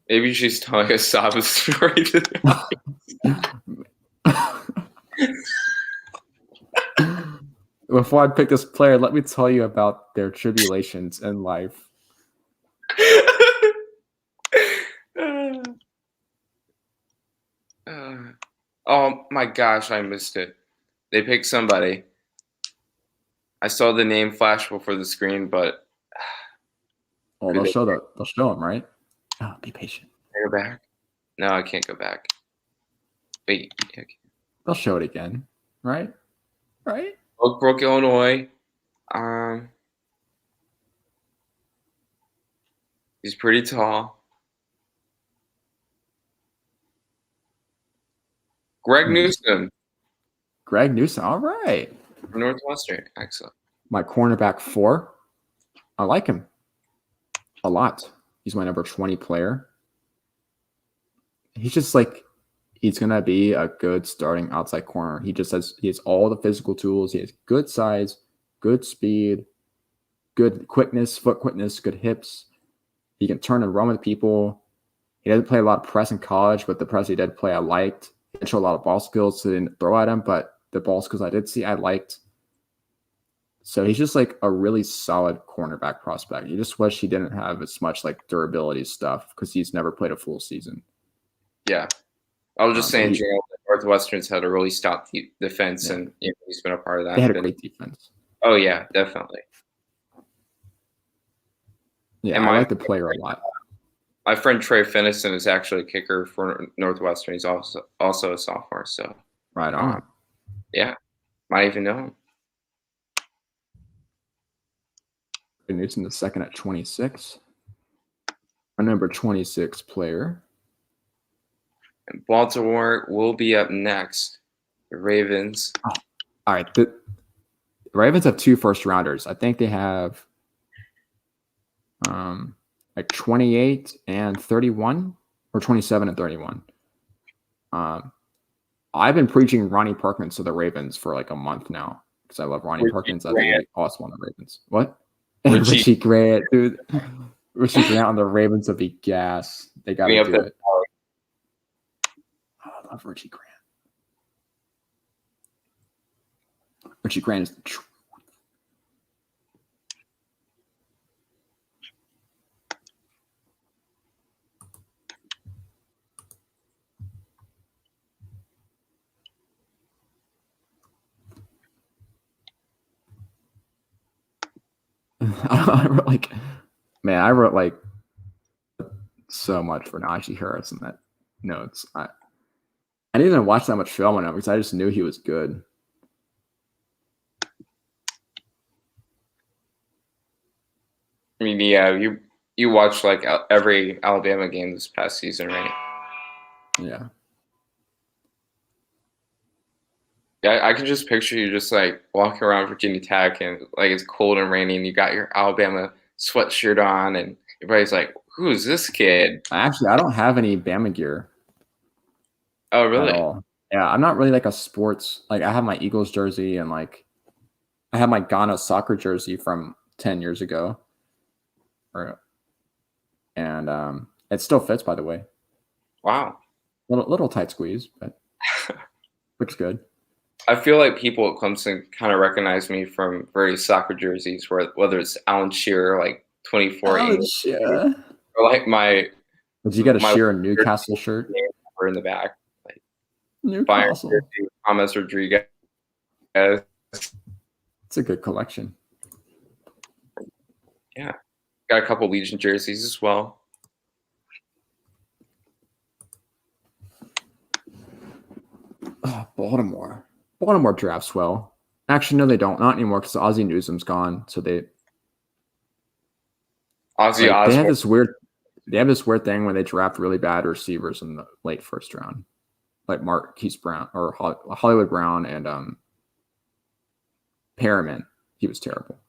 Maybe she's telling a sob story. Before I pick this player, let me tell you about their tribulations in life. Oh my gosh, I missed it. They picked somebody. I saw the name flash before the screen, but they'll show them, right? Oh, be patient. Go back. No, I can't go back. Wait. Okay. They'll show it again, right? Right? Oak Brook, Illinois. He's pretty tall. Greg Newsome. Greg Newsome. All right. From Northwestern. Excellent. My cornerback 4. I like him a lot. He's my number 20 player. He's just like, he's going to be a good starting outside corner. He has all the physical tools. He has good size, good speed, good quickness, foot quickness, good hips. He can turn and run with people. He doesn't play a lot of press in college, but the press he did play, I liked. He didn't show a lot of ball skills, so I didn't throw at him, but the ball skills I did see, I liked. So he's just like a really solid cornerback prospect. You just wish he didn't have as much like durability stuff because he's never played a full season. Yeah. I was just saying, Northwestern's had a really stout defense, and he's been a part of that. They had a great defense. Oh, yeah, definitely. Yeah, and I like the player a lot. My friend Trey Finnison is actually a kicker for Northwestern. He's also a sophomore. So right on. Yeah, might even know him. Newton the second at 26. Our number 26 player. And Baltimore will be up next. The Ravens. Oh, all right. The Ravens have 2 first-rounders. I think they have like 28 and 31 or 27 and 31. I've been preaching Ronnie Perkins to the Ravens for like a month now because I love Ronnie Perkins. I think he's awesome on the Ravens. What? Richie Grant, dude. Richie Grant on the Ravens would be gas. They got to do it. Oh, I love Richie Grant. Richie Grant is the truth. I wrote like so much for Najee Harris in that notes. I didn't even watch that much film on him because I just knew he was good. I mean, yeah, you watched like every Alabama game this past season, right? Yeah. Yeah, I can just picture you just like walking around Virginia Tech and like it's cold and rainy and you got your Alabama sweatshirt on and everybody's like, who's this kid? Actually, I don't have any Bama gear. Oh, really? At all. Yeah, I'm not really like a sports. Like I have my Eagles jersey and like I have my Ghana soccer jersey from 10 years ago. And it still fits, by the way. Wow. Little tight squeeze, but looks good. I feel like people at Clemson kind of recognize me from various soccer jerseys, whether it's Alan Shearer, like 24. Or like my. Did you get a Shearer Newcastle shirt? In the back. Like Newcastle. Jersey, Thomas Rodriguez. It's a good collection. Yeah. Got a couple Legion jerseys as well. Oh, Baltimore drafts well. Actually, no, they don't. Not anymore because Ozzie Newsome's gone. So they have this weird thing where they draft really bad receivers in the late first round, like Marquise Brown or Hollywood Brown and Perriman. He was terrible.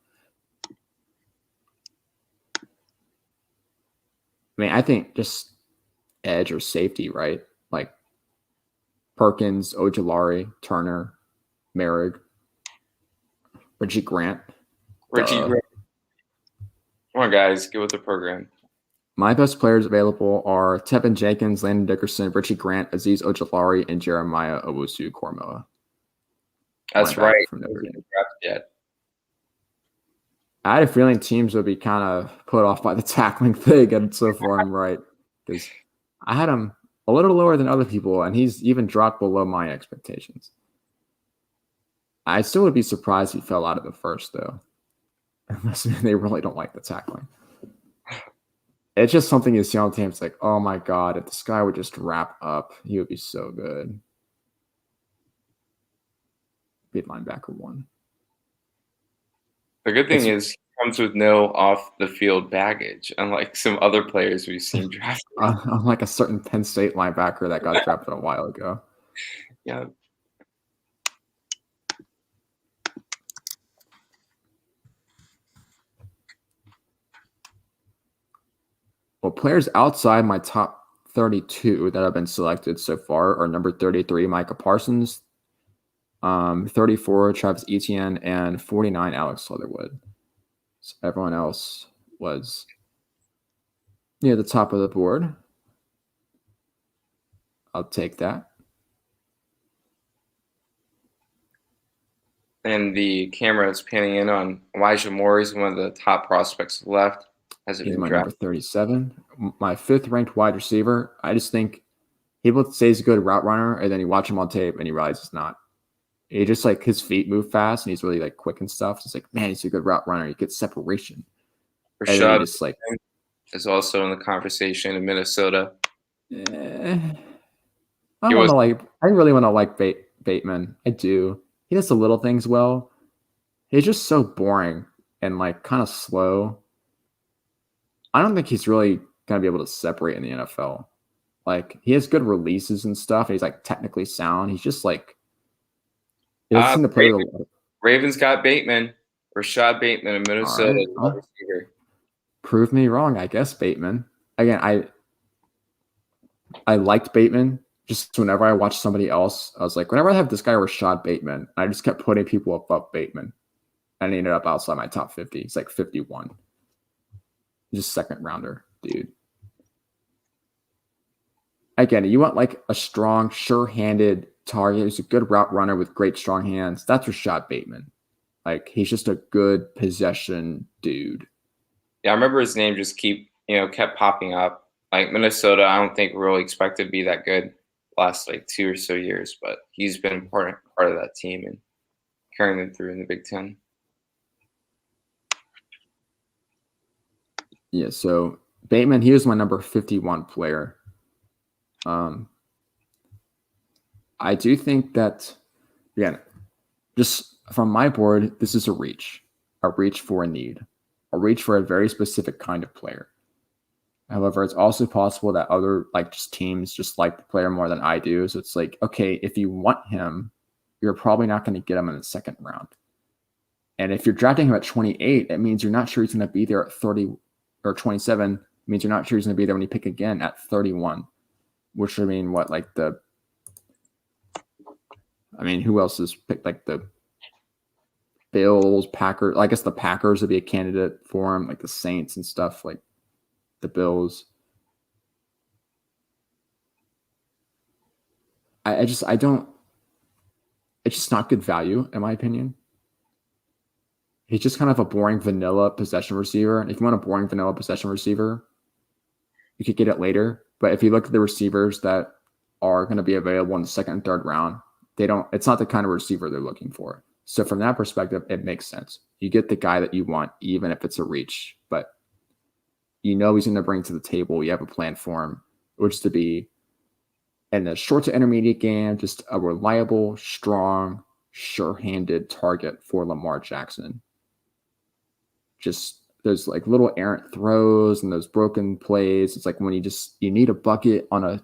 I mean, I think just edge or safety, right? Like Perkins, Ojulari, Turner, Merrick, Richie Grant. Come on, guys, get with the program. My best players available are Tevin Jenkins, Landon Dickerson, Richie Grant, Azeez Ojulari, and Jeremiah Owusu-Koramoah. That's right. From Notre Dame. Yet. I had a feeling teams would be kind of put off by the tackling thing, and so far I'm right because I had them a little lower than other people, and he's even dropped below my expectations. I still would be surprised if he fell out of the first, though, unless they really don't like the tackling. It's just something you see on teams like, oh my God, if this guy would just wrap up, he would be so good. Be linebacker 1. The good thing is he comes with no off the field baggage, unlike some other players we've seen drafted. Unlike a certain Penn State linebacker that got drafted a while ago. Yeah. Well, players outside my top 32 that have been selected so far are number 33, Micah Parsons, 34, Travis Etienne, and 49, Alex Leatherwood. So everyone else was near the top of the board. I'll take that. And the camera is panning in on Elijah Moore. He's one of the top prospects left. He's my number 37. My 5th ranked wide receiver. I just think people say he's a good route runner, and then you watch him on tape and you realize it's not. He just like his feet move fast and he's really like quick and stuff. It's like, man, he's a good route runner. He gets separation. Rashad just like is also in the conversation in Minnesota. I really want to like Bateman. I do. He does the little things well. He's just so boring and like kind of slow. I don't think he's really going to be able to separate in the NFL. Like, he has good releases and stuff. And he's like technically sound. He's just like, he doesn't seem to play Ravens got Bateman, Rashad Bateman in Minnesota. Right. Prove me wrong, I guess, Bateman. Again, I liked Bateman. Just whenever I watched somebody else, I was like, whenever I have this guy Rashad Bateman, I just kept putting people above Bateman. And he ended up outside my top 50. He's like 51. Just second rounder, dude. Again, you want like a strong, sure-handed target who's a good route runner with great strong hands. That's Rashad Bateman. Like, he's just a good possession dude. Yeah, I remember his name just kept popping up. Like, Minnesota, I don't think really expected to be that good last like 2 or so years, but he's been important part of that team and carrying them through in the Big Ten. Yeah, so Bateman, he was my number 51 player. I do think that, again, just from my board, this is a reach for a need, a reach for a very specific kind of player. However, it's also possible that other just teams just like the player more than I do. So it's like, okay, if you want him, you're probably not going to get him in the second round. And if you're drafting him at 28, it means you're not sure he's going to be there at 30 or 27. It means you're not sure he's going to be there when you pick again at 31, which would mean what, who else is picked? Like the Bills, Packers. I guess the Packers would be a candidate for him, like the Saints and stuff, like the Bills. It's just not good value, in my opinion. He's just kind of a boring vanilla possession receiver. And if you want a boring vanilla possession receiver, you could get it later. But if you look at the receivers that are going to be available in the second and third round, it's not the kind of receiver they're looking for. So from that perspective, it makes sense. You get the guy that you want, even if it's a reach, but you know he's going to bring to the table. You have a plan for him, which is to be in the short to intermediate game, just a reliable, strong, sure-handed target for Lamar Jackson. Just those little errant throws and those broken plays. It's like when you need a bucket on a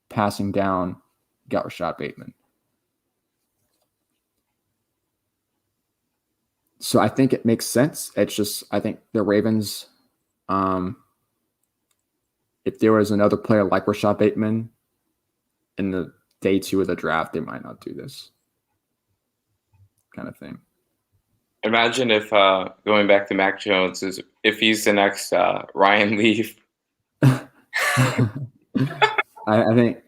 passing down, you got Rashad Bateman. So I think it makes sense. It's just, I think the Ravens, if there was another player like Rashad Bateman in the day 2 of the draft, they might not do this kind of thing. Imagine if, going back to Mac Jones, if he's the next Ryan Leaf. I think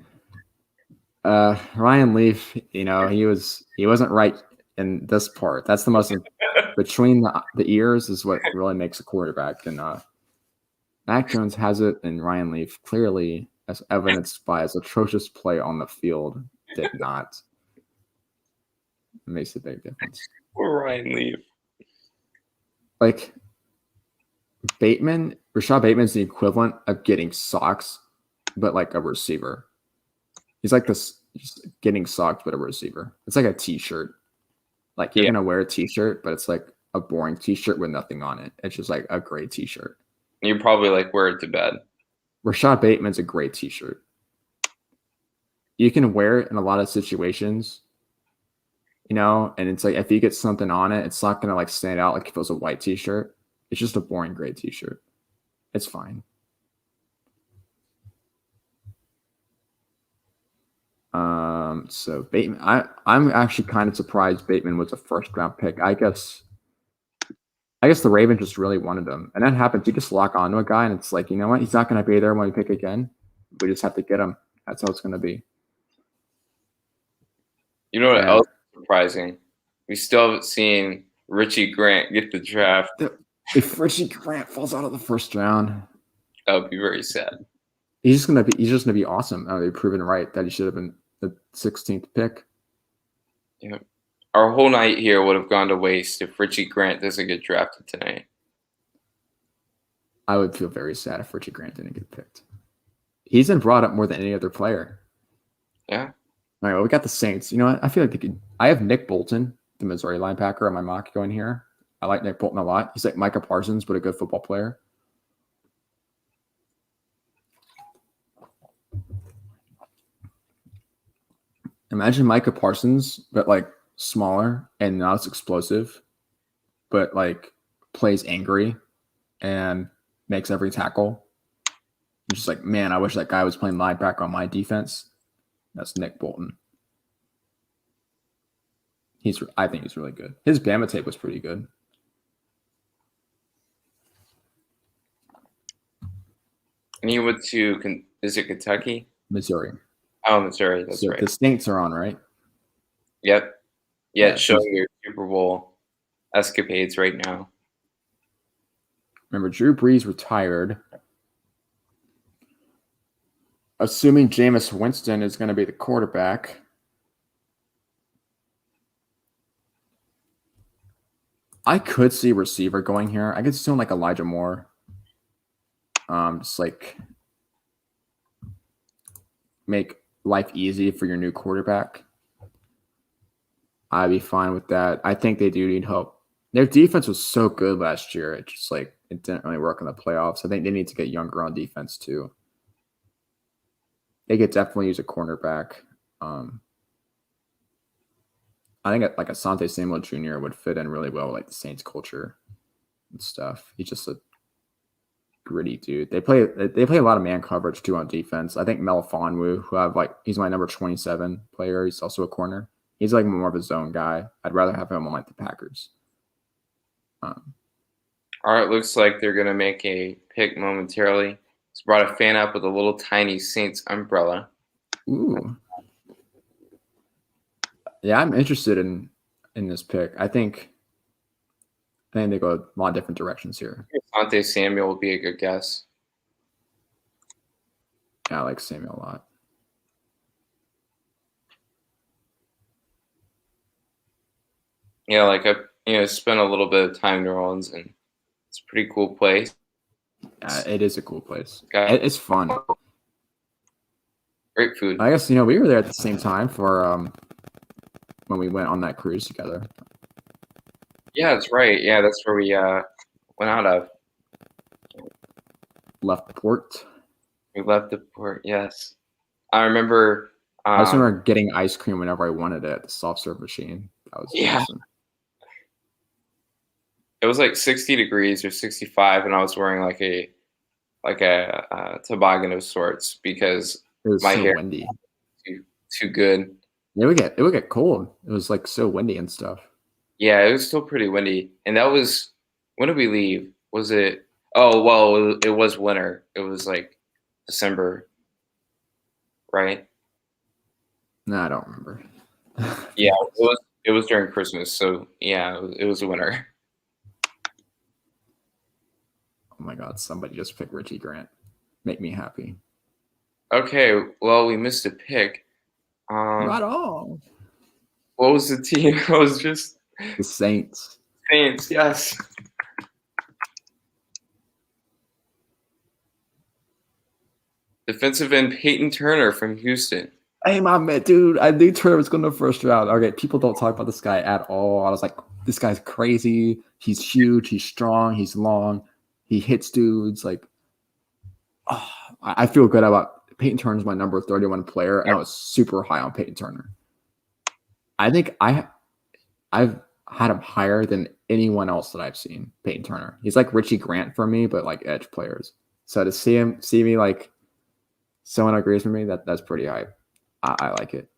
Ryan Leaf, he wasn't right in this part. That's the most between the ears is what really makes a quarterback. And Mac Jones has it, and Ryan Leaf clearly as evidenced by his atrocious play on the field, did not. It makes a big difference. Or Ryan Leaf. Like Rashad Bateman's the equivalent of getting socks, but like a receiver. He's like this, just getting socks, but a receiver. It's like a t-shirt. Like you're gonna wear a t-shirt, but it's like a boring t-shirt with nothing on it. It's just like a gray t-shirt. You probably like wear it to bed. Rashad Bateman's a great t-shirt. You can wear it in a lot of situations, you know, and it's like if you get something on it, it's not gonna like stand out like if it was a white t-shirt. It's just a boring gray t-shirt. It's fine. So Bateman, I'm actually kind of surprised Bateman was a first round pick. I guess the Ravens just really wanted him. And that happens. You just lock onto a guy and it's like, you know what? He's not going to be there when we pick again. We just have to get him. That's how it's going to be. You know what else is surprising? We still haven't seen Richie Grant get the draft. If Richie Grant falls out of the first round, that would be very sad. He's just gonna be awesome. They've proven right that he should have been the 16th pick. Yeah. Our whole night here would have gone to waste if Richie Grant doesn't get drafted tonight. I would feel very sad if Richie Grant didn't get picked. He's been brought up more than any other player. Yeah. All right, well, we got the Saints. You know what? I feel like I have Nick Bolton, the Missouri linebacker, on my mock going here. I like Nick Bolton a lot. He's like Micah Parsons, but a good football player. Imagine Micah Parsons, but like smaller and not as explosive, but like plays angry and makes every tackle. I'm just like, man, I wish that guy was playing linebacker on my defense. That's Nick Bolton. I think he's really good. His Bama tape was pretty good. And he went to, is it Kentucky? Missouri. Oh, Missouri. That's right. The Saints are on, right? Yep. Yeah, it's showing your Super Bowl escapades right now. Remember, Drew Brees retired. Assuming Jameis Winston is going to be the quarterback. I could see receiver going here. I could see someone like Elijah Moore. Just like make life easy for your new quarterback. I'd be fine with that. I think they do need help. Their defense was so good last year. It just like it didn't really work in the playoffs. I think they need to get younger on defense too. They could definitely use a cornerback. I think like Asante Samuel Jr. would fit in really well with like the Saints culture and stuff. He's just a gritty dude. They play a lot of man coverage too on defense. I think Melifonwu, he's my number 27 player. He's also a corner. He's like more of a zone guy. I'd rather have him on like the Packers. All right, looks like they're gonna make a pick momentarily. It's brought a fan up with a little tiny Saints umbrella. Ooh. Yeah, I'm interested in this pick. I think they go a lot of different directions here. Asante Samuel would be a good guess. Yeah, I like Samuel a lot. Yeah, like I spent a little bit of time in New Orleans, and it's a pretty cool place. Yeah, it is a cool place. It's fun. Great food. I guess we were there at the same time for when we went on that cruise together. Yeah, that's right. Yeah, that's where we went out of. Left the port. We left the port. Yes, I remember. I just remember getting ice cream whenever I wanted it at the soft serve machine. That was awesome. It was like 60 degrees or 65, and I was wearing like a toboggan of sorts because it was my so hair windy. Too good. It would get cold. It was like so windy and stuff. Yeah, it was still pretty windy, and that was when did we leave? Was it? Oh well, it was winter. It was like December, right? No, I don't remember. Yeah, it was during Christmas, so yeah, it was winter. Oh my God! Somebody just picked Richie Grant. Make me happy. Okay, well, we missed a pick. Not all. What was the team? I was just the Saints. Saints, yes. Defensive end Peyton Turner from Houston. Hey, my man, dude, I knew Turner was going to the first round. Okay, people don't talk about this guy at all. I was like, this guy's crazy. He's huge. He's strong. He's long. He hits dudes. Like, oh, I feel good about Peyton Turner's my number 31 player, and I was super high on Peyton Turner. I think I've had him higher than anyone else that I've seen. Peyton Turner. He's like Richie Grant for me, but like edge players. So to see me like someone agrees with me, that's pretty high. I like it.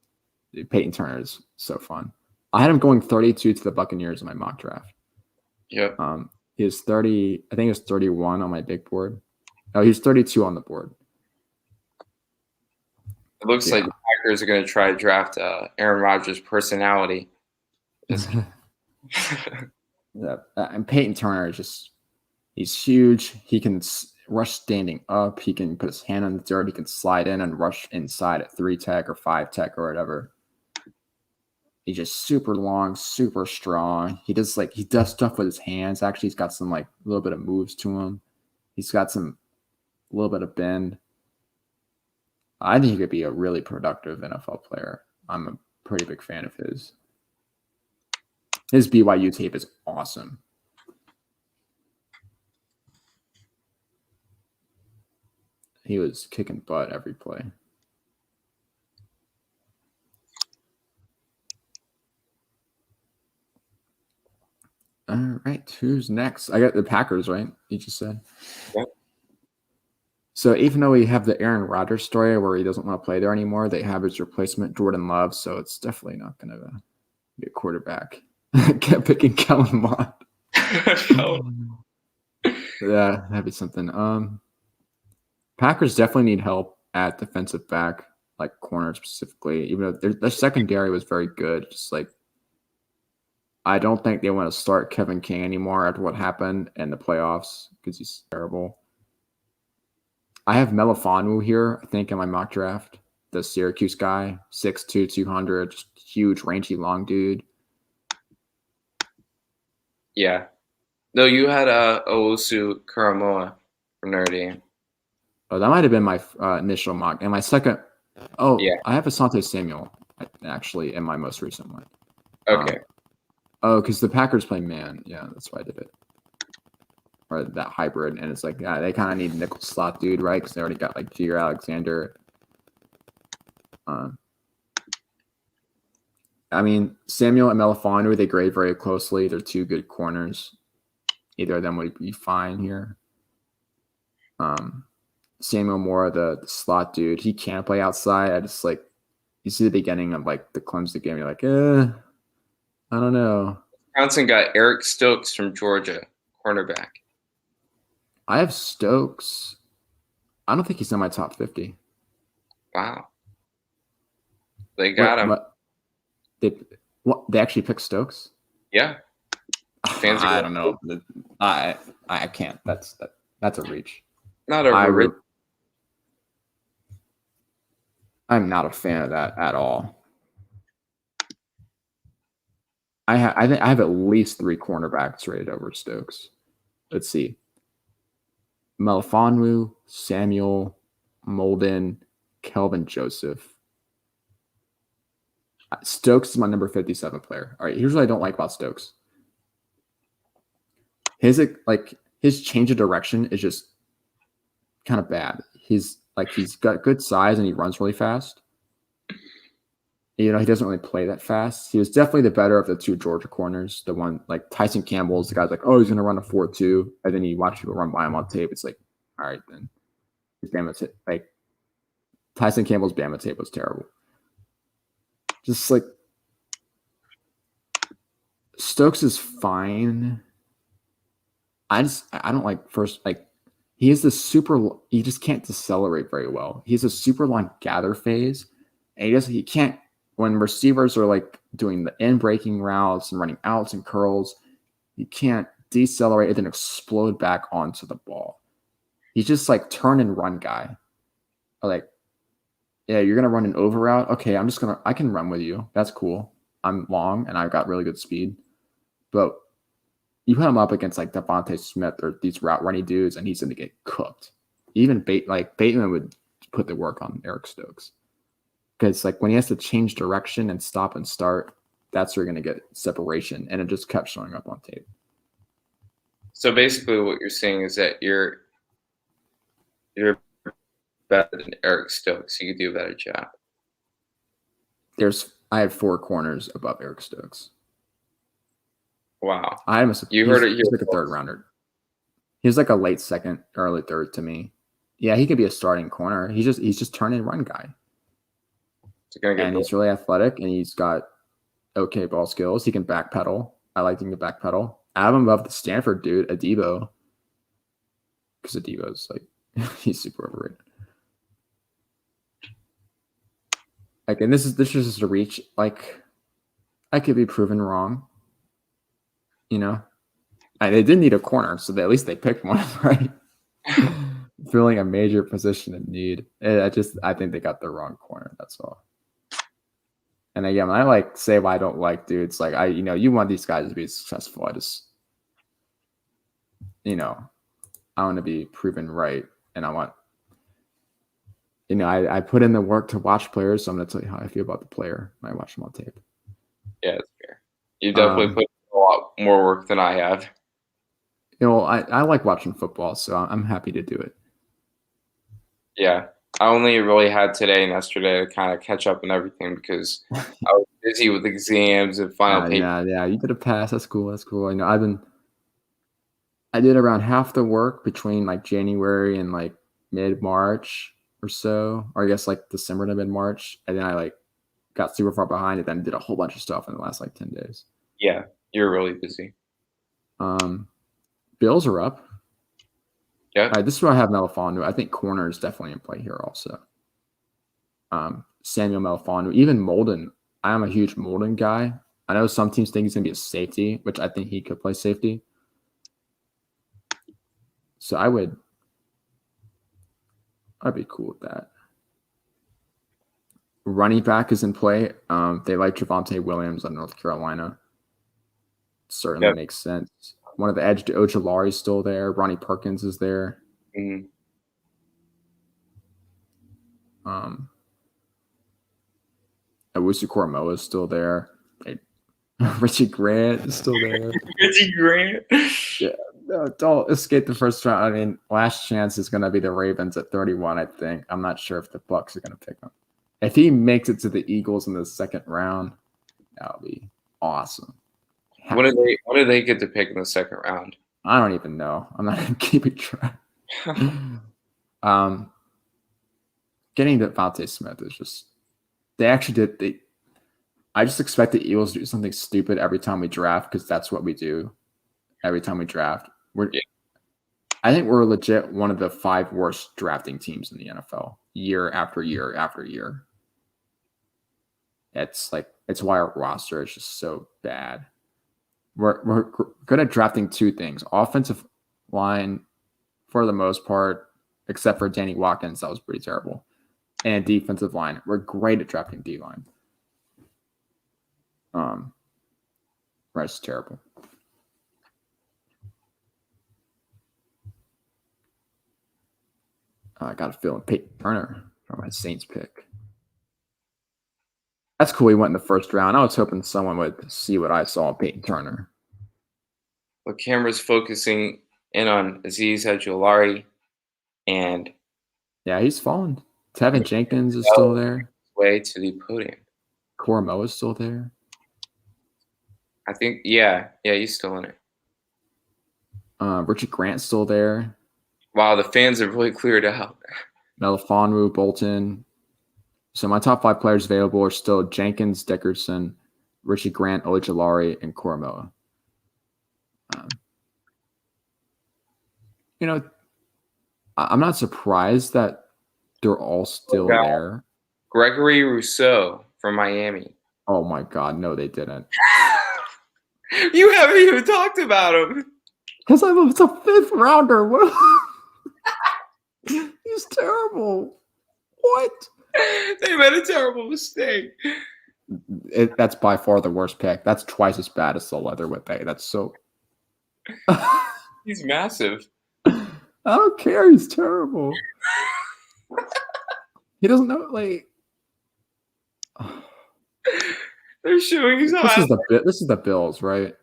Peyton Turner is so fun. I had him going 32 to the Buccaneers in my mock draft. Yep. He was 30. I think he was 31 on my big board. Oh, he's 32 on the board. It looks like the Packers are going to try to draft Aaron Rodgers' personality. Yeah, and Peyton Turner is he's huge. He can rush standing up. He can put his hand on the dirt. He can slide in and rush inside at 3 tech or 5 tech or whatever. He's just super long, super strong. He does stuff with his hands. Actually, he's got some like a little bit of moves to him. He's got a little bit of bend. I think he could be a really productive NFL player. I'm a pretty big fan of his. His BYU tape is awesome. He was kicking butt every play. All right, who's next? I got the Packers, right? You just said. Yep. So even though we have the Aaron Rodgers story where he doesn't want to play there anymore, they have his replacement, Jordan Love. So it's definitely not going to be a quarterback. Kept picking Kellen Mond. Yeah, that'd be something. Packers definitely need help at defensive back, like corner specifically. Even though their secondary was very good, just like I don't think they want to start Kevin King anymore after what happened in the playoffs because he's terrible. I have Melifonwu here, I think, in my mock draft. The Syracuse guy, 6'2", 200, just huge, rangy, long dude. Yeah. No, you had Owusu Karamoa from Notre Dame. Oh, that might have been my initial mock. And my second, yeah. I have Asante Samuel, actually, in my most recent one. Okay. Because the Packers play man. Yeah, that's why I did it. Or that hybrid. And it's like, yeah, they kind of need nickel slot dude, right? Because they already got like Jaire Alexander. I mean, Samuel and Melifonwu, they grade very closely. They're two good corners. Either of them would be fine here. Samuel more the slot dude. He can't play outside. I just like, you see the beginning of like the Clemson game. You're like, I don't know. Wisconsin got Eric Stokes from Georgia, cornerback. I have Stokes. I don't think he's in my top 50. Wow. They got him. They actually picked Stokes? Yeah. I don't know. I can't. That's a reach. Not a reach. I'm not a fan of that at all. I have at least 3 cornerbacks rated over Stokes. Let's see. Melifonwu, Samuel, Molden, Kelvin Joseph. Stokes is my number 57 player. All right, here's what I don't like about Stokes. His change of direction is just kind of bad. He's got good size and he runs really fast. You know, he doesn't really play that fast. He was definitely the better of the 2 Georgia corners. The one like Tyson Campbell's the guy's like, oh, he's gonna run a 4.2, and then you watch people run by him on tape. It's like, all right, then his Bama tape, like Tyson Campbell's Bama tape was terrible. Just like Stokes is fine. I don't like he just can't decelerate very well. He has a super long gather phase, and he can't. When receivers are like doing the in breaking routes and running outs and curls, you can't decelerate and then explode back onto the ball. He's just like turn and run guy. Like Yeah, you're gonna run an over route. Okay, I can run with you. That's cool. I'm long and I've got really good speed. But you put him up against like Devontae Smith or these route running dudes, and he's gonna get cooked. Even Bateman would put the work on Eric Stokes. Because like when he has to change direction and stop and start, that's where you're gonna get separation. And it just kept showing up on tape. So basically what you're saying is that you're better than Eric Stokes. You could do a better job. I have 4 corners above Eric Stokes. Wow. You heard it here. He's like a third rounder. He was like a late second, early third to me. Yeah, he could be a starting corner. He's just turn and run guy. And he's really athletic, and he's got okay ball skills. He can backpedal. I like him to backpedal. I have him above the Stanford dude, Adebo. Because Adebo's like he's super overrated. Like, and this is just a reach. Like, I could be proven wrong. You know, they didn't need a corner, so at least they picked one, right? Filling a major position in need. I think they got the wrong corner. That's all. And again, when I like say why I don't like dudes, like you want these guys to be successful. I want to be proven right, and I want. I put in the work to watch players, so I'm going to tell you how I feel about the player when I watch them on tape. Yeah, that's fair. You definitely put a lot more work than I have. I like watching football, so I'm happy to do it. Yeah. I only really had today and yesterday to kind of catch up on everything because I was busy with exams and final papers. Yeah. You did a pass. That's cool. I did around half the work between like January and like mid-March or so, or I guess like December to mid-March, and then I like got super far behind it, then did a whole bunch of stuff in the last like 10 days. Yeah, you're really busy. Bills are up. Yeah. This is where I have Melifonwu. I think corner is definitely in play here also. Samuel Melifonwu, even Molden. I am a huge Molden guy. I know some teams think he's going to be a safety, which I think he could play safety. So I'd be cool with that. Running back is in play. They like Javonte Williams on North Carolina. Certainly makes sense. One of the edge, Ojulari is still there. Ronnie Perkins is there. Mm-hmm. Owusu Koromoa is still there. Richie Grant is still there. Richie Grant. Yeah. No, don't escape the first round. I mean, last chance is going to be the Ravens at 31, I think. I'm not sure if the Bucs are going to pick him. If he makes it to the Eagles in the second round, that would be awesome. What do they get to pick in the second round? I don't even know. I'm not even keeping track. Getting to Devontae Smith is just I just expect the Eagles to do something stupid every time we draft because that's what we do every time we draft. I think we're legit one of the 5 worst drafting teams in the NFL year after year after year. It's why our roster is just so bad. We're good at drafting 2 things: offensive line, for the most part, except for Danny Watkins, that was pretty terrible, and defensive line. We're great at drafting D line. Rest terrible. I got a feeling Peyton Turner from my Saints pick. That's cool. He went in the first round. I was hoping someone would see what I saw in Peyton Turner. The camera's focusing in on Azeez Ojulari, and he's fallen. Tevin Jenkins is still there. Way to the podium. Koromoa is still there. I think, yeah, he's still in it. Richard Grant's still there. Wow, the fans have really cleared out. Melifonwu, Bolton. So my top 5 players available are still Jenkins, Dickerson, Richie Grant, Ojulari, and Koromoa. I'm not surprised that they're all still there. Gregory Rousseau from Miami. Oh my God, no, they didn't. You haven't even talked about him. Because it's a 5th rounder. He's terrible. What? They made a terrible mistake. That's by far the worst pick. That's twice as bad as the Leatherwood. That's so. He's massive. I don't care. He's terrible. He doesn't know. Like, they're showing his this is the Bills, right?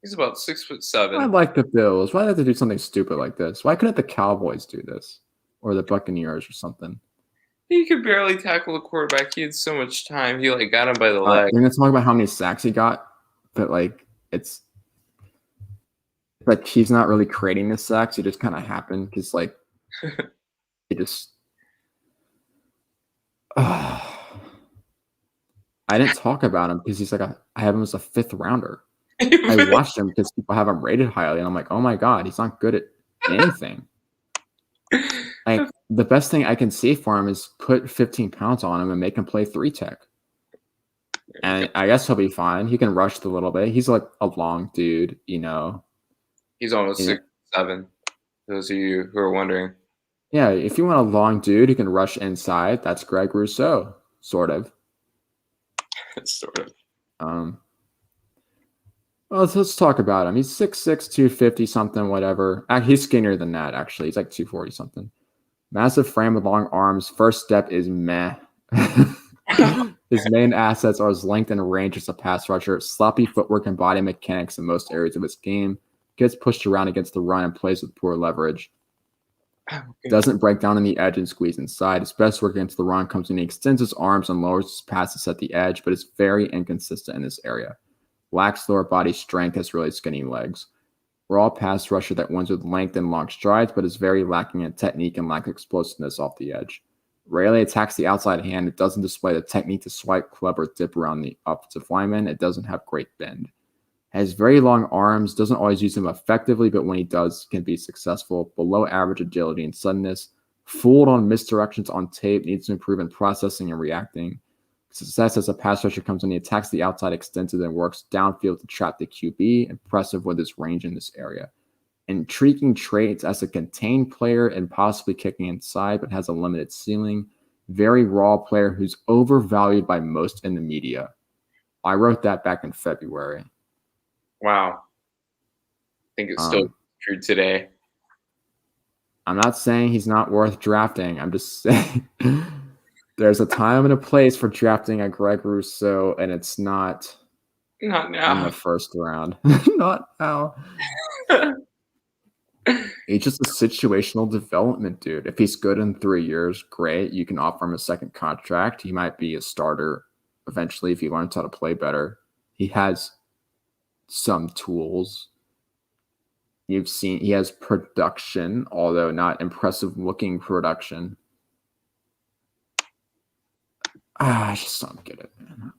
He's about 6'7". I like the Bills. Why do they have to do something stupid like this? Why couldn't the Cowboys do this, or the Buccaneers or something? He could barely tackle a quarterback. He had so much time. He got him by the leg. We're gonna talk about how many sacks he got, but it's like he's not really creating the sacks. It just kind of happened because it just. I didn't talk about him because he's I have him as a 5th rounder. I watched him because people have him rated highly, and I'm like, oh my god, he's not good at anything. The best thing I can see for him is put 15 pounds on him and make him play 3 tech. And I guess he'll be fine. He can rush a little bit. He's like a long dude, He's almost 6'7". Those of you who are wondering. Yeah, if you want a long dude who can rush inside, that's Greg Rousseau, sort of. Sort of. Well, let's talk about him. He's 6'6", 250 something, whatever. He's skinnier than that, actually. He's like 240 something. Massive frame with long arms. First step is meh. His main assets are his length and range as a pass rusher, sloppy footwork and body mechanics in most areas of his game, gets pushed around against the run and plays with poor leverage. Doesn't break down on the edge and squeeze inside. His best work against the run comes when he extends his arms and lowers his passes at the edge, but is very inconsistent in this area. Lacks lower body strength, has really skinny legs. Raw pass rusher that wins with length and long strides, but is very lacking in technique and lacks explosiveness off the edge. Rarely attacks the outside hand. It doesn't display the technique to swipe, club, or dip around the offensive lineman. It doesn't have great bend. Has very long arms, doesn't always use them effectively, but when he does, can be successful. Below average agility and suddenness. Fooled on misdirections on tape, needs to improve in processing and reacting. Success as a pass rusher comes when he attacks the outside extensively and works downfield to trap the QB. Impressive with his range in this area. Intriguing traits as a contained player and possibly kicking inside, but has a limited ceiling. Very raw player who's overvalued by most in the media. I wrote that back in February. Wow. I think it's still true today. I'm not saying he's not worth drafting. I'm just saying there's a time and a place for drafting a Greg Rousseau, and it's not now in the first round. Not now. He's just a situational development dude. If he's good in 3 years, great. You can offer him a second contract. He might be a starter eventually if he learns how to play better. He has some tools. You've seen he has production, although not impressive looking production. I just don't get it, man.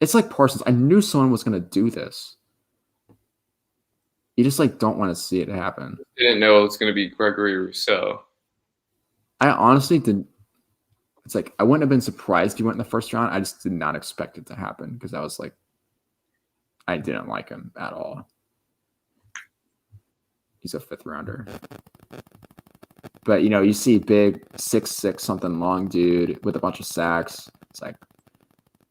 It's like Parsons. I knew someone was going to do this. You just don't want to see it happen. Didn't know it was going to be Gregory Rousseau. I honestly didn't. It's I wouldn't have been surprised he went in the first round. I just did not expect it to happen because I was I didn't like him at all. He's a 5th rounder. But, you see big 6'6", something long dude with a bunch of sacks. It's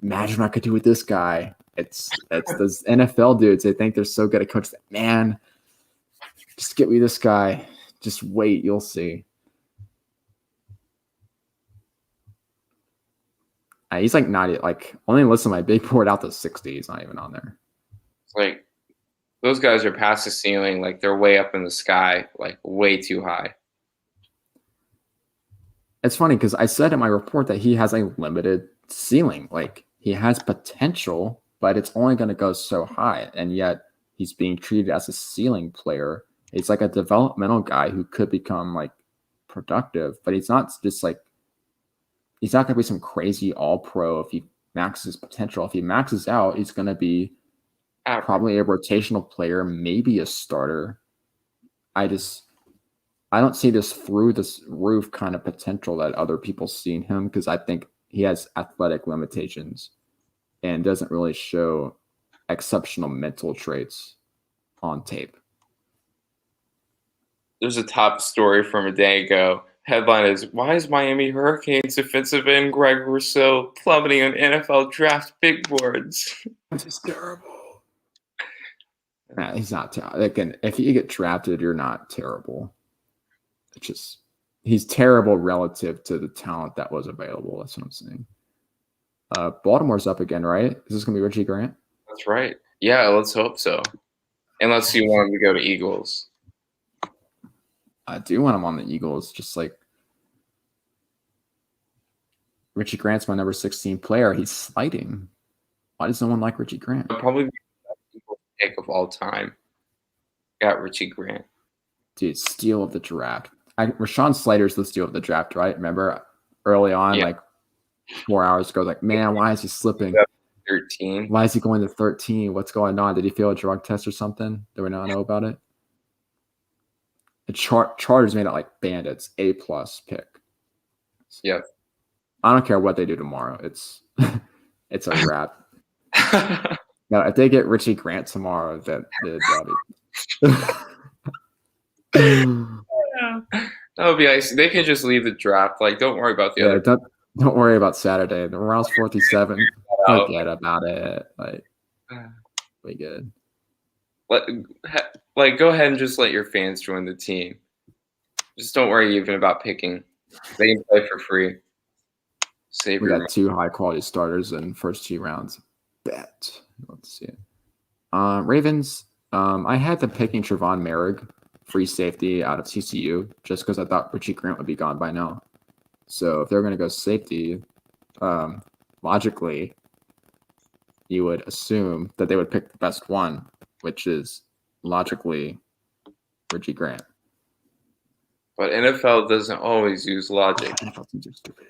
imagine what I could do with this guy. It's those NFL dudes. They think they're so good at coaching. Man, just get me this guy. Just wait. You'll see. He's not only listen my big board out to 60. He's not even on there. It's those guys are past the ceiling. They're way up in the sky, way too high. It's funny because I said in my report that he has a limited ceiling. He has potential, but it's only going to go so high. And yet he's being treated as a ceiling player. He's a developmental guy who could become productive, but he's not just he's not going to be some crazy all pro if he maxes his potential. If he maxes out, he's going to be probably a rotational player, maybe a starter. I don't see this through this roof kind of potential that other people see in him because I think he has athletic limitations and doesn't really show exceptional mental traits on tape. There's a top story from a day ago Headline is, why is Miami Hurricanes defensive end Greg Rousseau plummeting on NFL draft big boards? This is terrible. Nah, he's not terrible. Again, if you get drafted, you're not terrible. It's just he's terrible relative to the talent that was available. That's what I'm saying. Baltimore's up again, right? Is this gonna be Richie Grant? That's right. Yeah, let's hope so. Unless you want him to go to Eagles. I do want him on the Eagles. Just like Richie Grant's my number 16 player. He's sliding. Why does no one like Richie Grant? Probably the best Eagles pick of all time. Got Richie Grant. Dude, steal of the draft. Rashawn Slater's the steal of the draft, right? Remember early on, like 4 hours ago, like, man, why is he slipping? 13. Why is he going to 13? What's going on? Did he fail a drug test or something? Do we not know about it? The Chargers made it like bandits, A+ pick. Yep. I don't care what they do tomorrow. It's a wrap. No, if they get Richie Grant tomorrow, then that would be nice. They can just leave the draft. Like, don't worry about the other. Don't worry about Saturday. The round's 47. Forget about it. Like, we good. Go ahead and just let your fans join the team. Just don't worry even about picking. They can play for free. We got 2 high-quality starters in first 2 rounds. Bet. Let's see it. Ravens, I had them picking Trevon Merrick, free safety out of TCU, just because I thought Richie Grant would be gone by now. So if they're going to go safety, logically, you would assume that they would pick the best one, which is logically Richie Grant. But NFL doesn't always use logic. NFL teams are stupid.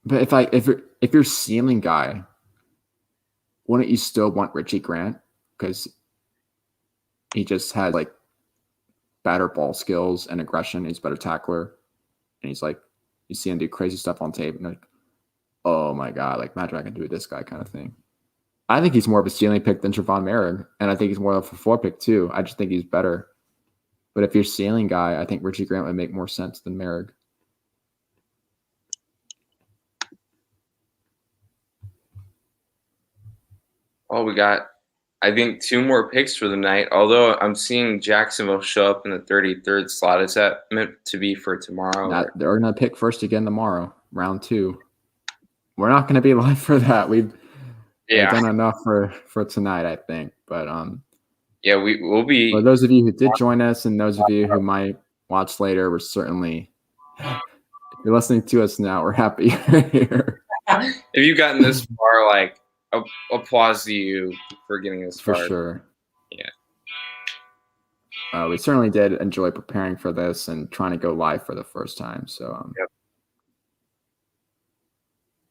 But if you're ceiling guy, wouldn't you still want Richie Grant? Because he just had like better ball skills and aggression. He's a better tackler. And he's like, you see him do crazy stuff on tape and like, oh my God, like imagine I can do this guy kind of thing. I think he's more of a ceiling pick than Trevon Merrick. And I think he's more of a floor pick too. I just think he's better. But if you're ceiling guy, I think Richie Grant would make more sense than Merrick. Oh, we got, I think, 2 more picks for the night. Although I'm seeing Jacksonville show up in the 33rd slot. Is that meant to be for tomorrow? They're going to pick first again tomorrow, round 2. We're not going to be live for that. We've done enough for tonight, I think. But yeah, we'll be. For those of you who did join us and those of you who might watch later, we're certainly. If you're listening to us now, we're happy you're here. If you've gotten this far, like. Applause to you for getting us for sure. Yeah, we certainly did enjoy preparing for this and trying to go live for the first time. So,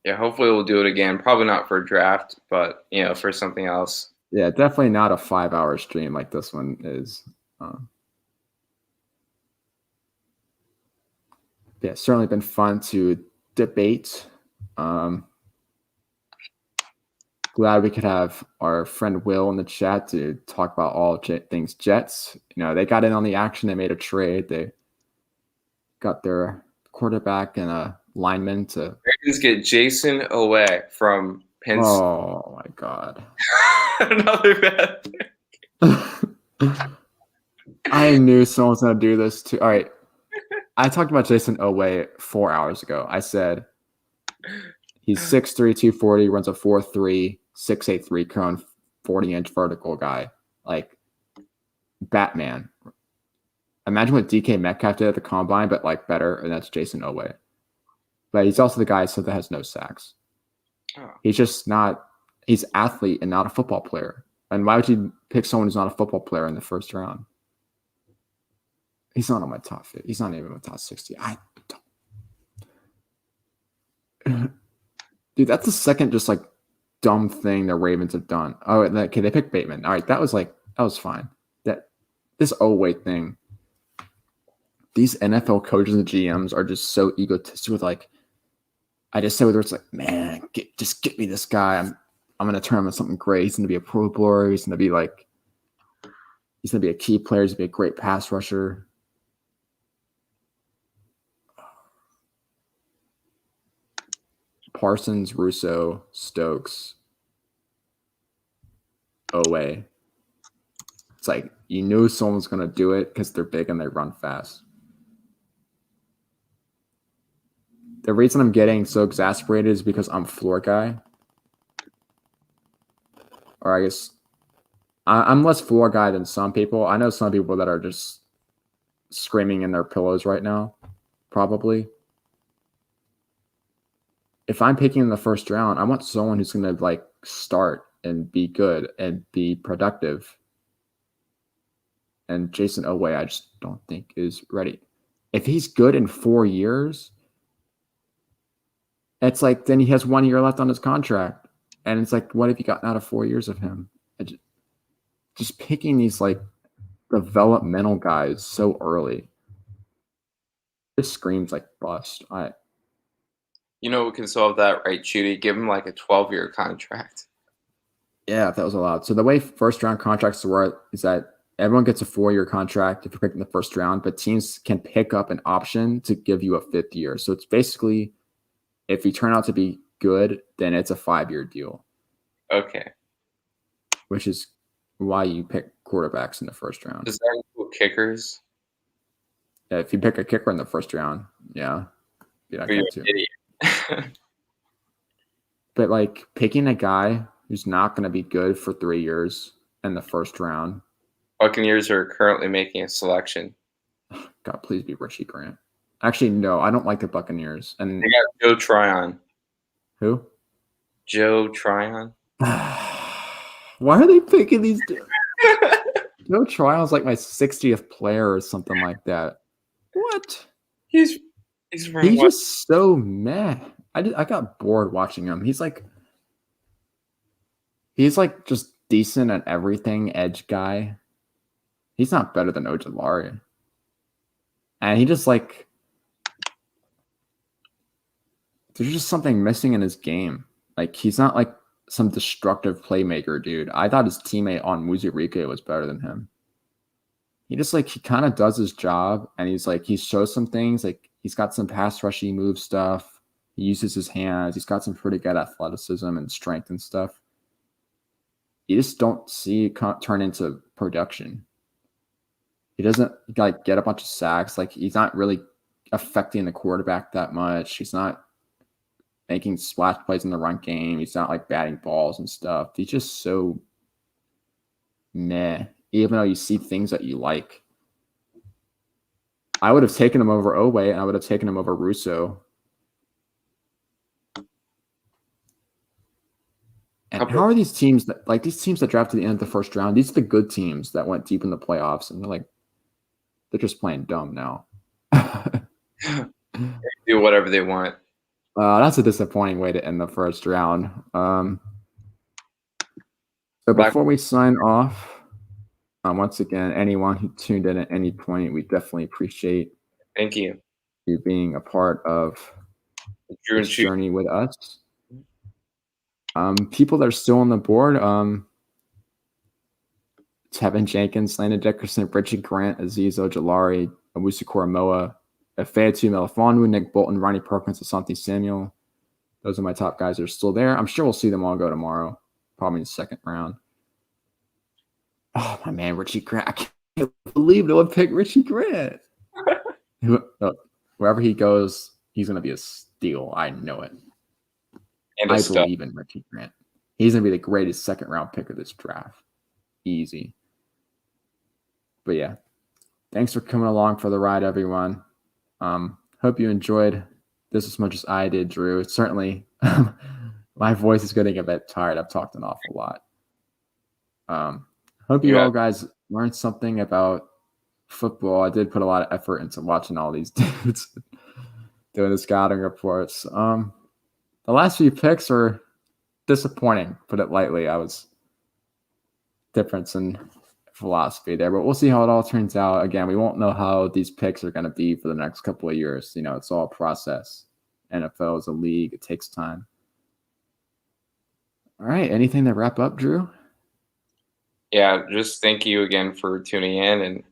yeah, hopefully we'll do it again. Probably not for a draft, but for something else. Yeah, definitely not a 5-hour stream like this one is. Yeah, certainly been fun to debate. Glad we could have our friend Will in the chat to talk about all things Jets. They got in on the action. They made a trade. They got their quarterback and a lineman to. Ravens get Jason Owe from Penn State. Oh my God! Another bad pick. I knew someone was going to do this too. All right, I talked about Jason Owe 4 hours ago. I said he's 6'3", 240, runs a 4.3. 6'8" cone, 40-inch vertical guy, like Batman. Imagine what DK Metcalf did at the combine, but like better, and that's Jason Owe. But he's also the guy that has no sacks. Oh. He's just not. He's an athlete and not a football player. And why would you pick someone who's not a football player in the first round? He's not on my top 50. He's not even my top 60. Dude, that's the second just like dumb thing the Ravens have done. Oh, okay, they picked Bateman. All right, that was fine. This Owe thing. These NFL coaches and GMs are just so egotistic with like. I just say whether it's like, man, just get me this guy. I'm gonna turn him into something great. He's gonna be a Pro Bowler. He's gonna be a key player. He's gonna be a great pass rusher. Parsons, Russo, Stokes, Oweh. It's like you knew someone's going to do it because they're big and they run fast. The reason I'm getting so exasperated is because I'm floor guy. Or I guess I'm less floor guy than some people. I know some people that are just screaming in their pillows right now, probably. If I'm picking in the first round, I want someone who's going to like start and be good and be productive. And Jayson Oweh, I just don't think is ready. If he's good in 4 years, it's like then he has 1 year left on his contract. And it's like, what have you gotten out of 4 years of him? Just picking these like developmental guys so early. This screams like bust. You know, we can solve that, right, Judy? Give him like a 12-year contract. Yeah, if that was allowed. So the way first round contracts work is that everyone gets a 4-year contract if you're picking the first round, but teams can pick up an option to give you a 5th year. So it's basically, if you turn out to be good, then it's a 5-year deal. Okay. Which is why you pick quarterbacks in the first round. Does that include kickers? Yeah, if you pick a kicker in the first round, yeah. You're an idiot. But like picking a guy who's not going to be good for 3 years in the first round. Buccaneers are currently making a selection. God, please be Richie Grant. Actually, no, I don't like the Buccaneers. And they got Joe Tryon. Who? Joe Tryon. Why are they picking these? Joe Tryon's like my 60th player or something like that. What? He's just so meh. I got bored watching him. He's like just decent at everything, edge guy. He's not better than Ojulari. And he just like there's just something missing in his game. Like he's not like some destructive playmaker, dude. I thought his teammate on Muzurike was better than him. He just like he kind of does his job, and he shows some things. Like he's got some pass rushy move stuff. He uses his hands. He's got some pretty good athleticism and strength and stuff. You just don't see it turn into production. He doesn't like get a bunch of sacks. Like he's not really affecting the quarterback that much. He's not making splash plays in the run game. He's not like batting balls and stuff. He's just so meh, even though you see things that you like. I would have taken him over Oweh, and I would have taken him over Russo. And how are these teams that drafted the end of the first round? These are the good teams that went deep in the playoffs, and they're just playing dumb now. They do whatever they want. That's a disappointing way to end the first round. So before we sign off, once again, anyone who tuned in at any point, we definitely appreciate you being a part of this journey with us. People that are still on the board, Tevin Jenkins, Landon Dickerson, Richie Grant, Azeez Ojulari, Owusu Koramoah, Ifeatu Melifonwu, Nick Bolton, Ronnie Perkins, Asante Samuel. Those are my top guys that are still there. I'm sure we'll see them all go tomorrow, probably in the second round. Oh, my man, Richie Grant. I can't believe no one picked Richie Grant. Wherever he goes, he's going to be a steal. I know it. I believe in Richie Grant. He's going to be the greatest second-round pick of this draft. Easy. But, yeah, thanks for coming along for the ride, everyone. Hope you enjoyed this as much as I did, Drew. It's certainly my voice is getting a bit tired. I've talked an awful lot. Hope you all guys learned something about football. I did put a lot of effort into watching all these dudes doing the scouting reports. The last few picks are disappointing, put it lightly. I was difference in philosophy there, but we'll see how it all turns out. Again, we won't know how these picks are going to be for the next couple of years. You know, it's all a process. NFL is a league. It takes time. All right. Anything to wrap up, Drew? Yeah, just thank you again for tuning in, and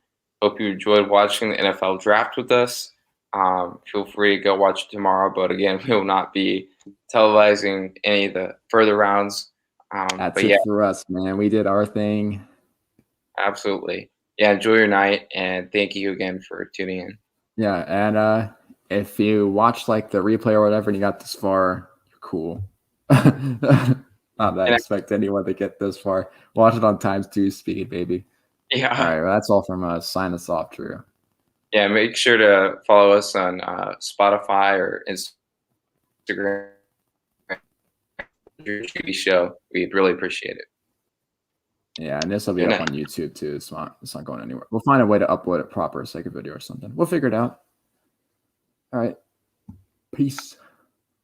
hope you enjoyed watching the NFL draft with us. Feel free to go watch it tomorrow. But again, we will not be televising any of the further rounds. That's it for us, man. We did our thing. Absolutely. Yeah, enjoy your night, and thank you again for tuning in. Yeah, and if you watch like the replay or whatever and you got this far, you're cool. Not that I expect anyone to get this far. Watch it on *2 speed, baby. Yeah. All right, well, that's all from us. Sign us off, Drew. Yeah, make sure to follow us on Spotify or Instagram. Your TV show. We'd really appreciate it. Yeah, and this will be up on YouTube too. It's not going anywhere. We'll find a way to upload it proper, like a video or something. We'll figure it out. All right. Peace.